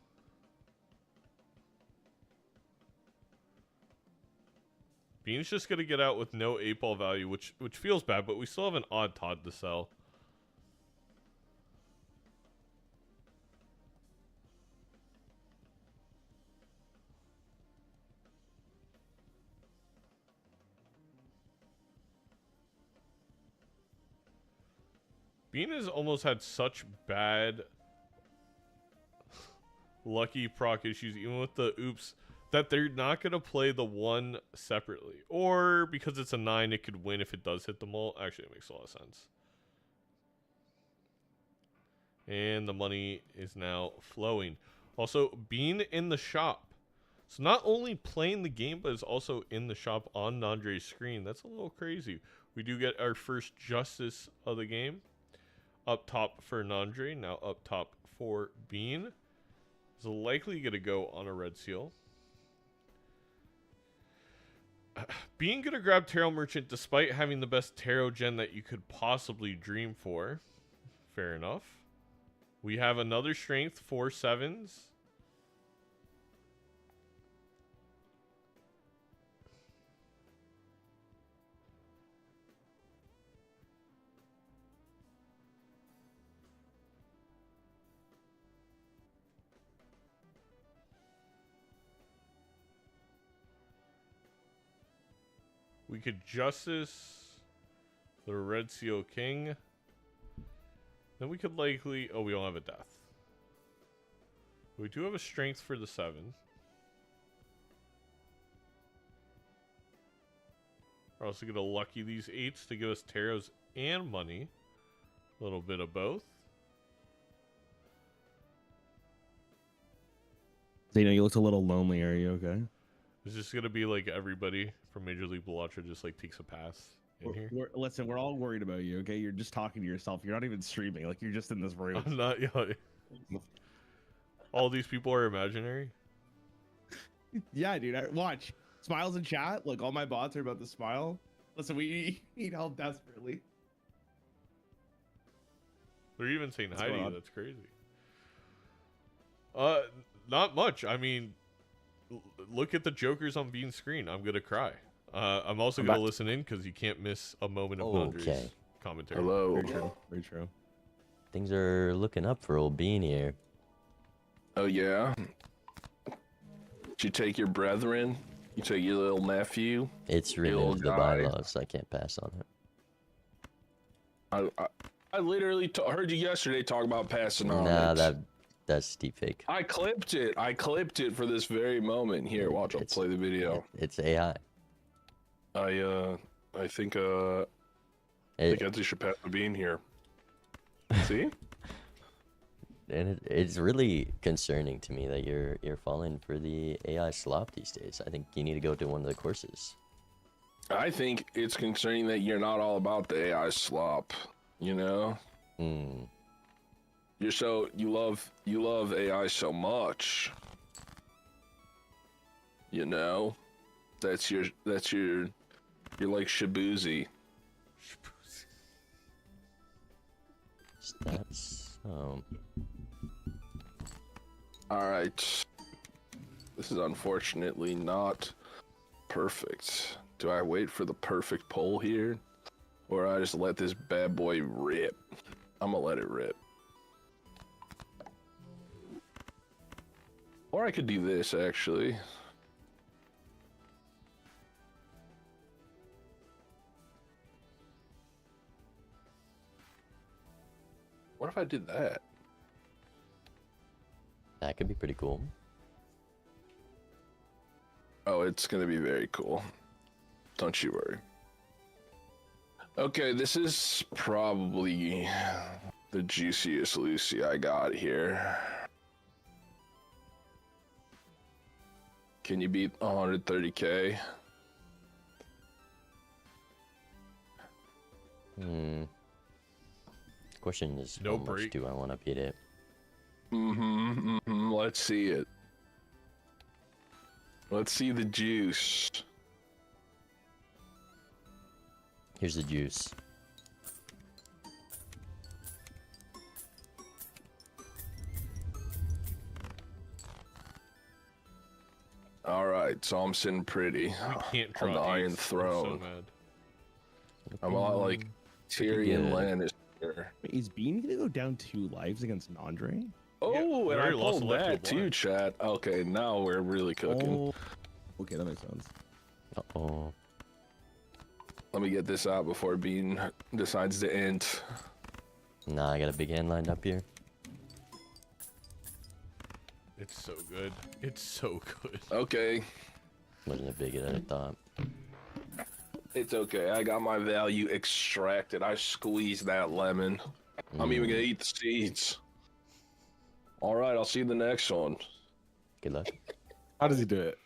Bean's just going to get out with no 8-ball value, which feels bad, but we still have an odd Todd to sell. Bean has almost had such bad lucky proc issues, even with the oops, that they're not going to play the 1 separately. Or because it's a 9, it could win if it does hit the mult. Actually, it makes a lot of sense. And the money is now flowing. Also, Bean in the shop. So not only playing the game, but is also in the shop on Nandre's screen. That's a little crazy. We do get our first justice of the game. Up top for Nandre, now up top for Bean. Is likely going to go on a red seal. Being gonna grab Tarot Merchant despite having the best Tarot gen that you could possibly dream for. Fair enough. We have another strength, 4 sevens. We could Justice the Red Seal King. Then we could likely... Oh, we don't have a Death. We do have a Strength for the 7. We're also going to lucky these 8s to give us Tarots and money. A little bit of both.
Zeno, you looked a little lonely. Are you okay?
It's just going to be like everybody from Major League Balatro just like takes a pass in here.
Listen, we're all worried about you, okay? You're just talking to yourself. You're not even streaming. Like, you're just in this room.
I'm not... All these people are imaginary?
Yeah, dude. Watch. Smiles in chat. Look, all my bots are about to smile. Listen, we need help desperately.
They're even saying
What's
hi to
going
you.
on?
That's crazy. Not much. I mean, look at the jokers on Bean's screen. I'm gonna cry. I'm also gonna listen in because you can't miss a moment of Nandre's commentary.
Hello.
Very true. Very true.
Things are looking up for old Bean here.
Oh yeah. Did you take your brethren? You take your little nephew?
It's
Your little
written into the
guy?
bylaws. I can't pass on it.
I literally heard you yesterday talk about passing on
Nah,
it.
that's deep fake.
I clipped it. I clipped it for this very moment. Here, watch. I'll play the video.
It's AI.
I think Edzy should pass the bean here. See?
And it's really concerning to me that you're falling for the AI slop these days. I think you need to go to one of the courses.
I think it's concerning that you're not all about the AI slop. You know? You love AI so much. You know? You're like Shabuzi.
That's
Alright. This is unfortunately not perfect. Do I wait for the perfect poll here? Or I just let this bad boy rip? I'm gonna let it rip. Or I could do this, actually. What if I did that?
That could be pretty cool.
Oh, it's gonna be very cool. Don't you worry. Okay, this is probably the juiciest Lucy I got here. Can you beat 130k?
Question is,
No
how much
break.
do I want to beat it?
Let's see it. Let's see the juice.
Here's the juice.
All right, so I'm sitting pretty
We can't
on
draw
the Iron
eights. I'm
Throne.
so mad.
I'm a lot like Tyrion
good.
Lannister.
Wait, is Bean gonna go down 2 lives against Nandre?
Oh,
we
and I
already lost
pulled
the left
that
to a
too,
blind.
chat. Okay, now we're really cooking.
Oh, okay, that makes sense.
Uh-oh.
Let me get this out before Bean decides to end.
Nah, I got a big hand lined up here.
It's so good. It's so good.
Okay,
Wasn't as big as I thought.
it's okay. I got my value extracted. I squeezed that lemon. I'm even gonna eat the seeds. All right, I'll see you in the next one.
Good luck.
How does he do it?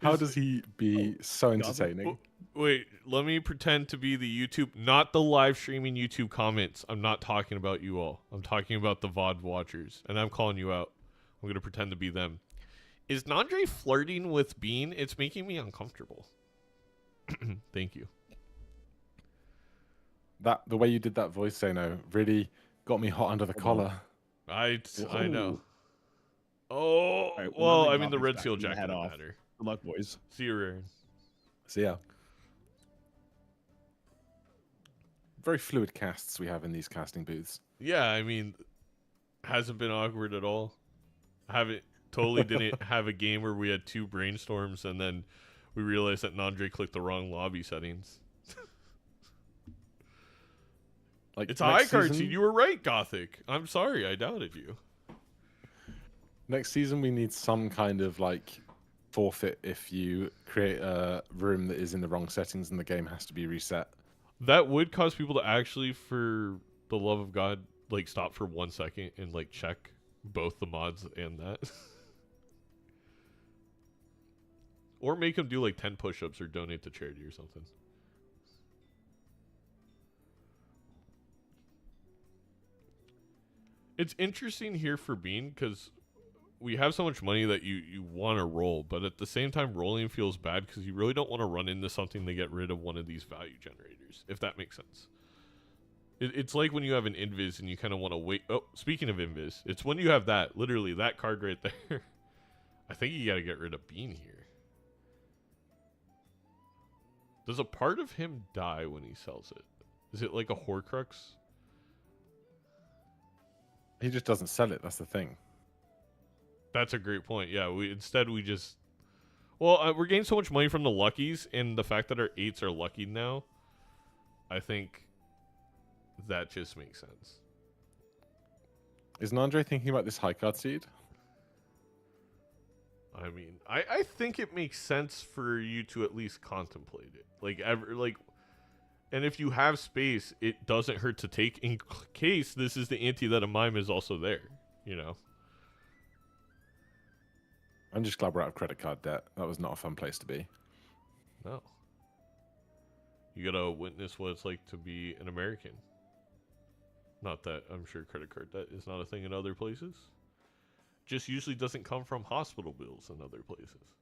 How does he be so entertaining?
Wait, let me pretend to be the YouTube, not the live streaming YouTube comments. I'm not talking about you all. I'm talking about the VOD watchers, and I'm calling you out. I'm gonna pretend to be them. Is Nandre flirting with Bean? It's making me uncomfortable. Thank you.
The way you did that voice, Zeno, really got me hot under the collar.
I know.
Ooh.
Oh,
All right,
well,
nothing
I mean, the
Gotham's
red
back
seal
from the
jacket
head
didn't
off.
matter.
Good luck, boys.
See you, Raren.
So yeah. Very fluid casts we have in these casting booths.
Yeah, I mean, hasn't been awkward at all. Didn't have a game where we had 2 brainstorms and then we realized that Nandre clicked the wrong lobby settings.
Like
It's a high
next
card
season-
seed. You were right, Gothic. I'm sorry, I doubted you.
Next season, we need some kind of like forfeit if you create a room that is in the wrong settings and the game has to be reset.
That would cause people to actually, for the love of God, like stop for 1 second and like check both the mods and that. Or make them do like 10 push-ups or donate to charity or something. It's interesting here for Bean because we have so much money that you want to roll, but at the same time, rolling feels bad because you really don't want to run into something to get rid of one of these value generators, if that makes sense. It's like when you have an invis and you kind of want to wait. Oh, speaking of invis, it's when you have that, literally that card right there. I think you got to get rid of Bean here. Does a part of him die when he sells it? Is it like a Horcrux?
He just doesn't sell it. That's the thing.
That's a great point. Yeah, we just. Well, we're getting so much money from the luckies, and the fact that our 8s are lucky now, I think that just makes sense.
Is Nandre thinking about this high card seed?
I mean, I think it makes sense for you to at least contemplate it. And if you have space, it doesn't hurt to take in case this is the ante that a mime is also there, you know?
I'm just glad we're out of credit card debt. That was not a fun place to be.
No. You gotta witness what it's like to be an American. Not that I'm sure credit card debt is not a thing in other places. Just usually doesn't come from hospital bills in other places.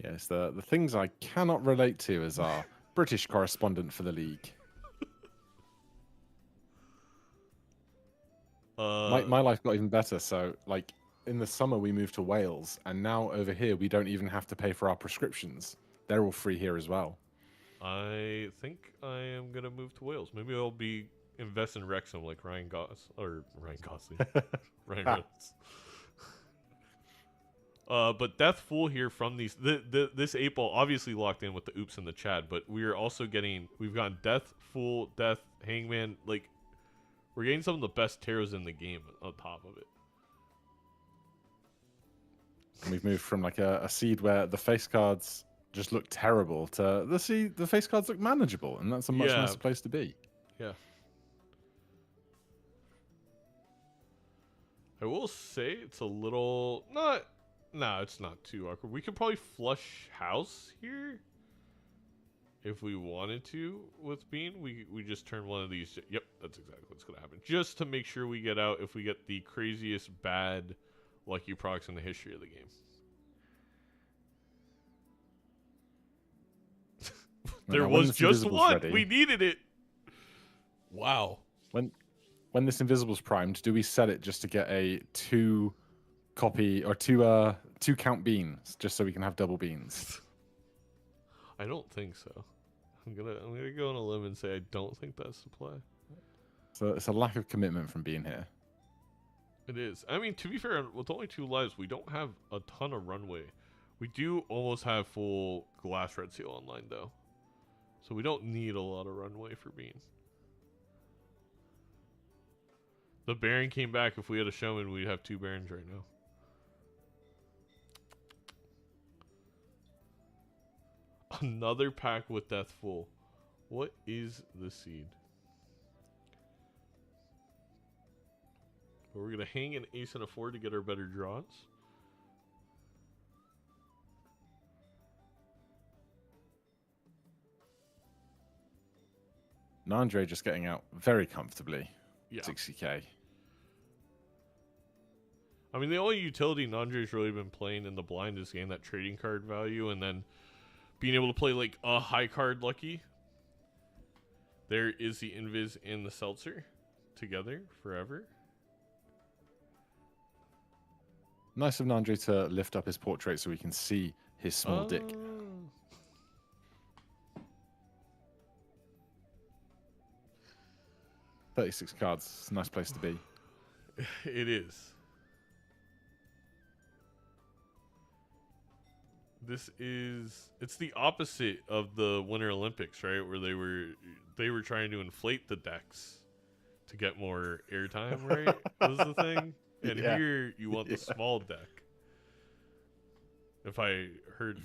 Yes, the things I cannot relate to as our British correspondent for the league. My life got even better. So, like, in the summer we moved to Wales, and now over here we don't even have to pay for our prescriptions. They're all free here as well.
I think I am gonna move to Wales. Maybe I'll be invest in Wrexham like Ryan Gosling. Ryan Reynolds. But Death Fool here from these this 8-ball obviously locked in with the oops in the Chad, but we are also we've gotten Death Fool, Death Hangman, like we're getting some of the best tarots in the game on top of it.
And we've moved from like a seed where the face cards just look terrible to the face cards look manageable, and that's a much nicer place to be.
Yeah. I will say it's a little it's not too awkward. We could probably flush house here if we wanted to with Bean. We just turn one of these. Yep, that's exactly what's gonna happen. Just to make sure we get out if we get the craziest bad lucky procs in the history of the game. There was just one. Ready, we needed it. Wow.
When this Invisible's primed, do we set it just to get a 2 copy or 2 count beans, just so we can have double beans?
I don't think so. I'm gonna go on a limb and say I don't think that's the play.
So it's a lack of commitment from Bean here.
It is. I mean, to be fair, with only 2 lives, we don't have a ton of runway. We do almost have full glass red seal online though, so we don't need a lot of runway for Bean. The Baron came back. If we had a showman, we'd have 2 Barons right now. Another pack with Death Fool. What is the seed? We're going to hang an ace and a 4 to get our better draws.
Nandre just getting out very comfortably.
Yeah.
60k.
I mean, the only utility Nandre's really been playing in the blind is getting that trading card value, and then being able to play like a high card lucky. There is the Invis and the Seltzer together forever.
Nice of Nandre to lift up his portrait so we can see his small dick. 36 cards. It's a nice place to be.
It is. It's the opposite of the Winter Olympics, right? Where they were trying to inflate the decks to get more airtime, right? Was the thing. And here you want the small deck. If I heard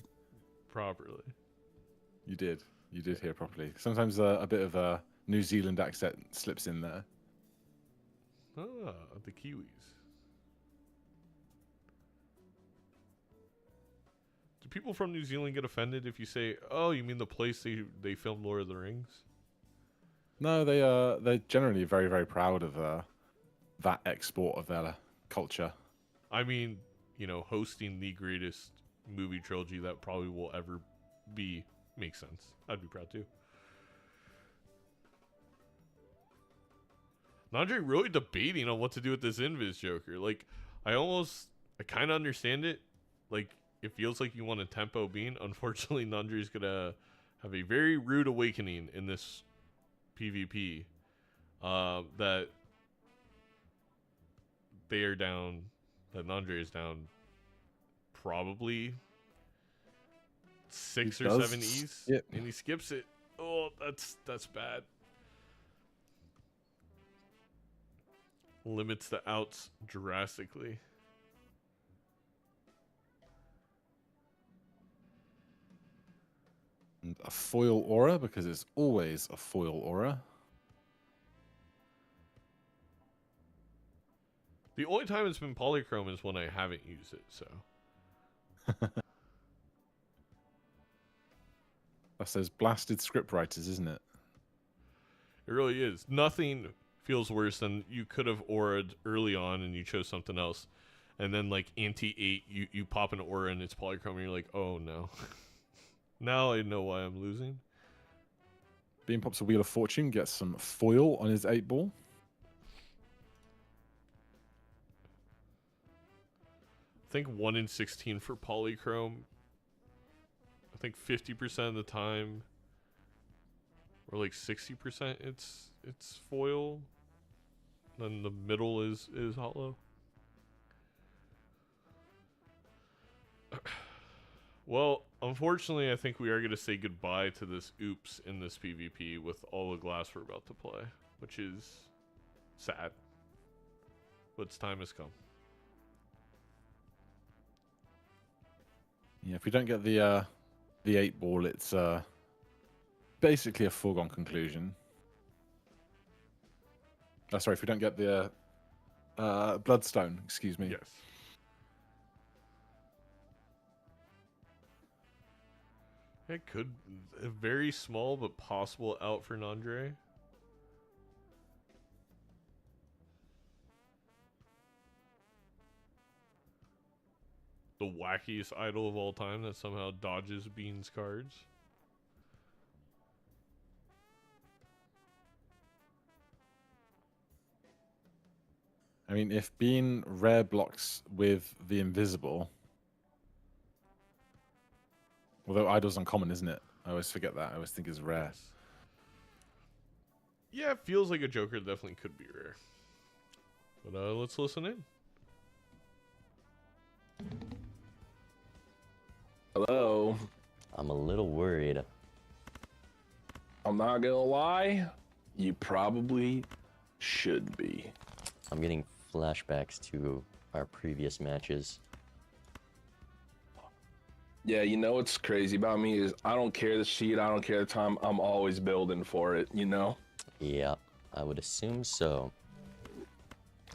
properly.
You did hear properly. Sometimes a bit of a New Zealand accent slips in there.
Ah, the Kiwis. Do people from New Zealand get offended if you say, "Oh, you mean the place they filmed Lord of the Rings"?
No, they're generally very, very proud of that export of their culture.
I mean, hosting the greatest movie trilogy that probably will ever be makes sense. I'd be proud too. Nandre really debating on what to do with this Invis Joker. Like, I kind of understand it. Like, it feels like you want a tempo Bean. Unfortunately, Nandre's gonna have a very rude awakening in this PvP. That they are down. That Nandre is down. Probably 6 or 7 E's, and he skips it. Oh, that's bad. Limits the outs drastically.
And a foil aura, because it's always a foil aura.
The only time it's been polychrome is when I haven't used it, so.
That's those blasted script writers, isn't it?
It really is. Nothing feels worse than you could have aura'd early on and you chose something else. And then, like, anti-8, you pop an aura and it's polychrome and you're like, oh no. Now I know why I'm losing.
Bean pops a Wheel of Fortune, gets some foil on his 8-ball.
I think 1 in 16 for polychrome. I think 50% of the time, or like 60%, it's foil. Then the middle is hollow. Well, unfortunately, I think we are going to say goodbye to this oops in this PvP with all the glass we're about to play, which is sad. But its time has come.
Yeah, if we don't get the 8-ball, it's basically a foregone conclusion. Sorry, if we don't get the Bloodstone, excuse me.
Yes. It could a very small but possible out for Nandre. The wackiest idol of all time that somehow dodges Bean's cards.
I mean, if Bean rare blocks with the invisible, although idol's uncommon, isn't it? I always forget that. I always think it's rare.
Yes. Yeah, it feels like a Joker definitely could be rare. But let's listen in.
Hello.
I'm a little worried.
I'm not gonna lie, you probably should be.
I'm getting flashbacks to our previous matches.
Yeah, you know what's crazy about me is I don't care the sheet, I don't care the time, I'm always building for it, you know?
Yeah, I would assume so.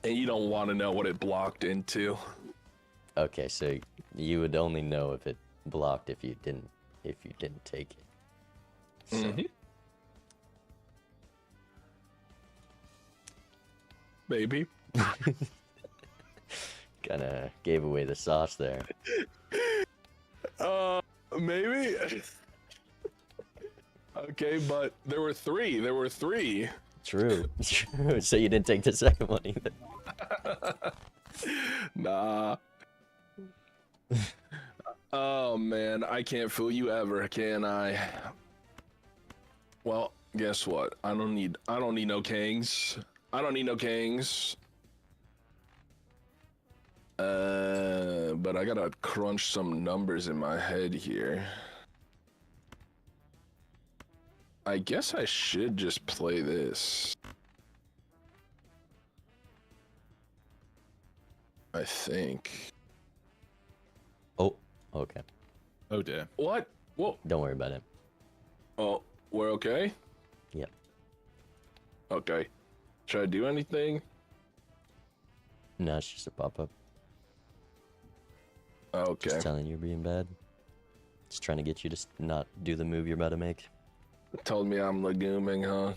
And you don't want to know what it blocked into.
Okay, so you would only know if it blocked if you didn't take it. So.
Mm-hmm. Maybe.
Kind of gave away the sauce there.
Maybe. Okay, but there were three.
True. True. So you didn't take the second one either.
Nah. Oh man, I can't fool you ever, can I? Well, guess what? I don't need no kings. I don't need no kings. But I gotta crunch some numbers in my head here. I guess I should just play this. I think.
Oh, okay.
Oh dear.
What? Whoa.
Don't worry about it.
Oh, we're okay?
Yep.
Okay. Should I do anything?
No, it's just a pop-up.
Okay.
Just telling you you're being bad. Just trying to get you to not do the move you're about to make.
Told me I'm leguming, huh?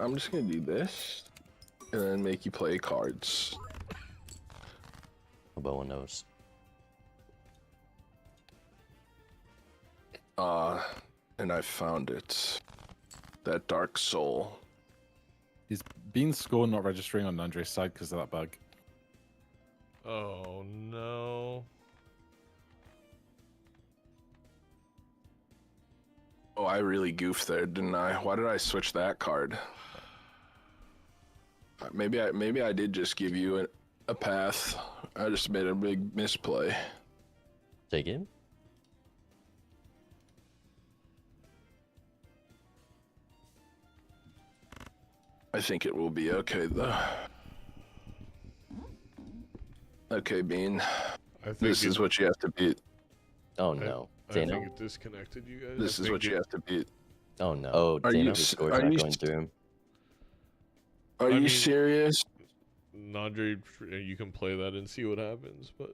I'm just gonna do this. And then make you play cards.
Hope no one knows.
And I found it. That dark soul.
Is Bean's score not registering on Nandre's side because of that bug?
Oh no.
Oh, I really goofed there, didn't I? Why did I switch that card? Maybe I did just give you a path. I just made a big misplay.
Take it.
I think it will be okay though. Okay, Bean.
I think
This is what you have to beat.
Oh no.
I
Zeno?
think it disconnected you guys.
This is what you have to beat.
Oh no. Oh,
Are
Zeno,
you
his
s-
score's
are
not
you
going
s-
through.
Are
I
you
mean-
serious?
Nandre, you can play that and see what happens, but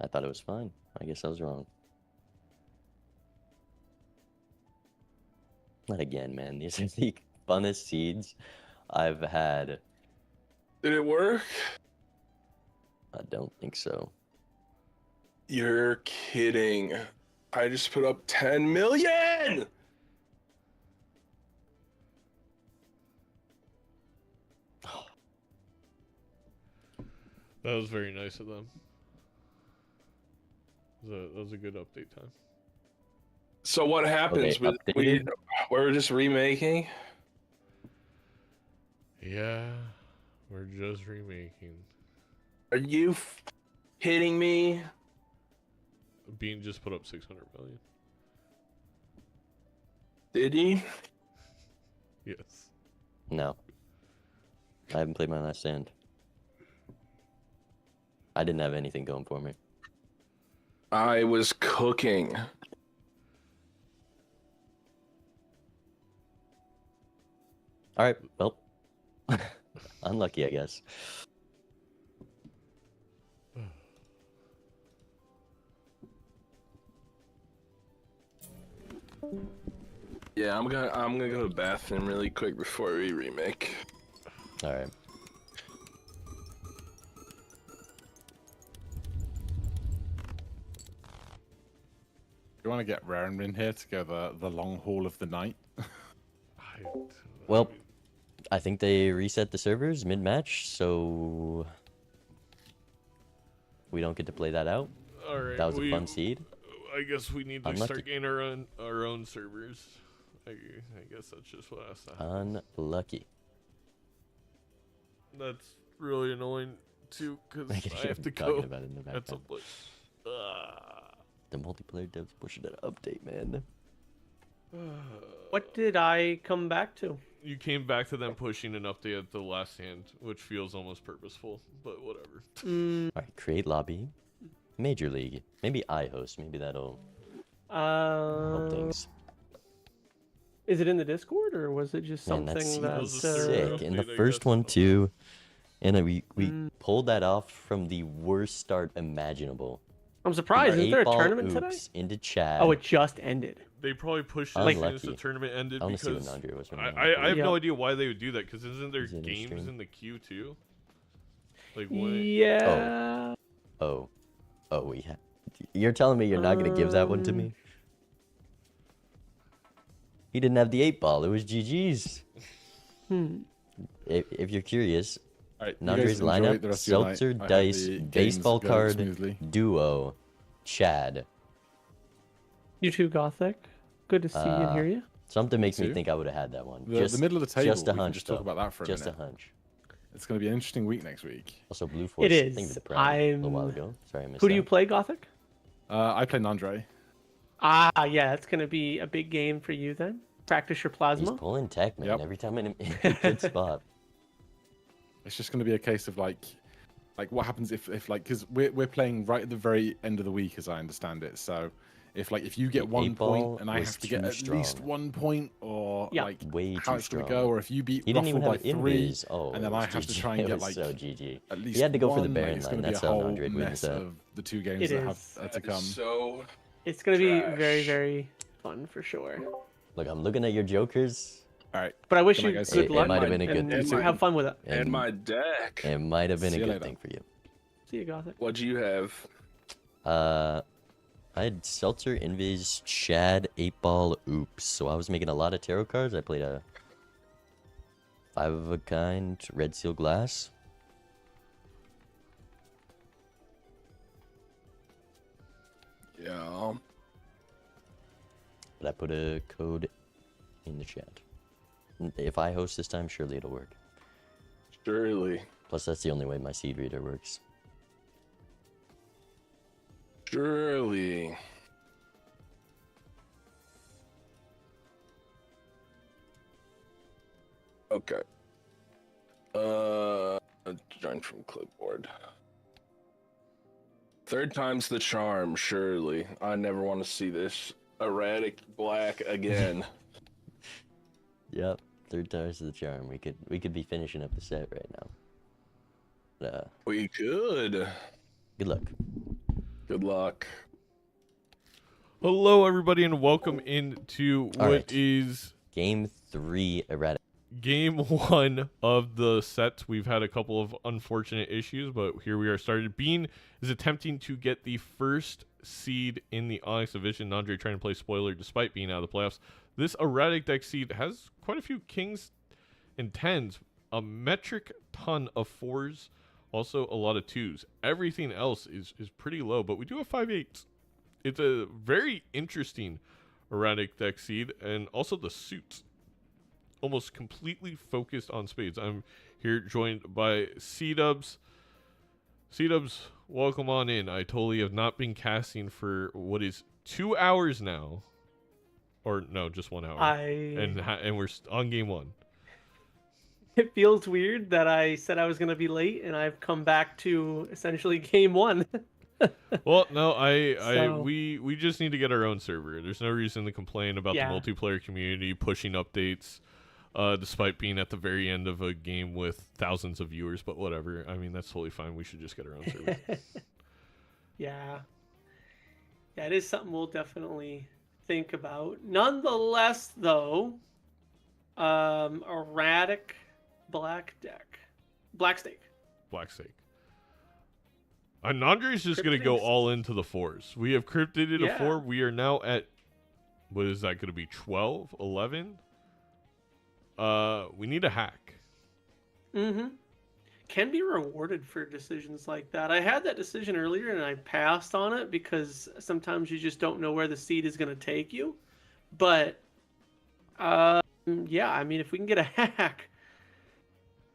I thought it was fine. I guess I was wrong. Not again, man. These are the funnest seeds I've had.
Did it work?
I don't think so.
You're kidding. I just put up 10 million!
that was very nice of them. That was a good update time.
So what happens
Okay,
with
updated?
we're just remaking?
Yeah, we're just remaking.
Are you kidding me?
Bean just put up 600 million.
Did he?
Yes.
No. I haven't played my last hand. I didn't have anything going for me.
I was cooking.
Alright, well. Unlucky, I guess.
Yeah, I'm gonna go to the bathroom really quick before we remake.
Alright.
You want to get Raren in here to go the long haul of the night?
Well, I think they reset the servers mid-match, so we don't get to play that out.
All right.
That was a fun seed.
I guess we need to
Unlucky.
start getting our own servers. I guess that's just what has to happen.
Unlucky.
That's really annoying too, because
I can
I
hear
have to
him talking
go
about it in the
at some
background.
place.
The multiplayer devs pushing that update, man.
What did I come back to?
You came back to them pushing an update at the last hand, which feels almost purposeful, but whatever.
Alright, create lobby. Major League. Maybe I host. Maybe that'll help
Uh,
things.
is it in the Discord or was it just
Man, that
something
seed
that?
was
a server
sick. And the
update, I
first
guess.
one too. And we pulled that off from the worst start imaginable.
I'm surprised. Isn't there a
8-ball
tournament today?
oops into chat.
Oh, it just ended.
they probably pushed it as soon as the
Unlucky.
tournament ended
I want to see what
because
Nandre was.
I have no
Yep.
idea why they would do that, because isn't there
Is it in
games
stream?
in the queue too? Like what?
Yeah.
Oh, we have. You're telling me you're not gonna give that one to
Um,
me? He didn't have the 8-ball. It was GG's.
Hmm.
If you're curious,
All right, you
Nandre's
guys enjoy
lineup:
the rest of your night.
Seltzer,
I hope
Dice,
the games
Baseball
go
Card,
smoothly.
Duo, Chad.
You too, Gothic. Good to see you and hear you.
Something makes me
too.
think I would have had that one.
The middle of the table.
Just a
we can
hunch.
just talk
though.
about that for a
Just
minute.
a hunch.
It's going to be an interesting week next week.
Also, Blue Force.
It is.
Thank you for the prime a little while
I'm-
ago. Sorry, I missed
Who
that.
do you play, Gothic?
I play Nandre.
Ah, yeah, it's gonna be a big game for you then. Practice your
He's
plasma.
pulling tech, man.
Yep.
Every time in a good spot.
It's just going to be a case of like what happens if like, because we're playing right at the very end of the week, as I understand it. So if you get
The
1
8 ball
point and I
was
have to get
too
at least
strong.
1 point, or
Yeah.
like
Way
how
too
it's going
strong.
to go, or if you beat
He didn't even
Ruffle by
have
3,
invis. Oh,
and
it
then I
was
have to
GG.
try and
It
get
was
like
so GG.
at least
He had to go for the
one,
Baron
like, it's
line.
going to be
That's
a
how
whole
Nandre wins
mess
that.
of the 2 games
It
that
is.
have to
That is
come.
so
It's gonna be
Trash.
very, very fun for sure.
Look, I'm looking at your jokers.
All right.
But I wish
Good night,
you
guys.
good
It
luck.
might have been a good
and
thing, too.
have fun with it.
and my deck.
It might have been
See
a
you
good
later.
thing for you.
See you, Gothic.
What'd you have?
I had Seltzer, Invis, Chad, 8-ball, Oops. So I was making a lot of tarot cards. I played a 5 of a kind, Red Seal Glass.
Yeah.
But I put a code in the chat. If I host this time, surely it'll work.
Surely.
Plus, that's the only way my seed reader works.
Surely. Okay. Join from clipboard. Third time's the charm, surely. I never want to see this erratic black again.
Yep, third time's the charm. We could be finishing up the set right now. But,
We could.
good luck.
Good luck.
Hello, everybody, and welcome into
All
what is
right. Game 3 erratic.
game 1 of the sets. We've had a couple of unfortunate issues, but here we are started. Bean is attempting to get the first seed in the Onyx division. Nandre trying to play spoiler despite being out of the playoffs. This erratic deck seed has quite a few kings and 10s, a metric ton of 4s, also a lot of 2s. Everything else is pretty low, but we do have 5/8s. It's a very interesting erratic deck seed, and also the suits. Almost completely focused on spades. I'm here joined by Seadubbs. Seadubbs, welcome on in. I totally have not been casting for what is 2 hours now. Or no, just 1 hour. And we're on game 1.
It feels weird that I said I was gonna be late, and I've come back to essentially game 1.
Well, no,
So-
we just need to get our own server. There's no reason to complain about
Yeah.
the multiplayer community pushing updates, despite being at the very end of a game with thousands of viewers. But whatever. I mean, that's totally fine. We should just get our own server.
Yeah. Yeah, it is something we'll definitely think about. Nonetheless, though, erratic black deck. Black stake.
Black Stake. Nandre's just going to go
Cryptings.
all into the 4s. We have cryptid
Yeah.
a 4. We are now at, what is that going to be, 12, 11? We need a hack.
Mm-hmm. Can be rewarded for decisions like that. I had that decision earlier and I passed on it because sometimes you just don't know where the seed is going to take you. But, yeah, I mean, if we can get a hack.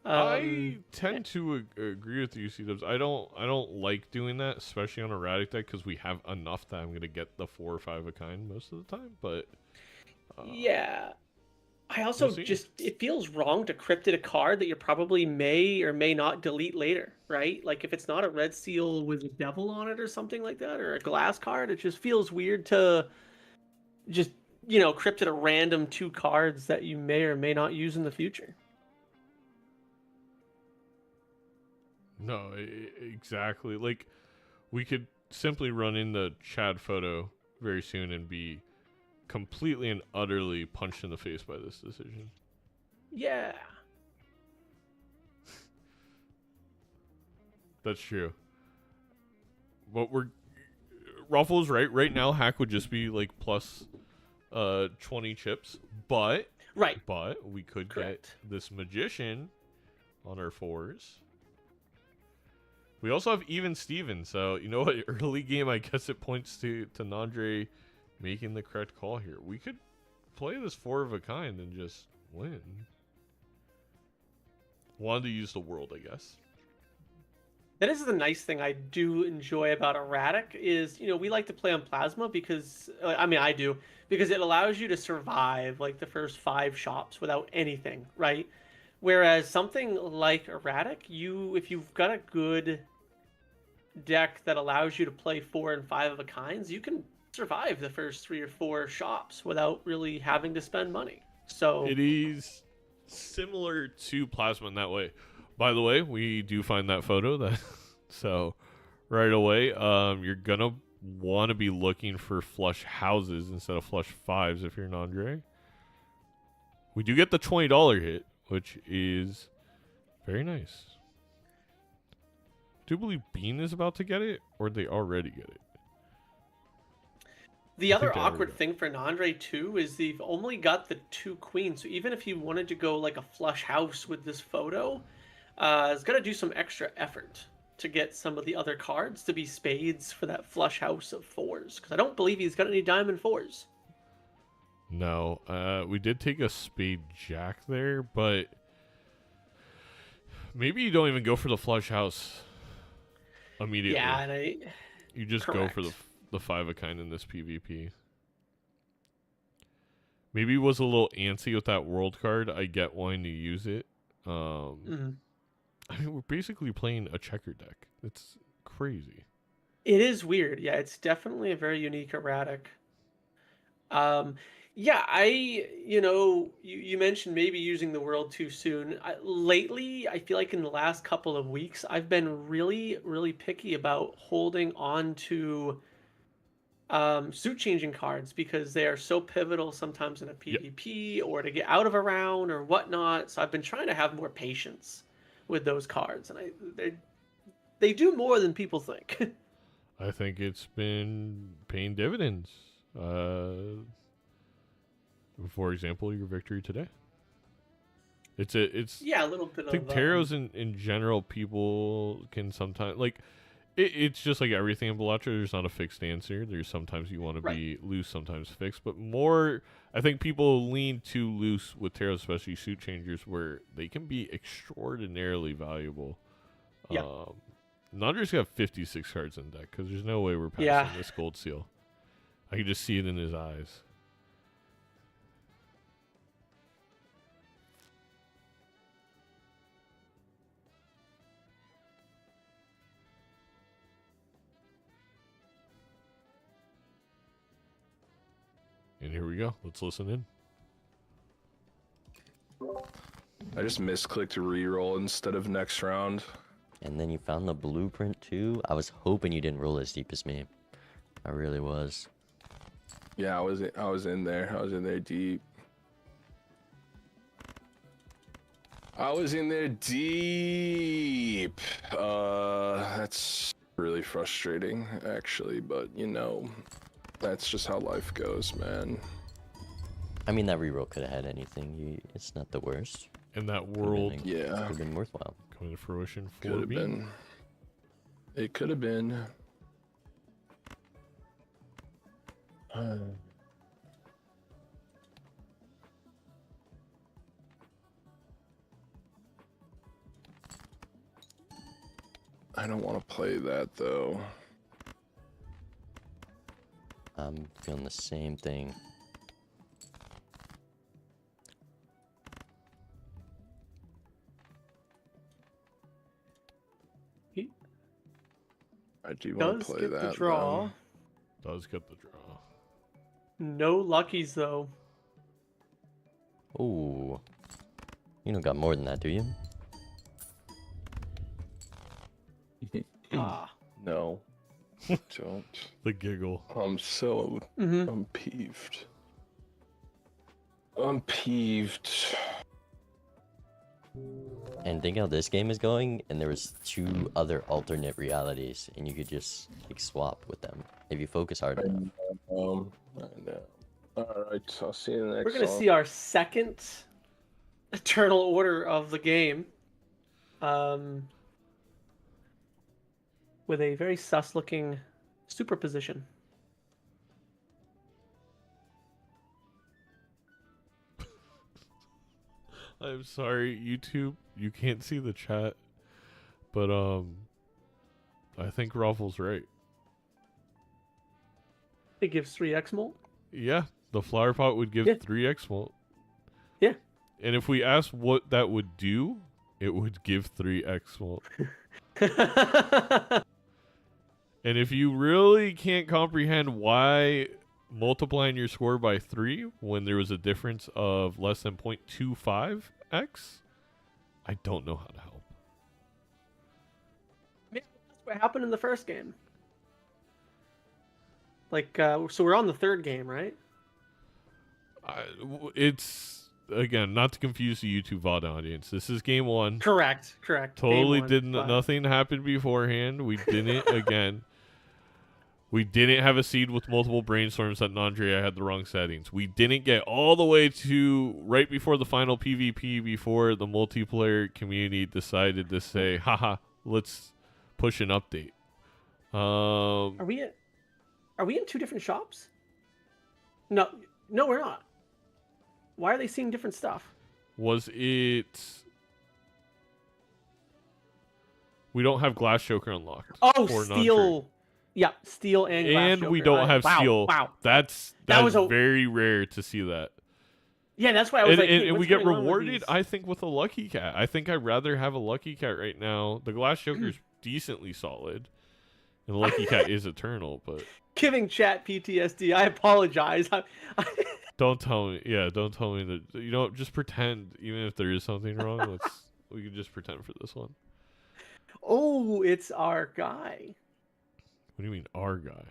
I tend to agree with you, C-Dubs. I don't like doing that, especially on erratic deck, because we have enough that I'm going to get the 4 or 5 of a kind most of the time. But
Yeah. I also
we'll see.
just, it feels wrong to cryptid a card that you probably may or may not delete later, right? Like if it's not a red seal with a devil on it or something like that, or a glass card, it just feels weird to just, cryptid a random 2 cards that you may or may not use in the future.
no, exactly. Like, we could simply run in the Chad photo very soon and be completely and utterly punched in the face by this decision.
Yeah.
That's true. But Ruffles right. Right now, hack would just be like plus 20 chips, but we could get this magician on our 4s. We also have even Steven, so you know what? Early game, I guess it points to Nandre making the correct call here. We could play this 4 of a kind and just win. Wanted to use the world, I guess.
That is the nice thing I do enjoy about Erratic is, you know, we like to play on Plasma because, I mean, I do, because it allows you to survive like the first 5 shops without anything, right? Whereas something like Erratic, if you've got a good deck that allows you to play 4 and 5 of a kinds, you can survive the first 3 or 4 shops without really having to spend money. So
it is similar to Plasma in that way. By the way, we do find that photo that so right away, you're gonna want to be looking for flush houses instead of flush 5s if you're Nandre. We do get the $20 hit, which is very nice. Do you believe Bean is about to get it, or they already get it?
The other awkward thing for Nandre too is they've only got the 2 queens. So even if you wanted to go like a flush house with this photo, it's got to do some extra effort to get some of the other cards to be spades for that flush house of 4s. Because I don't believe he's got any diamond 4s.
No, we did take a spade jack there, but maybe you don't even go for the flush house immediately.
Yeah, and
you just
correct.
go for the 5 of kind in this PvP. Maybe he was a little antsy with that world card. I get wanting to use it. I mean, we're basically playing a checker deck. It's crazy.
It is weird. Yeah, it's definitely a very unique Erratic. Yeah, you mentioned maybe using the world too soon. Lately, I feel like in the last couple of weeks, I've been really, really picky about holding on to suit changing cards because they are so pivotal sometimes in a PvP or to get out of a round or whatnot. So I've been trying to have more patience with those cards, and they do more than people think.
I think it's been paying dividends. For example, your victory today. It's
a little bit.
I think tarots in general, people can sometimes like. It's just like everything in Balatro. There's not a fixed answer. There's sometimes you want to be loose, sometimes fixed. But more, I think people lean too loose with tarot, especially suit changers, where they can be extraordinarily valuable.
Yeah.
Nandre's got 56 cards in deck because there's no way we're passing this gold seal. I can just see it in his eyes. And here we go. Let's listen in.
I just misclicked reroll instead of next round.
And then you found the blueprint too? I was hoping you didn't roll as deep as me. I really was.
Yeah, I was in there. I was in there deep. I was in there deep. That's really frustrating, actually, but you know, that's just how life goes, man.
I mean, that reroll could have had anything. It's not the worst.
And that world,
could have been worthwhile.
Coming to fruition for
Could have been. It could have been. I don't want to play that though.
I'm feeling the same thing.
I do want to play that.
The draw.
Does get the draw.
No luckies though.
Oh, you don't got more than that, do you?
No, don't.
The giggle.
I'm so I'm peeved. I'm peeved.
And think how this game is going, and there was 2 other alternate realities, and you could just like swap with them if you focus hard enough.
I know. All right, I'll see you in the next.
We're gonna see our second Eternal Order of the game, with a very sus-looking superposition.
I'm sorry, YouTube. You can't see the chat, but I think Ruffle's right.
It gives 3x molt.
Yeah, the flower pot would give 3x molt.
Yeah.
And if we asked what that would do, it would give 3x molt. And if you really can't comprehend why multiplying your score by 3 when there was a difference of less than 0.25x, I don't know how to help.
Maybe that's what happened in the first game. Like, so we're on the third game, right?
It's, again, not to confuse the YouTube VOD audience. This is game 1.
Correct.
Totally
Game 1,
didn't,
but...
nothing happened beforehand. We didn't, again. We didn't have a seed with multiple brainstorms that Nandre had the wrong settings. We didn't get all the way to right before the final PvP before the multiplayer community decided to say, haha, let's push an update.
Are we in 2 different shops? No, we're not. Why are they seeing different stuff?
Was it... We don't have Glass Choker unlocked.
Oh,
for
steel...
Nandre.
Yeah, steel and glass
And we
Joker.
don't have steel.
Wow.
That's
That was
very rare to see that.
Yeah, that's why I was like, hey,
and we
what's
get
going on with
rewarded,
these?
I think, with a Lucky Cat. I think I'd rather have a Lucky Cat right now. The Glass Joker's decently solid. And the Lucky Cat is eternal, but...
Giving chat PTSD. I apologize.
Don't tell me. Yeah, don't tell me that. You know, just pretend, even if there is something wrong, we can just pretend for this one.
Oh, it's our guy.
What do you mean, our guy?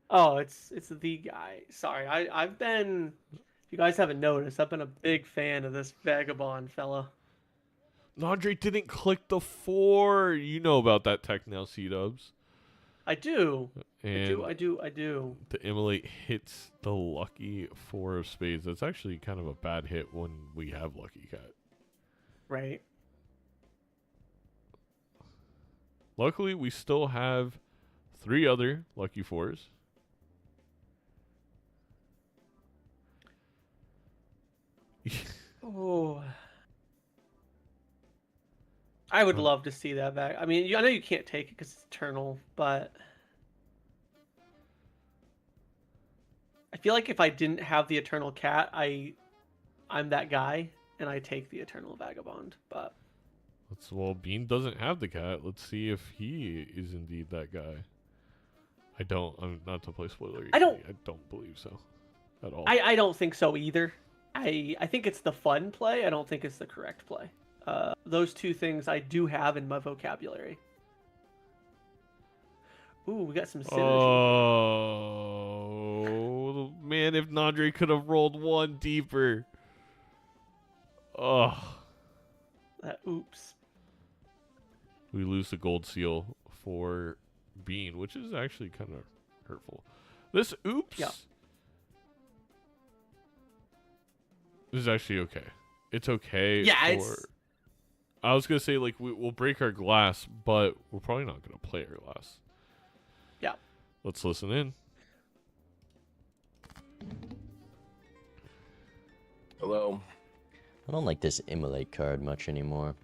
Oh, it's the guy. Sorry, I've been... If you guys haven't noticed, I've been a big fan of this vagabond fella.
Nandre didn't click the 4. You know about that tech now, Seadubbs.
I do.
And
I do.
the immolate hits the lucky 4 of spades. That's actually kind of a bad hit when we have Lucky Cat.
Right.
Luckily, we still have 3 other lucky 4s.
Oh. I would love to see that back. I mean, I know you can't take it because it's eternal, but I feel like if I didn't have the eternal cat, I'm that guy, and I take the eternal vagabond. But
Well, Bean doesn't have the cat. Let's see if he is indeed that guy. I'm not to play spoiler.
I don't
believe so at all.
I don't think so either. I think it's the fun play. I don't think it's the correct play. Those 2 things I do have in my vocabulary. Ooh, we got some synergy.
Oh, man, if Nandre could have rolled 1 deeper. Oh.
Oops.
We lose the gold seal for Bean, which is actually kind of hurtful. This oops is actually okay. It's okay.
Yeah,
I was going to say, like, we'll break our glass, but we're probably not going to play our glass.
Yeah.
Let's listen in.
Hello.
I don't like this immolate card much anymore.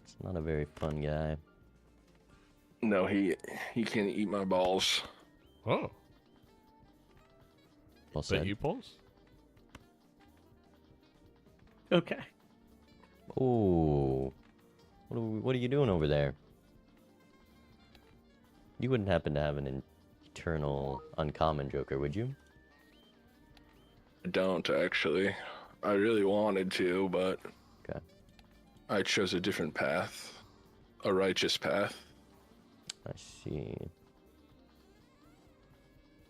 It's not a very fun guy.
No, he can't eat my balls.
Oh.
Well
Bet
said.
you pulls.
Okay.
Oh. What are you doing over there? You wouldn't happen to have an eternal uncommon Joker, would you?
I don't, actually. I really wanted to, but
Okay.
I chose a different path. A righteous path.
I see.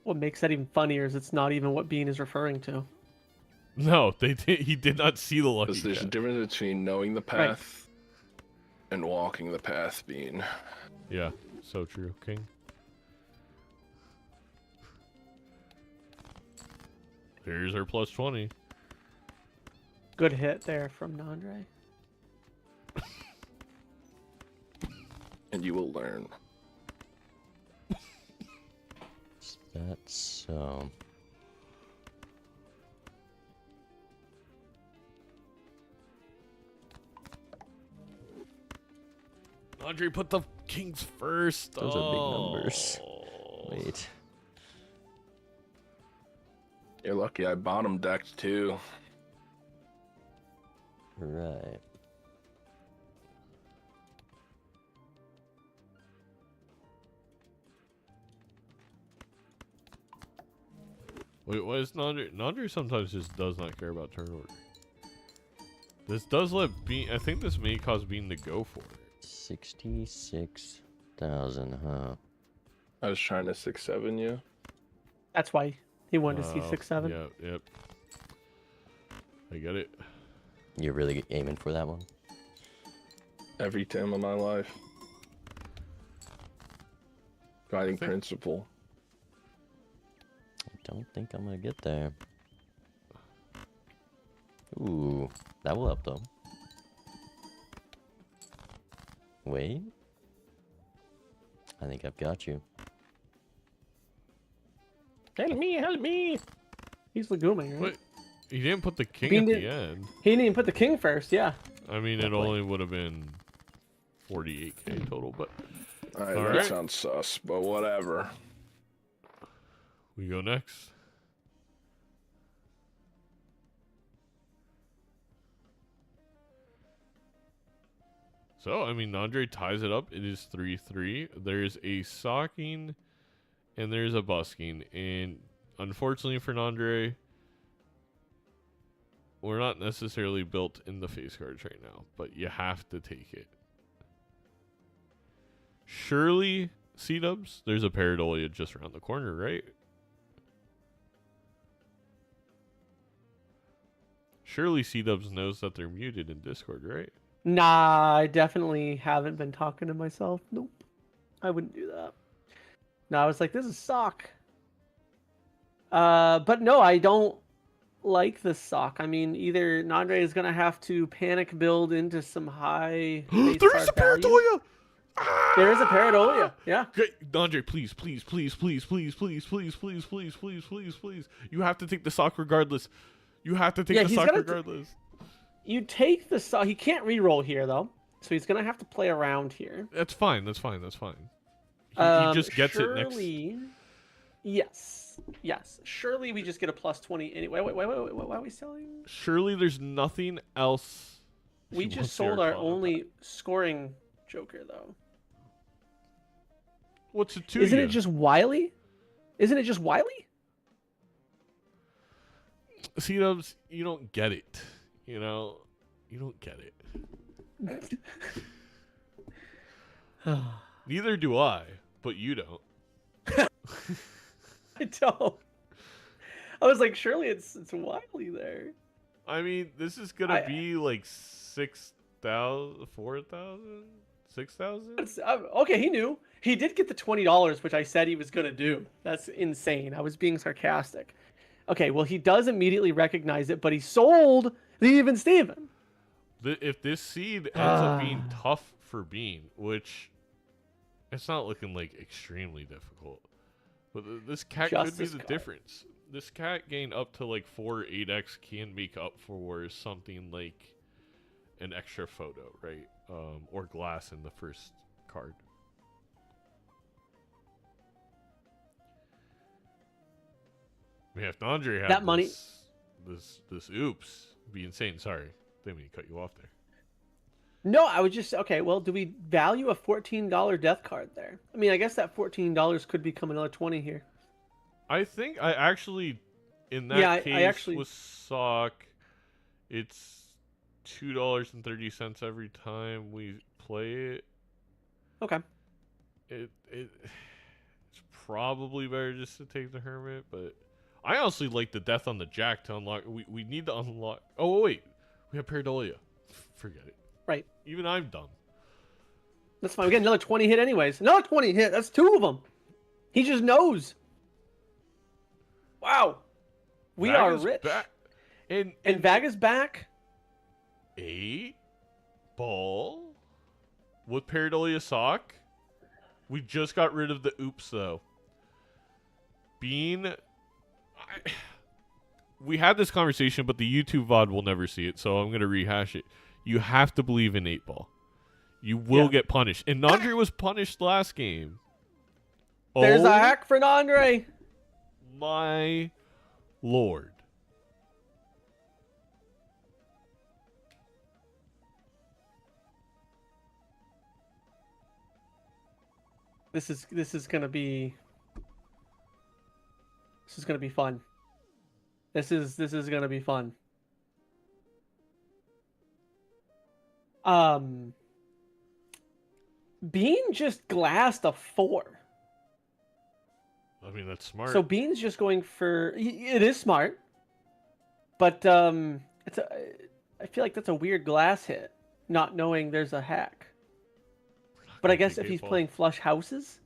What makes that even funnier is it's not even what Bean is referring to.
No, they did. He did not see the lucky
There's a
cat.
difference between knowing the path and walking the path, Bean.
Yeah, so true, King. Here's our plus 20.
Good hit there from Nandre.
And you will learn.
That's so.
Andre put the kings first.
Those are big numbers.
Oh.
Wait.
You're lucky I bottom decked too.
Right.
Wait, what is Nandre? Nandre sometimes just does not care about turn order. This does let Bean. I think this may cause Bean to go for it.
66,000, huh?
I was trying to 6-7 you.
That's why he wanted to see
Wow.
6-7.
Yeah, yep. I get it.
You're really aiming for that one?
Every time of my life. Guiding principle.
I don't think I'm gonna get there. Ooh, that will help though. Wait. I think I've got you.
Help me, help me! He's Legume, right?
Wait, he didn't put the king
Bean
at
did-
the end.
He didn't even put the king first, yeah.
I mean, it
Definitely.
only would have been 48k total, but
Alright,
All
that
right.
sounds sus, but whatever.
we go next. So, I mean, Nandre ties it up. It is 3-3. There's a socking and there's a busking. And unfortunately for Nandre, we're not necessarily built in the face cards right now, but you have to take it. Surely, Seadubbs, there's a Pareidolia just around the corner, right? Surely Seadubbs knows that they're muted in Discord, right?
Nah, I definitely haven't been talking to myself. Nope. I wouldn't do that. No, I was like, this is sock. But no, I don't like the sock. I mean, either Nandre is gonna have to panic build into some high face
There is a
card value.
Pareidolia!
There is a Pareidolia, yeah.
Okay, Nandre, please, please, please, please, please, please, please, please, please, please, please, please. You have to take the sock regardless. You have to take
Yeah,
the
he's
sock
gonna
regardless.
You take the sock. He can't re-roll here though, so he's gonna have to play around here.
That's fine. That's fine. That's fine. He just gets it next.
surely, Yes, yes. Surely we just get a plus 20 anyway. Wait. Why are we selling?
Surely there's nothing else.
We
he
just
wants the
sold our
Arcana
only scoring Joker though.
What's it to
Isn't
you?
it just Wily? Isn't it just Wily?
Seadubbs, you don't get it. You know, you don't get it. Neither do I, but you don't.
I don't. I was like, surely it's Wily there.
I mean, this is gonna be like 6,000, 4,000, 6,000.
Okay, he knew. He did get the $20, which I said he was gonna do. That's insane. I was being sarcastic. Okay, well he does immediately recognize it, but he sold the even Steven.
If this seed ends up being tough for Bean, which it's not looking like extremely difficult, but this cat could be
Justice
the
card.
difference. This cat gain up to like 4 8x can make up for something like an extra photo, right? Or glass in the first card. I mean, if Nandre had
That money-
this oops, be insane. Sorry, didn't mean to cut you off there.
No, I was just okay. Well, do we value a $14 death card there? I mean, I guess that $14 could become another 20 here.
I think I actually, in that
Yeah, I
case,
actually-
with sock, it's $2.30 every time we play it.
Okay.
It's probably better just to take the hermit, but I honestly like the death on the jack to unlock. We need to unlock. Oh wait, we have Pareidolia. Forget it.
Right.
Even I'm dumb.
That's fine. We get another 20 hit anyways. Another 20 hit. That's 2 of them. He just knows. Wow. We are
Vaga's
rich.
back. And
Vaga's back.
8-ball with Pareidolia sock. We just got rid of the oops though. Bean. We had this conversation, but the YouTube VOD will never see it, so I'm going to rehash it. You have to believe in 8-ball. You will get punished. And Nandre was punished last game.
There's a hack for Nandre.
My lord.
This is gonna be fun. This is gonna be fun. Bean just glassed a 4.
I mean, that's smart.
So Bean's just going for it is smart, but I feel like that's a weird glass hit, not knowing there's a hack. But I guess if he's playing flush houses,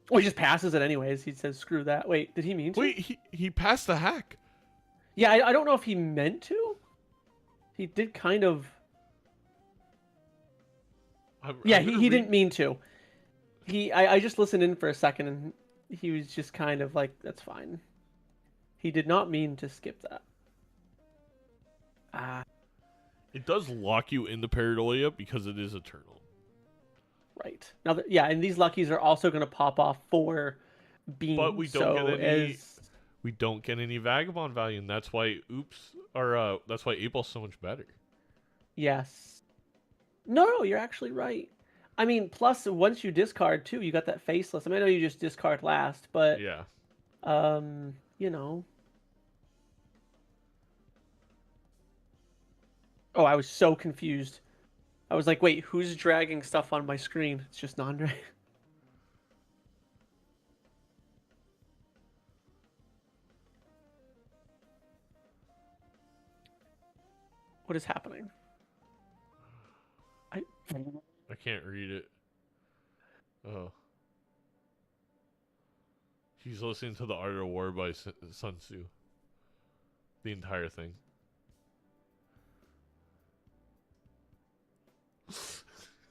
he just passes it anyways. He says, "Screw that." Wait, did he mean to?
Wait, he passed the hack.
Yeah, I don't know if he meant to. He did kind of. He didn't mean to. I just listened in for a second and he was just kind of like, that's fine. He did not mean to skip that.
It does lock you into Pareidolia because it is eternal.
Right. Now, and these luckies are also going to pop off for Bean.
But we don't get any. We don't get any vagabond value, and that's why that's why 8-ball's so much better.
Yes. No, you're actually right. I mean, plus once you discard too, you got that faceless. I mean, I know you just discard last, but
yeah.
You know. Oh, I was so confused. I was like, wait, who's dragging stuff on my screen? It's just Nandre. What is happening?
I can't read it. Oh. He's listening to The Art of War by Sun Tzu. The entire thing.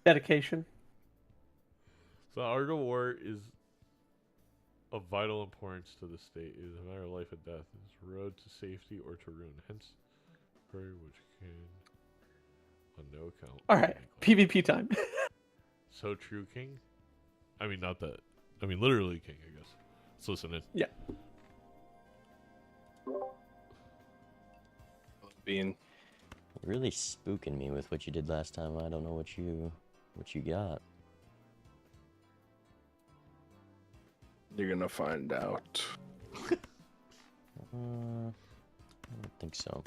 Dedication.
The Art of War is of vital importance to the state. It is a matter of life and death. It is a road to safety or to ruin. Hence, prayer which can, on no account.
All right, PvP time.
So true, King. I mean, not that. I mean, literally, King. I guess. Let's listen in.
Yeah.
Bean.
You're really spooking me with what you did last time. I don't know what you got.
You're gonna find out.
I don't think so.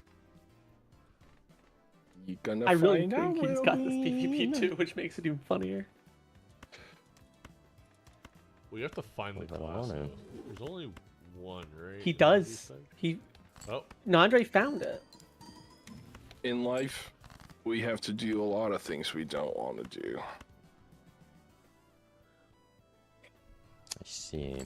You're gonna
I really
find out.
think he's got this PvP too, which makes it even funnier.
We have to find the class. Though. There's only one, right?
He does. Nandre found it.
In life, we have to do a lot of things we don't want to do.
I see.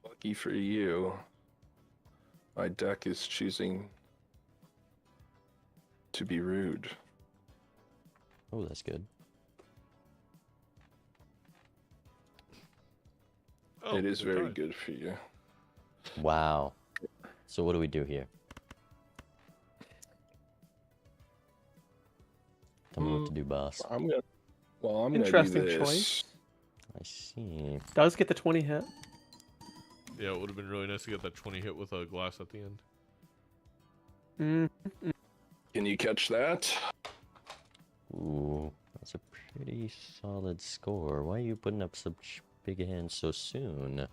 Lucky for you, my deck is choosing to be rude.
Oh, that's good.
Oh,
it is very good for you.
Wow. So what do we do here? Tell me what to do, boss.
I'm gonna do
Interesting
this.
choice.
I see.
Does get the 20 hit.
Yeah, it would have been really nice to get that 20 hit with a glass at the end.
Mm-hmm.
Can you catch that?
Ooh, that's a pretty solid score. Why are you putting up such big hand so soon.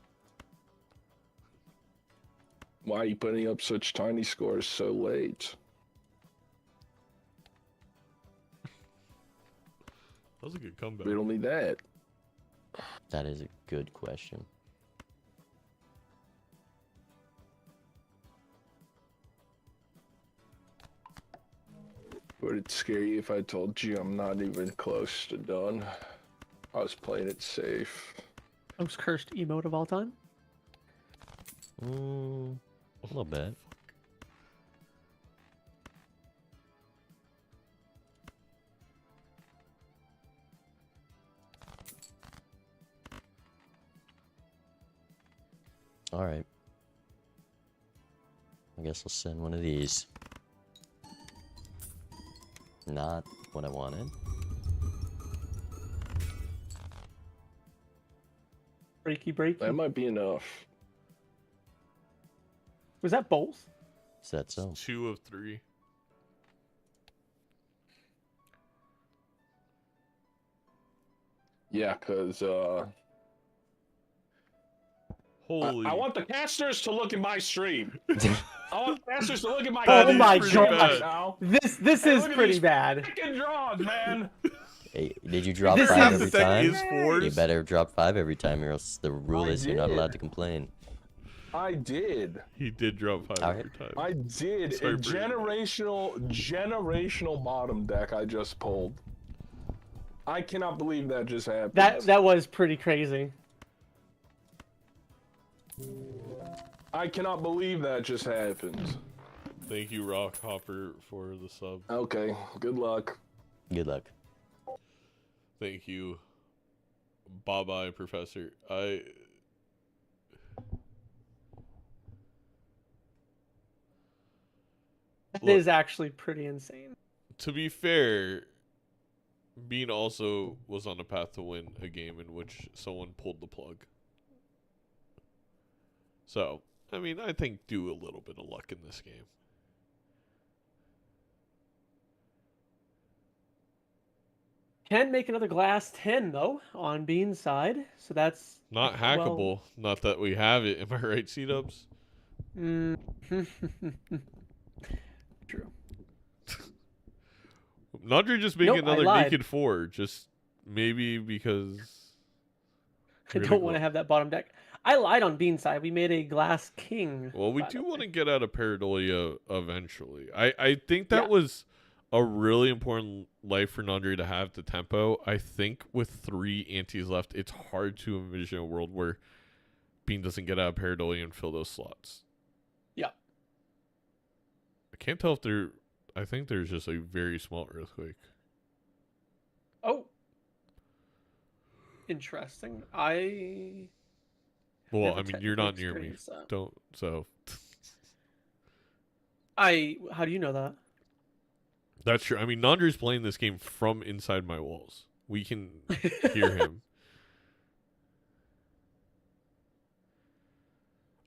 Why are you putting up such tiny scores so late?
That was a good comeback.
Riddle me that.
That is a good question.
Would it scare you if I told you I'm not even close to done? I was playing it safe.
Most cursed emote of all time.
A little bit. All right. I guess I'll send one of these. Not what I wanted.
Breaky.
That might be enough.
Was that both?
Is that so?
2 of 3.
Yeah, because,
Holy.
I want the casters to look at my stream. I want the casters to look at my
That
Oh
is
my
pretty
god!
bad.
now.
This
Hey,
is
look at
pretty
these
bad.
Fucking draws, man.
Hey, did you drop
This
5
is-
every
that
time?
is fours.
You better drop 5 every time, or else the rule
I
is you're not allowed
did.
to complain.
I did.
He did drop 5
All
every
right.
time.
I did.
Sorry
A
for-
generational bottom deck I just pulled. I cannot believe that just happened.
That was pretty crazy.
I cannot believe that just happened.
Thank you, Rock Hopper, for the sub.
Okay, good luck.
Good luck.
Thank you, bye-bye, Professor. It
is actually pretty insane.
To be fair, Bean also was on a path to win a game in which someone pulled the plug. So, I mean, I think do a little bit of luck in this game.
Can make another glass 10 though on Bean's side, so that's
Not hackable. Not that we have it. Am I right, Seadubbs?
Mm. True.
Nandre just being
Nope, I
another
lied.
naked 4, just maybe because
I don't want to have that bottom deck. I lied on Bean's side. We made a glass king.
Well, we
by
do
the
want to
way.
get out of Pareidolia eventually. I think that
Yeah.
was a really important life for Nandre to have the tempo. I think with 3 antis left, it's hard to envision a world where Bean doesn't get out of Pareidolia and fill those slots.
Yeah.
I can't tell if there. I think there's just a very small earthquake.
Oh. Interesting.
Well,
Never
I mean, you're not
technically
near me.
experienced that.
Don't. So
How do you know that?
that's true. I mean, Nandre's playing this game from inside my walls. We can hear him.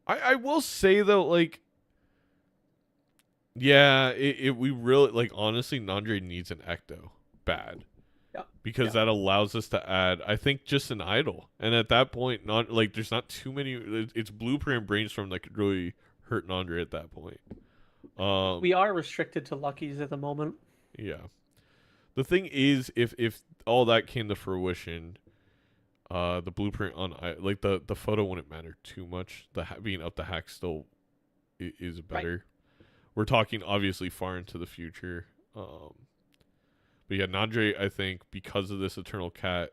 I will say though, like, yeah, we really, like, honestly, Nandre needs an Ecto bad.
Yeah.
Because that allows us to add, I think, just an idol. And at that point, not like there's not too many. It's Blueprint and Brainstorm that could really hurt Nandre at that point.
We are restricted to luckies at the moment.
Yeah. The thing is, if all that came to fruition, the blueprint on like the photo wouldn't matter too much. Being up the hack still is better. We're talking obviously far into the future. But yeah, Nandre, I think because of this Eternal Cat,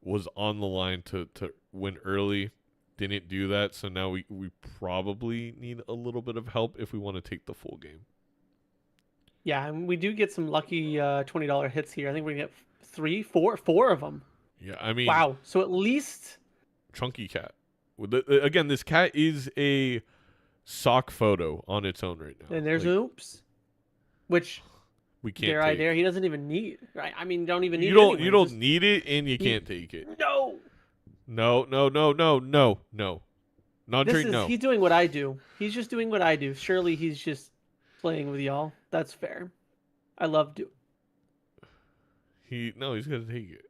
was on the line to win early. Didn't do that, so now we probably need a little bit of help if we want to take the full game.
Yeah, and we do get some lucky $20 hits here. I think we get 4 of them.
Yeah, I mean,
Wow. So at least
Chunky Cat. Again, this cat is a sock photo on its own right now.
and there's
Like,
oops, which
we can't
dare I
take.
dare he doesn't even need. Right? I mean, don't even need.
You
it
don't.
anyway,
You don't
just-
need it, and you can't take it.
No.
No. Nandre,
This is
no.
he's doing what I do. He's just doing what I do. Surely he's just playing with y'all. That's fair. I love do.
He's gonna take it.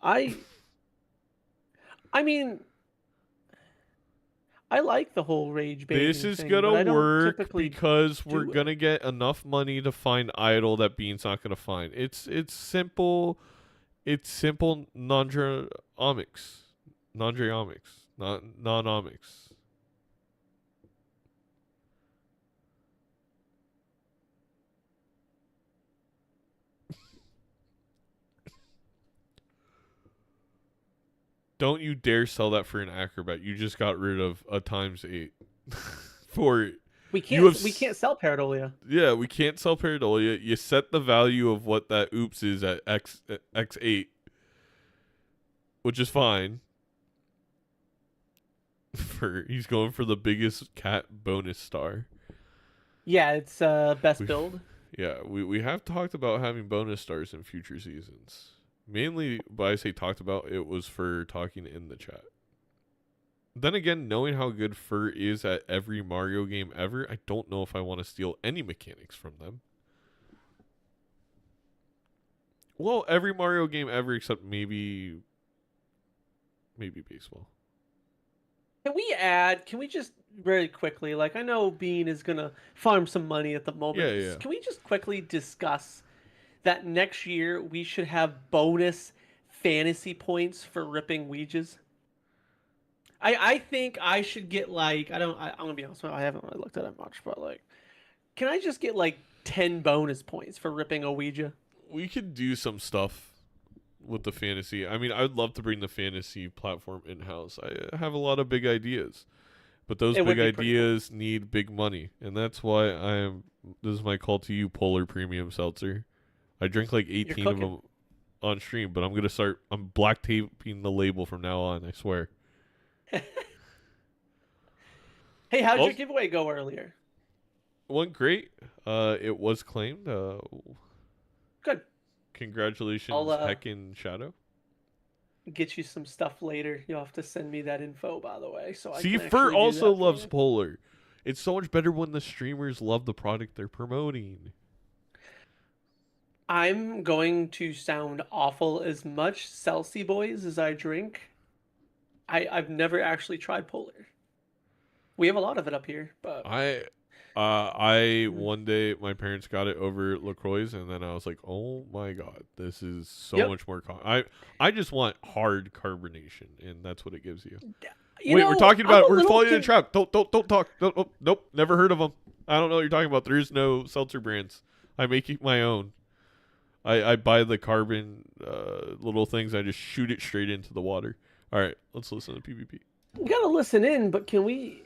I I mean, I like the whole rage baiting
This is
thing,
gonna
but I don't
work
typically
because we're
do it.
gonna get enough money to find idol that Bean's not gonna find. It's simple. It's simple Nandreomics. Nandreomics. Not non-omics. Don't you dare sell that for an acrobat. You just got rid of a ×8 for
We
You have
can't sell Paradolia.
yeah, we can't sell Paradolia. You set the value of what that oops is at x8, which is fine. He's going for the biggest cat bonus star.
Yeah, it's best
We've-
build.
Yeah, we have talked about having bonus stars in future seasons. Mainly, by I say talked about, it was for talking in the chat. Then again, knowing how good Fur is at every Mario game ever, I don't know if I want to steal any mechanics from them. Well, every Mario game ever except maybe baseball.
Can we just very quickly, like, I know Bean is gonna farm some money at the moment.
Yeah.
Can we just quickly discuss that next year we should have bonus fantasy points for ripping Ouijas? I think I should get like, I'm gonna be honest, I haven't really looked at it much, but like, can I just get like 10 bonus points for ripping a Ouija?
We could do some stuff with the fantasy. I mean, I'd love to bring the fantasy platform in-house. I have a lot of big ideas. But those
It would
big
be pretty cool.
ideas need big money. And that's why this is my call to you, Polar Premium Seltzer. I drink like 18 of
cooking.
them on stream, but I'm black taping the label from now on, I swear.
Hey, how'd
Well-
your giveaway go earlier?
Went great. It was claimed.
Good.
Congratulations,
I'll,
Heck and Shadow.
Get you some stuff later. You'll have to send me that info, by the way. So I
See,
can
Fur
actually do
also
that for
loves
you.
Polar. It's so much better when the streamers love the product they're promoting.
I'm going to sound awful. As much Celsi Boys as I drink, I've never actually tried Polar. We have a lot of it up here, but
I one day my parents got it over LaCroix, and then I was like, oh my god, this is so
Yep.
much more. I just want hard carbonation, and that's what it gives you.
you
Wait,
know,
we're talking
I'm
about
a
we're
little
falling in the
con-
trap. Don't talk. Nope, never heard of them. I don't know what you're talking about. There is no seltzer brands. I make my own. I buy the carbon little things. I just shoot it straight into the water. All right, let's listen to PvP.
We gotta listen in, but can we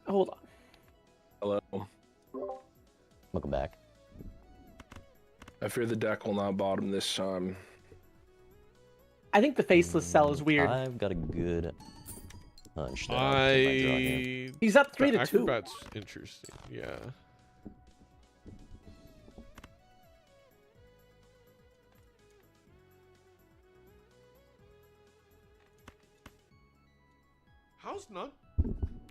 hold on?
Hello.
Welcome back.
I fear the deck will not bottom this time.
I think the faceless cell is weird.
I've got a good hunch that I'll take my draw here.
He's up 3
The
to 2.
Acrobat's interesting. Yeah. How's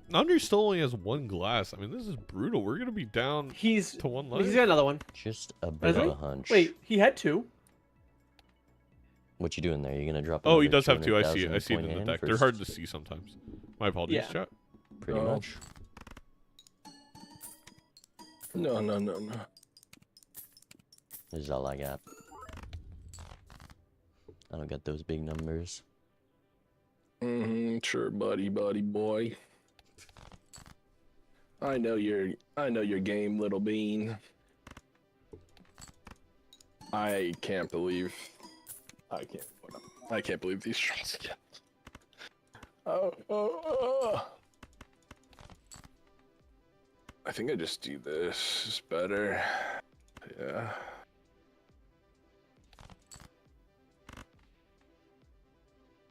Nandre still only has one glass. I mean, this is brutal. We're gonna be down
He's
to one life.
he's got another one.
Just a bit of
he?
a hunch.
Wait, he had 2.
What you doing there? You gonna drop?
Oh, he
another
does have 2. I see it.
200,000
I see it in
point
the
hand
deck.
for
They're hard to
s-
see sometimes. My apologies,
Yeah.
chat.
Pretty
Oh.
much.
No.
This is all I got. I don't got those big numbers.
Sure, buddy boy. I know your game, little bean. I can't believe these shots again. I think I just do this. It's better. Yeah.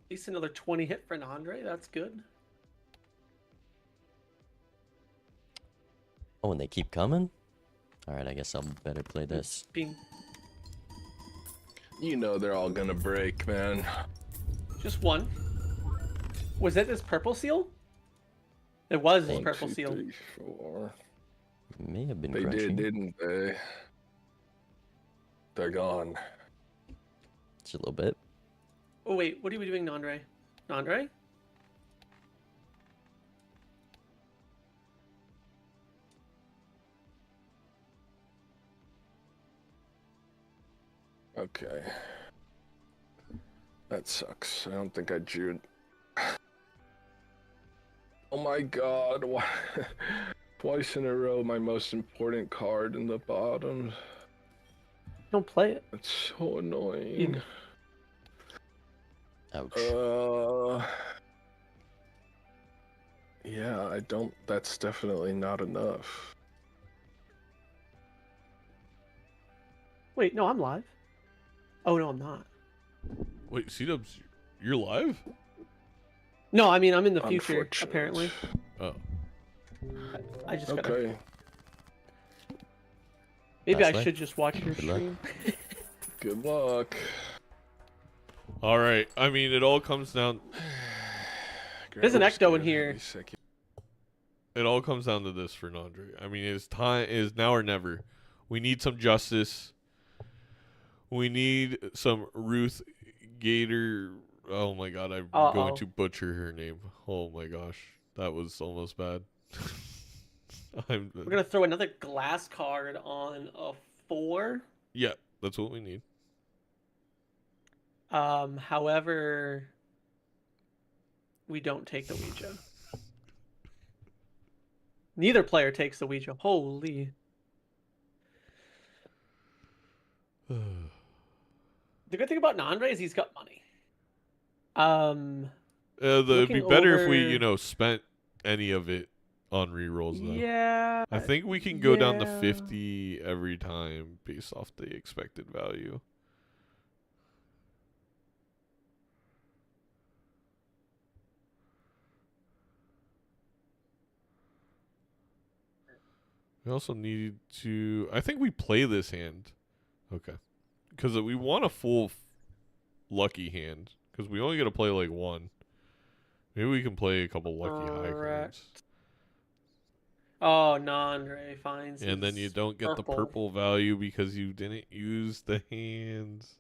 At least another 20 hit for Nandre. That's good.
Oh, and they keep coming? Alright, I guess I'll better play this.
Being
You know they're all gonna break, man.
just one. Was it this purple seal? It was this
One,
purple
2,
seal.
3, 4.
May have been
They
crushing.
didn't they? They're gone.
Just a little bit.
Oh wait, what are we doing, Nandre? Nandre?
Okay. That sucks. I don't think I drew it. Oh my god, why? Twice in a row, my most important card in the bottom.
Don't play it.
That's so annoying.
Ouch.
Yeah, I don't. That's definitely not enough.
Wait, no, I'm live. Oh no, I'm not.
Wait, Seadubbs, you're live?
No, I mean I'm in the future apparently.
Oh.
I just gotta.
Okay.
Maybe
That's
I
right.
should just watch your
Good luck.
stream.
Good luck.
All right. I mean, it all comes down.
There's an ecto in here.
It all comes down to this for Nandre. I mean, it's time is now or never. We need some justice. We need some Ruth Gator. Oh my god, I'm going to butcher her name. Oh my gosh, that was almost bad.
We're gonna throw another glass card on a 4.
Yeah, that's what we need.
However, we don't take the Ouija. Neither player takes the Ouija. Holy. The good thing about Nandre is he's got money.
It'd be better if we,
over-
spent any of it on rerolls though.
Yeah.
I think we can go down to 50 every time based off the expected value. We also need to. I think we play this hand. Okay. Because we want a full lucky hand. Because we only get to play like one. Maybe we can play a couple lucky high cards.
Oh, Nandre finds.
And then you
his
don't get the purple value because you didn't use the hands.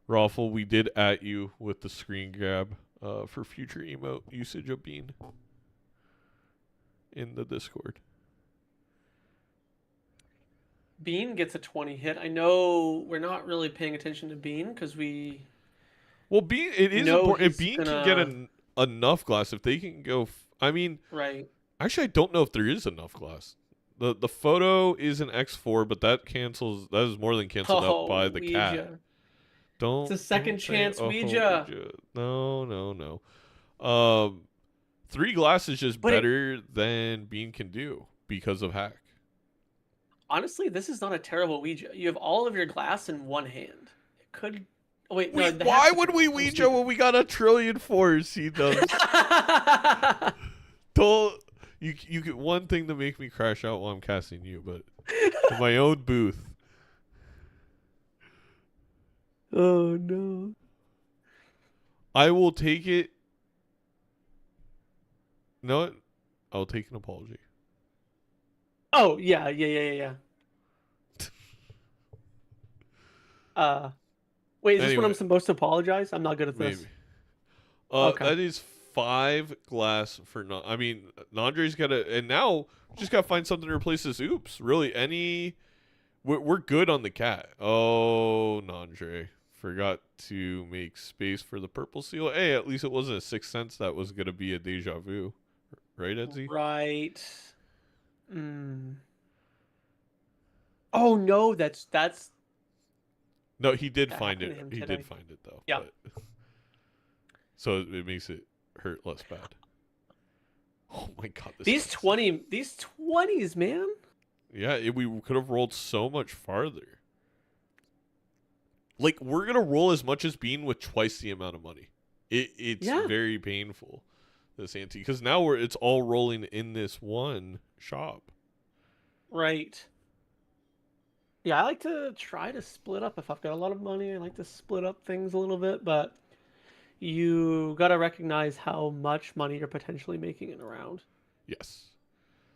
Raffle, we did at you with the screen grab for future emote usage of Bean in the Discord.
Bean gets a 20 hit. I know we're not really paying attention to Bean because we.
Well, Bean, it is
know
important. If
he's
Bean can get enough glass, if they can go. I mean,
right.
Actually, I don't know if there is enough glass. The photo is an X4, but that cancels. That is more than canceled out by the cat.
Ouija.
Don't.
It's a second
don't say,
chance
oh,
Ouija.
No. 3 glass is just better than Bean can do because of hack.
Honestly, this is not a terrible Ouija. You have all of your glass in one hand. It could. Oh, wait, no.
Wait, why would we Ouija when we got a trillion fours? He does. Don't. You get one thing to make me crash out while I'm casting you, but in my own booth.
Oh no.
I will take it. No, what? I'll take an apology.
Oh yeah. Wait, is this when I'm supposed to apologize? I'm not good at this.
Maybe.
Okay.
That is 5 glass for I mean, Nandre's got to, and now just got to find something to replace this. Oops, really? We're good on the cat. Oh, Nandre forgot to make space for the purple seal. Hey, at least it wasn't a 6th sense that was gonna be a deja vu, right, Edzy?
Right. Oh no, that's.
No, he did
That
find
happened
it.
to him
He
today.
did find it though.
Yeah.
But... So it makes it hurt less bad. Oh my god,
These 20s, man.
Yeah, we could have rolled so much farther. Like, we're gonna roll as much as Bean with twice the amount of money. It's very painful, this ante, because now it's all rolling in this one shop.
Right. Yeah, I like to try to split up. If I've got a lot of money, I like to split up things a little bit, but you got to recognize how much money you're potentially making in a round.
Yes.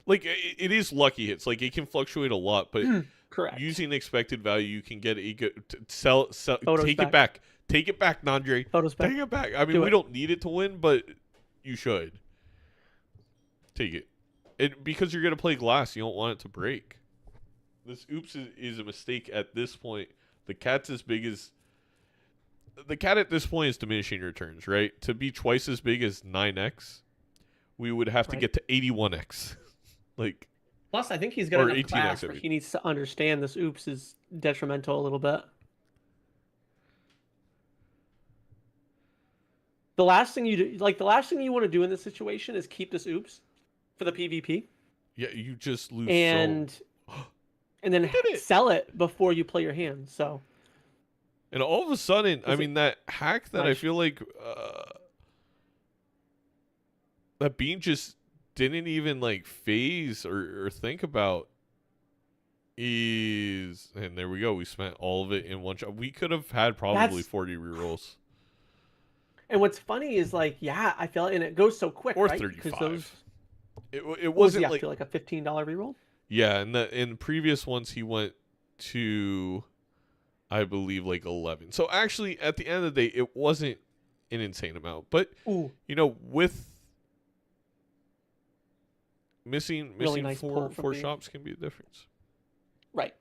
Like, it is lucky hits. Like, it can fluctuate a lot, but
correct.
Using expected value, you can get a good sell.
Photos
Take
back.
it back. Take it back, Nandre.
Photos back.
Take it back. I mean,
Do
we
it.
don't need it to win, but you should. Take it. Because you're going to play glass. You don't want it to break. this oops is a mistake at this point. The cat's as big as the cat at this point is diminishing returns, right? To be twice as big as 9x, we would have to get to 81x. Like,
plus, I think he's got
or
enough
18x,
class
I
where
mean.
he needs to understand this oops is detrimental a little bit. The last thing you do, like the last thing you want to do in this situation is keep this oops for the PvP.
Yeah, you just lose
and then sell it before you play your hand. So,
and all of a sudden, I mean, that hack that I
nice.
feel like that Bean just didn't even like phase or think about is, and there we go. We spent all of it in one shot. We could have had probably 40 rerolls.
And what's funny is like, yeah, I feel, and it goes so quick,
or
right?
35.
Those,
it wasn't
like,
like
feel like a $15 reroll.
Yeah, and in previous ones he went to, I believe, like 11. So actually, at the end of the day, it wasn't an insane amount. But you know, with missing
Really nice
four
Bean.
shops can be a difference.
Right.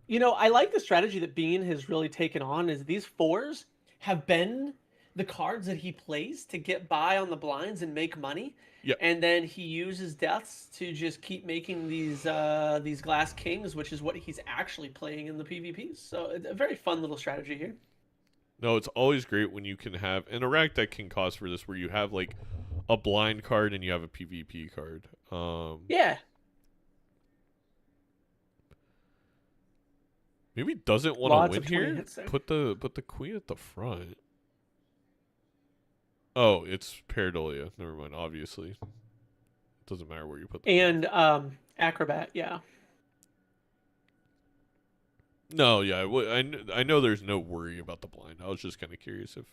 You know, I like the strategy that Bean has really taken on. Is these 4s have been the cards that he plays to get by on the blinds and make money.
Yeah.
And then he uses deaths to just keep making these glass kings, which is what he's actually playing in the PvPs. So it's a very fun little strategy here.
No, it's always great when you can have an Iraq deck can cause for this, where you have like a blind card and you have a PvP card.
Yeah.
Maybe doesn't want to win here.
Hits there.
Put the queen at the front. Oh, it's Paradolia. Never mind. Obviously, doesn't matter where you put the
and Acrobat. Yeah.
No, yeah, I know there's no worry about the blind. I was just kind of curious if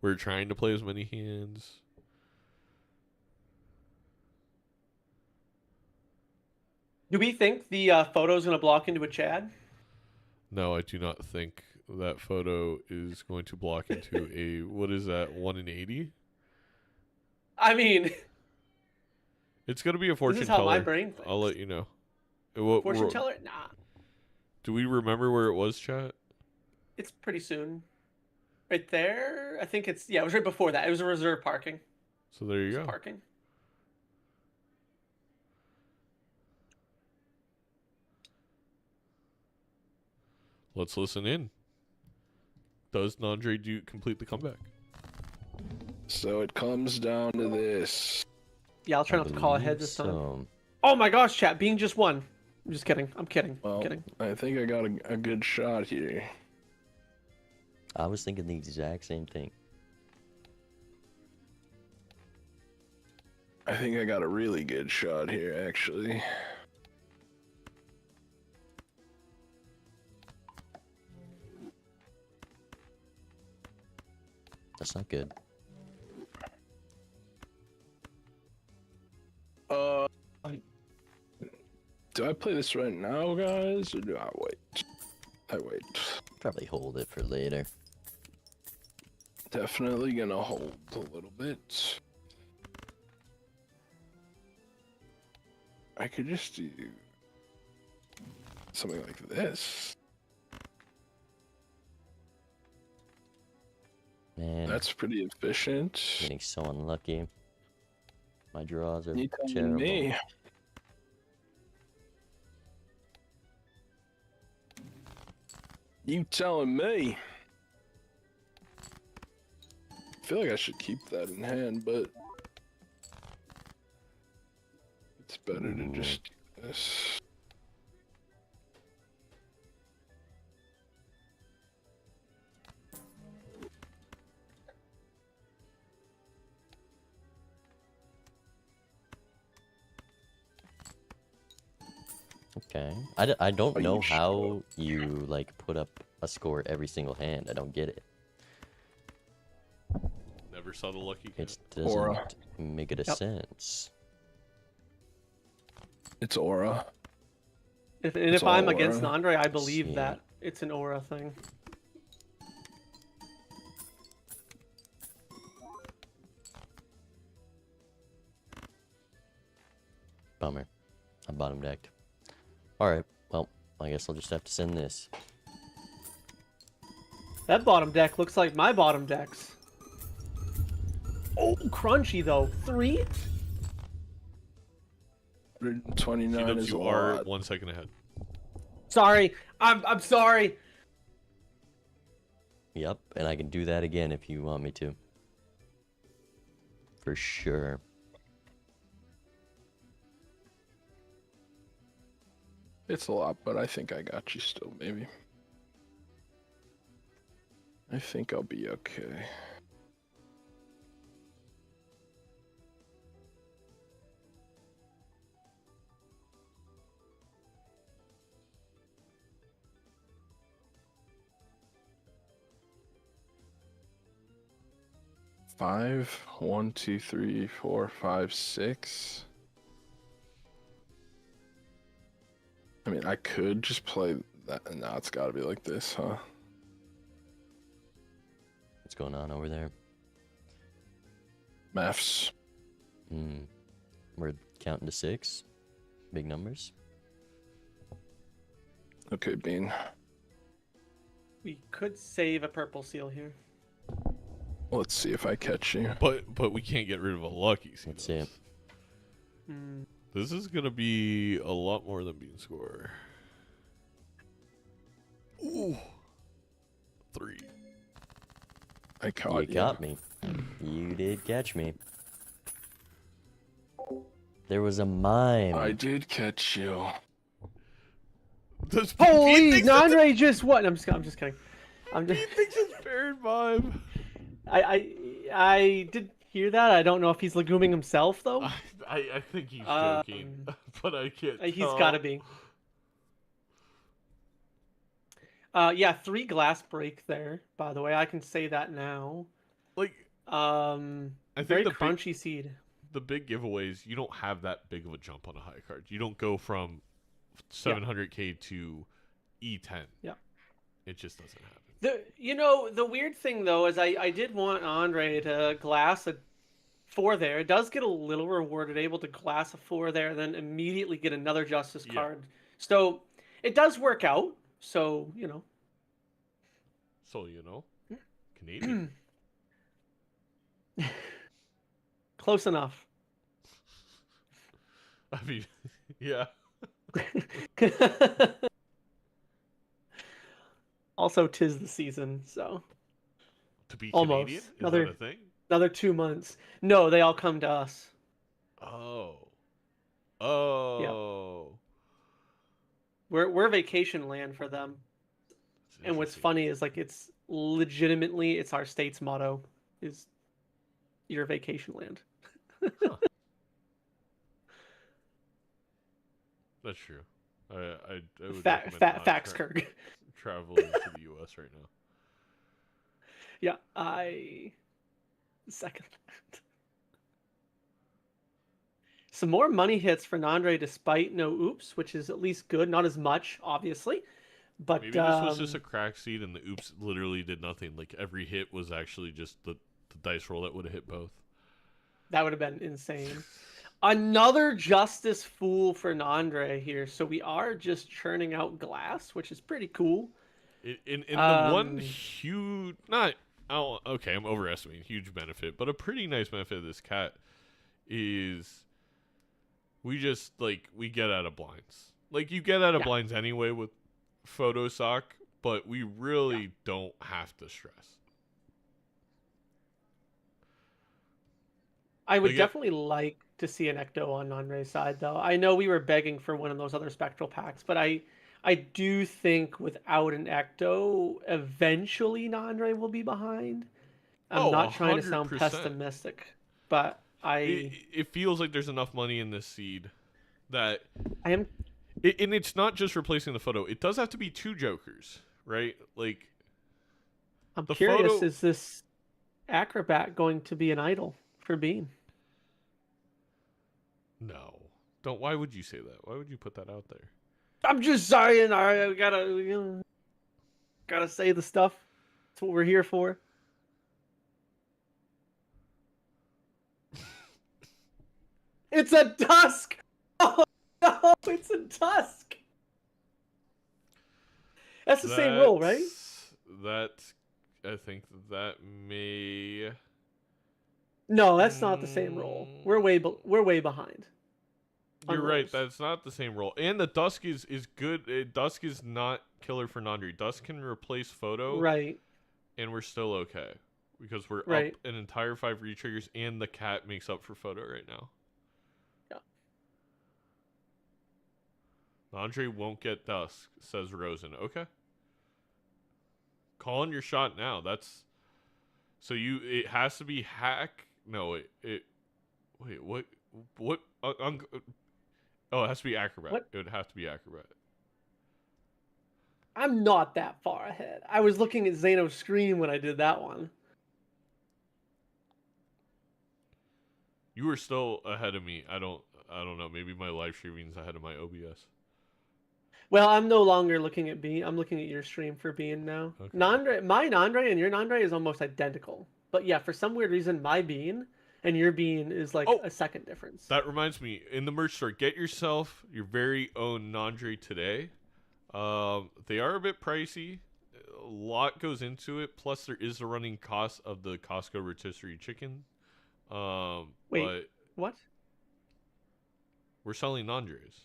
we're trying to play as many hands.
Do we think the photo's going to block into a Chad?
No, I do not think that photo is going to block into a, what is that, 1 in 80?
I mean,
it's going to be a fortune
this is how
teller.
my brain thinks.
I'll let you know.
Fortune teller? Nah.
Do we remember where it was, chat?
It's pretty soon. Right there? I think it's, yeah, it was right before that. It was a reserve parking.
So there you go.
Parking.
Let's listen in. Does Nandre complete the comeback?
So it comes down to this.
Yeah, I'll try not to call ahead this time.
So,
Oh my gosh, chat. Bean just won. I'm just kidding. I'm kidding.
Well,
I'm kidding.
I think I got a good shot here.
I was thinking the exact same thing.
I think I got a really good shot here, actually.
That's not good.
Do I play this right now, guys, or do I wait? I wait.
Probably hold it for later.
Definitely gonna hold a little bit. I could just do something like this.
Man,
That's pretty efficient.
getting so unlucky. My draws are
You telling
terrible.
me? You telling me? I feel like I should keep that in hand, but it's better to just do this.
Okay. I don't
Are
know
you
how you like put up a score every single hand. I don't get it.
Never saw the lucky cat.
It doesn't
Aura.
make it a sense.
It's aura.
If
It's
I'm
all
against
aura.
Nandre, I believe
Yeah.
that it's an aura thing.
Bummer. I'm bottom decked. Alright, well, I guess I'll just have to send this.
That bottom deck looks like my bottom decks. Oh, crunchy though. 3?
129
Seadubbs,
is a
you are
lot.
1 second ahead.
Sorry. I'm sorry.
Yep, and I can do that again if you want me to. For sure.
It's a lot, but I think I got you still, maybe. I think I'll be okay. Five, 1, 2, 3, 4, 5, 6. I mean, I could just play that. No, it's got to be like this, huh?
What's going on over there?
Maths.
We're counting to 6. Big numbers.
Okay, Bean.
We could save a purple seal here.
Let's see if I catch you.
But we can't get rid of a lucky.
Let's see it.
This is gonna be a lot more than bean score. Ooh, 3.
I caught
You got me. You did catch me. There was a mime.
I did catch you.
Holy, Nandre just what? I'm just kidding. I'm just.
He thinks it's fair and vibe.
I did hear that. I don't know if he's leguming himself though.
I think he's joking, but I can't.
He's
tell.
got to be. Yeah, 3 glass break there. By the way, I can say that now.
Like,
I
think
very
the
crunchy seed.
The big giveaways, you don't have that big of a jump on a high card. You don't go from 700k to E10.
Yeah,
it just doesn't happen.
The weird thing though is I did want Andre to glass a 4 there. It does get a little rewarded, able to glass a 4 there, and then immediately get another justice card. So it does work out. So
Canadian.
Close enough.
I mean, yeah.
Also, 'tis the season, so.
To be
almost
Canadian? Is that a thing?
Another 2 months. No, they all come to us.
Oh.
Yeah. We're vacation land for them. And what's funny is like it's legitimately it's our state's motto is your vacation land.
Huh. That's true. I would
Facts, Kirk.
Traveling to the U.S. right now.
Yeah, I second that. Some more money hits for Nandre despite no oops, which is at least good. Not as much, obviously. But
maybe this was just a crack seed and the oops literally did nothing. Like every hit was actually just the dice roll that would have hit both.
That would have been insane. Another Justice Fool for Nandre here. So we are just churning out glass, which is pretty cool.
In the one huge, okay, I'm overestimating huge benefit, but a pretty nice benefit of this cat is we just, we get out of blinds. Like, you get out of blinds anyway with Photo Sock, but we really don't have to stress.
I would definitely like to see an Ecto on Nandre's side, though. I know we were begging for one of those other Spectral packs, but I do think without an Ecto, eventually Nandre will be behind. I'm not trying to sound
100%.
pessimistic, but
It feels like there's enough money in this seed that...
I am...
And it's not just replacing the photo. It does have to be 2 Jokers, right? Like...
I'm curious, is this Acrobat going to be an idol for Bean?
No. Don't. Why would you say that? Why would you put that out there?
I'm just saying, I gotta say the stuff. That's what we're here for. It's a dusk! Oh, no! it's a Tusk. That's the same roll, right?
I think that may.
No, that's not the same roll. We're way behind.
You're right.
rolls.
That's not the same roll. And the Dusk is good. Dusk is not killer for Nandre. Dusk can replace Photo.
Right.
And we're still okay. Because we're
Right.
up an entire 5 retriggers and the cat makes up for Photo right now.
Yeah.
Nandre won't get Dusk, says Rosen. Okay. Calling your shot now. That's so it has to be hack. No, wait, what oh, it has to be acrobat.
What?
It would have to be acrobat.
I'm not that far ahead. I was looking at Zeno's screen when I did that one.
You were still ahead of me. I don't know. Maybe my live streaming's ahead of my OBS.
Well, I'm no longer looking at Bean. I'm looking at your stream for Bean now.
Okay.
Nandre, my Nandre and your Nandre is almost identical. But yeah, for some weird reason, my Bean and your Bean is like a second difference.
That reminds me, in the merch store, get yourself your very own Nandre today. They are a bit pricey. A lot goes into it. Plus, there is the running cost of the Costco rotisserie chicken.
Wait,
but
what?
We're selling Nandres.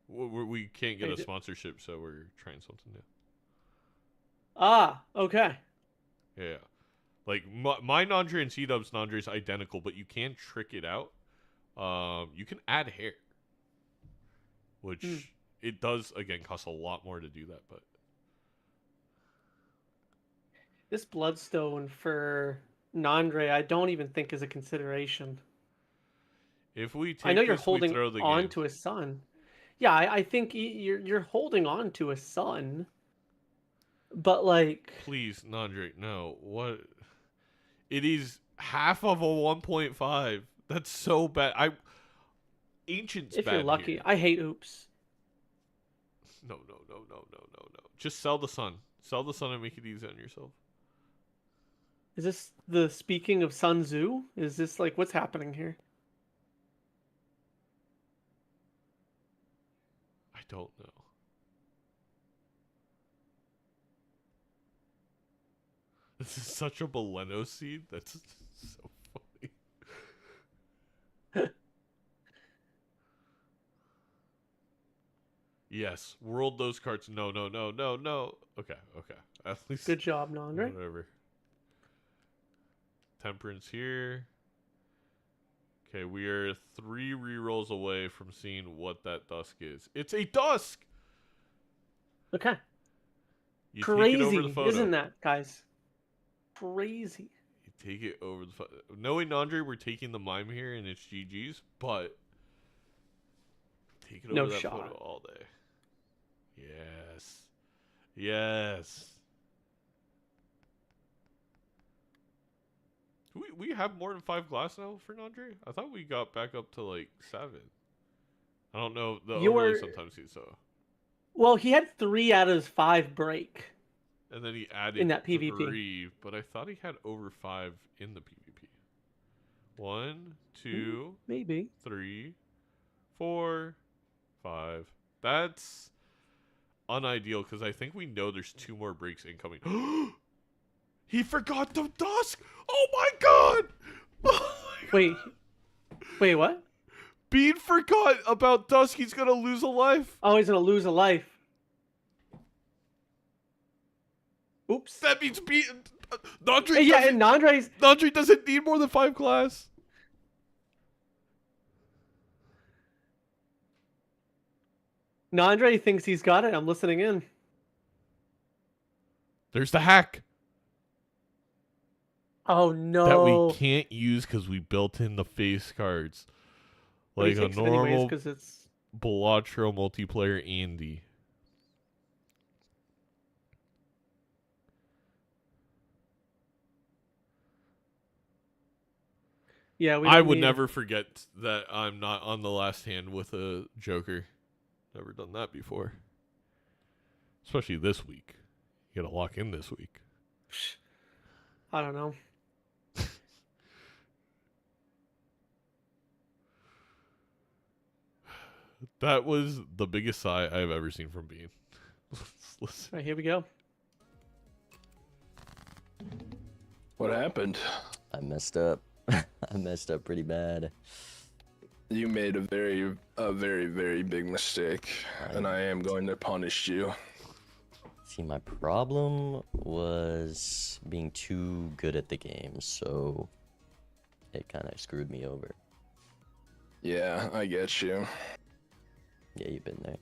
We can't get a sponsorship, so we're trying something new.
Ah, okay.
Yeah. Like, my Nandre and Seadubbs Nandre is identical, but you can trick it out. You can add hair. Which, it does, again, cost a lot more to do that, but...
This Bloodstone for Nandre, I don't even think is a consideration.
If we take
I know you're
this,
holding
we throw the
on
game.
to a sun. Yeah, I think you're holding on to a sun. But like,
Please, Nandre, no. What? It is half of a 1.5. That's so bad. Ancient's
if
bad
you're lucky,
here.
I hate oops.
No. Just sell the sun. Sell the sun and make it easy on yourself.
Is this the speaking of Sun Tzu? Is this like what's happening here?
I don't know. This is such a Baleno seed. That's so funny. Yes, world those cards. No. Okay. At least
Good job, Nandre.
whatever. Temperance here. Okay, we are 3 rerolls away from seeing what that Dusk is. It's a Dusk!
Okay.
You take it over the
Crazy,
photo.
isn't that, guys? Crazy.
You take it over the photo. Knowing Nandre, we're taking the mime here and it's GG's, but take it over
No
that
shot.
photo all day. Yes. We have more than 5 glass now for Nandre? I thought we got back up to like 7. I don't know. The overlay sometimes sees so.
Well, he had 3 out of his 5 break.
And then he added
in that PvP.
3, but I thought he had over 5 in the PvP. 1, 2,
maybe
3, 4, 5. That's unideal because I think we know there's 2 more breaks incoming. He forgot the Dusk! Oh my god!
Wait, what?
Bean forgot about Dusk. He's gonna lose a life.
Oh, he's gonna lose a life. Oops.
That means Bean. Nandre
Hey, yeah, and
Nandre doesn't need more than 5 glass.
Nandre thinks he's got it. I'm listening in.
There's the hack.
Oh no.
That we can't use because we built in the face cards.
But he
Like a
takes it anyways
normal
'cause it's
Balatro multiplayer Andy.
Yeah,
I would never forget that I'm not on the last hand with a Joker. Never done that before. Especially this week. You gotta lock in this week.
I don't know.
That was the biggest sigh I've ever seen from Bean. Listen.
All right, here we go.
What happened?
I messed up. I messed up pretty bad.
You made a very, very big mistake, and I am going to punish you.
See, my problem was being too good at the game, so it kind of screwed me over.
Yeah, I get you.
Yeah, you've been there.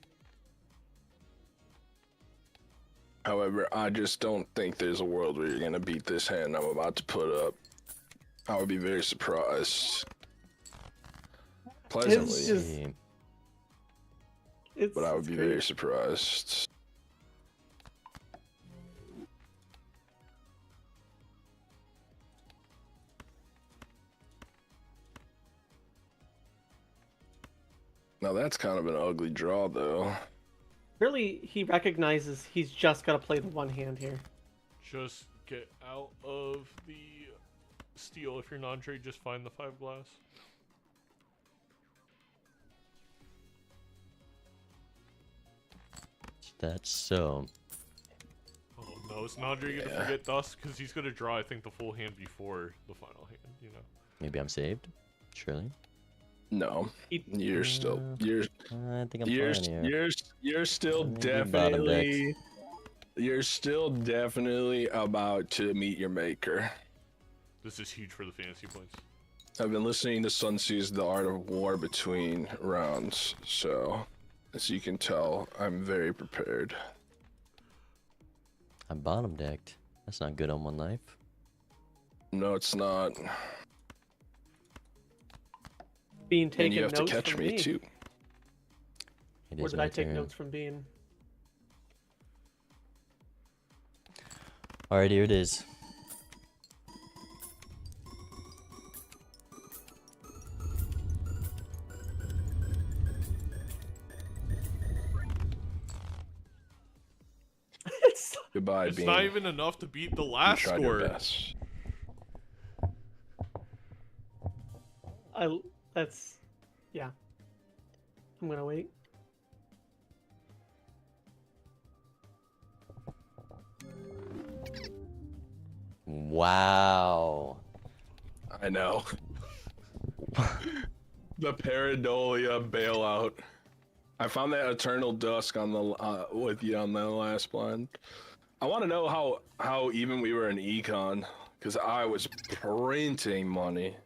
However, I just don't think there's a world where you're gonna beat this hand I'm about to put up. I would be very surprised. Pleasantly, but I would be very surprised. Now that's kind of an ugly draw, though.
Really, he recognizes he's just got to play the one hand here.
Just get out of the steal if you're Nandre. Just find the 5 glass.
That's so.
Oh no, is Nandre gonna forget Dusk? Because he's gonna draw, I think, the full hand before the final hand, you know?
Maybe I'm saved? Surely?
No. You're still
I think I'm fine here.
You're still
Maybe bottom
definitely you're still definitely about to meet your maker.
This is huge for the fantasy points.
I've been listening to Sun Tzu's The Art of War Between Rounds, so as you can tell, I'm very prepared.
I'm bottom decked. That's not good on one life.
No, it's not.
Bean taking
And you have to
notes
catch
from
me too.
It
Or
is
did
my
I take
turn.
notes from Bean?
Alright, here it is.
Goodbye,
It's
Bean.
not even enough to beat the
You
last
tried your
score.
best.
That's, yeah. I'm gonna wait.
Wow.
I know. The Pareidolia bailout. I found that Eternal Dusk on the with you on the last blind. I want to know how even we were in econ, because I was printing money.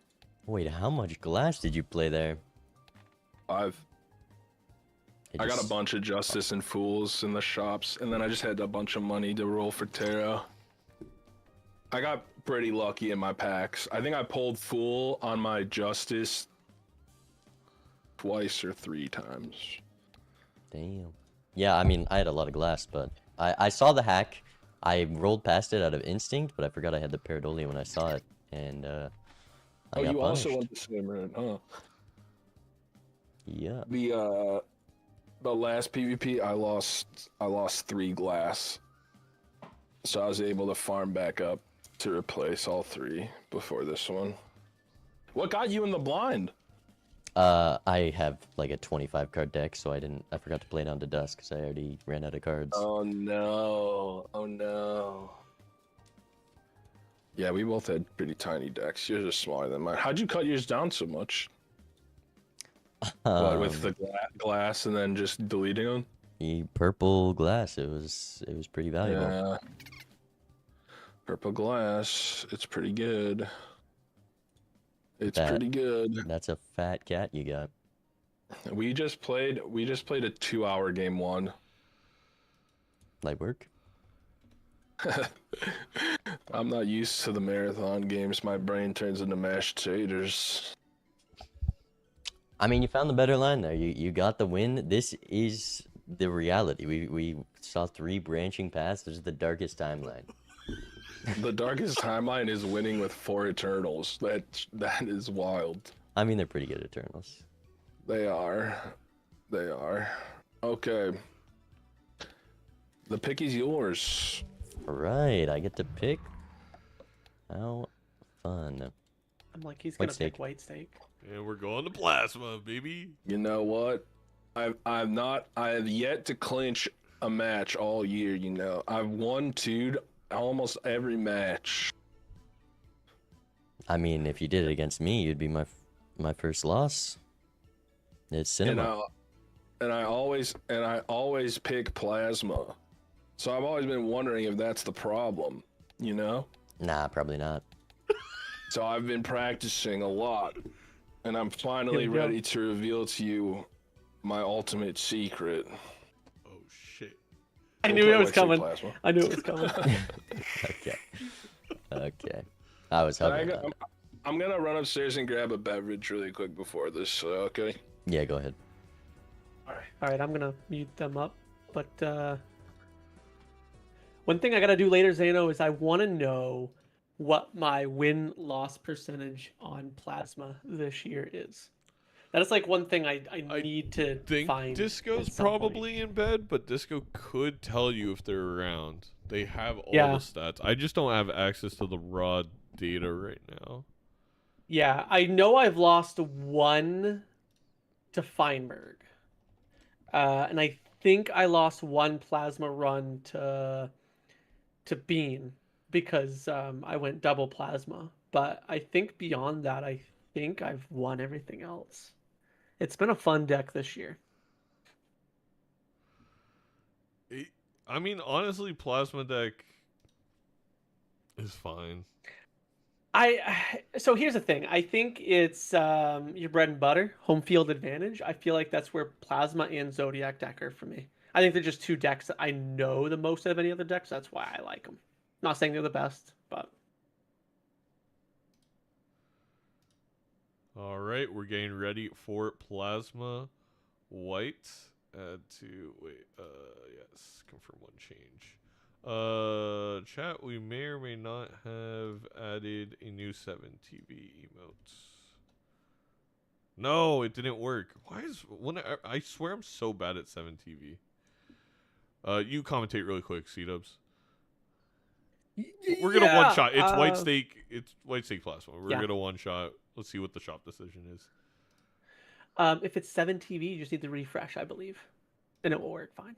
Wait, how much glass did you play there?
I got a bunch of Justice and Fools in the shops, and then I just had a bunch of money to roll for Terra. I got pretty lucky in my packs. I think I pulled Fool on my Justice twice or 3 times.
Damn. Yeah, I mean, I had a lot of glass, but I saw the hack. I rolled past it out of instinct, but I forgot I had the Pareidolia when I saw it, and I got
you
punished.
also went the same route, huh?
Yeah.
The last PvP I lost 3 glass. So I was able to farm back up to replace all 3 before this one. What got you in the blind?
I have like a 25 card deck, so I forgot to play down to dusk because I already ran out of cards.
Oh no. Oh no. Yeah, we both had pretty tiny decks. Yours are smaller than mine. How'd you cut yours down so much? What, with the glass and then just deleting them?
The purple glass, it was pretty valuable.
Yeah. Purple glass, it's pretty good. It's pretty good.
That's a fat cat you got.
We just played a 2-hour game 1.
Light work?
I'm not used to the marathon games. My brain turns into mashed taters.
I mean, you found the better line there. You got the win. This is the reality. We saw 3 branching paths. This is the darkest timeline.
The darkest timeline is winning with 4 Eternals. That is wild.
I mean, they're pretty good Eternals.
They are. They are. Okay. The pick is yours.
Right, I get to pick. How fun.
I'm like, he's
White
gonna
steak.
pick white steak.
And we're going to plasma, baby.
You know what? I've yet to clinch a match all year. You know, I've won almost every match.
I mean, if you did it against me, you'd be my first loss. It's cinema.
And I always pick plasma. So I've always been wondering if that's the problem, you know?
Nah, probably not.
So I've been practicing a lot, and I'm finally ready to reveal to you my ultimate secret.
Oh shit!
I knew it was coming. I knew it was coming.
Okay. Okay. I was hoping.
I'm gonna run upstairs and grab a beverage really quick before this. Okay.
Yeah, go ahead.
All right, I'm gonna mute them up. But one thing I gotta do later, Zano, is I want to know what my win-loss percentage on plasma this year is. That is like one thing I need to find.
Disco's probably in bed, but Disco could tell you if they're around. They have all the stats. I just don't have access to the raw data right now.
Yeah, I know I've lost 1 to Feinberg. And I think I lost 1 plasma run to Bean because I went double plasma. But I think beyond that, I think I've won everything else. It's been a fun deck this year.
I mean, honestly, plasma deck is fine.
So here's the thing. I think it's your bread and butter, home field advantage. I feel like that's where Plasma and Zodiac deck are for me. I think they're just 2 decks that I know the most out of any other decks. That's why I like them. Not saying they're the best, but.
All right, we're getting ready for Plasma White. Add to yes, confirm 1 change. Chat, we may or may not have added a new 7TV emotes. No, it didn't work. Why is I swear I'm so bad at 7TV. You commentate really quick, Seadubbs. We're gonna one shot. It's white stake. It's white stake plasma. We're gonna one shot. Let's see what the shop decision is.
If it's 7TV, you just need to refresh, I believe, and it will work fine.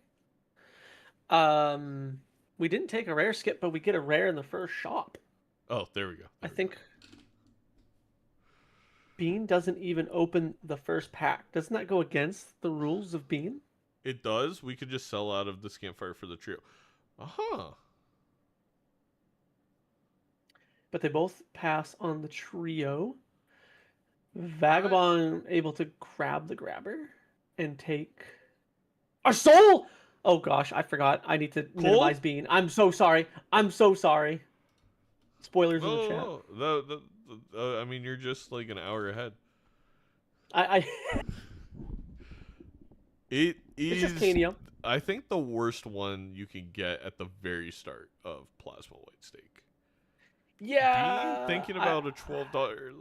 We didn't take a rare skip, but we get a rare in the first shop.
Oh, there we go.
I think Bean doesn't even open the first pack. Doesn't that go against the rules of Bean?
It does. We could just sell out of this campfire for the trio.
But they both pass on the trio. Vagabond able to grab the grabber and take our soul. Oh gosh, I forgot. I need to minimize Bean. I'm so sorry. I'm so sorry. Spoilers in the chat.
I mean, you're just like an hour ahead. It is.
It's just Tania.
I think the worst one you can get at the very start of Plasma White Stake.
Yeah.
Bean thinking about a $12.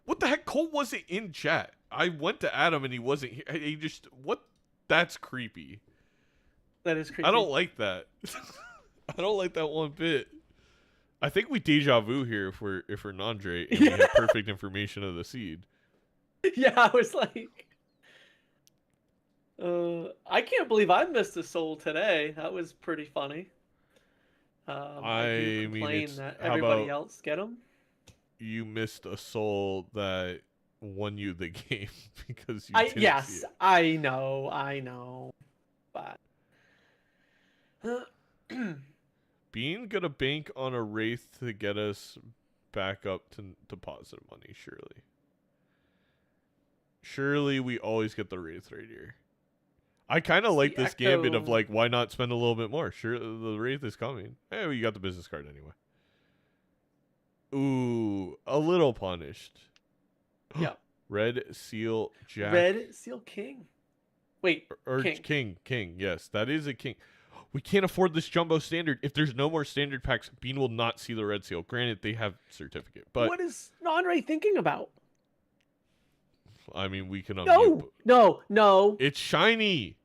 What the heck? Cole wasn't in chat. I went to Adam and he wasn't here. He just That's creepy.
That is creepy.
I don't like that. I don't like that one bit. I think we deja vu here if we're Nandre and we have perfect information of the seed.
Yeah, I was like, I can't believe I missed a soul today. That was pretty funny. I mean, that everybody else get them.
You missed a soul that won you the game because you didn't see it.
I know, but
Bean gonna bank on a wraith to get us back up to positive money. Surely we always get the wraith right here. I kind of like this gambit of like, why not spend a little bit more? Sure, the wraith is coming. Hey, we got the business card anyway. Ooh, a little punished.
Yeah.
Red Seal Jack.
Red Seal King. Wait,
or King. Yes, that is a king. We can't afford this jumbo standard. If there's no more standard packs, Bean will not see the Red Seal. Granted, they have certificate, but
what is Nandre thinking about?
I mean, we can
No.
It's shiny.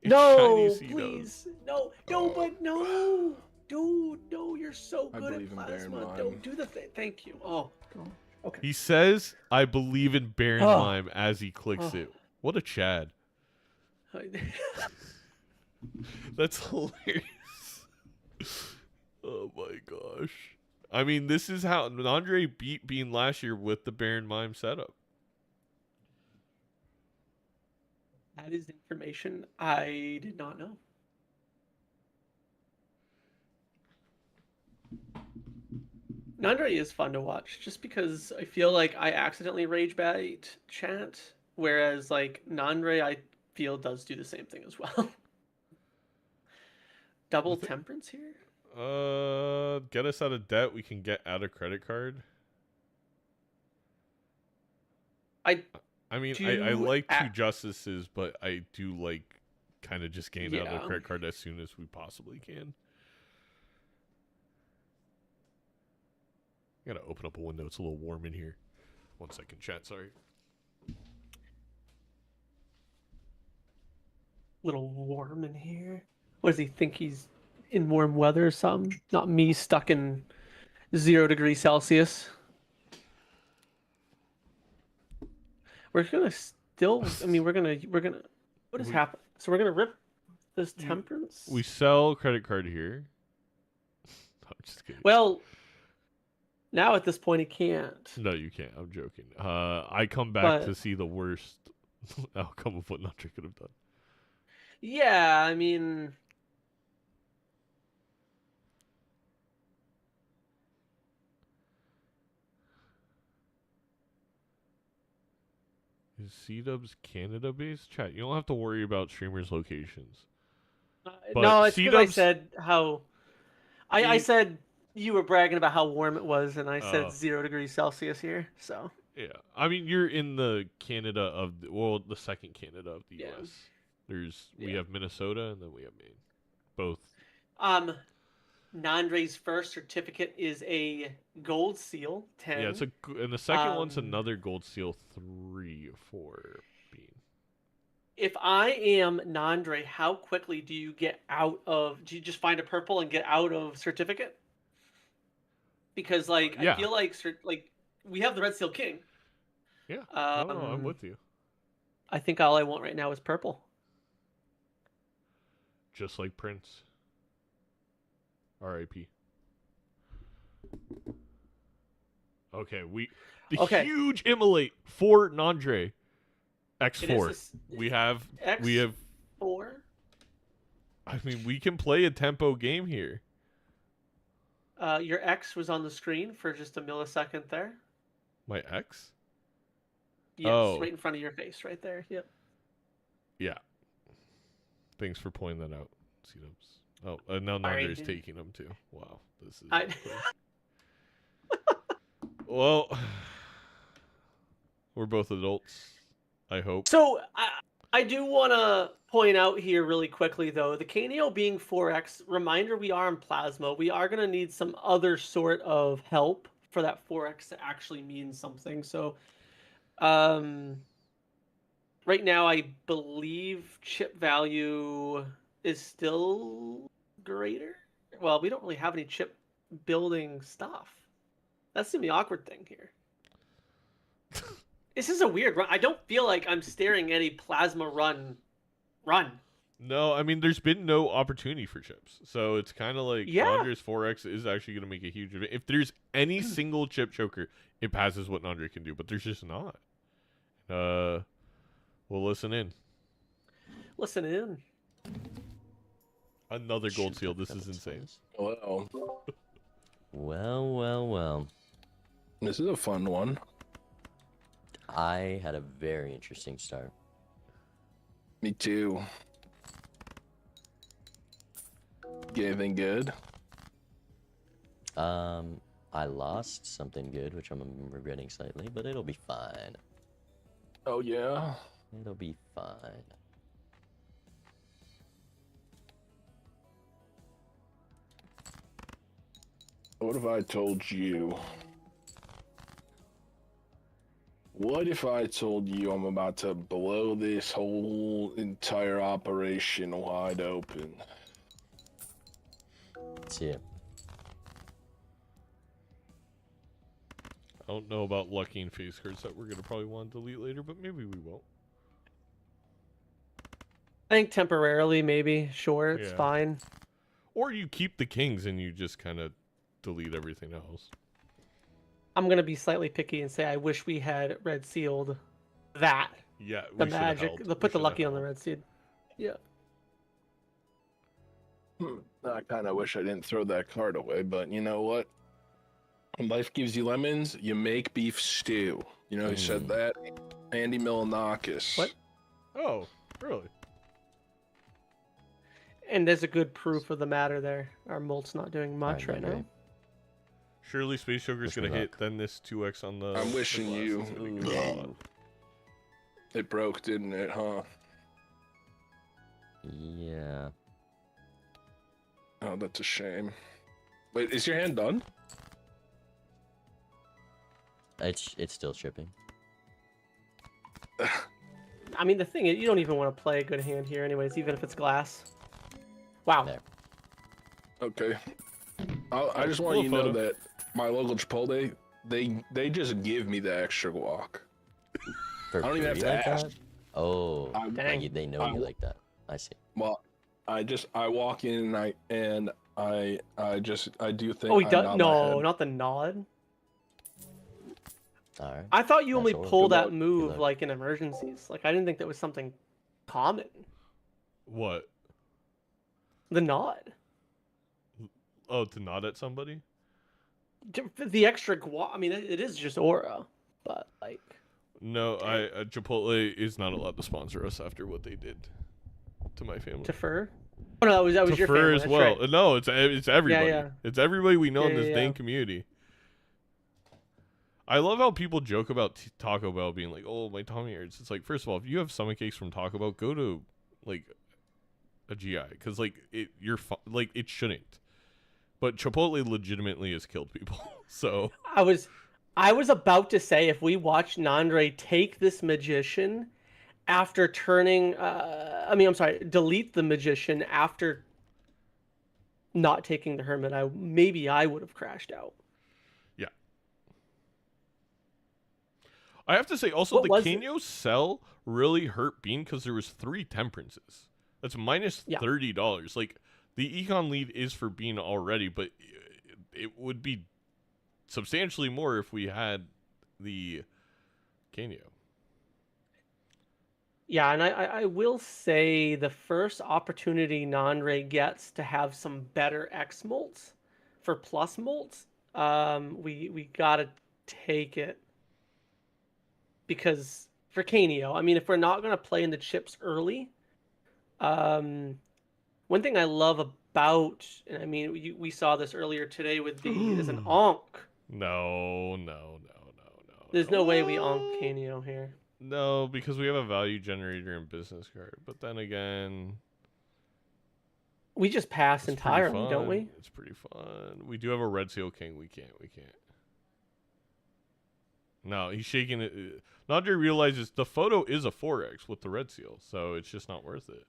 It's shiny, please. No, but no. Dude, no, you're so good at plasma. Don't do the thing. Thank you. Oh, God. Okay.
He says, "I believe in Baron
Oh.
Mime" as he clicks it. What a Chad. That's hilarious. Oh my gosh. I mean, this is how Nandre beat Bean last year with the Baron Mime setup.
That is information I did not know. Nandre is fun to watch just because I feel like I accidentally rage bait chat, whereas like Nandre I feel does do the same thing as well. Double temperance here?
Get us out of debt. We can get out of credit card. I mean, I like two justices, but I do like kind of just getting out of the credit card as soon as we possibly can. I gotta open up a window. It's a little warm in here. 1 second, chat. Sorry.
Little warm in here. What does he think he's in warm weather or something? Not me stuck in 0 degrees Celsius. We're gonna still. I mean, we're gonna. What is happening? So we're gonna rip this temperance.
We sell credit card here. I'm just kidding.
Well, now at this point he can't.
No, you can't. I'm joking. I come back to see the worst outcome of what Nandre could have done.
Yeah, I mean.
Is Seadubbs Canada based? Chat, you don't have to worry about streamers' locations.
No, it's because I said how. I said you were bragging about how warm it was, and I said 0 degrees Celsius here. So.
Yeah, I mean you're in the Canada of the second Canada of the U.S. We have Minnesota and then we have Maine, both.
Nandre's first certificate is a gold seal 10.
Yeah, and the second one's another gold seal 3 for Bean.
If I am Nandre, how quickly do you get out of? Do you just find a purple and get out of certificate? Because I feel like we have the red seal king.
Yeah, no, I'm with you.
I think all I want right now is purple.
Just like Prince. R.I.P. Okay, huge immolate for Nandre. X4. We have
X4.
I mean, we can play a tempo game here.
Your X was on the screen for just a millisecond there.
My X?
Yes, right in front of your face, right there. Yep.
Yeah. Thanks for pointing that out, Seadubbs. Oh, and now Nandre's taking them too. Wow, this is. Well, we're both adults. I hope.
So I do want to point out here really quickly, though, the KNO being 4x. Reminder: we are in plasma. We are going to need some other sort of help for that 4x to actually mean something. So, right now, I believe chip value is still greater. Well, we don't really have any chip building stuff. That's the awkward thing here. This is a weird run. I don't feel like I'm staring at a plasma run.
No, I mean there's been no opportunity for chips, so it's kind of like Nandre's 4x is actually going to make a huge difference. If there's any single chip choker, it passes what Nandre can do, but there's just not. Well, listen in.
Listen in.
Another gold seal. This is insane.
Well.
Well.
This is a fun one.
I had a very interesting start.
Me too. Get anything good?
I lost something good, which I'm regretting slightly, but it'll be fine.
Oh yeah?
It'll be fine.
What if I told you? What if I told you I'm about to blow this whole entire operation wide open?
Let's see it.
I don't know about lucky and face cards that we're gonna probably want to delete later, but maybe we won't.
I think temporarily, maybe. Sure, it's
Yeah.
fine.
Or you keep the kings and you just kind of delete everything else.
I'm gonna be slightly picky and say I wish we had red sealed that.
Yeah,
The
we should've
magic.
held.
The
We
put the
should've
lucky on the
held.
red seed. Yeah.
I kind of wish I didn't throw that card away, but you know what? When life gives you lemons, you make beef stew. You know who said that? Andy Milonakis.
What?
Oh, really?
And there's a good proof of the matter there. Our mult's not doing much right now.
Surely Space Joker's
Wish
gonna
me
hit.
luck.
Then this 2x on the.
I'm wishing
the glass
you.
is gonna be a good spot.
It broke, didn't it, huh?
Yeah.
Oh, that's a shame. Wait, is your hand done?
It's still shipping.
I mean, the thing is, you don't even want to play a good hand here, anyways, even if it's glass. Wow.
There.
Okay. I just want you to know that my local Chipotle, they just give me the extra guac.
For
I don't even have
free
to
like
ask.
that? Oh,
Dang.
they know you like that. I see.
Well, I walk in and I do think.
Oh, he
I
does.
nod my
No,
head.
not the nod.
All right.
I thought you only
That's all.
pull
Good
that
luck.
move
luck.
like in emergencies. Like I didn't think that was something common.
What?
The nod.
Oh, to nod at somebody?
The extra guac. I mean, it is just aura, but like.
No, Chipotle is not allowed to sponsor us after what they did to my family.
To fur? Oh no, that was your
Fur
family.
as
That's
well.
right.
No, it's everybody.
yeah.
It's everybody we know in
Yeah,
this
yeah,
dang
yeah.
community. I love how people joke about Taco Bell being like, "Oh, my tummy hurts." It's like, first of all, if you have stomach aches from Taco Bell, go to like a GI because like it shouldn't. But Chipotle legitimately has killed people. So
I was about to say if we watch Nandre take this magician after turning delete the magician after not taking the hermit, maybe I would have crashed out.
yeah. I have to say also
What
the
was it?
Kenyo cell really hurt Bean because there was 3 temperances. That's minus
Yeah.
$30. Like the econ lead is for Bean already, but it would be substantially more if we had the Kenyo.
Yeah, and I will say the first opportunity Nandre gets to have some better X molts for plus molts, we gotta take it. Because for Kaneo, I mean, if we're not gonna play in the chips early, one thing I love about, and I mean, we saw this earlier today with B, is an onk.
No.
There's no way we onk Kaneo here.
No, because we have a value generator and business card. But then again,
We just pass
it's pretty
entirely, don't
fun.
we?
It's pretty fun. We do have a red seal king. We can't. No, he's shaking it. Nandre realizes the photo is a 4x with the red seal, so it's just not worth it.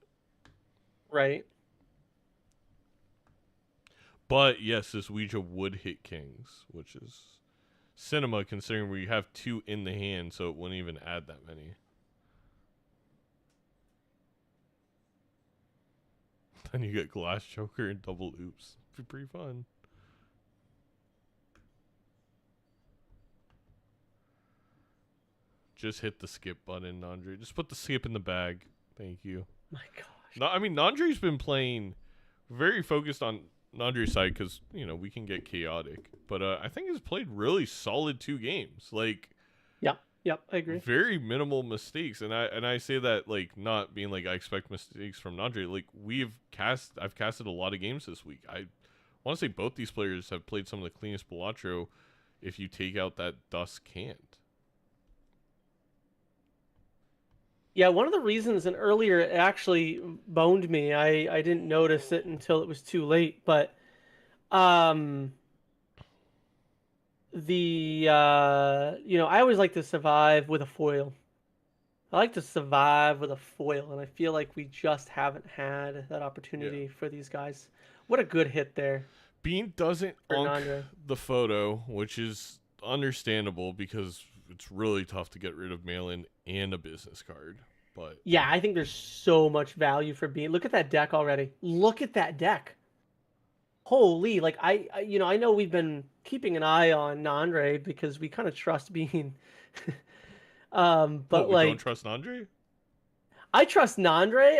Right.
But yes, this Ouija would hit kings, which is cinema considering we have 2 in the hand, so it wouldn't even add that many. Then you get Glass Joker and double oops. Be pretty fun. Just hit the skip button, Nandre. Just put the skip in the bag. Thank you.
My gosh.
No, I mean, Nandre's been playing very focused on Nandre's side because, we can get chaotic. But I think he's played really solid 2 games. Like,
Yep, I agree.
very minimal mistakes. And I say that, like, not being like I expect mistakes from Nandre. Like, I've casted a lot of games this week. I want to say both these players have played some of the cleanest Balatro if you take out that Dust Can't.
Yeah, one of the reasons, and earlier it actually boned me. I didn't notice it until it was too late, but I always like to survive with a foil. I like to survive with a foil, and I feel like we just haven't had that opportunity for these guys. What a good hit there.
Bean doesn't
For
unk
Nandre.
the photo, which is understandable because it's really tough to get rid of mail-in and a business card. But
Yeah, I think there's so much value for Bean. Look at that deck already. Look at that deck. Holy, like I know we've been keeping an eye on Nandre because we kind of trust Bean. But
what, we
like
don't trust Nandre?
I trust Nandre.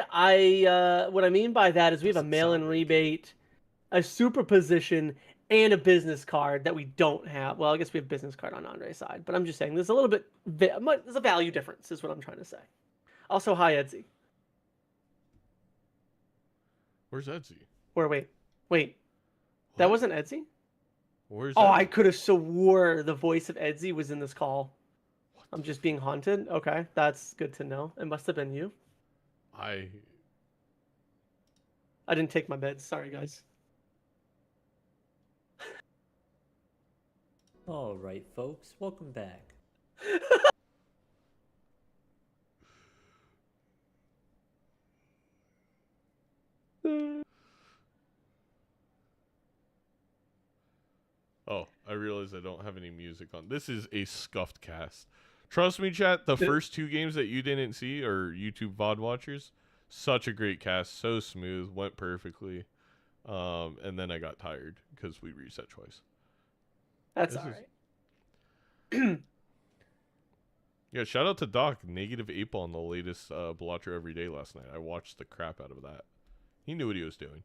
What I mean by that is we have a
Doesn't
mail-in
sound right,
rebate, a super position, and a business card that we don't have. Well, I guess we have business card on Nandre's side, but I'm just saying there's a little bit there's a value difference is what I'm trying to say. Also, hi Edzy.
Where's Edzy?
Or wait. That wasn't Edzy?
Where's
Oh,
Edzy?
I could have swore the voice of Edzy was in this call. I'm just being haunted. Okay, that's good to know. It must have been you.
I
didn't take my meds. Sorry, guys.
All right, folks, welcome back.
Oh, I realize I don't have any music on. This is a scuffed cast. Trust me, chat, the first 2 games that you didn't see are YouTube VOD watchers. Such a great cast, so smooth, went perfectly. And then I got tired because we reset twice.
That's all right.
Yeah, shout out to Doc, -8 on the latest Balatro Everyday last night. I watched the crap out of that. He knew what he was doing.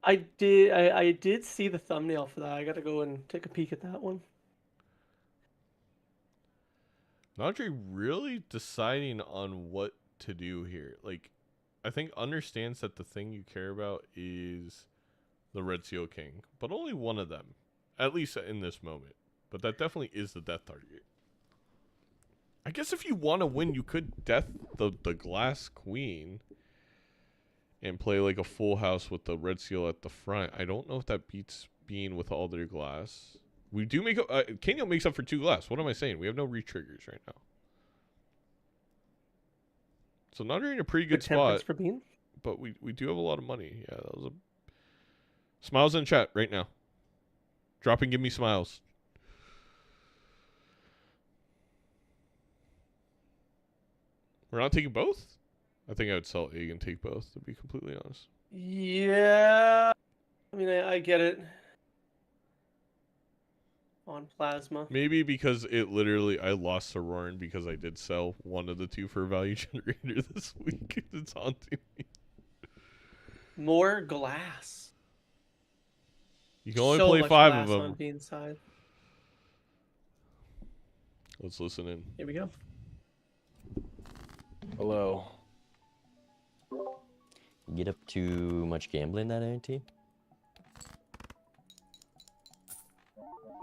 I did see the thumbnail for that. I got to go and take a peek at that one.
Nandre really deciding on what to do here. Like, I think understands that the thing you care about is the Red Seal King, but only one of them, at least in this moment. But that definitely is the death target. I guess if you want to win, you could death the Glass Queen and play like a full house with the Red Seal at the front. I don't know if that beats Bean with all their glass. We do make up. Kanyo makes up for 2 glass. What am I saying? We have no re-triggers right now. So Nandre in a pretty good spot.
For Bean?
But we do have a lot of money. Yeah, that was a... Smiles in chat right now. Drop and give me smiles. We're not taking both? I think I would sell egg and take both, to be completely honest.
Yeah. I mean, I get it. On plasma.
Maybe because it literally, I lost Auroran because I did sell one of the 2 for a value generator this week. It's haunting me.
More glass.
You can only
So
play
much
5
glass
of them.
on Bean's side.
Let's listen in.
Here we go.
Hello.
You get up too much gambling that NT?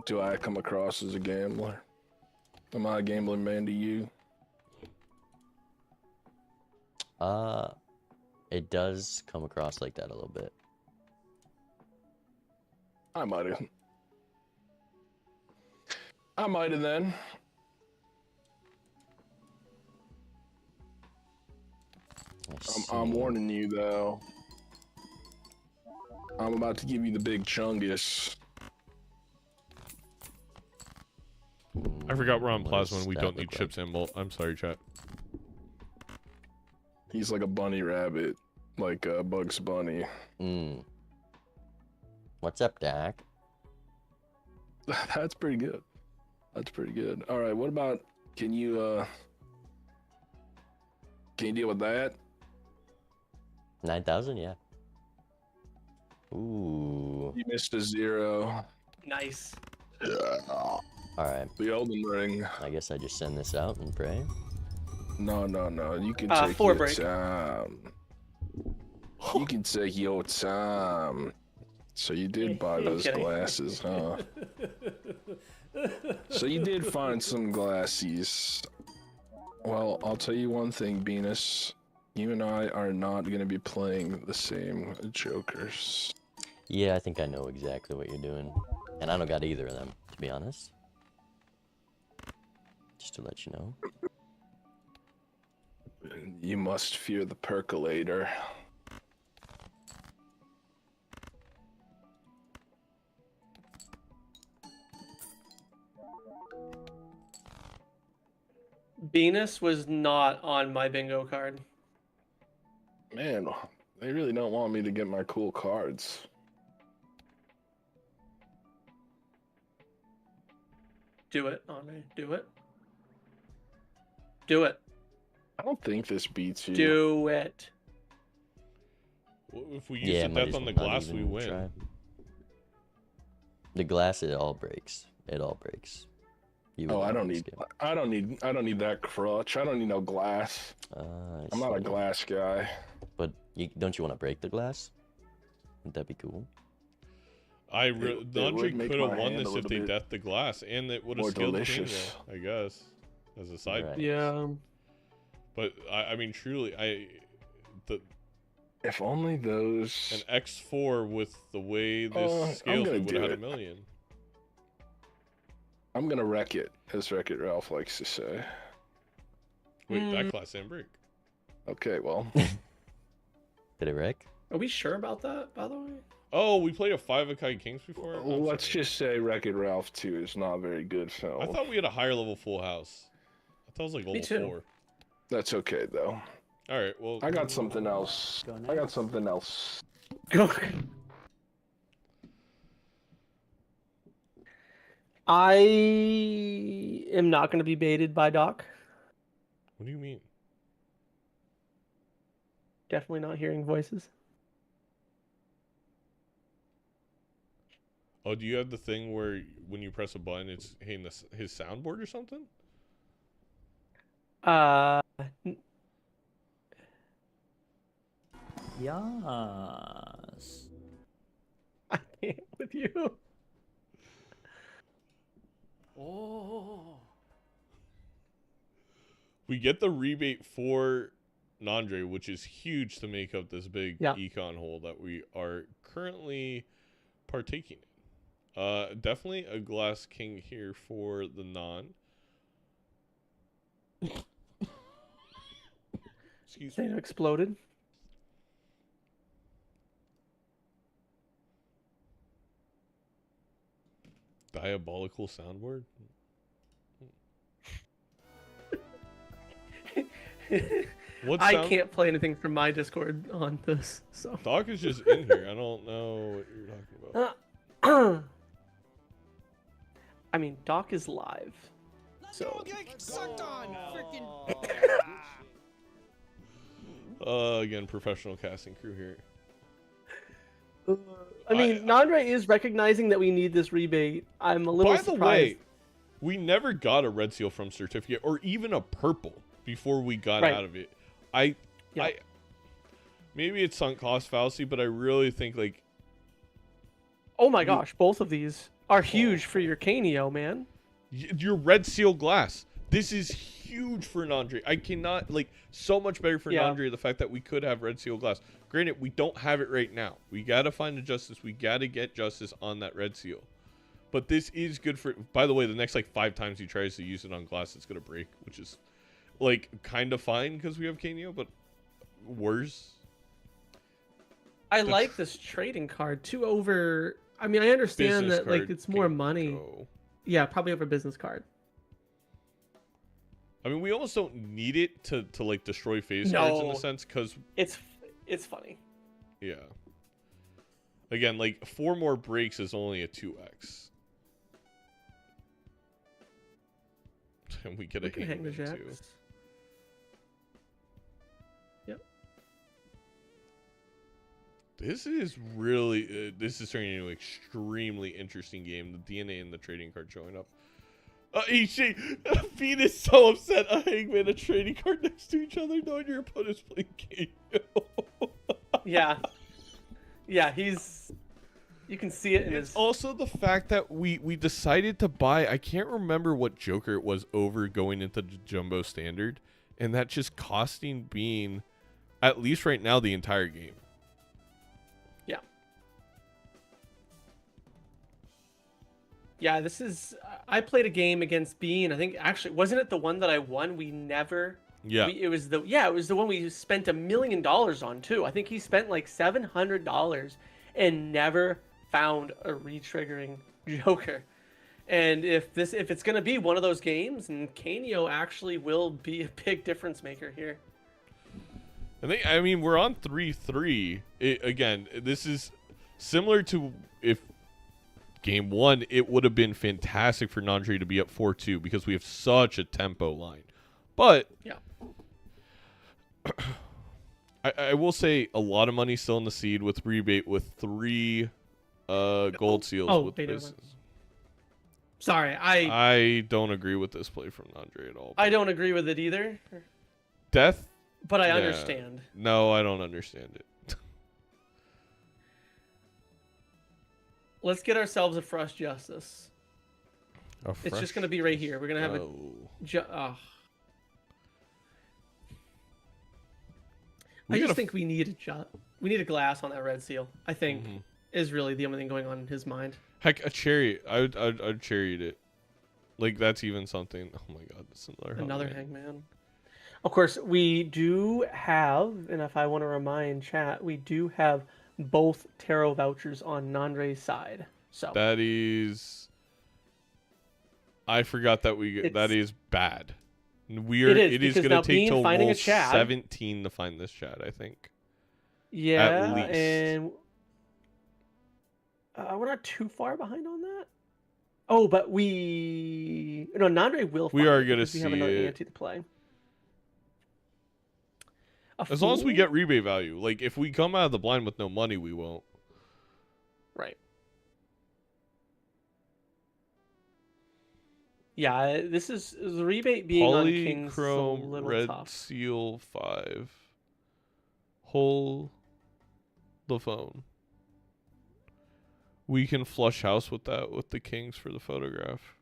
Do I come across as a gambler? Am I a gambling man to you?
It does come across like that a little bit.
I might have then. I'm warning you though. I'm about to give you the big chungus.
I forgot we're on
What
plasma
does
and we
that
don't
look
need chips and malt. I'm sorry, chat.
He's like a bunny rabbit, like Bugs Bunny.
What's up, Dak?
That's pretty good. That's pretty good. All right, what about, can you deal with that?
9,000, yeah. Ooh.
You missed a 0.
Nice.
Alright.
The Elden Ring.
I guess I just send this out and pray.
No. You can take
4
your
break.
time. You can take your time. So you did buy those
kidding.
glasses, huh? So you did find some glassies. Well, I'll tell you one thing, Venus. You and I are not going to be playing the same jokers.
Yeah, I think I know exactly what you're doing. And I don't got either of them, to be honest. Just to let you know.
You must fear the percolator.
Venus was not on my bingo card.
Man, they really don't want me to get my cool cards.
Do it, Andre. Do it. Do it.
I don't think this beats you.
Do it.
Well, if we use
Yeah,
the
might
death
as
on the
well not
glass, we
even
win.
try. The glass, it all breaks. It all breaks. You
Oh,
would
I
not
don't
risk
need.
it.
I don't need that crutch. I don't need no glass.
I
I'm not a
see.
glass guy.
But don't you want to break the glass? Would that be cool?
Nandre
would make
could have
my
won
hand a
this if
little
they
bit
death the glass, and it would have
more
skilled the
delicious.
bingo, I guess, as a side.
Right.
bonus.
Yeah.
But I mean, truly,
If only those.
an X4 with the way this
I'm
scales, we
gonna
would have
do
had a
it.
million.
I'm gonna wreck it, as Wreck-It Ralph likes to say.
Wait, that class didn't break.
Okay, well.
Did it wreck?
Are we sure about that, by the way?
Oh, we played a 5 of Kai Kings before?
Well,
I'm
let's
sorry.
just say Wreck-It Ralph 2 is not a very good film.
I thought we had a higher level full house. I thought it was like level
too.
4.
That's okay, though.
Alright, well.
I got something else.
Go
I got
next.
something else.
Go. I am not going to be baited by Doc.
What do you mean?
Definitely not hearing voices.
Oh, do you have the thing where when you press a button, it's hitting his soundboard or something?
Yes.
I can't with you.
Oh.
We get the rebate for Nandre, which is huge to make up this big econ hole that we are currently partaking in. Definitely a glass king here for the non. Excuse me.
Thing exploded.
Diabolical soundboard. What
I
sound-
can't play anything from my Discord on this, so.
Doc is just in here. I don't know what you're talking about.
I mean, Doc is live. So.
Sucked on. Freaking.
Again, professional casting crew here.
I mean, Nandre is recognizing that we need this rebate. I'm a little
By the
surprised.
way, we never got a red seal from certificate or even a purple before we got
Right.
out of it. I maybe it's sunk cost fallacy, but I really think like
Oh my gosh, both of these are huge for your Canio, man.
your red seal glass. This is huge for Nandre. I cannot like so much better for Nandre the fact that we could have red seal glass. Granted, we don't have it right now. We gotta find the justice. We gotta get justice on that red seal. But this is good for. By the way, the next like 5 times he tries to use it on glass, it's gonna break, which is like kind of fine because we have Canio, but worse.
I like this trading card too over. I mean, I understand
Business
that like
card
it's more
can
money.
go.
Yeah, probably over business card.
I mean, we almost don't need it to like destroy phase cards in a
No.
sense because
It's funny.
yeah. Again, like 4 more breaks is only a 2x. And we get a
We can hang the
hangman too.
jacks. Yep.
This is really this is turning into an extremely interesting game. The DNA and the trading card showing up. Feed is so upset. A hangman, a trading card next to each other, knowing your opponent's playing game.
Yeah. Yeah, he's. You can see it in
It's
his.
also the fact that we decided to buy. I can't remember what Joker it was over going into the Jumbo Standard, and that's just costing Bean, at least right now, the entire game.
Yeah. Yeah, this is. I played a game against Bean. I think actually wasn't it the one that I won? We never.
Yeah.
It was the one we spent $1 million on too. I think he spent like $700 and never found a re-triggering Joker. And if it's gonna be one of those games, and Kanyo actually will be a big difference maker here.
I mean, we're on 3-3. Again, this is similar to if game 1, it would have been fantastic for Nandre to be up 4-2 because we have such a tempo line. But
yeah,
I will say a lot of money still in the seed with rebate with 3 gold seals.
Oh,
with this.
Sorry,
I don't agree with this play from Nandre at all.
I don't agree with it either.
Death.
But I
Yeah.
understand.
No, I don't understand it.
Let's get ourselves a fresh justice.
A
It's just
fresh-
going to be right here. We're going to have I just think we need a glass on that red seal. I think is really the only thing going on in his mind.
Heck, a cherry. I'd cherry it. Like that's even something. Oh my god, that's
Another hangman. Of course, we do have, and if I want to remind chat, we do have both tarot vouchers on Nandre's side. So
that is. I forgot that that is bad. It is going to take till roll 17 to find this chat, I think.
Yeah,
at least.
And we're not too far behind on that. Oh, but Nandre will.
We are going to
see
see
have another
it.
ante to play.
As long as we get rebate value. Like, if we come out of the blind with no money, we won't.
Right. Yeah, this is the rebate being on King's a
Polychrome
little
Red
tough.
Seal 5. Hold the phone. We can flush house with that with the Kings for the photograph.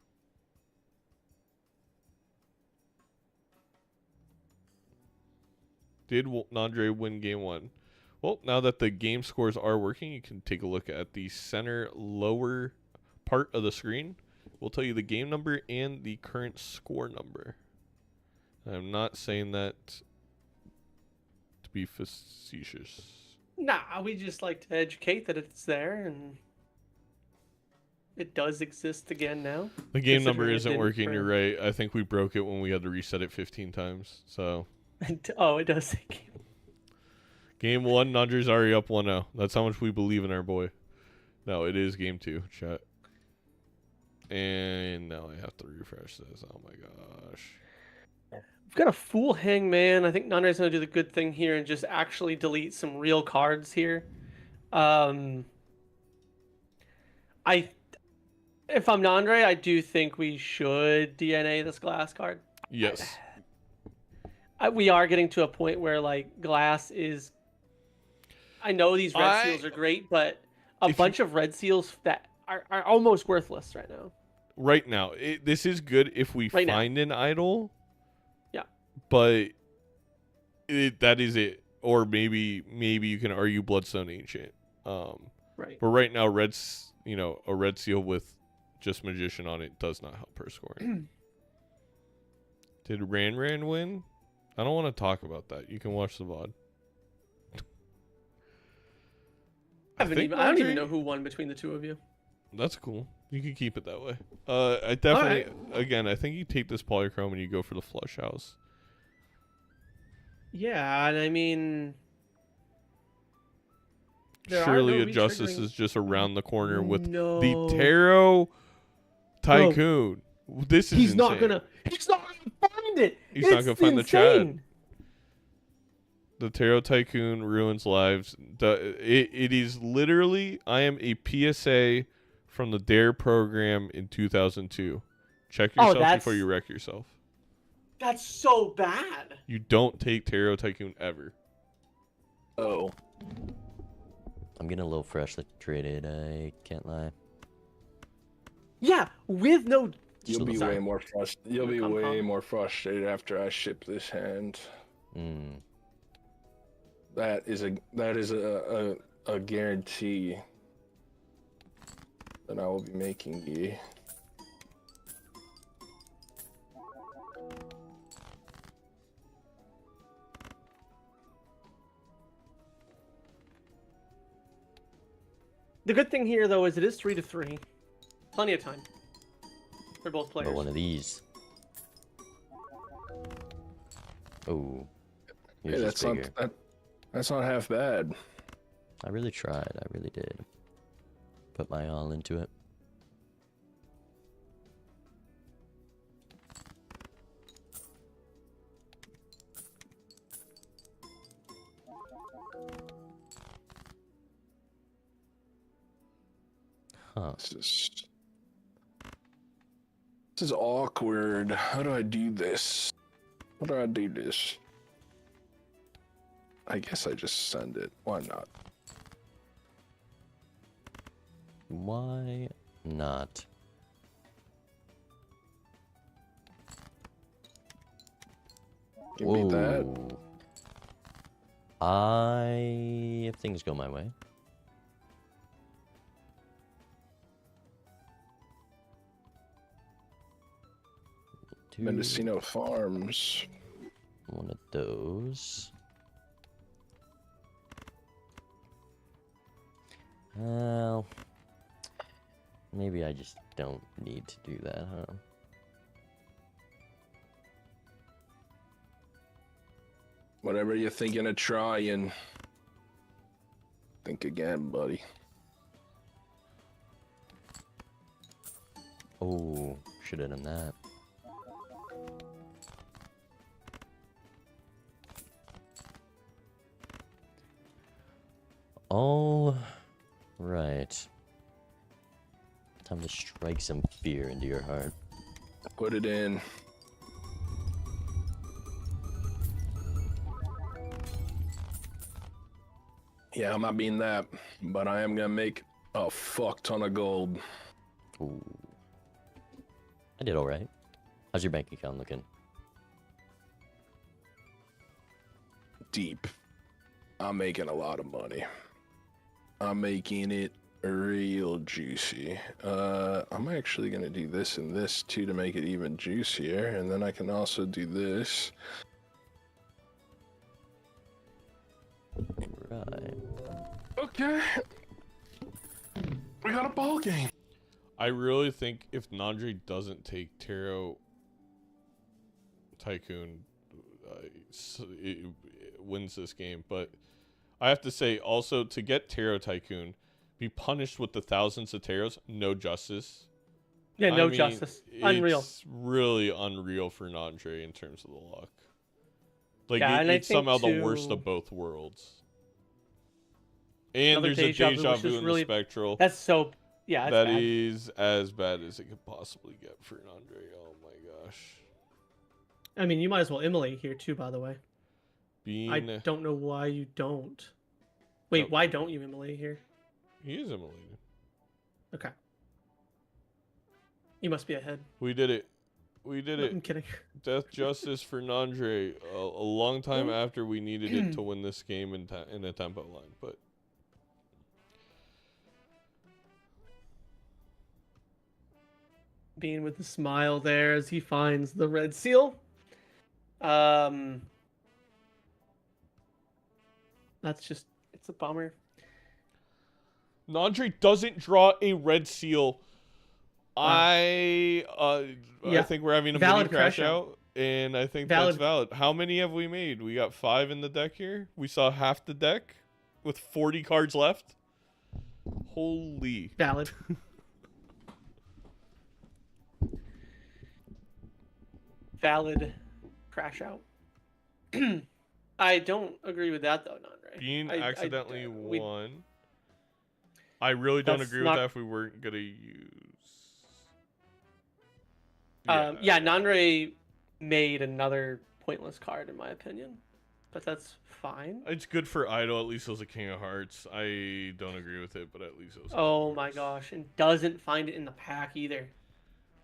Did Nandre win game 1? Well, now that the game scores are working, you can take a look at the center lower part of the screen. We'll tell you the game number and the current score number. I'm not saying that to be facetious.
Nah, we just like to educate that it's there and it does exist again now.
The game number
considering it
isn't
didn't
working,
for-
you're right. I think we broke it when we had to reset it 15 times. So
Oh, it does say game.
game 1, Nandre's already up 1-0. That's how much we believe in our boy. No, it is game 2, chat. And now I have to refresh this. Oh my gosh.
We've got a full hangman. I think Nandre's going to do the good thing here and just actually delete some real cards here. If I'm Nandre, I do think we should DNA this glass card.
Yes.
We are getting to a point where like glass is. I know these red seals are great, but a bunch of red seals that are almost worthless right now.
Right now, this is good if we find an idol.
Yeah.
But that is it. Or maybe you can argue Bloodstone Ancient.
Right.
But right now, a red seal with just Magician on it does not help her scoring. Did Ran win? I don't want to talk about that. You can watch the VOD.
I don't even know who won between the two of you.
That's cool. You can keep it that way. I definitely, again, I think you take this polychrome and you go for the flush house.
Yeah, and I mean,
surely a justice is just around the corner with the Tarot Tycoon. This is
he's
insane.
not gonna find it.
He's not gonna find the chat. The Tarot Tycoon ruins lives. It is literally, I am a PSA from the DARE program in 2002. Check yourself before you wreck yourself.
That's so bad.
You don't take Tarot Tycoon ever.
Oh.
I'm getting a little freshly traded, I can't lie.
Yeah, with no.
You'll be way more frustrated. You'll be way more frustrated after I ship this hand. That is a guarantee that I will be making you.
The good thing here, though, is it is 3-3. Plenty of time. For both
But
players.
one of these. Oh.
Hey,
Yours is bigger.
that's not half bad.
I really tried. I really did. Put my all into it. Huh.
This is awkward. How do I do this? How do I do this? I guess I just send it. Why not?
Why not?
Give me that.
If things go my way.
Mendocino Farms.
One of those. Well, maybe I just don't need to do that, huh?
Whatever you're thinking of trying. Think again, buddy.
Oh, should have done that. All right. Time to strike some fear into your heart.
Put it in. Yeah, I'm not being that, but I am gonna make a fuck ton of gold.
Ooh. I did alright. How's your bank account looking?
Deep. I'm making a lot of money. I'm making it real juicy. I'm actually gonna do this and this too to make it even juicier, and then I can also do this.
Right.
Okay. We got a ball game.
I really think if Nandre doesn't take Taro Tycoon, it wins this game. But I have to say, also, to get Taro Tycoon, be punished with the thousands of Taros, no justice.
Yeah, no
I mean,
justice. Unreal.
It's really unreal for Nandre in terms of the luck. Like,
Yeah, and I
it's
think
somehow the
too-
worst of both worlds. And
Another
there's a deja
which is
vu in
really-
the Spectral.
That's so. Yeah, that's
That
bad.
is as bad as it could possibly get for Nandre. Oh my gosh.
I mean, you might as well immolate here too, by the way.
Bean.
I don't know why you don't. Wait,
Nope.
why don't you immolate here?
He is immolated.
Okay. You must be ahead.
We did it. We did
No,
it.
I'm kidding.
Death justice for Nandre. A long time after we needed it to win this game in a tempo line, but.
Being with the smile there as he finds the red seal. That's just, it's a bummer.
Nandre doesn't draw a red seal.
Wow.
I
Yeah.
think we're having a
Valid
mini crash
crash out.
out, and I think
Valid.
that's valid. How many have we made? We got 5 in the deck here. We saw half the deck with 40 cards left. Holy.
Valid. Valid crash out. I don't agree with that though, Nandre.
Bean
I-
accidentally
we-
won. I really don't
That's
agree
not-
with that if we weren't gonna use.
Yeah, Nandre made another pointless card in my opinion, but that's fine.
It's good for Idol. At least it was a King of Hearts. I don't agree with it, but at least it was.
Oh my gosh, and doesn't find it in the pack either.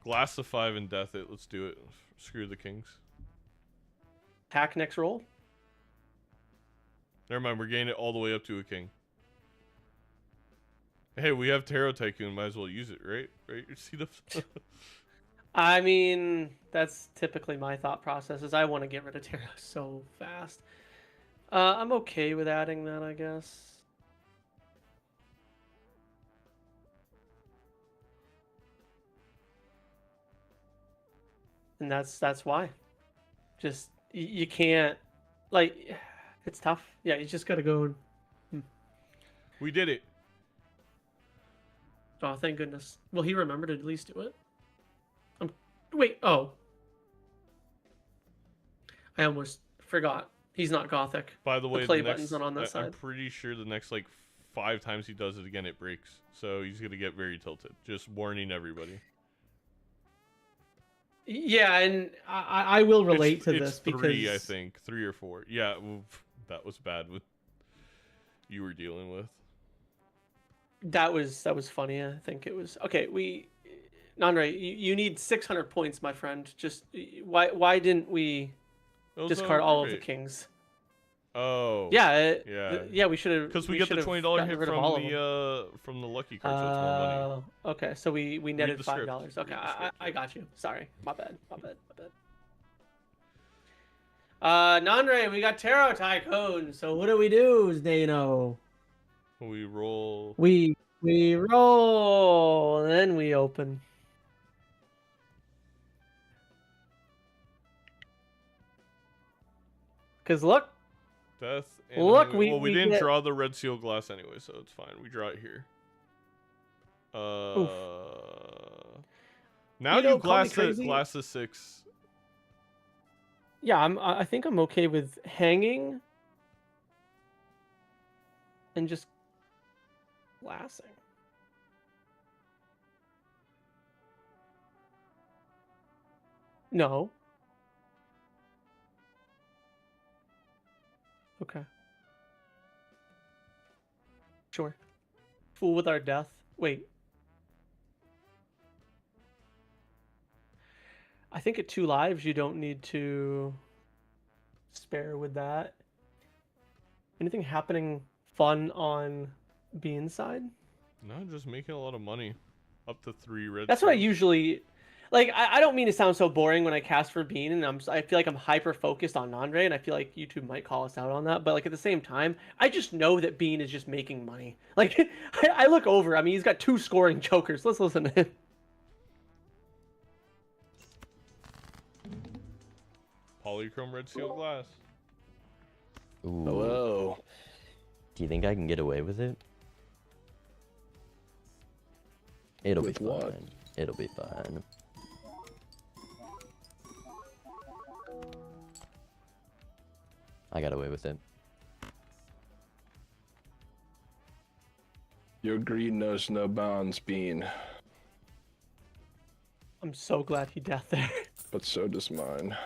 Glass of 5 and Death it. Let's do it. Screw the Kings.
Pack next roll.
Never mind. We're getting it all the way up to a King. Hey, we have Taro Tycoon. Might as well use it, right? Right? See the.
I mean, that's typically my thought process. Is I want to get rid of Terra so fast. I'm okay with adding that, I guess. and that's why. Just you can't, like, it's tough. Yeah, you just gotta go.
We did it.
Oh, thank goodness. Well, he remembered to at least do it. Wait. Oh, I almost forgot. He's not Gothic.
By the way,
play
the next,
button's not on that
I'm
side.
pretty sure the next like 5 times he does it again, it breaks. So he's gonna get very tilted. Just warning everybody.
Yeah, and I will relate to
It's
this
3,
because
I think 3 or 4. Yeah, that was bad. With you were dealing with.
that was funny. I think it was okay. Nandre, you need 600 points, my friend. Just why didn't we discard all of the kings?
Oh.
Yeah,
yeah.
We should have
Because we get the $20 hit from the lucky card, so it's more money.
Okay, so we netted
the script.
$5. Okay,
Read the script,
I got you. Sorry, my bad. Nandre, we got Tarot Tycoon. So what do we do, Zdeno?
We roll.
We roll, then we open. Cause look.
Death. And
Look,
we didn't
get...
draw the red seal glass anyway, so it's fine. We draw it here. Now you glass the 6.
Yeah, I think I'm okay with hanging and just glassing. No. Okay. Sure. Fool with our death. Wait. I think at 2 lives you don't need to spare with that. Anything happening fun on Bean's side?
No, just making a lot of money. Up to 3 red.
That's what I usually like. I don't mean to sound so boring when I cast for Bean, and I feel like I'm hyper focused on Nandre, and I feel like YouTube might call us out on that. But like at the same time, I just know that Bean is just making money. Like I look over. I mean, he's got 2 scoring jokers. Let's listen to him.
Polychrome red seal glass.
Ooh.
Hello.
Do you think I can get away with it? It'll
With
be
what?
fine. It'll be fine. I got away with it.
Your greed knows no bounds, Bean.
I'm so glad he death there.
But so does mine.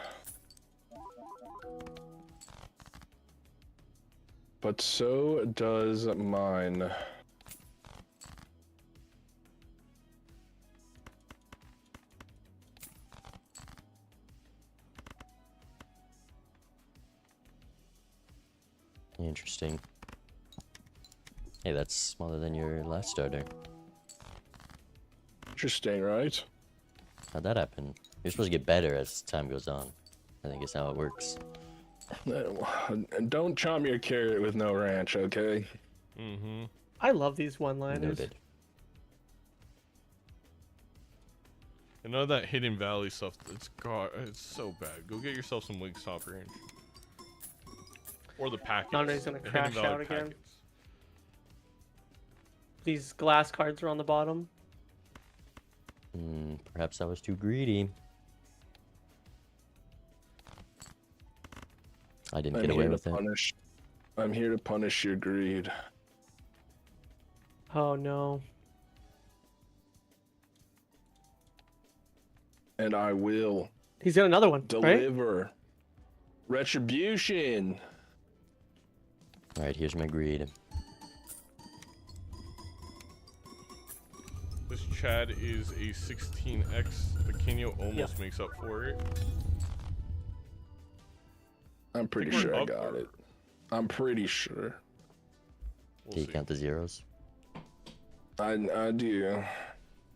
But so does mine.
Interesting. Hey, that's smaller than your last starter.
Interesting, right?
How'd that happen? You're supposed to get better as time goes on. I think it's how it works.
Don't chomp your carrot with no ranch, okay?
Mm-hmm.
I love these one-liners.
Noted.
And none of that Hidden Valley stuff. It's so bad. Go get yourself some Wingstop ranch. Or the packets.
Nandre's gonna
the
crash
Hidden Valley
out again.
packets.
These glass cards are on the bottom.
Perhaps I was too greedy. I didn't get away with it.
I'm here to punish your greed.
Oh no.
And I will
He's got another one, right?
deliver retribution.
Alright, here's my greed.
This Chad is a 16x. Pequeño almost makes up for it.
I'm pretty sure I got it. I'm pretty sure.
Do you count the zeros?
I do.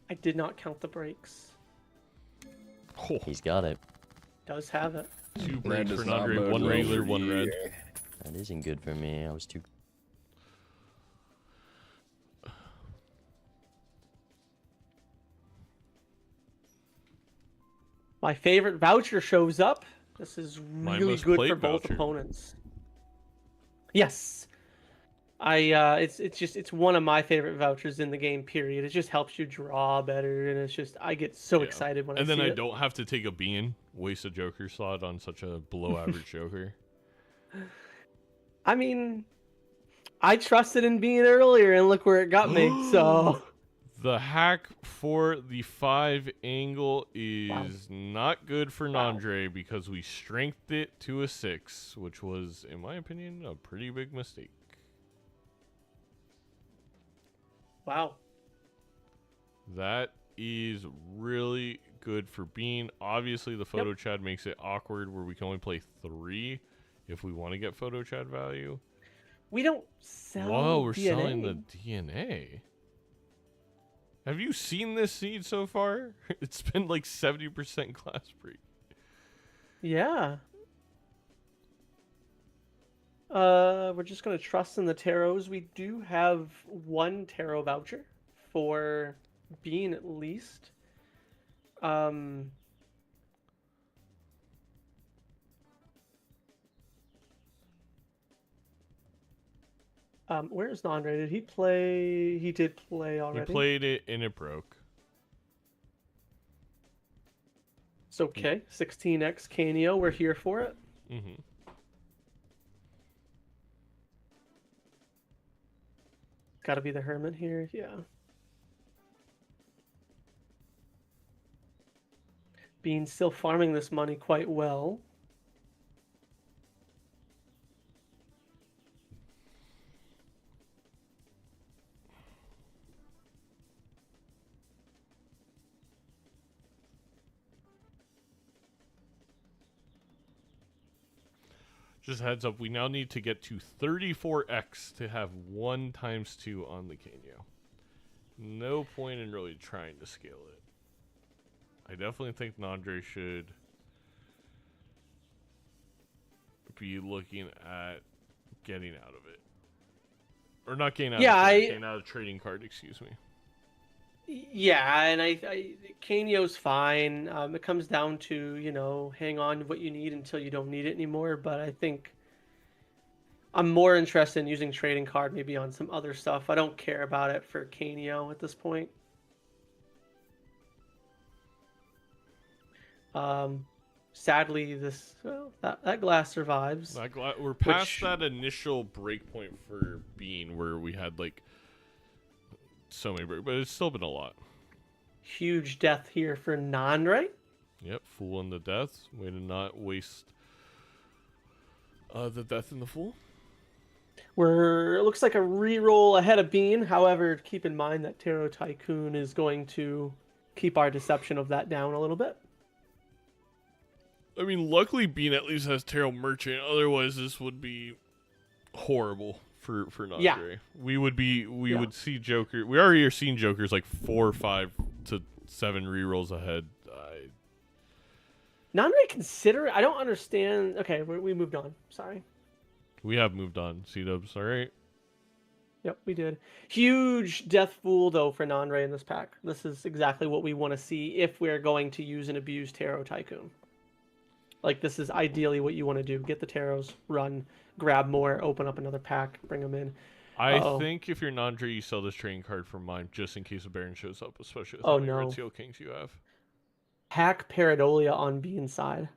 I did not count the breaks.
Oh,
He's got it.
Does have it.
2
That
breaks
does
for
not
Nandre,
bode
1
well
regular,
for
1
you.
red.
That isn't good for me. I was too...
My favorite voucher shows up. This is really
Mindless
good
plate
for both
voucher.
opponents. Yes. It's one of my favorite vouchers in the game, period. It just helps you draw better, and it's just, I get so
Yeah.
excited when
And
I
then
see
I
it.
don't have to take a bean, waste a Joker slot on such a below average Joker.
I mean, I trusted in being earlier, and look where it got me. So
The hack for the 5 angle is not good for Nandre because we strengthened it to a 6, which was, in my opinion, a pretty big mistake.
wow.
That is really good for Bean. Obviously, the photo Chad makes it awkward where we can only play 3 if we want to get photo Chad value.
We don't sell
Whoa, we're
DNA.
selling the DNA. Have you seen this seed so far? It's been like 70% class break.
Yeah. We're just gonna trust in the tarots. We do have 1 tarot voucher for Bean at least. Where's Nandre? Did he play? He did play already.
He played it and it broke.
It's okay. 16x Canio. We're here for it.
Mm-hmm.
Gotta be the Hermit here. Yeah. Bean still farming this money quite well.
Just heads up, we now need to get to 34x to have 1 × 2 on the Canio. No point in really trying to scale it. I definitely think Nandre should be looking at getting out of it. Or not getting out of it, getting out of trading card, excuse me.
Yeah, and Canio's fine. It comes down to, you know, hang on to what you need until you don't need it anymore. But I think I'm more interested in using trading card maybe on some other stuff. I don't care about it for Canio at this point. Sadly, that glass survives.
We're past that initial break point for Bean where we had like so many breaks, but it's still been a lot.
Huge death here for Nandre.
Yep, Fool in the death. Way to not waste the death in the Fool.
It looks like a reroll ahead of Bean. However, keep in mind that Tarot Tycoon is going to keep our deception of that down a little bit.
I mean, luckily Bean at least has Tarot Merchant. Otherwise, this would be horrible for Nandre.
Yeah.
We would see Joker. We already are seeing Jokers like 4, 5 to 7 rerolls ahead.
Nandre consider. I don't understand. Okay, we moved on. Sorry.
We have moved on. Seadubbs, all right.
Yep, we did. Huge Death Fool though for Nandre in this pack. This is exactly what we want to see if we're going to use and abuse Tarot Tycoon. Like, this is ideally what you want to do. Get the tarots, run, grab more, open up another pack, bring them in.
I think if you're Nandre, you sell this trading card for mine just in case a Baron shows up, especially with how many Red Seal Kings you have.
Hack Paradolia on Bean's side.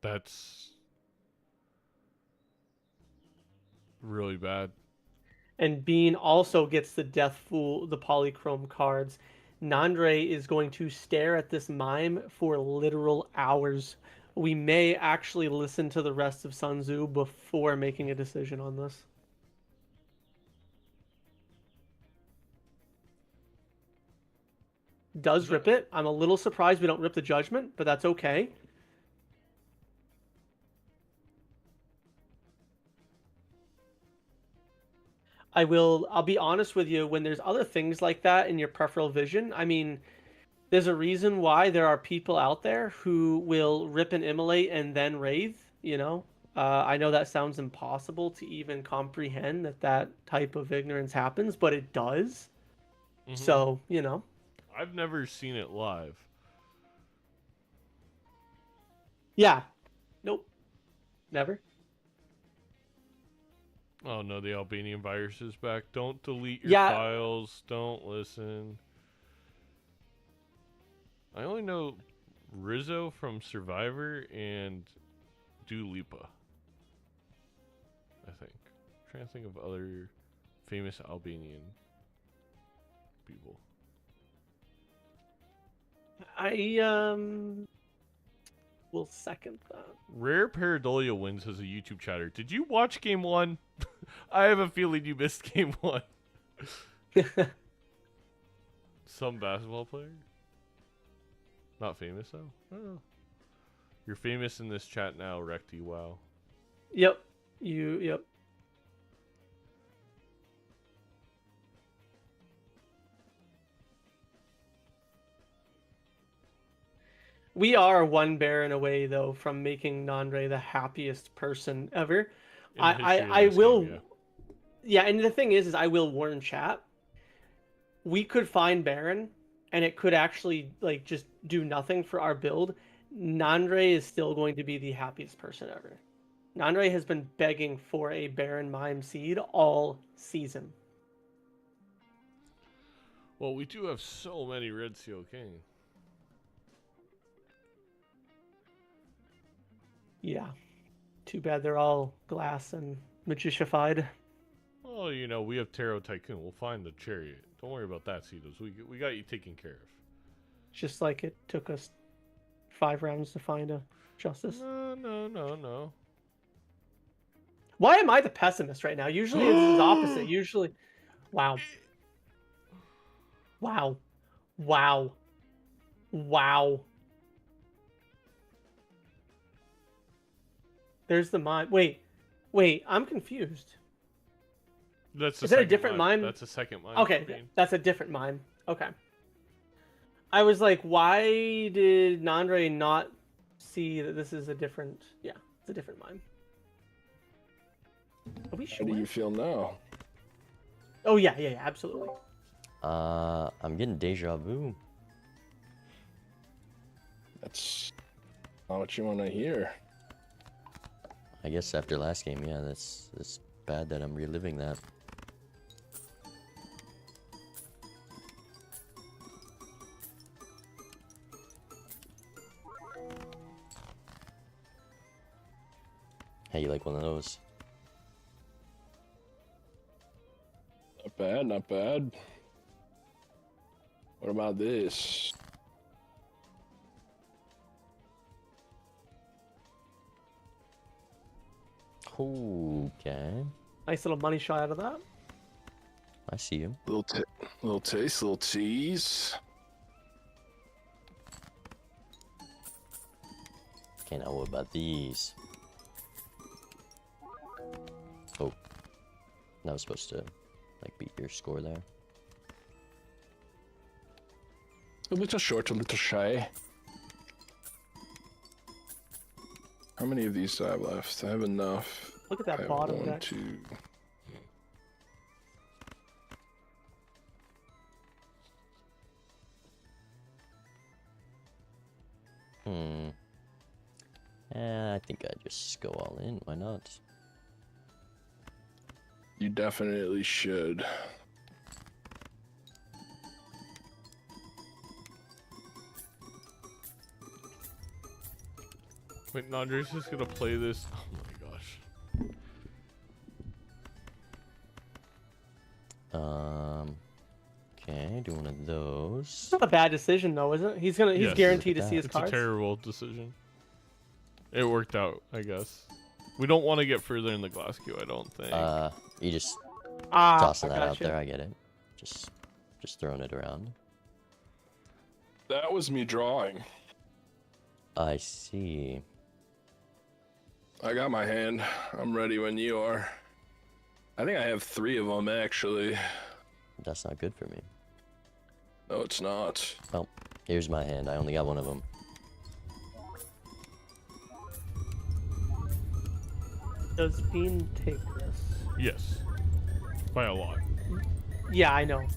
That's really bad.
And Bean also gets the Death Fool, the Polychrome cards. Nandre is going to stare at this mime for literal hours. We may actually listen to the rest of Sun Tzu before making a decision on this. Does rip it. I'm a little surprised we don't rip the Judgment, but that's okay. I'll be honest with you, when there's other things like that in your peripheral vision, I mean, there's a reason why there are people out there who will rip and immolate and then wraith, you know? I know that sounds impossible to even comprehend that type of ignorance happens, but it does.
Mm-hmm.
So, you know.
I've never seen it live.
Yeah. Nope. Never.
Oh no, the Albanian virus is back. Don't delete your
Yeah.
files. Don't listen. I only know Rizzo from Survivor and Dua Lipa. I think. I'm trying to think of other famous Albanian people.
I will second that.
Rare Paradolia wins as a YouTube chatter. Did you watch game 1? I have a feeling you missed game 1. Some basketball player? Not famous though? Oh. You're famous in this chat now, Recti. Wow.
Yep. Yep. We are one Baron away, though, from making Nandre the happiest person ever. I will,
game,
yeah. And the thing is I will warn chat. We could find Baron, and it could actually like just do nothing for our build. Nandre is still going to be the happiest person ever. Nandre has been begging for a Baron Mime seed all season.
Well, we do have so many Red Seal King.
Yeah. Too bad they're all glass and magicified.
Well, you know, we have Tarot Tycoon. We'll find the chariot. Don't worry about that, Seadubbs. We got you taken care of.
Just like it took us 5 rounds to find a justice.
No.
Why am I the pessimist right now? Usually it's the opposite. Usually... Wow. Wow. Wow. Wow. There's the mime. Wait, I'm confused.
That's
Is that a different mime?
That's a second mime.
Okay, that's a different mime. Okay. I was like, why did Nandre not see that this is a different... Yeah, it's a different mime. Are we sure?
How do you feel now?
Oh, yeah, absolutely.
I'm getting deja vu.
That's not what you want to hear.
I guess after last game, yeah, that's bad that I'm reliving that. Hey, you like one of those?
Not bad, not bad. What about this?
Okay.
Nice little money shot out of that.
I see you.
Little taste, little tease.
Okay, now what about these? Oh. That was supposed to, like, beat your score there.
A little short, a little shy. How many of these do I have left? I have enough.
Look at
I
that
have
bottom
1,
deck.
2.
I think I'd just go all in. Why not?
You definitely should.
Wait, Nandre's just gonna play this. Oh my gosh.
Okay, do one of those.
It's not a bad decision though, is it? He's
Yes.
guaranteed to see his
It's
cards.
a terrible decision. It worked out, I guess. We don't want to get further in the glass queue, I don't think.
You just
Ah,
tossing
I
that out
gotcha.
there. I get it. Just throwing it around.
That was me drawing.
I see.
I got my hand. I'm ready when you are. I think I have 3 of them, actually.
That's not good for me.
No, it's not.
Oh, here's my hand. I only got one of them.
Does Bean take this?
Yes. By a lot.
Yeah, I know.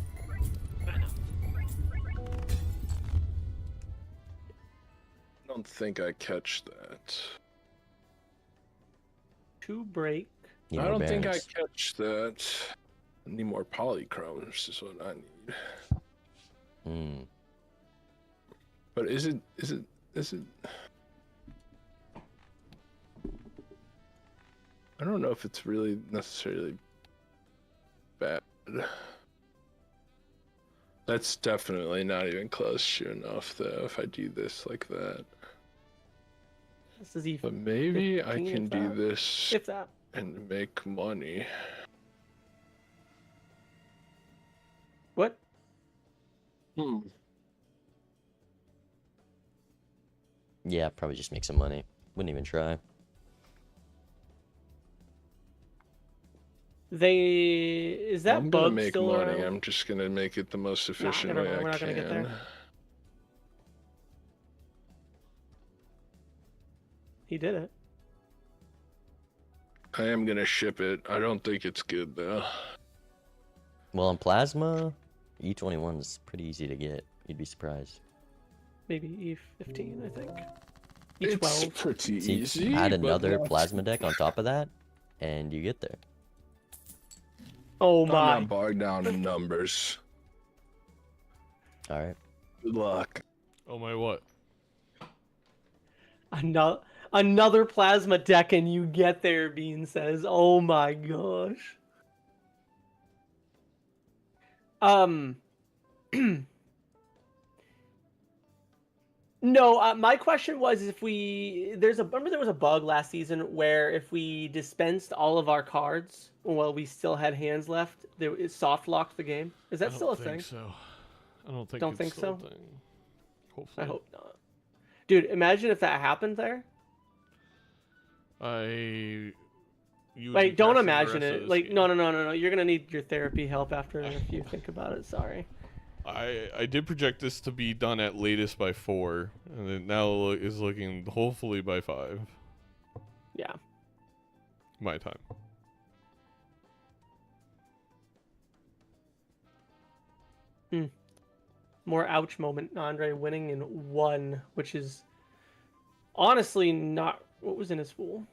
No, don't think I catch that.
2 break.
Need
I
more
don't think I
barons.
catch that. I need more polychromes is what I need.
Hmm.
But is it I don't know if it's really necessarily bad. That's definitely not even close to enough though if I do this like that.
This is even.
But maybe I
15
can
if
do
that.
this
If that.
and make money.
What?
Yeah, probably just make some money. Wouldn't even try.
Is that
I'm gonna
bug
make
still
money.
around?
I'm just gonna make it the most efficient
never
way
mind,
I
we're not
can.
gonna get there. He did it.
I am gonna ship it. I don't think it's good though.
Well, in Plasma, E21 is pretty easy to get. You'd be surprised.
Maybe E15, I think.
It's
E12.
pretty
See,
easy.
add
but
another
not-
Plasma deck on top of that, and you get there.
Oh
I'm
my.
not bogged down in numbers.
All right.
Good luck.
Oh my what?
Another plasma deck and you get there, Bean says. Oh my gosh. No, my question was if remember there was a bug last season where if we dispensed all of our cards while we still had hands left, it soft locked the game. Is that still a thing?
So. I don't think.
Don't
it's
think
still
so?
a thing. Hopefully.
I hope not. Dude, imagine if that happened there.
You would
Like,
be
don't
casting the
imagine
rest of
it.
this
Like,
game.
no. You're gonna need your therapy help after if you think about it. Sorry.
I did project this to be done at latest by 4, and it now is looking hopefully by 5.
Yeah.
My time.
More ouch moment. Nandre winning in 1, which is honestly not what was in his pool.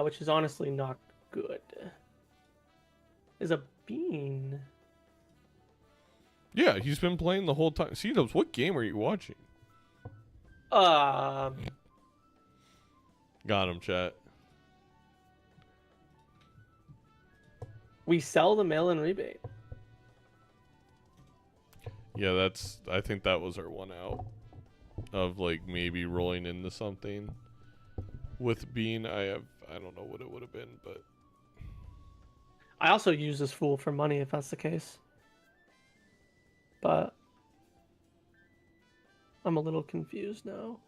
Which is honestly not good. Is a Bean.
Yeah, he's been playing the whole time. Seadubbs, what game are you watching?
Um.
Got him, chat.
We sell the mail-in rebate.
Yeah, I think that was our one out of like maybe rolling into something with Bean. I don't know what it would have been, but
I also use this fool for money if that's the case. But I'm a little confused now.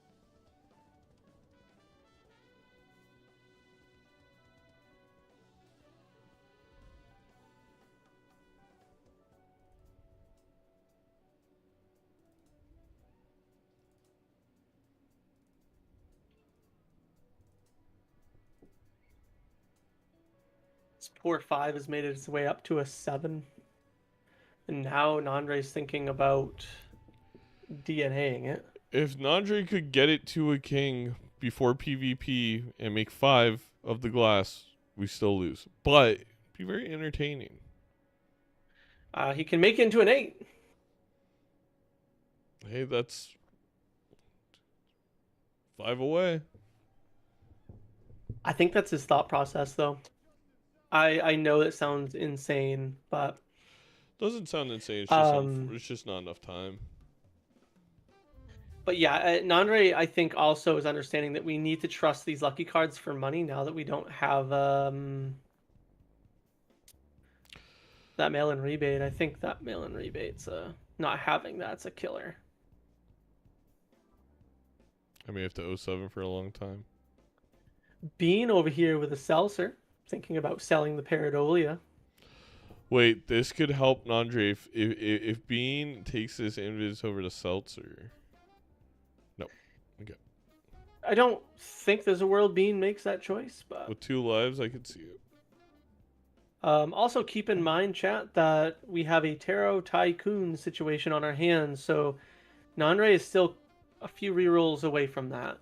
This poor 5 has made its way up to a 7. And now Nandre's thinking about DNAing it.
if Nandre could get it to a king before PvP and make 5 of the glass, we still lose. But it'd be very entertaining.
He can make it into an 8.
Hey, that's 5 away.
I think that's his thought process, though. I know it sounds insane, but
Doesn't sound insane. It's just, it's just not enough time.
But yeah, Nandre, I think also is understanding that we need to trust these lucky cards for money now that we don't have that mail-in rebate. I think that mail-in rebate's not having that's a killer.
I may have to 07 for a long time.
Bean over here with a seltzer, thinking about selling the Paradolia.
Wait, this could help Nandre if Bean takes this invis over to Seltzer. No. Okay.
I don't think there's a world Bean makes that choice, but
With 2 lives, I could see it.
also keep in mind, chat, that we have a Tarot Tycoon situation on our hands, so Nandre is still a few rerolls away from that.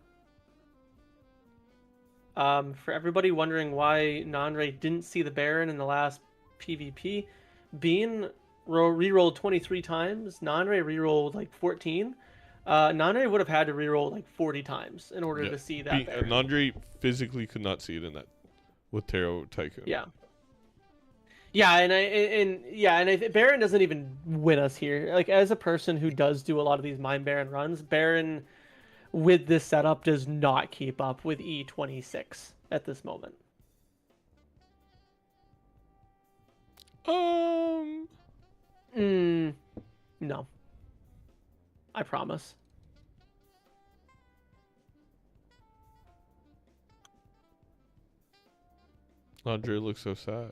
For everybody wondering why Nandre didn't see the Baron in the last PvP, Bean rerolled 23 times. Nandre rerolled like 14. Nandre would have had to reroll like 40 times in order to see that Baron.
Nandre physically could not see it in that with Tarot Tycoon.
Yeah. Yeah, and Baron doesn't even win us here. Like, as a person who does do a lot of these Mind Baron runs, Baron with this setup does not keep up with E26 at this moment. No. I promise.
Nandre looks so sad.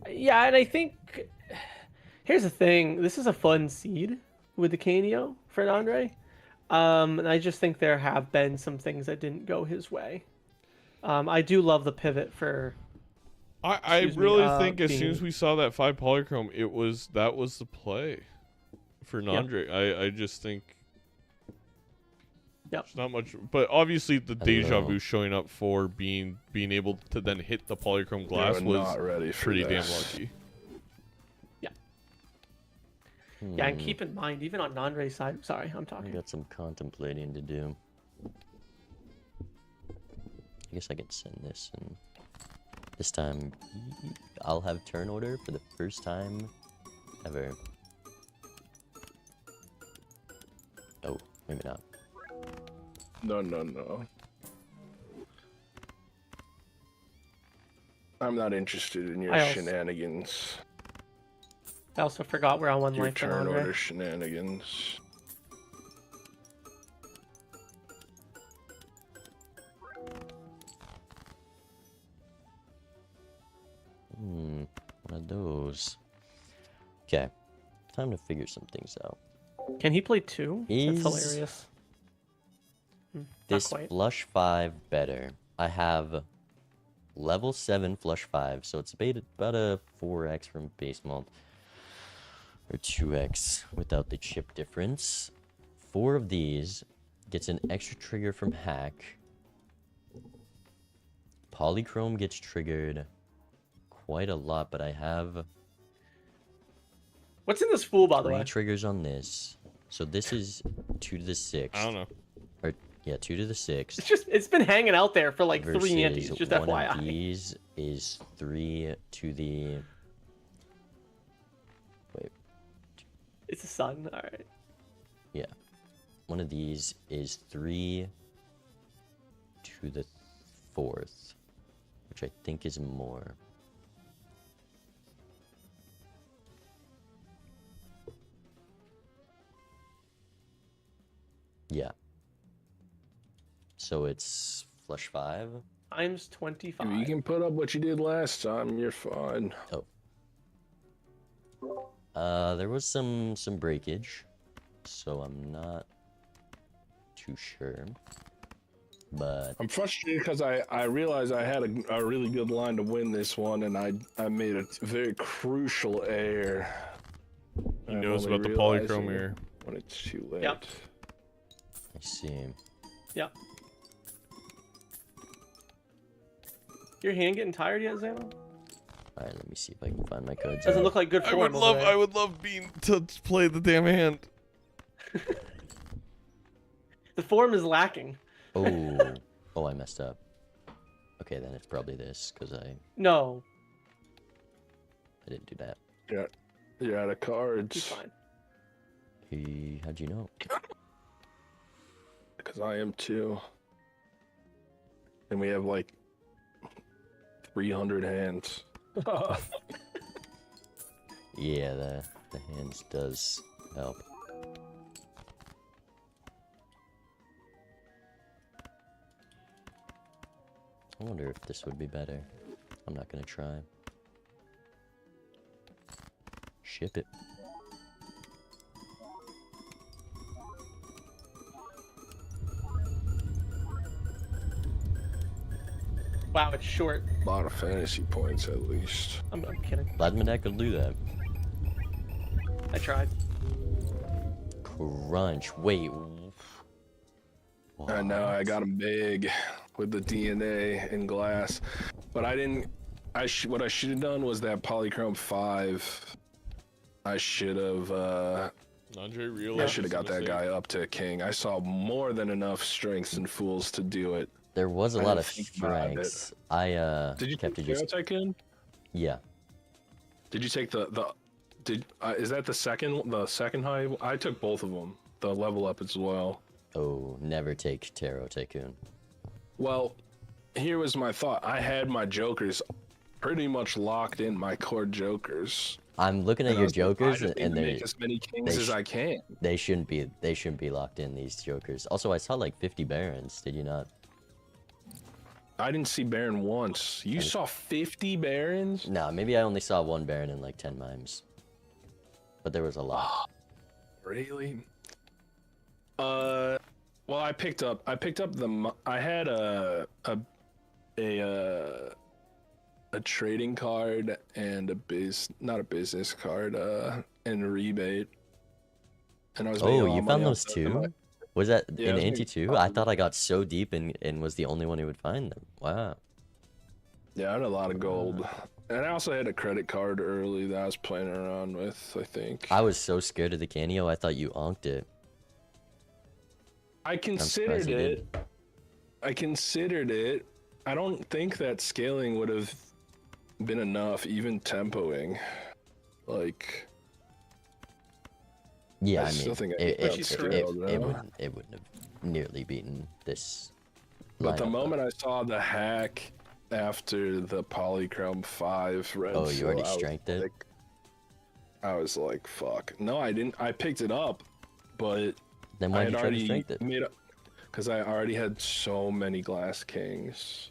Yeah, and I think here's the thing. This is a fun seed with the Canio for Nandre. And I just think there have been some things that didn't go his way. I do love the pivot for.
I really think as soon as we saw that 5 polychrome, that was the play for Nandre. Yep. I just think.
Yep.
It's not much, but obviously the deja vu showing up for being able to then hit the polychrome glass was pretty damn lucky.
Yeah. Yeah, and keep in mind, even on Nandre's side. Sorry, I'm talking.
I got some contemplating to do. I guess I could send this, and this time I'll have turn order for the first time ever. Oh, maybe not.
No. I'm not interested in your shenanigans.
I also forgot we're on one
your
life.
Turn order shenanigans.
One of those. Okay, time to figure some things out.
Can he play 2? That's hilarious.
This flush 5 better. I have level 7 flush 5, so it's about a 4x from base malt, or 2x without the chip difference. 4 of these gets an extra trigger from hack. Polychrome gets triggered quite a lot, but I have
what's in this spool, by the way?
3 triggers on this, so this is 2 to the 6th.
I don't know.
Or yeah, 2 to the 6th.
It's been hanging out there for like 3 antes. Just
one
FYI.
of these is 3 to the. Wait.
It's a sun. All right.
Yeah, one of these is 3 to the 4th, which I think is more. Yeah. So it's flush 5
times 25.
If you can put up what you did last time, you're fine.
Oh. There was some breakage, so I'm not too sure. But
I'm frustrated because I realized I had a really good line to win this one, and I made a very crucial error.
He knows about the polychrome here.
When it's too late.
Yep.
I see.
Yep. Your hand getting tired yet, Zano?
Alright, let me see if I can find my codes.
Doesn't look like good form.
I would love Bean to play the damn hand.
The form is lacking.
Oh, I messed up. Okay, then it's probably this, because I didn't do that.
Yeah, you're out of cards.
He's fine.
How'd you know?
Because I am too. And we have like 300 hands.
Yeah, the hands does help. I wonder if this would be better. I'm not gonna try. Ship it.
Wow, it's short.
A lot of fantasy points, at least.
I'm kidding.
Plasma deck will do that.
I tried.
Crunch. Wait.
I know, I got him big with the DNA and glass. But I didn't... what I should have done was that Polychrome 5. I should have...
Nandre
I
realized
should have got that guy up to king. I saw more than enough strengths and fools to do it.
There was a
I
lot
didn't
of
think about it.
strengths. I
Did you
kept
take
it just...
Tycoon?
Yeah.
Did you take is that the second high? I took both of them. The level up as well.
Oh, never take Tarot Tycoon.
Well, here was my thought. I had my jokers pretty much locked in, my core jokers.
I'm looking at
And I
your
was like, I
jokers,
just need
and
to
they
make as many kings as I can.
They shouldn't be locked in, these jokers. Also, I saw like 50 barons. Did you not?
I didn't see Baron once. You saw 50 barons?
No, maybe I only saw one baron and like 10 mimes. But there was a lot.
Really? Well, I picked up the. I had a trading card and not a business card, and a rebate. And I was.
Oh, you found those too? Was that
Yeah,
in
I was
Anti 2? I thought I got so deep and was the only one who would find them. Wow.
Yeah, I had a lot of gold. And I also had a credit card early that I was playing around with, I think.
I was so scared of the Canio, I thought you onked it.
I considered it. I don't think that scaling would have been enough, even tempoing. Like...
Yeah,
I
I
still
mean,
think I
it
got scaled,
wouldn't have nearly beaten this.
But the
lineup,
moment I saw the hack after the Polychrome 5 red
Oh, you already
fill,
strengthed it?
I was like, fuck. No, I didn't. I picked it up, but
Then
I
why'd
had
you try to
already
strength it?
made up because I already had so many glass kings.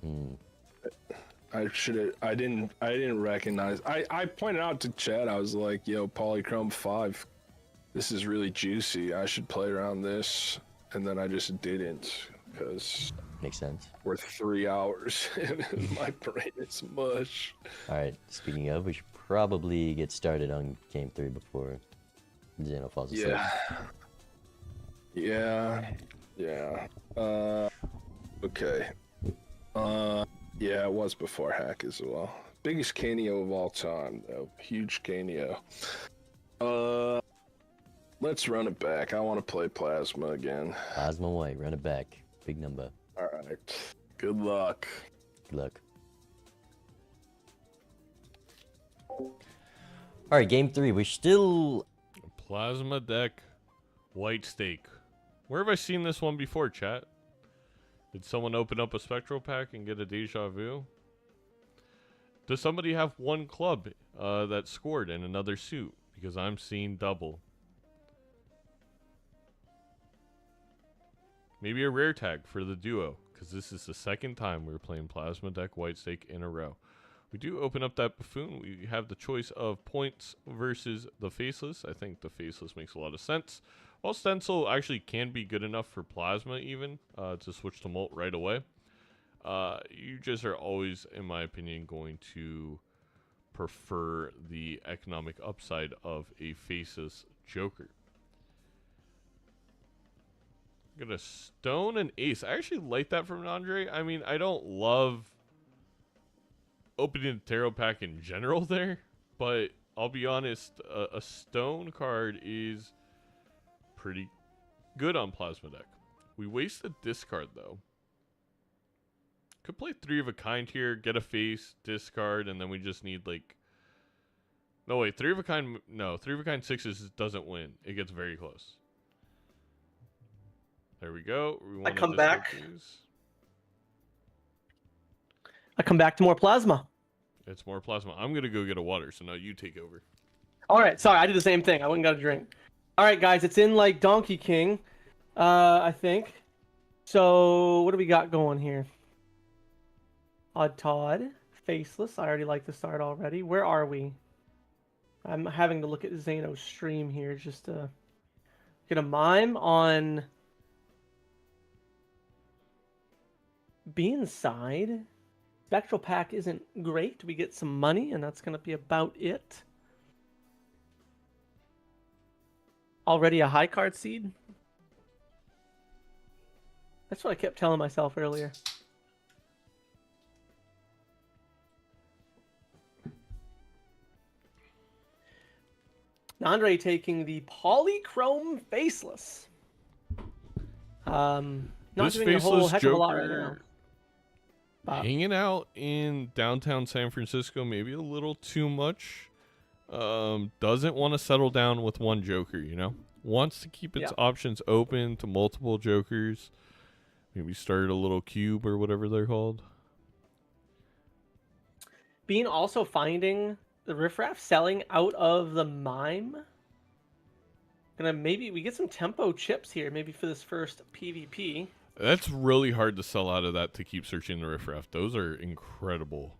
Hmm.
I should have. I didn't recognize. I pointed out to Chad. I was like, "Yo, Polychrome 5, this is really juicy. I should play around this." And then I just didn't because
Makes sense.
we're 3 hours and my brain is mush.
Alright, speaking of, we should probably get started on game 3 before Zeno falls asleep.
Yeah. Okay. Yeah, it was before hack as well. Biggest Canio of all time, though. Huge Canio. Let's run it back. I want to play Plasma again.
Plasma White, run it back. Big number.
Alright. Good luck.
Good luck. Alright, game 3. We're still...
Plasma deck, white stake. Where have I seen this one before, chat? Did someone open up a spectral pack and get a deja vu? Does somebody have one club that scored in another suit? Because I'm seeing double. Maybe a rare tag for the duo, because this is the second time we're playing Plasma deck white stake in a row. We do open up that buffoon. We have the choice of points versus the faceless. I think the faceless makes a lot of sense. While stencil actually can be good enough for Plasma even to switch to Molt right away. You just are always, in my opinion, going to prefer the economic upside of a faceless Joker. I'm gonna stone an ace. I actually like that from Nandre. I mean, I don't love opening the tarot pack in general there, but I'll be honest, a stone card is pretty good on Plasma deck. We waste a discard though. Could play 3 of a kind here, get a face, discard, and then we just need like... No wait, 3 of a kind, no, 3 of a kind 6s doesn't win. It gets very close. There we go.
I come back. I come back to more Plasma.
It's more Plasma. I'm gonna go get a water, so now you take over.
All right, sorry, I did the same thing. I went and got a drink. All right, guys, it's in like Donkey King, I think. So what do we got going here? Odd Todd, Faceless. I already like the start already. Where are we? I'm having to look at Zeno's stream here just to get a mime on Bean's side. Spectral Pack isn't great. We get some money, and that's going to be about it. Already a high card seed? That's what I kept telling myself earlier. Nandre taking the Polychrome Faceless. Not
This
doing a whole
Faceless
heck of a lot right now.
Joker hanging out in downtown San Francisco, maybe a little too much. Doesn't want to settle down with one Joker, you know? Wants to keep its options open to multiple Jokers. Maybe start a little cube or whatever they're called.
Bean also finding the riffraff selling out of the mime. Maybe we get some tempo chips here, maybe for this first PvP.
That's really hard to sell out of that to keep searching the riffraff. Those are incredible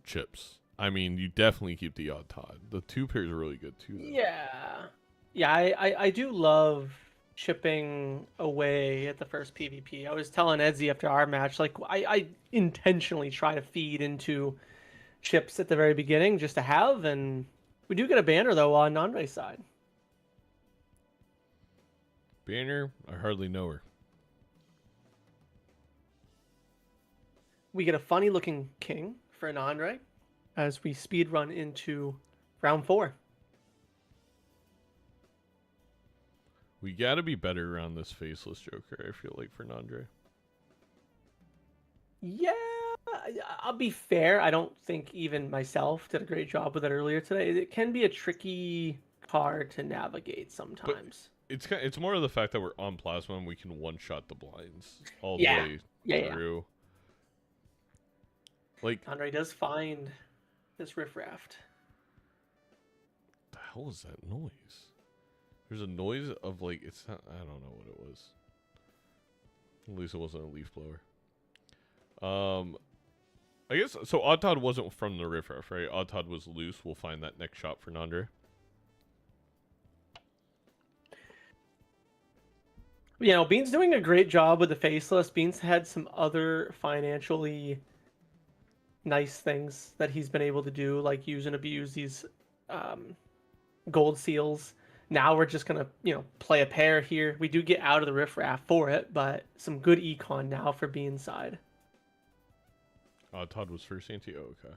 chips. I mean, you definitely keep the odd Todd. The 2 pairs are really good too, though.
Yeah, I do love chipping away at the first PvP. I was telling Edzy after our match, like, I intentionally try to feed into chips at the very beginning just to have, and we do get a banner, though, on Nandre's side.
Banner, I hardly know her.
We get a funny-looking king for Nandre as we speed run into round 4.
We got to be better around this Faceless Joker, I feel like, for Nandre.
Yeah, I'll be fair. I don't think even myself did a great job with it earlier today. It can be a tricky card to navigate sometimes.
But it's more of the fact that we're on Plasma and we can one-shot the blinds all the way through. Like,
Andre does find this riffraff.
The hell is that noise? There's a noise of, like, it's not, I don't know what it was. At least it wasn't a leaf blower. I guess, so Odd Todd wasn't from the riffraff, right? Odd Todd was loose. We'll find that next shot for Nandre.
You know, Bean's doing a great job with the Faceless. Bean's had some other financially nice things that he's been able to do, like use and abuse these gold seals. Now we're just going to, play a pair here. We do get out of the riffraff for it, but some good econ now for Bean's side.
Todd was first anti. Oh, okay.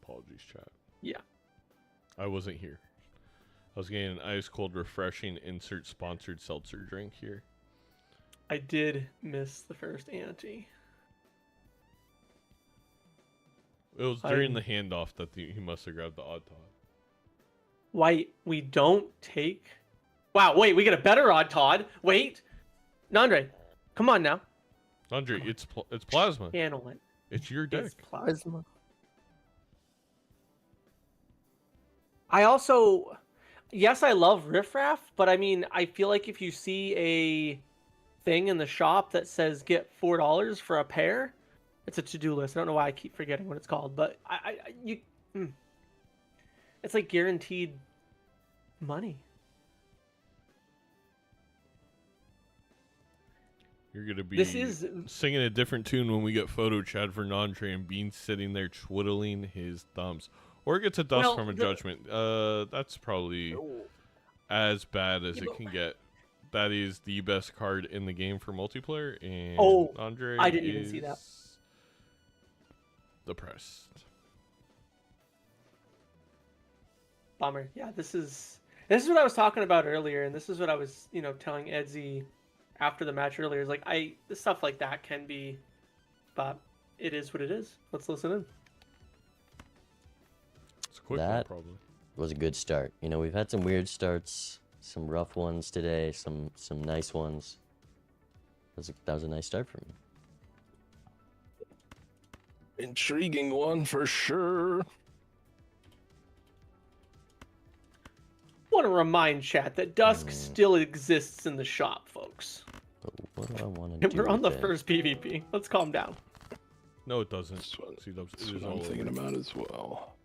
Apologies, chat.
Yeah.
I wasn't here. I was getting an ice cold, refreshing, insert sponsored seltzer drink here.
I did miss the first ante.
It was during the handoff that he must have grabbed the Odd Todd.
Why we don't take... Wow, wait, we get a better Odd Todd. Wait. Nandre, come on now.
Nandre, it's Plasma.
Handle it.
It's your deck.
It's Plasma. I also... Yes, I love riffraff, but I mean, I feel like if you see a thing in the shop that says get $4 for a pair, it's a to-do list. I don't know why I keep forgetting what it's called, but it's like guaranteed money.
You're gonna be singing a different tune when we get photo chat for Nandre and Bean sitting there twiddling his thumbs. Or gets a dust from a judgment. That's probably as bad as it can get. That is the best card in the game for multiplayer, and Nandre
I didn't even see that.
Depressed.
Bummer. Yeah, this is what I was talking about earlier, and this is what I was, telling Edzy after the match earlier. Is like stuff like that can be, but it is what it is. Let's listen in.
That was a good start. We've had some weird starts, some rough ones today, some nice ones. That was a nice start for me.
Intriguing one for sure.
Want to remind chat that Dusk still exists in the shop, folks.
But what do I want to do?
We're on the first PvP. Let's calm down.
No, it doesn't.
That's what I'm thinking about as well.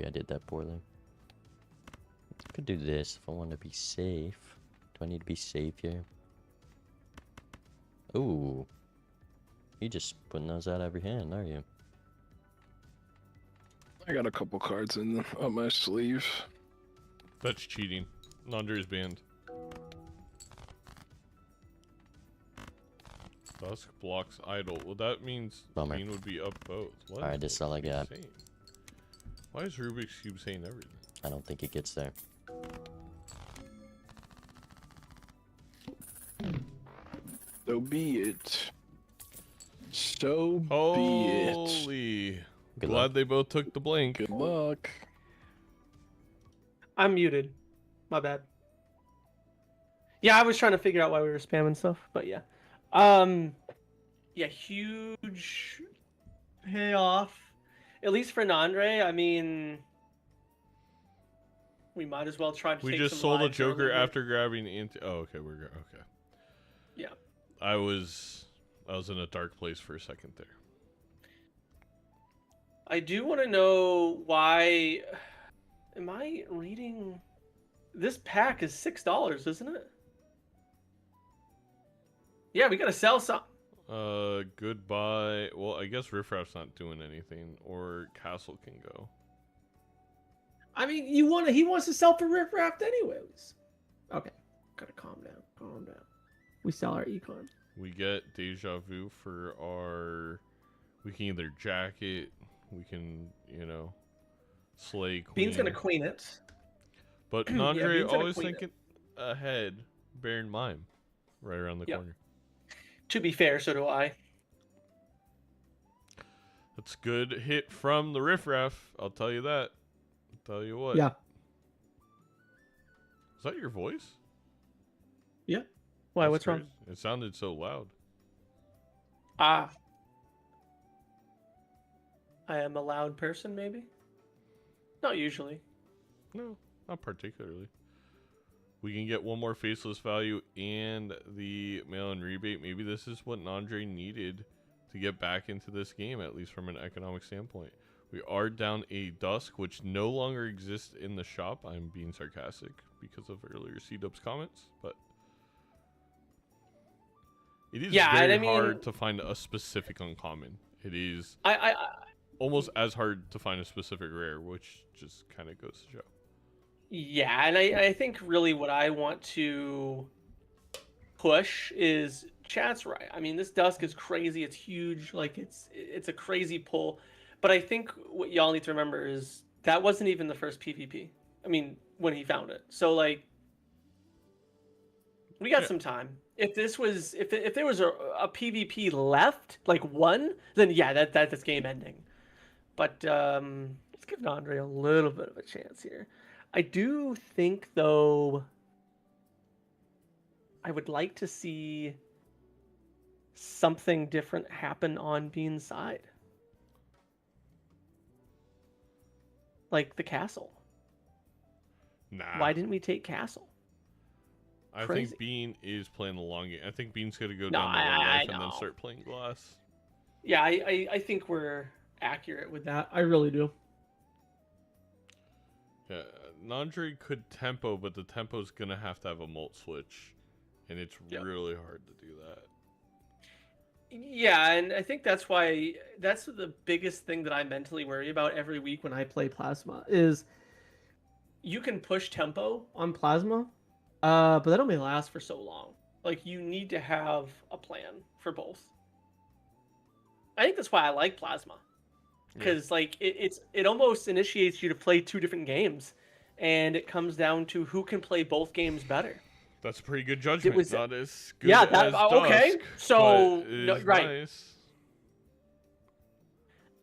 Maybe I did that poorly. I could do this if I want to be safe. Do I need to be safe here? Ooh. You just putting those out every hand, are you?
I got a couple cards up my sleeve.
That's cheating. Nandre is banned. Dusk blocks idle. Well, that means
Bummer.
Bean would be up both. What
Alright,
is
this is all I got.
saying? Why is Rubik's Cube saying everything?
I don't think it gets there.
So be it. So be it.
Holy.
Good
Glad
luck.
they both took the blink.
Good luck.
I'm muted. My bad. Yeah, I was trying to figure out why we were spamming stuff, but yeah. Yeah, huge payoff. At least for Nandre, I mean, we might as well try to
We
take
just
some
sold a
lives
Joker
early.
after grabbing into. Oh, okay, we're good. Okay.
Yeah.
I was in a dark place for a second there.
I do want to know why. Am I reading? This pack is $6, isn't it? Yeah, we gotta sell some.
Goodbye. Well, I guess Riffraff's not doing anything, or Castle can go.
I mean, he wants to sell for Riff Raft anyways. Okay, gotta calm down. Calm down. We sell our econ.
We get Deja Vu for our. We can either jacket. We can, slay Queen.
Bean's gonna queen it.
But
Yeah,
Nandre
Bean's gonna
always
queen
thinking ahead, bear in mind, right around the
Yep.
corner.
To be fair, so do I.
That's good hit from the Riffraff. I'll tell you that. I'll tell you what.
Yeah.
Is that your voice?
Yeah. Why?
That's
What's wrong?
crazy. It sounded so loud.
I am a loud person, maybe. Not usually.
No, not particularly. We can get one more faceless value and the mail-in rebate. Maybe this is what Nandre needed to get back into this game, at least from an economic standpoint. We are down a Dusk, which no longer exists in the shop. I'm being sarcastic because of earlier Seadubbs comments, but it is very hard to find a specific uncommon. It is almost as hard to find a specific rare, which just kind of goes to show.
Yeah, and I think really what I want to push is chat's right. I mean, this Dusk is crazy. It's huge. Like it's a crazy pull. But I think what y'all need to remember is that wasn't even the first PvP. I mean, when he found it. So like, we got some time. If this was if there was a PvP left, like one, then yeah, that's game ending. But let's give Nandre a little bit of a chance here. I do think, though, I would like to see something different happen on Bean's side. Like the castle.
Nah.
Why didn't we take castle?
I
Crazy.
think Bean is playing the long game. I think Bean's going to go down the one life and then start playing glass.
Yeah, I think we're accurate with that. I really do.
Yeah, Nandre could tempo, but the tempo's going to have a molt switch. And it's really hard to do that.
Yeah, and I think that's why that's the biggest thing that I mentally worry about every week when I play Plasma is you can push tempo on Plasma, but that only lasts for so long. Like, you need to have a plan for both. I think that's why I like Plasma. Because like it almost initiates you to play two different games, and it comes down to who can play both games better.
That's a pretty good judgment. Not as good
yeah,
as
okay.
Dusk,
So
but it
no,
is
right.
Nice.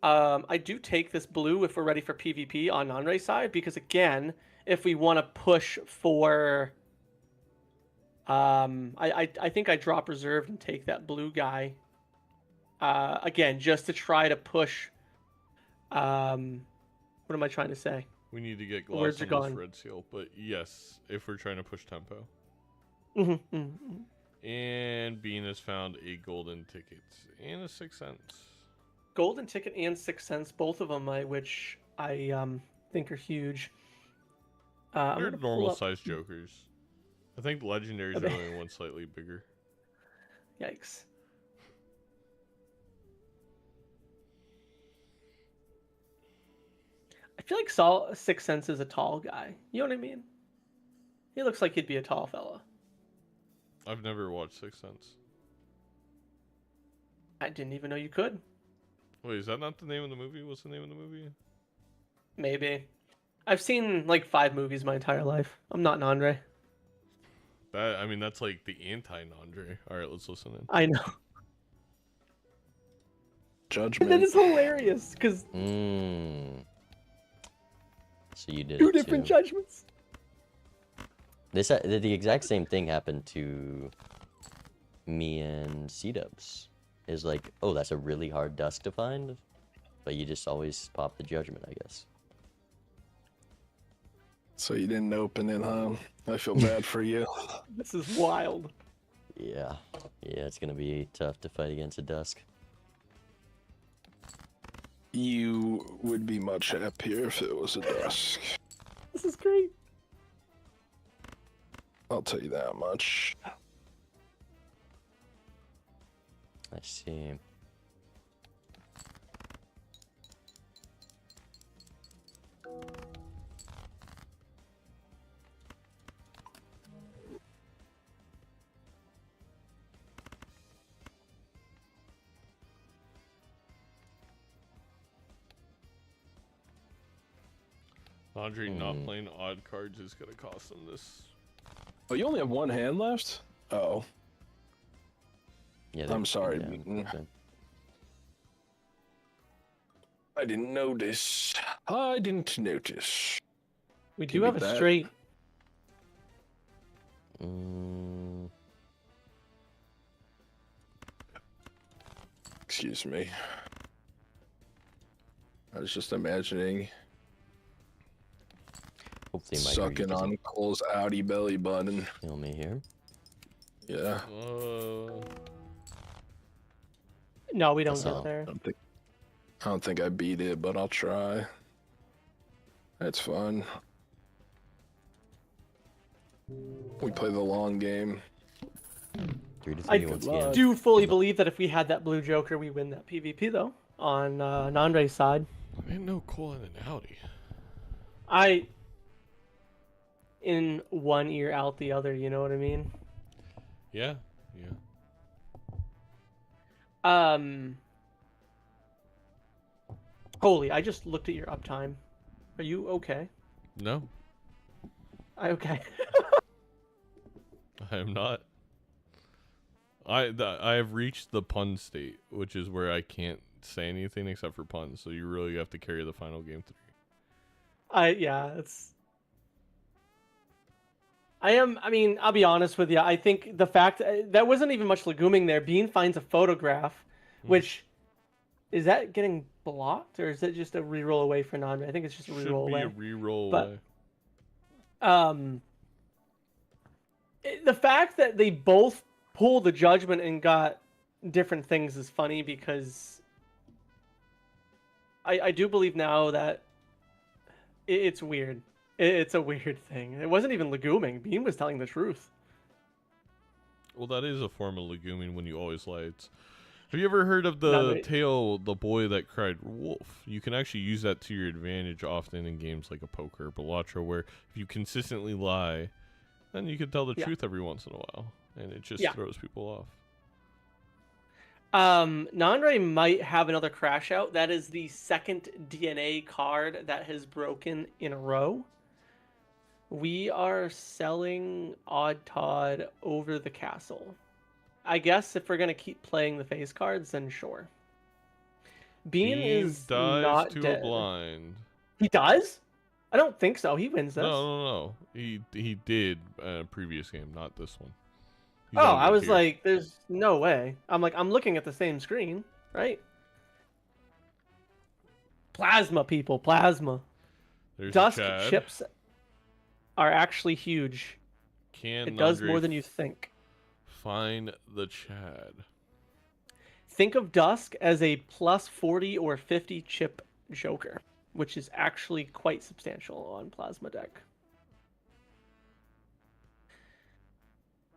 I do take this blue if we're ready for PvP on Nandre's side, because again, if we want to push for, I think I drop reserved and take that blue guy. Again, just to try to push. What am I trying to say?
We need to get
The words
glass
are
on this
gone.
red seal, but yes, if we're trying to push tempo.
Mm-hmm.
And Bean has found a golden ticket and a 6 cents.
Golden ticket and 6 cents, both of them, which I think are huge. I'm
They're
gonna pull
normal
up-
sized jokers. I think legendaries are the only one slightly bigger.
Yikes. I feel like Saul Sixth Sense is a tall guy. You know what I mean? He looks like he'd be a tall fella.
I've never watched Sixth Sense.
I didn't even know you could.
Wait, is that not the name of the movie? What's the name of the movie?
Maybe. I've seen like 5 movies my entire life. I'm not Nandre.
I mean, that's like the anti-Nandre. All right, let's listen in.
I know.
Judgment.
That is hilarious because
So you did
2
it
different
too.
judgments.
This the exact same thing happened to me and Seadubbs. Is like, oh, that's a really hard dusk to find, but you just always pop the judgment, I guess.
So you didn't open it, huh? I feel bad for you.
This is wild.
Yeah, it's gonna be tough to fight against a dusk.
You would be much happier if it was a dusk.
This is great.
I'll tell you that much.
I see.
Nandre not playing odd cards is gonna cost him this.
Oh, you only have one hand left? Oh.
Yeah,
I'm sorry.
yeah,
Bean.
okay.
I didn't notice. I didn't notice.
We
Can
do
you
have
beat
a
that?
straight.
Excuse me. I was just imagining
Hopefully, my
sucking on Cole's outie belly button.
Kill me here.
Yeah.
No, we don't
That's
get
all.
there.
I don't think I beat it, but I'll try. That's fun. We play the long game.
3 to
I
3 once again.
do fully believe that if we had that blue Joker, we win that PvP though. On Nandre's side.
I didn't know Cole had an Audi.
In one ear out the other, you know what I mean?
Yeah.
Holy, I just looked at your uptime. Are you okay?
No,
Okay.
I am not. I have reached the pun state, which is where I can't say anything except for puns. So you really have to carry the final game through.
I mean, I'll be honest with you. I think the fact that wasn't even much leguming there. Bean finds a photograph, which is that getting blocked or is it just a reroll away for Nandre? I think it's just a reroll away.
Should be a reroll
But,
away.
The fact that they both pulled the judgment and got different things is funny because I do believe now that it's weird. It's a weird thing. It wasn't even leguming. Bean was telling the truth.
Well, that is a form of leguming when you always lie. Have you ever heard of the
Not right.
tale, the boy that cried wolf? You can actually use that to your advantage often in games like a poker or Balatro, where if you consistently lie, then you can tell the truth every once in a while, and it just throws people off.
Nandre might have another crash out. That is the second DNA card that has broken in a row. We are selling Odd Todd over the castle. I guess if we're going to keep playing the face cards, then sure. Bean is
dies
not
to
dead.
a blind.
He does? I don't think so. He wins this.
No. He did previous game, not this one. He's
Oh,
on
I
good
was
tier.
like, there's no way. I'm looking at the same screen, right? Plasma, people, plasma.
There's
Dusk
Chad.
chips are actually huge.
Can
It does
Nandre
more than you think.
Find the Chad.
Think of Dusk as a plus 40 or 50 chip Joker which is actually quite substantial on Plasma deck.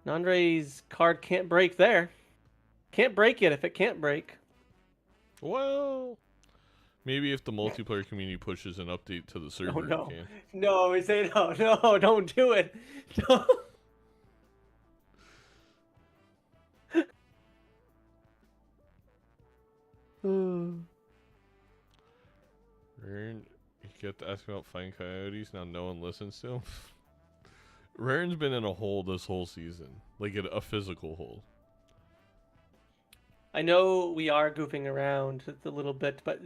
Nandre's card can't break there. Can't break it if it can't break.
Well, maybe if the multiplayer community pushes an update to the server,
Oh, no.
it can.
No, we say no. No, don't do it. No.
Raren, you get to ask about fighting coyotes. Now no one listens to him. Raren's been in a hole this whole season, like a physical hole.
I know we are goofing around a little bit, but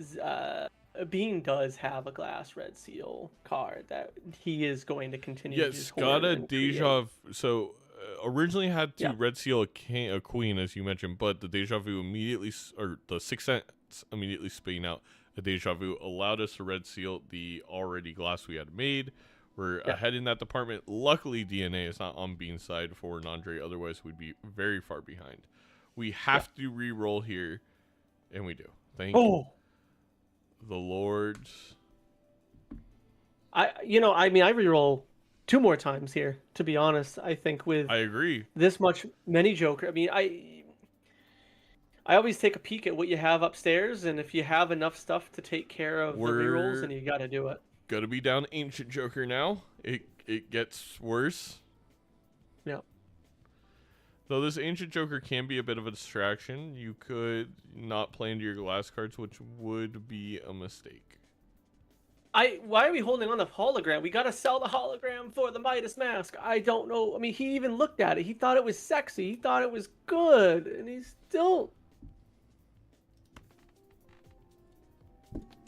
Bean does have a glass red seal card that he is going to continue to
Yes, got a deja. So originally had to
Yeah.
red seal a queen, as you mentioned, but the deja vu immediately, or the Sixth Sense immediately spitting out a deja vu allowed us to red seal the already glass we had made. We're ahead in that department. Luckily, DNA is not on Bean's side for Nandre. Otherwise, we'd be very far behind. We have to re-roll here, and we do. Thank the Lords.
I reroll 2 more times here, to be honest. I think with
I agree.
this much many Joker. I mean, I always take a peek at what you have upstairs, and if you have enough stuff to take care of the rerolls, then you got to do it.
Gotta be down Ancient Joker now. It gets worse.
Yeah.
Though this Ancient Joker can be a bit of a distraction, you could not play into your glass cards, which would be a mistake.
Why are we holding on the hologram? We gotta sell the hologram for the Midas mask. I don't know. I mean, he even looked at it. He thought it was sexy. He thought it was good, and he's still.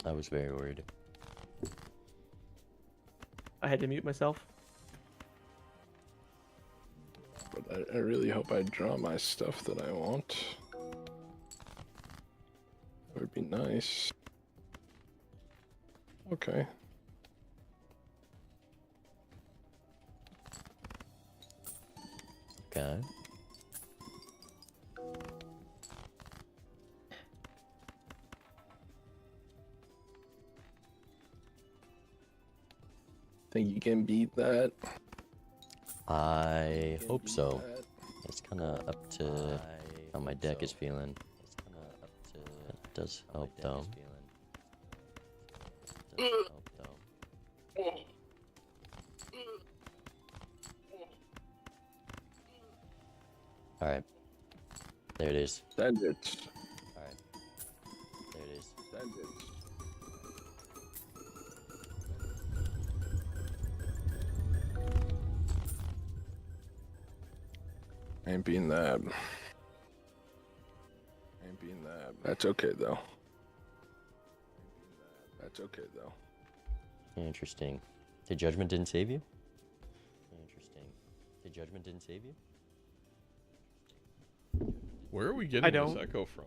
I was very worried.
I had to mute myself.
But I really hope I draw my stuff that I want. That would be nice. Okay.
Okay.
Think you can beat that?
I hope so. It's kind of up to how my deck is feeling. It does help though. Alright. There it is.
Send it.
Alright. There it is.
Send it. Ain't being that. Ain't being that. That's okay though. That's okay though.
Interesting. The judgment didn't save you? Interesting. The judgment didn't save you?
Where are we
I
getting
don't.
this echo from?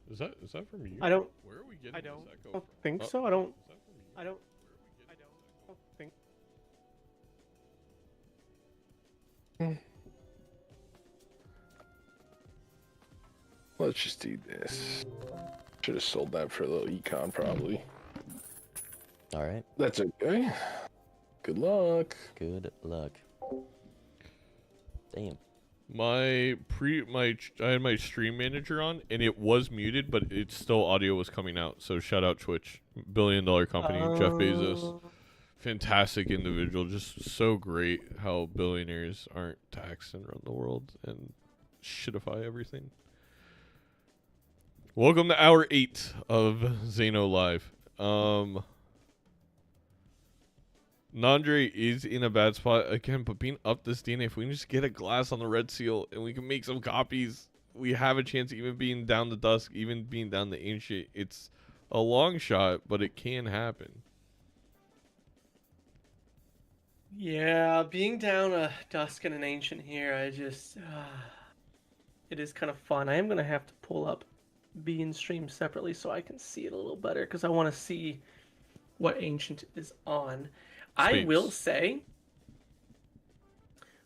Is that from you?
I don't.
Where are we getting
I don't.
this echo
I don't
from?
think
Oh,
so. I don't.
is that from you?
I don't.
Where are we
I
getting
don't.
this echo
Think.
Let's just do this. Should have sold that for a little econ probably.
Alright.
That's okay. Good luck.
Good luck. Damn.
I had my stream manager on and it was muted, but it's still audio was coming out. So shout out Twitch, $1 billion company, Jeff Bezos, fantastic individual, just so great how billionaires aren't taxed and run the world and shitify everything. Welcome to hour 8 of Zano Live. Nandre is in a bad spot again, but being up this DNA, if we can just get a glass on the red seal and we can make some copies, we have a chance of even being down the dusk, even being down the ancient. It's a long shot, but it can happen.
Yeah, being down a dusk and an ancient here, it is kind of fun. I am gonna have to pull up Bean stream separately so I can see it a little better because I want to see what ancient is on. I will say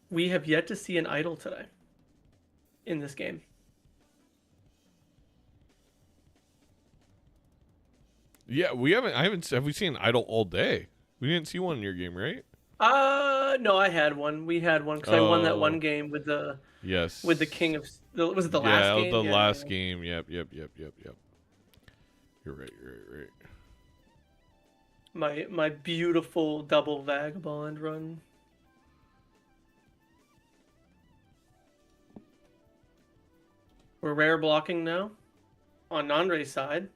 we have yet to see an idol today in this game.
Yeah, I haven't. Have we seen idle all day? We didn't see one in your game, right?
No, I had one. We had one because I won that one
Oh.
game with the
Yes.
with the king of. Was it the last game?
The
Yeah,
last
yeah.
game. Yep. You're right.
My beautiful double vagabond run. We're rare blocking now on Nandre's side.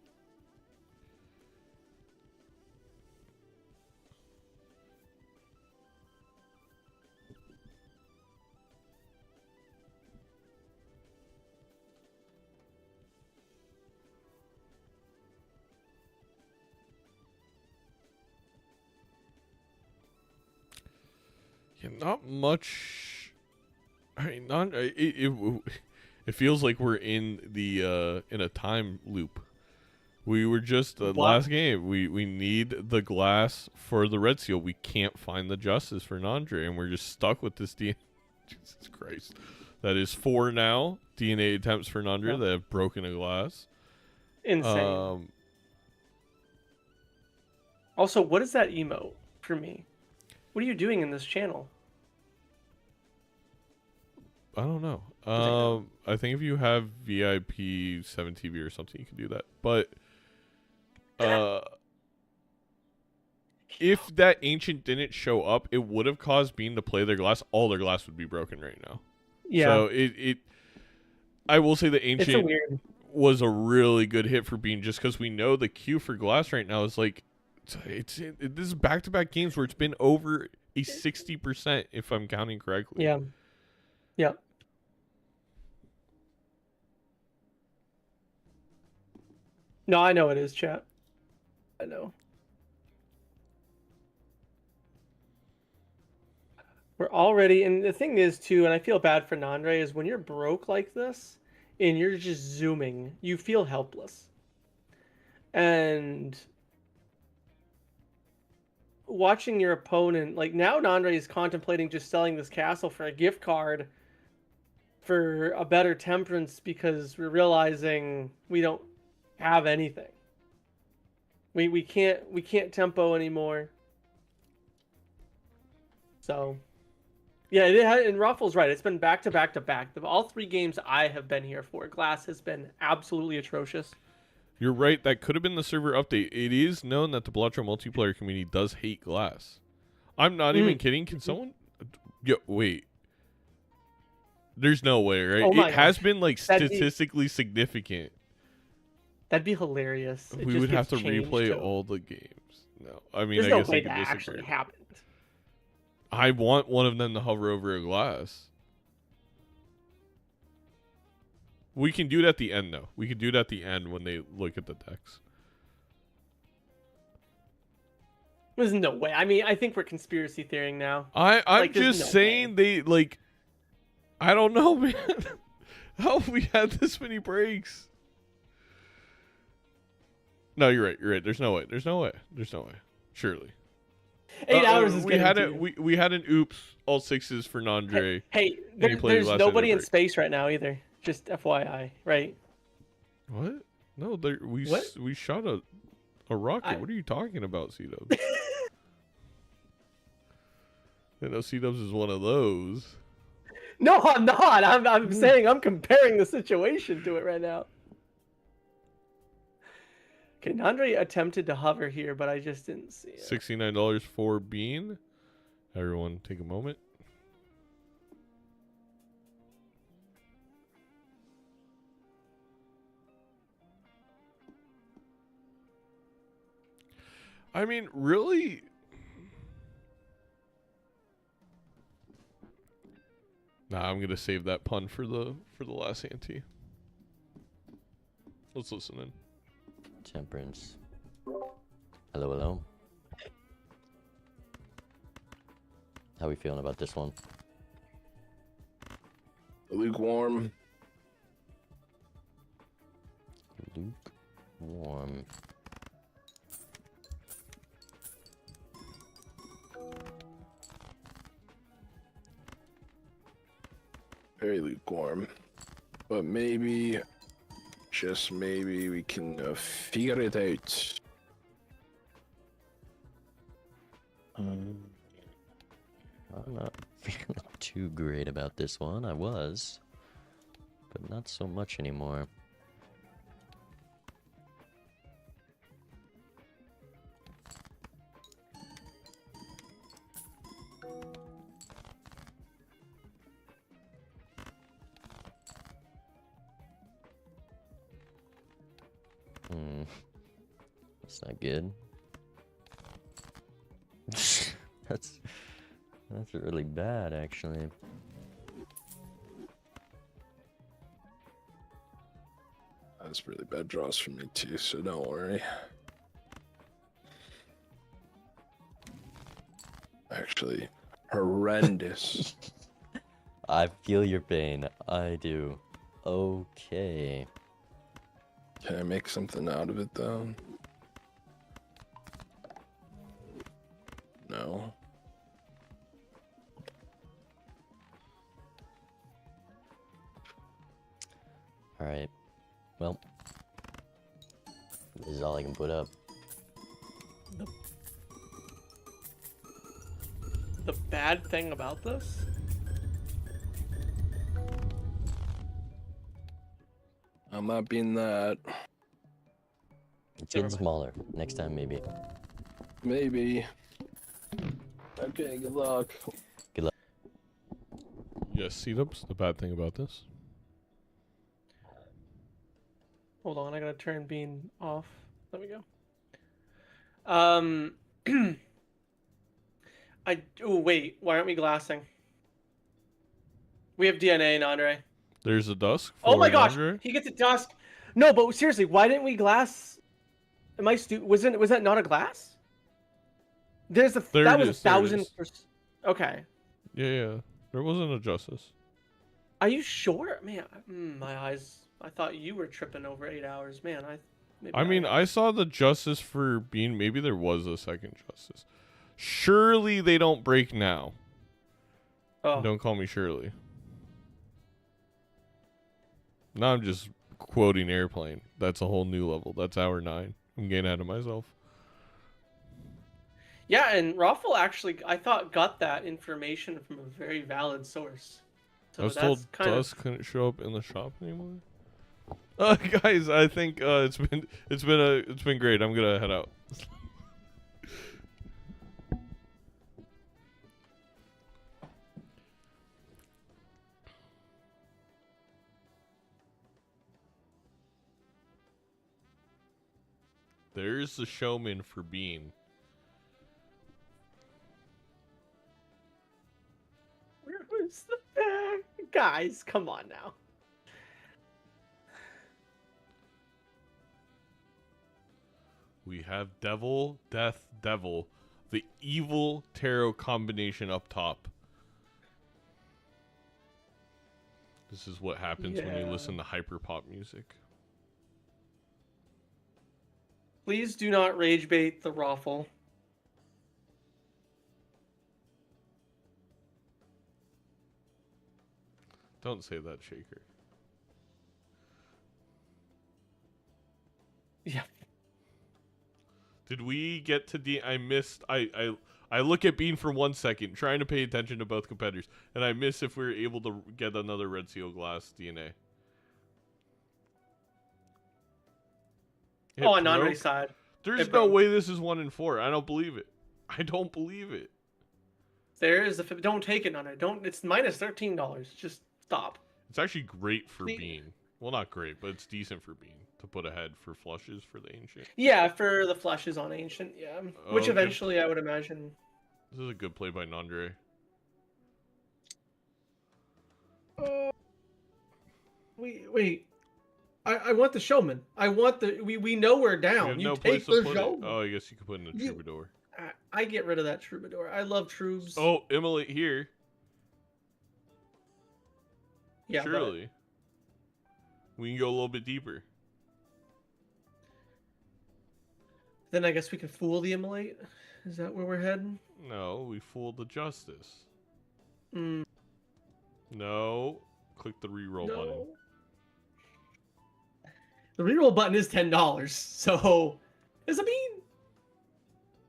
Yeah, not much. I mean, it feels like we're in a time loop. We were just the last game. We need the glass for the red seal. We can't find the justice for Nandre, and we're just stuck with this DNA. Jesus Christ, that is 4 now DNA attempts for Nandre that have broken a glass.
Insane. Also, what is that emote for me? What are you doing in this channel?
I don't know. I think if you have VIP 7TV or something, you can do that. But if that ancient didn't show up, it would have caused Bean to play their glass. All their glass would be broken right now.
Yeah.
So I will say the ancient was a really good hit for Bean, just because we know the queue for glass right now is like this is back-to-back games where it's been over a 60% if I'm counting correctly.
Yeah. Yeah. No, I know it is, chat. I know. We're already, and the thing is too, and I feel bad for Nandre, is when you're broke like this and you're just zooming, you feel helpless. And watching your opponent, like now Nandre is contemplating just selling this castle for a gift card for a better temperance because we're realizing we don't have anything. We can't tempo anymore. So yeah, and Ruffle's right. It's been back to back to back. All 3 games I have been here for, glass has been absolutely atrocious.
You're right. That could have been the server update. It is known that the Balatro multiplayer community does hate glass. I'm not even kidding. Can someone? Yo, wait. There's no way, right?
Oh my
it has
gosh.
been like statistically significant.
That'd be hilarious.
We would have to replay all the games. No, I mean,
there's
I
no
guess
way
I could
that
disagree.
actually happened.
I want one of them to hover over a glass. We can do it at the end, though. We can do it at the end when they look at the decks.
There's no way. I mean, I think we're conspiracy theorying now.
I'm
Like, there's
just
no
saying they, like... I don't know, man. How have we had this many breaks? No, you're right. You're right. There's no way. There's no way. There's no way. Surely.
8 hours is
we had
getting
it. We had an oops all 6s for Nandre.
Hey,
and he played
there's
last
nobody in
break.
space right now either. Just FYI, right?
What? No, we shot a rocket. What are you talking about, Seadubbs? I know Seadubbs is one of those.
No, I'm not. I'm saying I'm comparing the situation to it right now. Okay, Nandre attempted to hover here, but I just didn't see it.
$69 for Bean. Everyone, take a moment. I mean, really? Nah, I'm gonna save that pun for the last ante. Let's listen in.
Temperance. Hello, hello. How we feeling about this one?
Lukewarm.
Lukewarm.
Very lukewarm. But maybe, just maybe, we can figure it out.
I'm not feeling too great about this one. I was, but not so much anymore. That's not good. That's really bad, actually.
That's really bad draws for me too, so don't worry. Actually, horrendous.
I feel your pain. I do. Okay.
Can I make something out of it though? No.
Alright. Well, this is all I can put up.
The bad thing about this?
I'm not being that.
It's getting smaller. Next time, maybe.
Maybe. Okay, good luck.
Good luck.
Yes, Seadubbs, the bad thing about this.
Hold on, I gotta turn Bean off. There we go. Oh wait, why aren't we glassing? We have DNA, Nandre.
There's a dusk.
Oh my gosh,
Nandre.
he gets a dusk. No, but seriously, why didn't we glass? Am I stupid? Was that not a glass? There's a that was 1,000%. Okay.
Yeah. There wasn't a justice.
Are you sure? Man, my eyes. I thought you were tripping over 8 hours. Man,
I saw the justice for Bean. Maybe there was a second justice. Surely they don't break now.
Oh.
Don't call me Shirley. Now I'm just quoting Airplane. That's a whole new level. That's hour 9. I'm getting ahead of myself.
Yeah, and Raffle actually, I thought, got that information from a very valid source. So
I was told Dusk couldn't show up in the shop anymore. Guys, I think it's been great. I'm gonna head out. There's the showman for Bean.
Where's the bag? Guys, come on now.
We have Devil, Death, Devil. The evil tarot combination up top. This is what happens when you listen to hyperpop music.
Please do not rage bait the Raffle.
Don't say that, Shaker.
Yeah.
Did we get to I missed. I look at Bean for 1 second, trying to pay attention to both competitors, and I miss if we were able to get another Red Seal Glass DNA.
Oh, on Nandre's side.
There's no way this is 1 in 4. I don't believe it. I don't believe it.
There is don't take it, Nandre. Don't. It's minus $13. Just stop.
It's actually great for Bean. Well, not great, but it's decent for Bean to put ahead for flushes for the Ancient.
Yeah, for the flushes on Ancient, yeah. Which eventually I would imagine.
This is a good play by Nandre.
Wait. I want the showman. I want the. We know we're down. You take the showman.
Oh, I guess you could put in a troubadour.
I get rid of that troubadour. I love troubs.
Oh, immolate here.
Yeah,
surely. We can go a little bit deeper.
Then I guess we can fool the immolate. Is that where we're heading?
No, we fooled the justice.
Mm.
No. Click the reroll button.
The reroll button is $10, so there's a bean.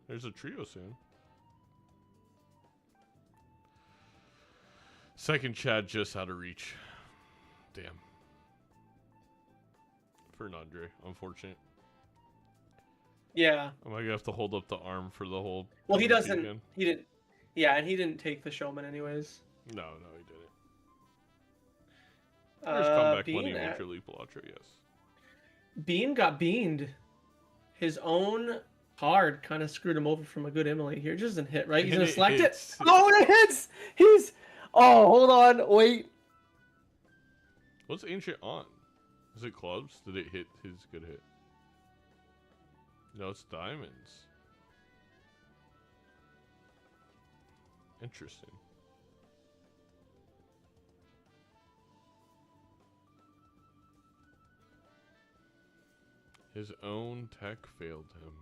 There's a trio soon. Second Chad just out of reach. Damn. For Nandre, unfortunate.
Yeah.
Am I gonna have to hold up the arm for the whole?
Well, he
PvP
doesn't.
again?
He didn't. Yeah, and he didn't take the showman anyways.
No, he didn't. There's comeback
Bean
money,
at-
Major League Balatro, yes.
Bean got beaned. His own card kind of screwed him over from a good Emily here. Just doesn't hit, right? He's
And
gonna
it
select it.
hits.
Oh, and it hits. He's. Oh, hold on, wait.
What's Ancient on? Is it clubs? Did it hit his good hit? No, it's diamonds. Interesting. His own tech failed him.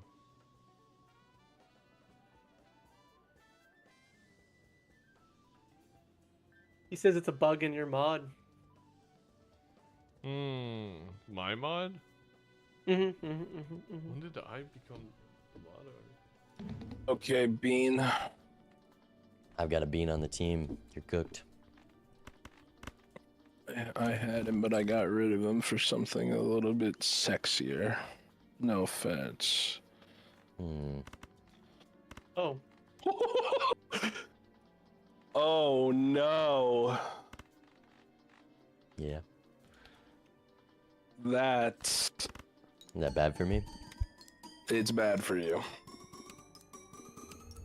He says it's a bug in your mod.
My mod?
Mm-hmm.
When did I become the mod?
Okay, Bean.
I've got a Bean on the team. You're cooked.
I had him, but I got rid of him for something a little bit sexier. No offense.
Oh.
Oh no.
Yeah.
That's...
Isn't that bad for me?
It's bad for you.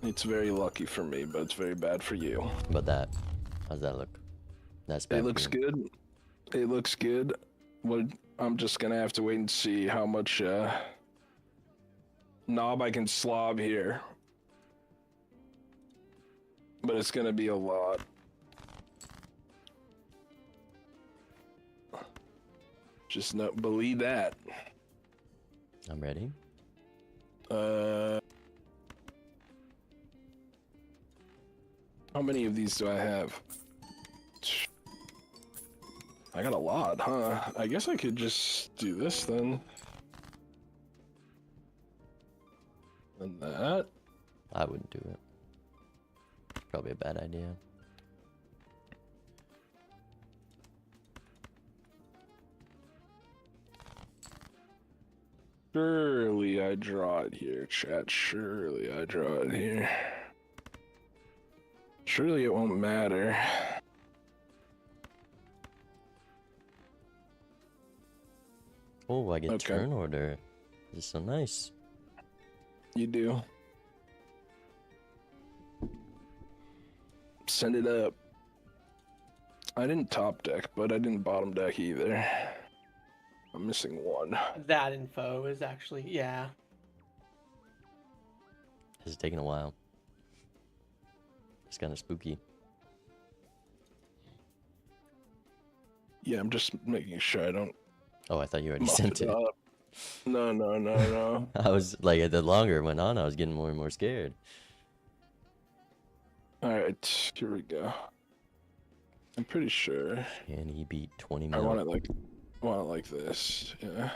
It's very lucky for me, but it's very bad for you.
How about that? How's that look? That's bad.
It looks good. It looks good. What? I'm just gonna have to wait and see how much knob I can slob here. But it's gonna be a lot. Just believe that.
I'm ready.
How many of these do I have? I got a lot, huh? I guess I could just do this then. And that.
I wouldn't do it. Probably a bad idea.
Surely I draw it here, chat. Surely I draw it here. Surely it won't matter.
Oh, I get
Okay.
turn order. This is so nice.
You do. Send it up. I didn't top deck, but I didn't bottom deck either. I'm missing one.
That info is actually, yeah.
This is taking a while. It's kind of spooky.
Yeah, I'm just making sure I don't.
Oh, I thought you already
muck
sent it.
up. No.
I was like, the longer it went on, I was getting more and more scared.
Alright, here we go. I'm pretty sure.
And he beat 20
I
mil.
want it like this. Yeah.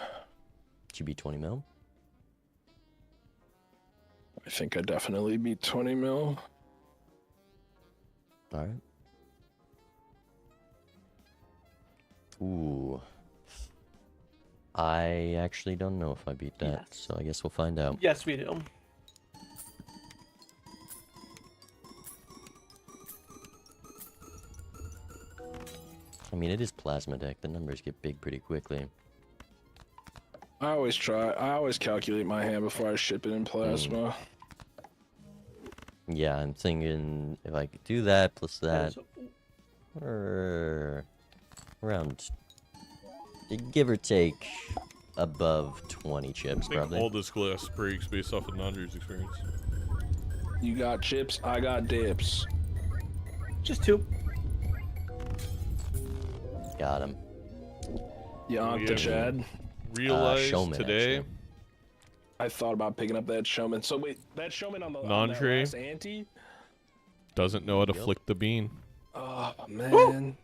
Did you beat 20 mil?
I think I definitely beat 20 mil.
Alright. Ooh. I actually don't know if I beat that,
Yes.
so I guess we'll find out.
Yes, we do.
I mean, it is plasma deck. The numbers get big pretty quickly.
I always calculate my hand before I ship it in plasma.
Yeah, I'm thinking if I could do that plus that,
So-
or around, give or take, above 20
I
chips
think
probably.
all this glass breaks based off of Nandre's experience.
You got chips, I got dips.
Just two.
Got him.
Yonk
Yeah.
to Chad.
Realized
Showman,
today,
actually.
I thought about picking up that showman. So wait, that showman on the
Nandre.
last ante?
doesn't know how to
Yep.
flick the bean.
Oh man,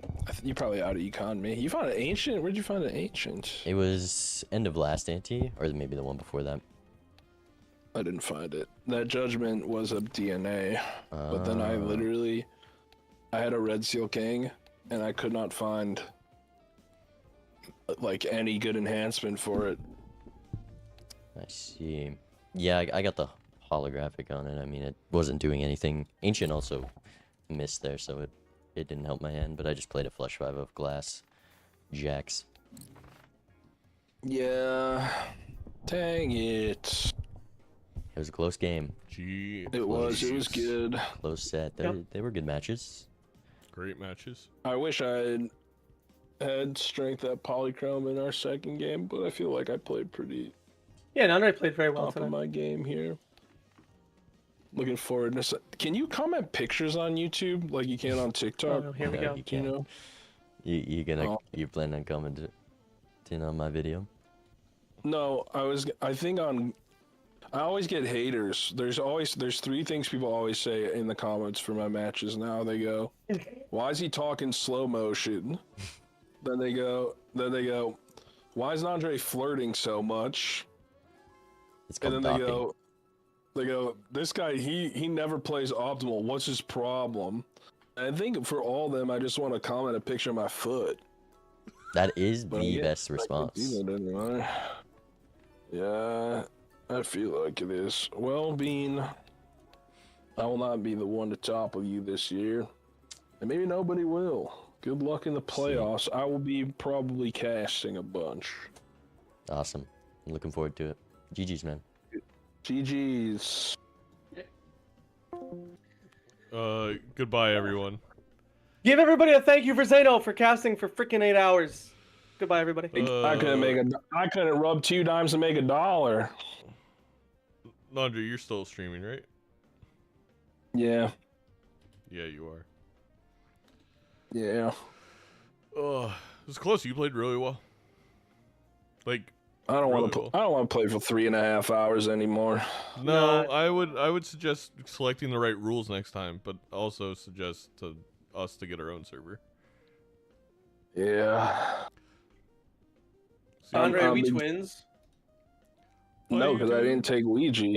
you probably out of econ me. You found an ancient? Where'd you find an ancient?
It was end of last ante, or maybe the one before that.
I didn't find it. That judgment was a DNA, but then I literally I had a Red Seal King, and I could not find like any good enhancement for it.
I see. Yeah, I got the holographic on it. I mean, it wasn't doing anything. Ancient also missed there, so it didn't help my hand, but I just played a flush 5 of glass jacks.
Yeah. Dang it.
It was a close game.
Gee.
It was good.
Close set. They were good matches.
Great matches.
I wish I had strength at Polychrome in our second game, but I feel like I played pretty
Yeah, Nandre played very well
top
tonight.
of my game here. Looking forward to. Can you comment pictures on YouTube like you can on TikTok?
Oh, here we
No,
go.
you can't.
You know?
You plan on commenting on my video?
No, I always get haters. There's 3 things people always say in the comments for my matches now. They go, "Why is he talking slow motion?" then they go, "Why is Nandre flirting so much?"
It's
And
called
then
docking.
they go, "This guy, he never plays optimal. What's his problem?" And I think for all of them, I just want to comment a picture of my foot.
That is
But
the
yeah,
best
I can
response.
do that anyway. Yeah, I feel like it is. Well, Bean, I will not be the one to topple you this year. And maybe nobody will. Good luck in the playoffs. I will be probably casting a bunch.
Awesome. I'm looking forward to it. GG's, man.
GG's.
Goodbye, everyone.
Give everybody a thank you for Zeno for casting for freaking 8 hours. Goodbye, everybody.
I couldn't rub 2 dimes and make $1.
Nandre, you're still streaming, right?
Yeah.
Yeah, you are.
Yeah.
It was close. You played really well. Like,
I don't want
really
to. I don't want to play for 3.5 hours anymore.
No, I would suggest selecting the right rules next time, but also suggest to us to get our own server.
Yeah.
Andre, are we twins?
No, because I didn't take Ouija.